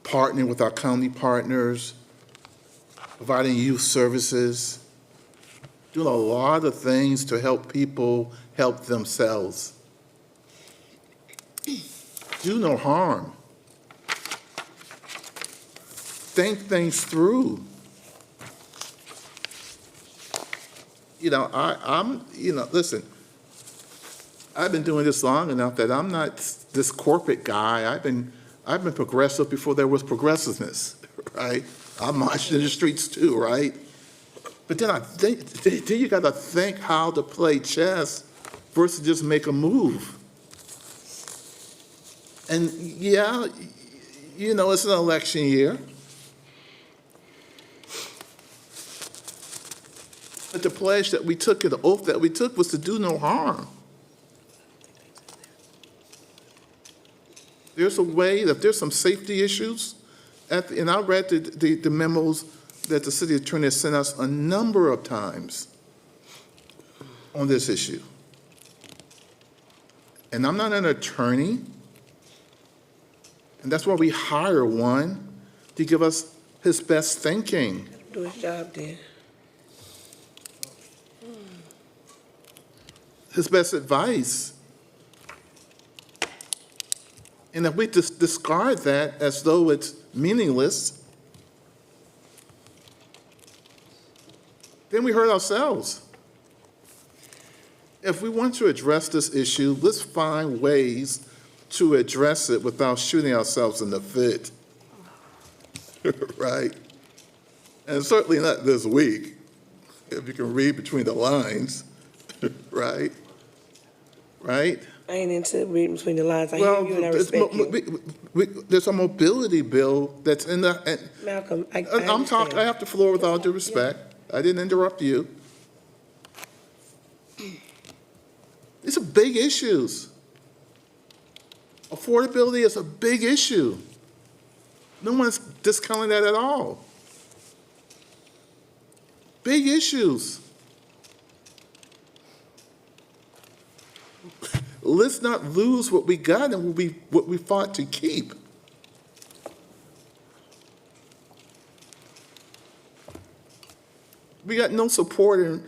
partnering with our county partners, providing youth services, doing a lot of things to help people help themselves. Do no harm. Think things through. Listen, I've been doing this long enough that I'm not this corporate guy. I've been progressive before there was progressiveness, right? I marched in the streets too, right? But then you got to think how to play chess versus just make a move. And yeah, it's an election year. But the pledge that we took and the oath that we took was to do no harm. There's a way that there's some safety issues. And I read the memos that the city attorney has sent us a number of times on this issue. And I'm not an attorney. And that's why we hire one to give us his best thinking. Do his job then. His best advice. And if we just discard that as though it's meaningless, then we hurt ourselves. If we want to address this issue, let's find ways to address it without shooting ourselves in the foot, right? And certainly not this week, if you can read between the lines, right? Right? I ain't into reading between the lines. I hear you and I respect you. There's a mobility bill that's in the, Malcolm, I I'm talking, I have the floor with all due respect. I didn't interrupt you. These are big issues. Affordability is a big issue. No one's discounting that at all. Big issues. Let's not lose what we got and what we fought to keep. We got no support in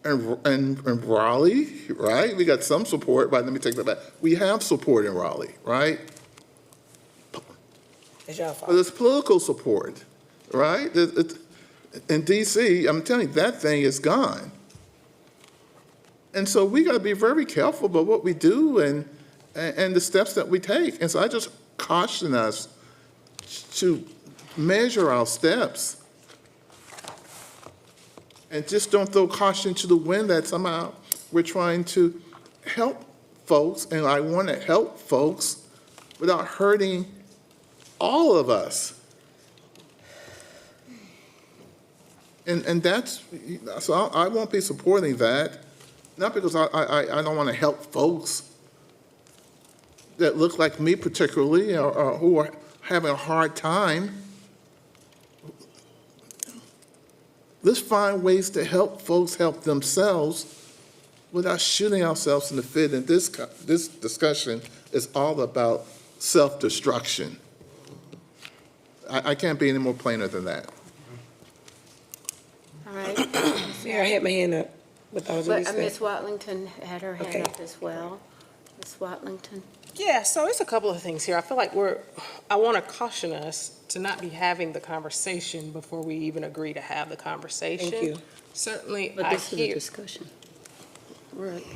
Raleigh, right? We got some support, but let me take that back. We have support in Raleigh, right? It's your fault. But there's political support, right? In D.C., I'm telling you, that thing is gone. And so we got to be very careful about what we do and the steps that we take. And so I just caution us to measure our steps and just don't throw caution to the wind that somehow we're trying to help folks, and I want to help folks without hurting all of us. And that's, so I won't be supporting that, not because I don't want to help folks that look like me particularly, or who are having a hard time. Let's find ways to help folks help themselves without shooting ourselves in the foot. And this discussion is all about self-destruction. I can't be any more plainer than that. All right. Yeah, I had my hand up with all due But respect. Ms. Watlington had her hand Okay. up as well. Ms. Watlington? Yeah, so it's a couple of things here. I feel like I want to caution us to not be having the conversation before we even agree to have the conversation. Thank you. Certainly, But I this is a hear. discussion. Right.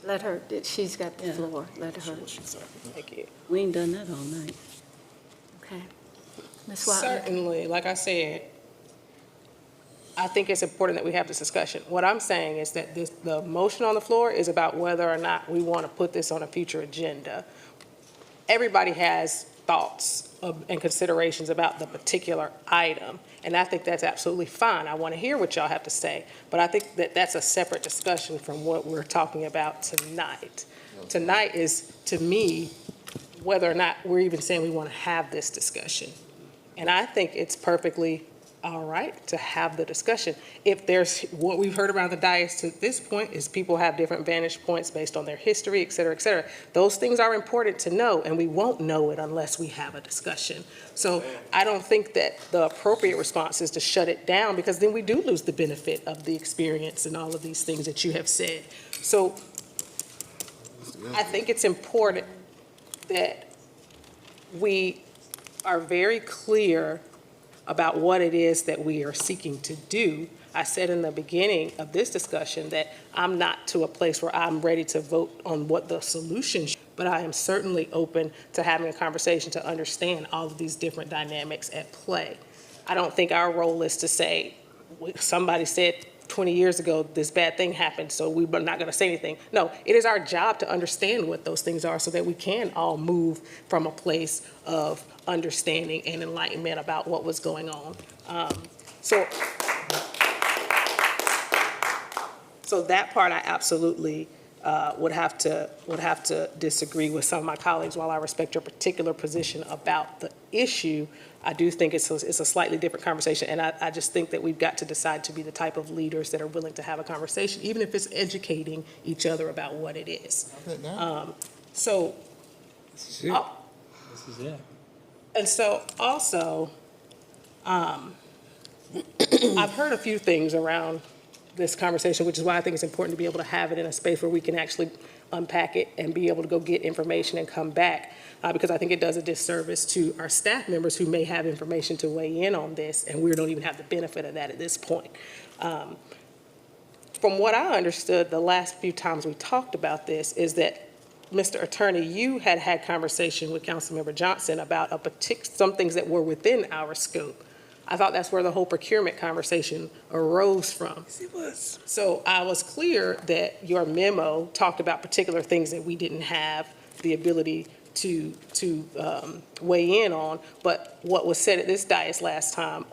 Let her, she's got the floor. Let her. Thank you. We ain't done that all night. Okay. Ms. Watlington? Certainly, like I said, I think it's important that we have this discussion. What I'm saying is that the motion on the floor is about whether or not we want to put this on a future agenda. Everybody has thoughts and considerations about the particular item, and I think that's absolutely fine. I want to hear what y'all have to say, but I think that that's a separate discussion from what we're talking about tonight. Tonight is, to me, whether or not we're even saying we want to have this discussion. And I think it's perfectly all right to have the discussion. If there's, what we've heard around the dais to this point is people have different vantage points based on their history, et cetera, et cetera. Those things are important to know, and we won't know it unless we have a discussion. So I don't think that the appropriate response is to shut it down, because then we do lose the benefit of the experience and all of these things that you have said. So I think it's important that we are very clear about what it is that we are seeking to do. I said in the beginning of this discussion that I'm not to a place where I'm ready to vote on what the solution should, but I am certainly open to having a conversation to understand all of these different dynamics at play. I don't think our role is to say, somebody said 20 years ago this bad thing happened, so we're not going to say anything. No, it is our job to understand what those things are so that we can all move from a place of understanding and enlightenment about what was going on. So that part I absolutely would have to disagree with some of my colleagues. While I respect your particular position about the issue, I do think it's a slightly different conversation, and I just think that we've got to decide to be the type of leaders that are willing to have a conversation, even if it's educating each other about what it is. So, This is it. and so also, I've heard a few things around this conversation, which is why I think it's important to be able to have it in a space where we can actually unpack it and be able to go get information and come back, because I think it does a disservice to our staff members who may have information to weigh in on this, and we don't even have the benefit of that at this point. From what I understood the last few times we talked about this is that, Mr. Attorney, you had conversation with Councilmember Johnson about some things that were within our scope. I thought that's where the whole procurement conversation arose from. It was. So I was clear that your memo talked about particular things that we didn't have the ability to weigh in on, but what was said at this dais last time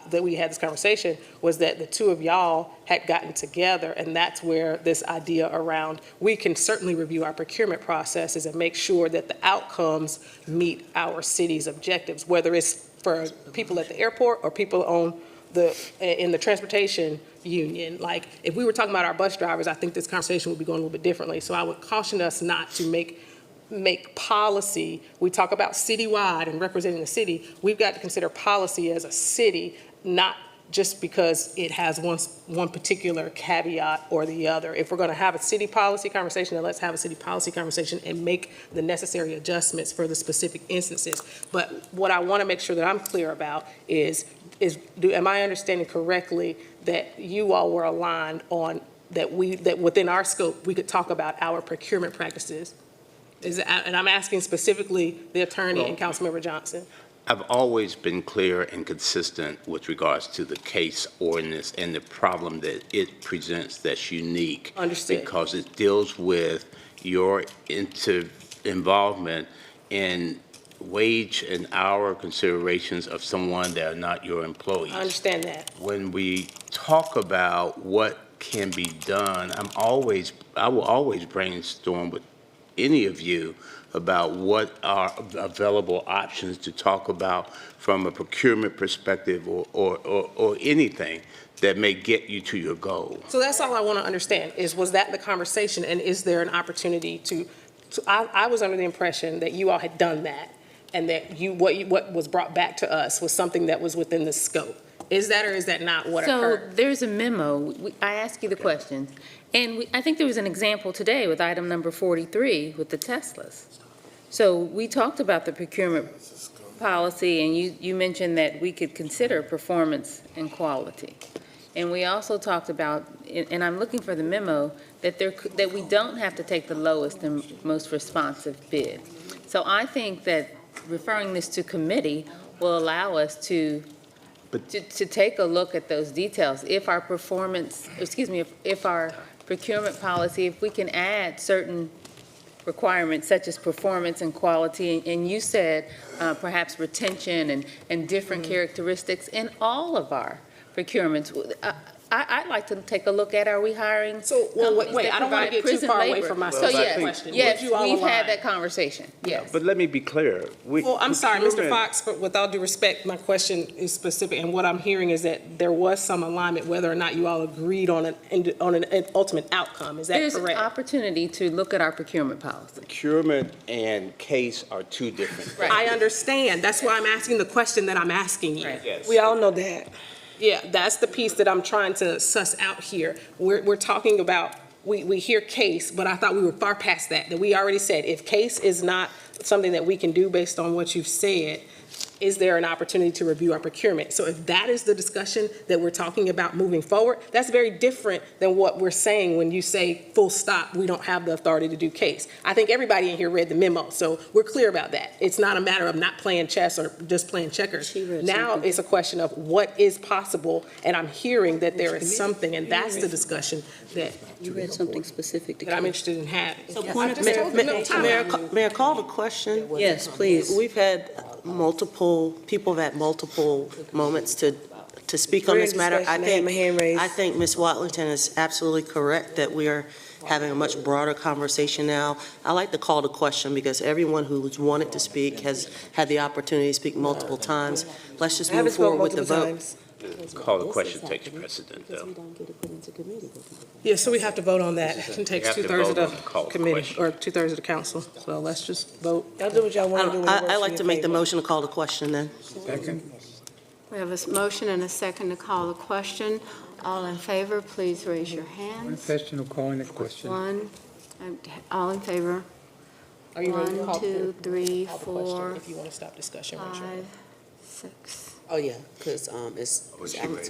that we had this conversation was that the two of y'all had gotten together, and that's where this idea around, we can certainly review our procurement processes and make sure that the outcomes meet our city's objectives, whether it's for people at the airport or people in the transportation union. Like, if we were talking about our bus drivers, I think this conversation would be going a little bit differently. So I would caution us not to make policy. We talk about citywide and representing the city. We've got to consider policy as a city, not just because it has one particular caveat or the other. If we're going to have a city policy conversation, then let's have a city policy conversation and make the necessary adjustments for the specific instances. But what I want to make sure that I'm clear about is am I understanding correctly that you all were aligned on that within our scope, we could talk about our procurement practices? And I'm asking specifically the attorney and Councilmember Johnson. I've always been clear and consistent with regards to the case ordinance and the problem that it presents that's unique. Understood. Because it deals with your involvement in wage and hour considerations of someone that are not your employees. I understand that. When we talk about what can be done, I will always brainstorm with any of you about what are available options to talk about from a procurement perspective or anything that may get you to your goal. So that's all I want to understand was that the conversation, and is there an opportunity I was under the impression that you all had done that and that what was brought back to us was something that was within the scope. Is that or is that not what occurred? So there's a memo. I asked you the questions. And I think there was an example today with item number 43 with the Teslas. So we talked about the procurement policy, and you mentioned that we could consider performance and quality. And we also talked about, and I'm looking for the memo, that we don't have to take the lowest and most responsive bid. So I think that referring this to committee will allow us to take a look at those details. If our if our procurement policy, if we can add certain requirements such as performance and quality, and you said perhaps retention and different characteristics in all of our procurements. I'd like to take a look at, are we hiring? So, well, wait, I don't want to get too far away from my question. Yes, we've had that conversation, yes. But let me be clear. Well, I'm sorry, Mr. Fox, but with all due respect, my question is specific, and what I'm hearing is that there was some alignment, whether or not you all agreed on an ultimate outcome. Is that correct? There's an opportunity to look at our procurement policy. Procurement and case are two different things. I understand. That's why I'm asking the question that I'm asking you. Right. Yes. We all know that. Yeah, that's the piece that I'm trying to suss out here. We're talking about, we hear case, but I thought we were far past that we already said, if case is not something that we can do based on what you've said, is there an opportunity to review our procurement? So if that is the discussion that we're talking about moving forward, that's very different than what we're saying when you say full stop, we don't have the authority to do case. I think everybody in here read the memo, so we're clear about that. It's not a matter of not playing chess or just playing checkers. Now it's a question of what is possible, and I'm hearing that there is something, and that's the discussion that You read something specific to that I'm interested in having. So Mayor, call the question. Yes, please. We've had people have had multiple moments to speak on this matter. I think Ms. Watlington is absolutely correct that we are having a much broader conversation now. I like to call the question because everyone who's wanted to speak has had the opportunity to speak multiple times. Let's just move forward with the vote. Call the question takes precedent, though. Yeah, so we have to vote on that. It takes two-thirds of the committee, question. or two-thirds of the council. So let's just vote. Y'all do what y'all want to do. I'd like to make the motion to call the question then. Second? We have a motion and a second to call the question. All in favor, please raise your One hands. question of calling the question. One, all in favor. Are you ready to call 1, 2, 3, call the question? 4, If you want to stop discussion, raise your hand. 5, 6. Oh, yeah, because it's I'm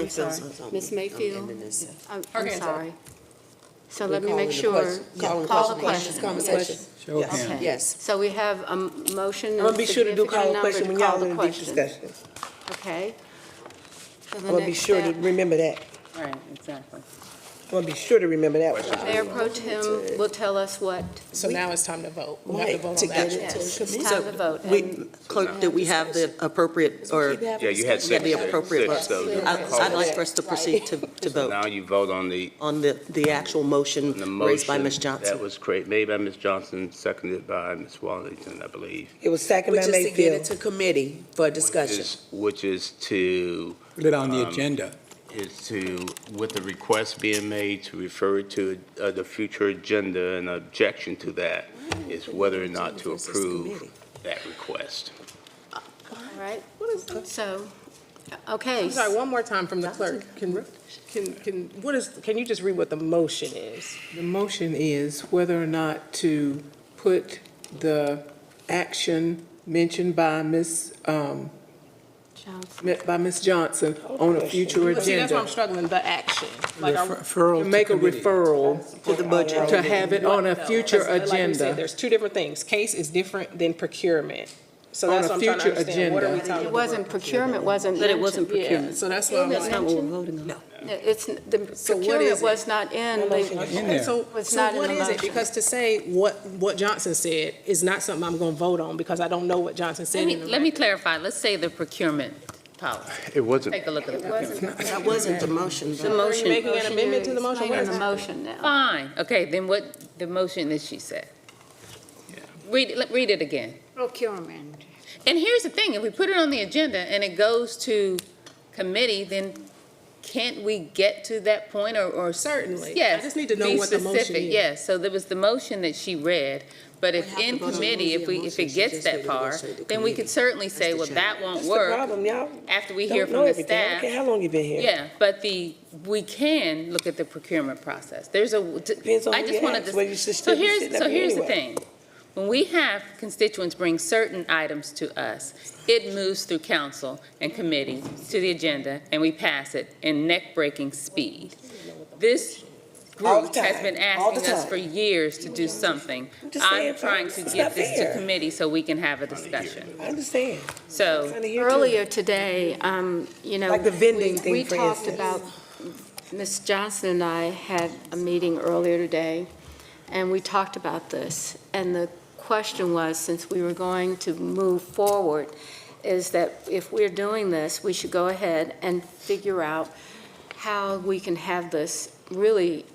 sorry. Ms. Mayfield? I'm hands up. sorry. So let me calling make the sure. question. Calling the Call the question. question. Show of hands. Okay. Yes. So we have a motion. I'm gonna be sure to do call the question when y'all in a deep discussion. discussion. Okay, for the I'm gonna be next sure to step. remember that. Right, exactly. I'm gonna be sure to remember that one. Mayor Pro Tem will tell us what. So now it's time to vote. We have to Right, vote to on get that. it to Yes, committee. it's time to vote. Clerk, did we have the appropriate, or Yeah, you had we had the six, appropriate six, vote? so I'd like for us to proceed to so vote now you vote on the the actual motion raised by Ms. motion Johnson. that was made by Ms. Johnson, seconded by Ms. Wallington, I believe. It was second Which by is to get it Mayfield. to committee for discussion. Which is to. Put it on the agenda. Is to, with the request being made to refer it to the future agenda, and objection to that is whether or not to approve that request. All right, so, okay. I'm sorry, one more time from the clerk. Can you just read what the motion is? The motion is whether or not to put the action mentioned by Ms. Johnson on a future See, that's why I'm agenda. struggling, the action. Like, To make a referral. To the budget. To have it on a future Like we said, agenda. there's two different things. Case is different than procurement. So On that's a what I'm trying to future understand. What are we agenda. talking It about? wasn't procurement, wasn't But it wasn't mentioned. procurement. So that's what I'm That's like. not what we're voting on. No. It's, the So what procurement is it? was not in the. Okay, so Was not in what the is it? motion. Because to say what Johnson said is not something I'm going to vote on because I don't know what Johnson said. Let me clarify. Let's say the procurement policy. It wasn't. Take a look at the procurement. That wasn't the motion. The motion. Are you making an amendment to the motion? What Making is the it? motion now. Fine. Okay, then what, the motion that she said? Read it again. Procurement. And here's the thing, if we put it on the agenda and it goes to committee, then can't we get to that point or? Certainly. Yes. I just need to know be what the motion specific. is. Yes, so there was the motion that she read, but if in committee, if it gets that far, then we could certainly say, well, that won't That's the work problem, y'all. after we hear Don't know from the everything. I don't staff. care how long you've been here. Yeah, but we can look at the procurement process. There's Depends on I who just you wanted ask, to. whether you should So still be sitting up here here's the anyway. thing. When we have constituents bring certain items to us, it moves through council and committee to the agenda, and we pass it in neck-breaking speed. This All the group has time. been All the asking us time. for years to do something. just I'm saying, trying folks, to it's get not this to fair. committee so we can have a discussion. I understand. So, Trying to hear too. Earlier today, you know. Like the vending thing, We for talked instance. about, Ms. Johnson and I had a meeting earlier today, and we talked about this. And the question was, since we were going to move forward, is that if we're doing this, we should go ahead and figure out how we can have this really,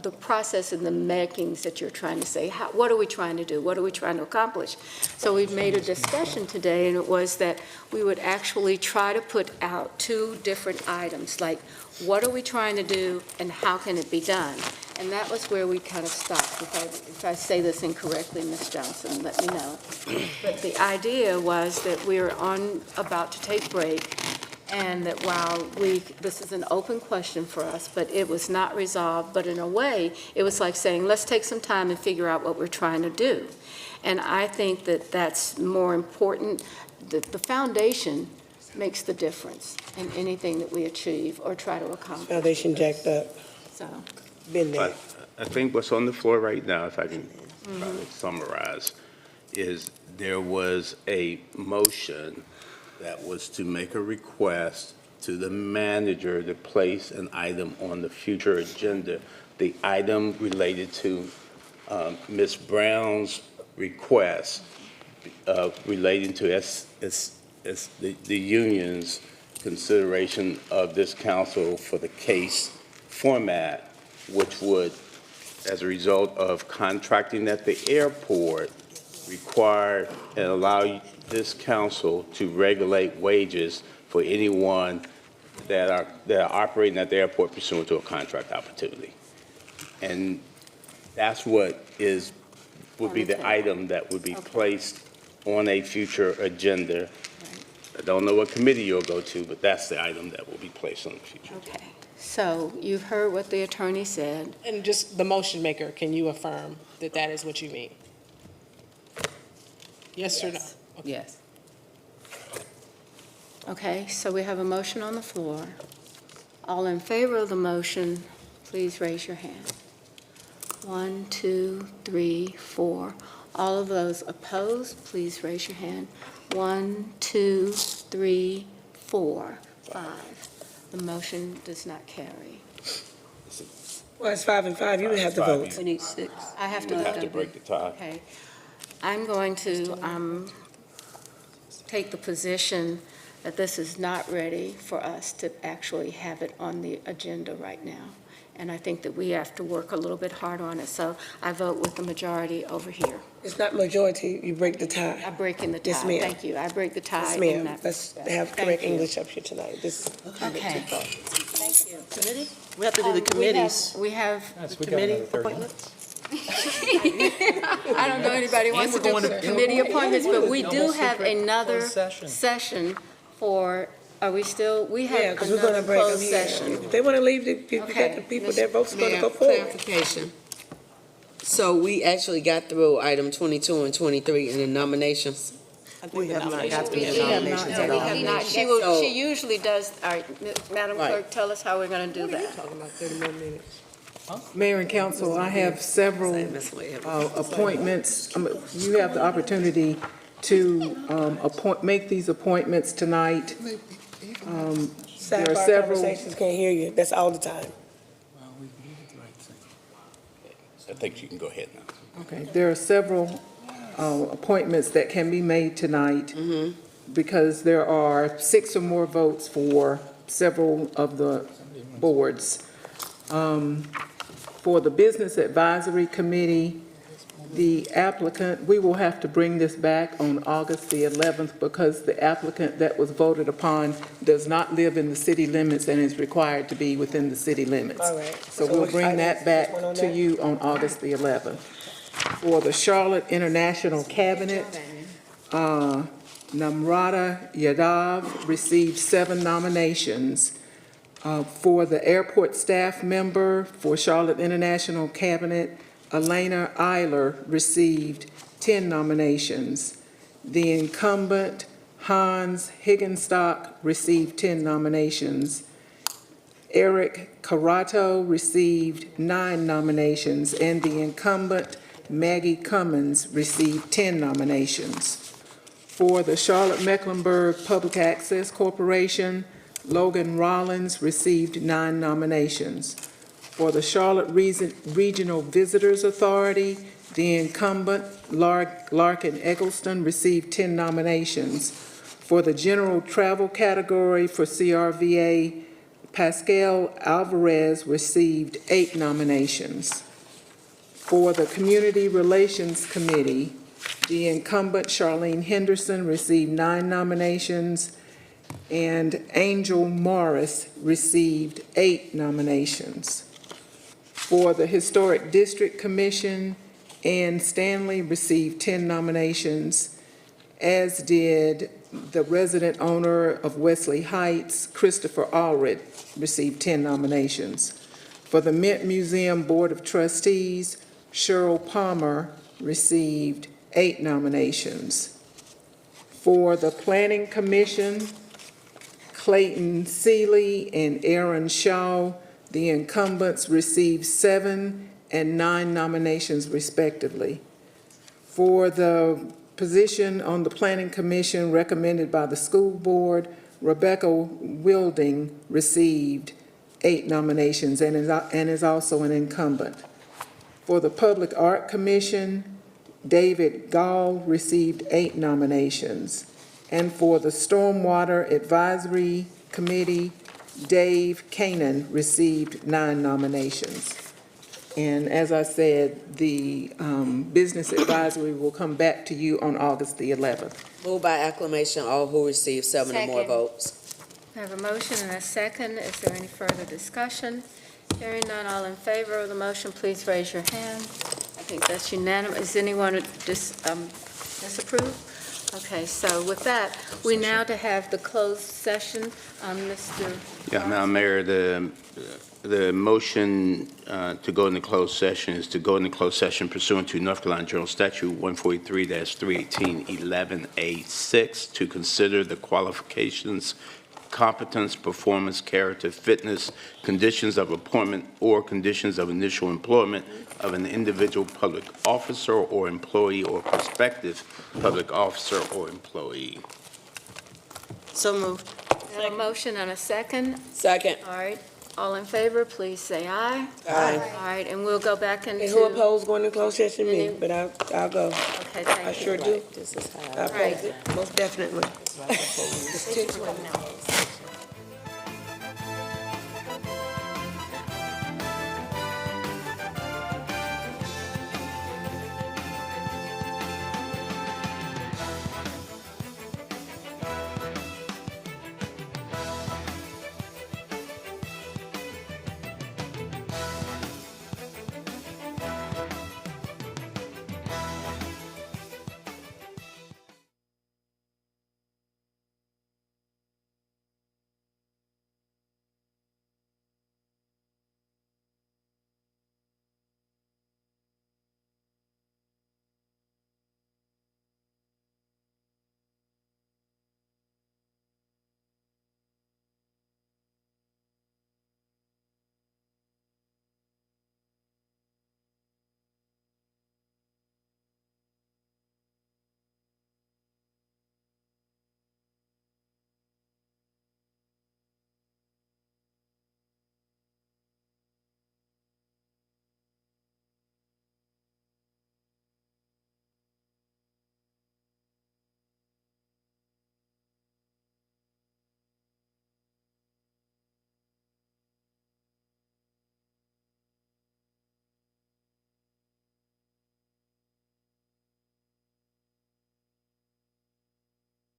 the process and the makings that you're trying to say. What are we trying to do? What are we trying to accomplish? So we've made a discussion today, and it was that we would actually try to put out two different items, like what are we trying to do and how can it be done? And that was where we kind of stopped. If I say this incorrectly, Ms. Johnson, let me know. But the idea was that we were about to take break, and that while this is an open question for us, but it was not resolved, but in a way, it was like saying, let's take some time and figure out what we're trying to do. And I think that that's more important. The foundation makes the difference in anything that we achieve or try to accomplish. Foundation jacked up. So, Been there. But I think what's on the floor right now, if I can try to summarize, is there was a motion that was to make a request to the manager to place an item on the future agenda. The item related to Ms. Brown's request relating to the union's consideration of this council for the case format, which would, as a result of contracting at the airport, require and allow this council to regulate wages for anyone that are operating at the airport pursuant to a contract opportunity. And that's what would be the item that would be placed on a future agenda. I don't know what committee you'll go to, but that's the item that will be placed on the future. okay. So you've heard what the attorney said. And just the motion maker, can you affirm that that is what you mean? Yes or no? yes. Okay, so we have a motion on the floor. All in favor of the motion, please raise your hand. 1, 2, 3, 4. All of those opposed, please raise your hand. 1, 2, 3, 4, 5. The motion does not carry. Well, it's 5 and 5, you would have to vote. We need 6. I have to. We'd have to break the tie. Okay. I'm going to take the position that this is not ready for us to actually have it on the agenda right now. And I think that we have to work a little bit hard on it. So I vote with the majority over here. It's not majority, you break the tie. I break in the tie. Yes, ma'am. Thank you. I break the tie. Yes, in ma'am. that Let's respect. have Thank correct you. English up here tonight. This is Okay. Thank you. Committee? We have to do the committees. We have Committee appointments? I don't know anybody wants to do committee appointments, but we do have another session for, are we still, we Yeah, have because we're going to another break them closed here. session. If they want to leave, you got Okay. the people, their votes are going to Mayor, go forward. clarification. So we actually got through item 22 and 23 in the nominations? We have not got through the No, nominations at we all. have not. She usually does, all right, Madam Right. Clerk, tell us how we're going to do that. Talking about 30 more minutes. Mayor and council, I have several appointments. You have the opportunity to make these appointments tonight. There are Sidebar several. conversations, can't hear you. That's all the time. I think you can go ahead now. Okay, there are several appointments that can be made tonight because there are 6 or more votes for several of the boards. For the Business Advisory Committee, the applicant, we will have to bring this back on August the 11th because the applicant that was voted upon does not live in the city limits and is required to be within the city limits. All right. So we'll which bring item- that which back one on to that? you on August the 11th. For the Charlotte International Cabinet, Namrata Yadav received 7 nominations. For the airport staff member for Charlotte International Cabinet, Elena Eiler received 10 nominations. The incumbent, Hans Higgenstock, received 10 nominations. Eric Carato received 9 nominations, and the incumbent, Maggie Cummins, received 10 nominations. For the Charlotte Mecklenburg Public Access Corporation, Logan Rollins received 9 nominations. For the Charlotte Regional Visitors Authority, the incumbent, Larkin Eggleston, received 10 nominations. For the General Travel category for CRVA, Pascal Alvarez received 8 nominations. For the Community Relations Committee, the incumbent, Charlene Henderson, received 9 nominations, and Angel Morris received 8 nominations. For the Historic District Commission, Ann Stanley received 10 nominations, as did the resident owner of Wesley Heights, Christopher Allred, received 10 nominations. For the Mint Museum Board of Trustees, Cheryl Palmer received 8 nominations. For the Planning Commission, Clayton Seeley and Aaron Shaw, the incumbents, received 7 and 9 nominations respectively. For the position on the Planning Commission recommended by the school board, Rebecca Wilding received 8 nominations and is also an incumbent. For the Public Art Commission, David Gall received 8 nominations. And for the Stormwater Advisory Committee, Dave Kanan received 9 nominations. And as I said, the Business Advisory will come back to you on August the 11th. Move by acclamation, all who receive 7 or more Second. votes. I have a motion and a second. Is there any further discussion? Hearing none, all in favor of the motion, please raise your hand. I think that's unanimous. Is anyone disapprove? Okay, so with that, we now to have the closed session. Mr. Yeah, Madam Mayor, the motion to go into closed session is to go into closed session pursuant to North Carolina General Statute 143-318 11A6 to consider the qualifications, competence, performance, character, fitness, conditions of appointment, or conditions of initial employment of an individual public officer or employee or prospective public officer or employee. So moved. I have a motion and a second. Second. All right, all in favor, please say aye. Aye. All right, and we'll go back into. And who opposed going to closed session? Me, but I'll go. Okay, thank you. I sure do. This is I how. oppose it, most definitely.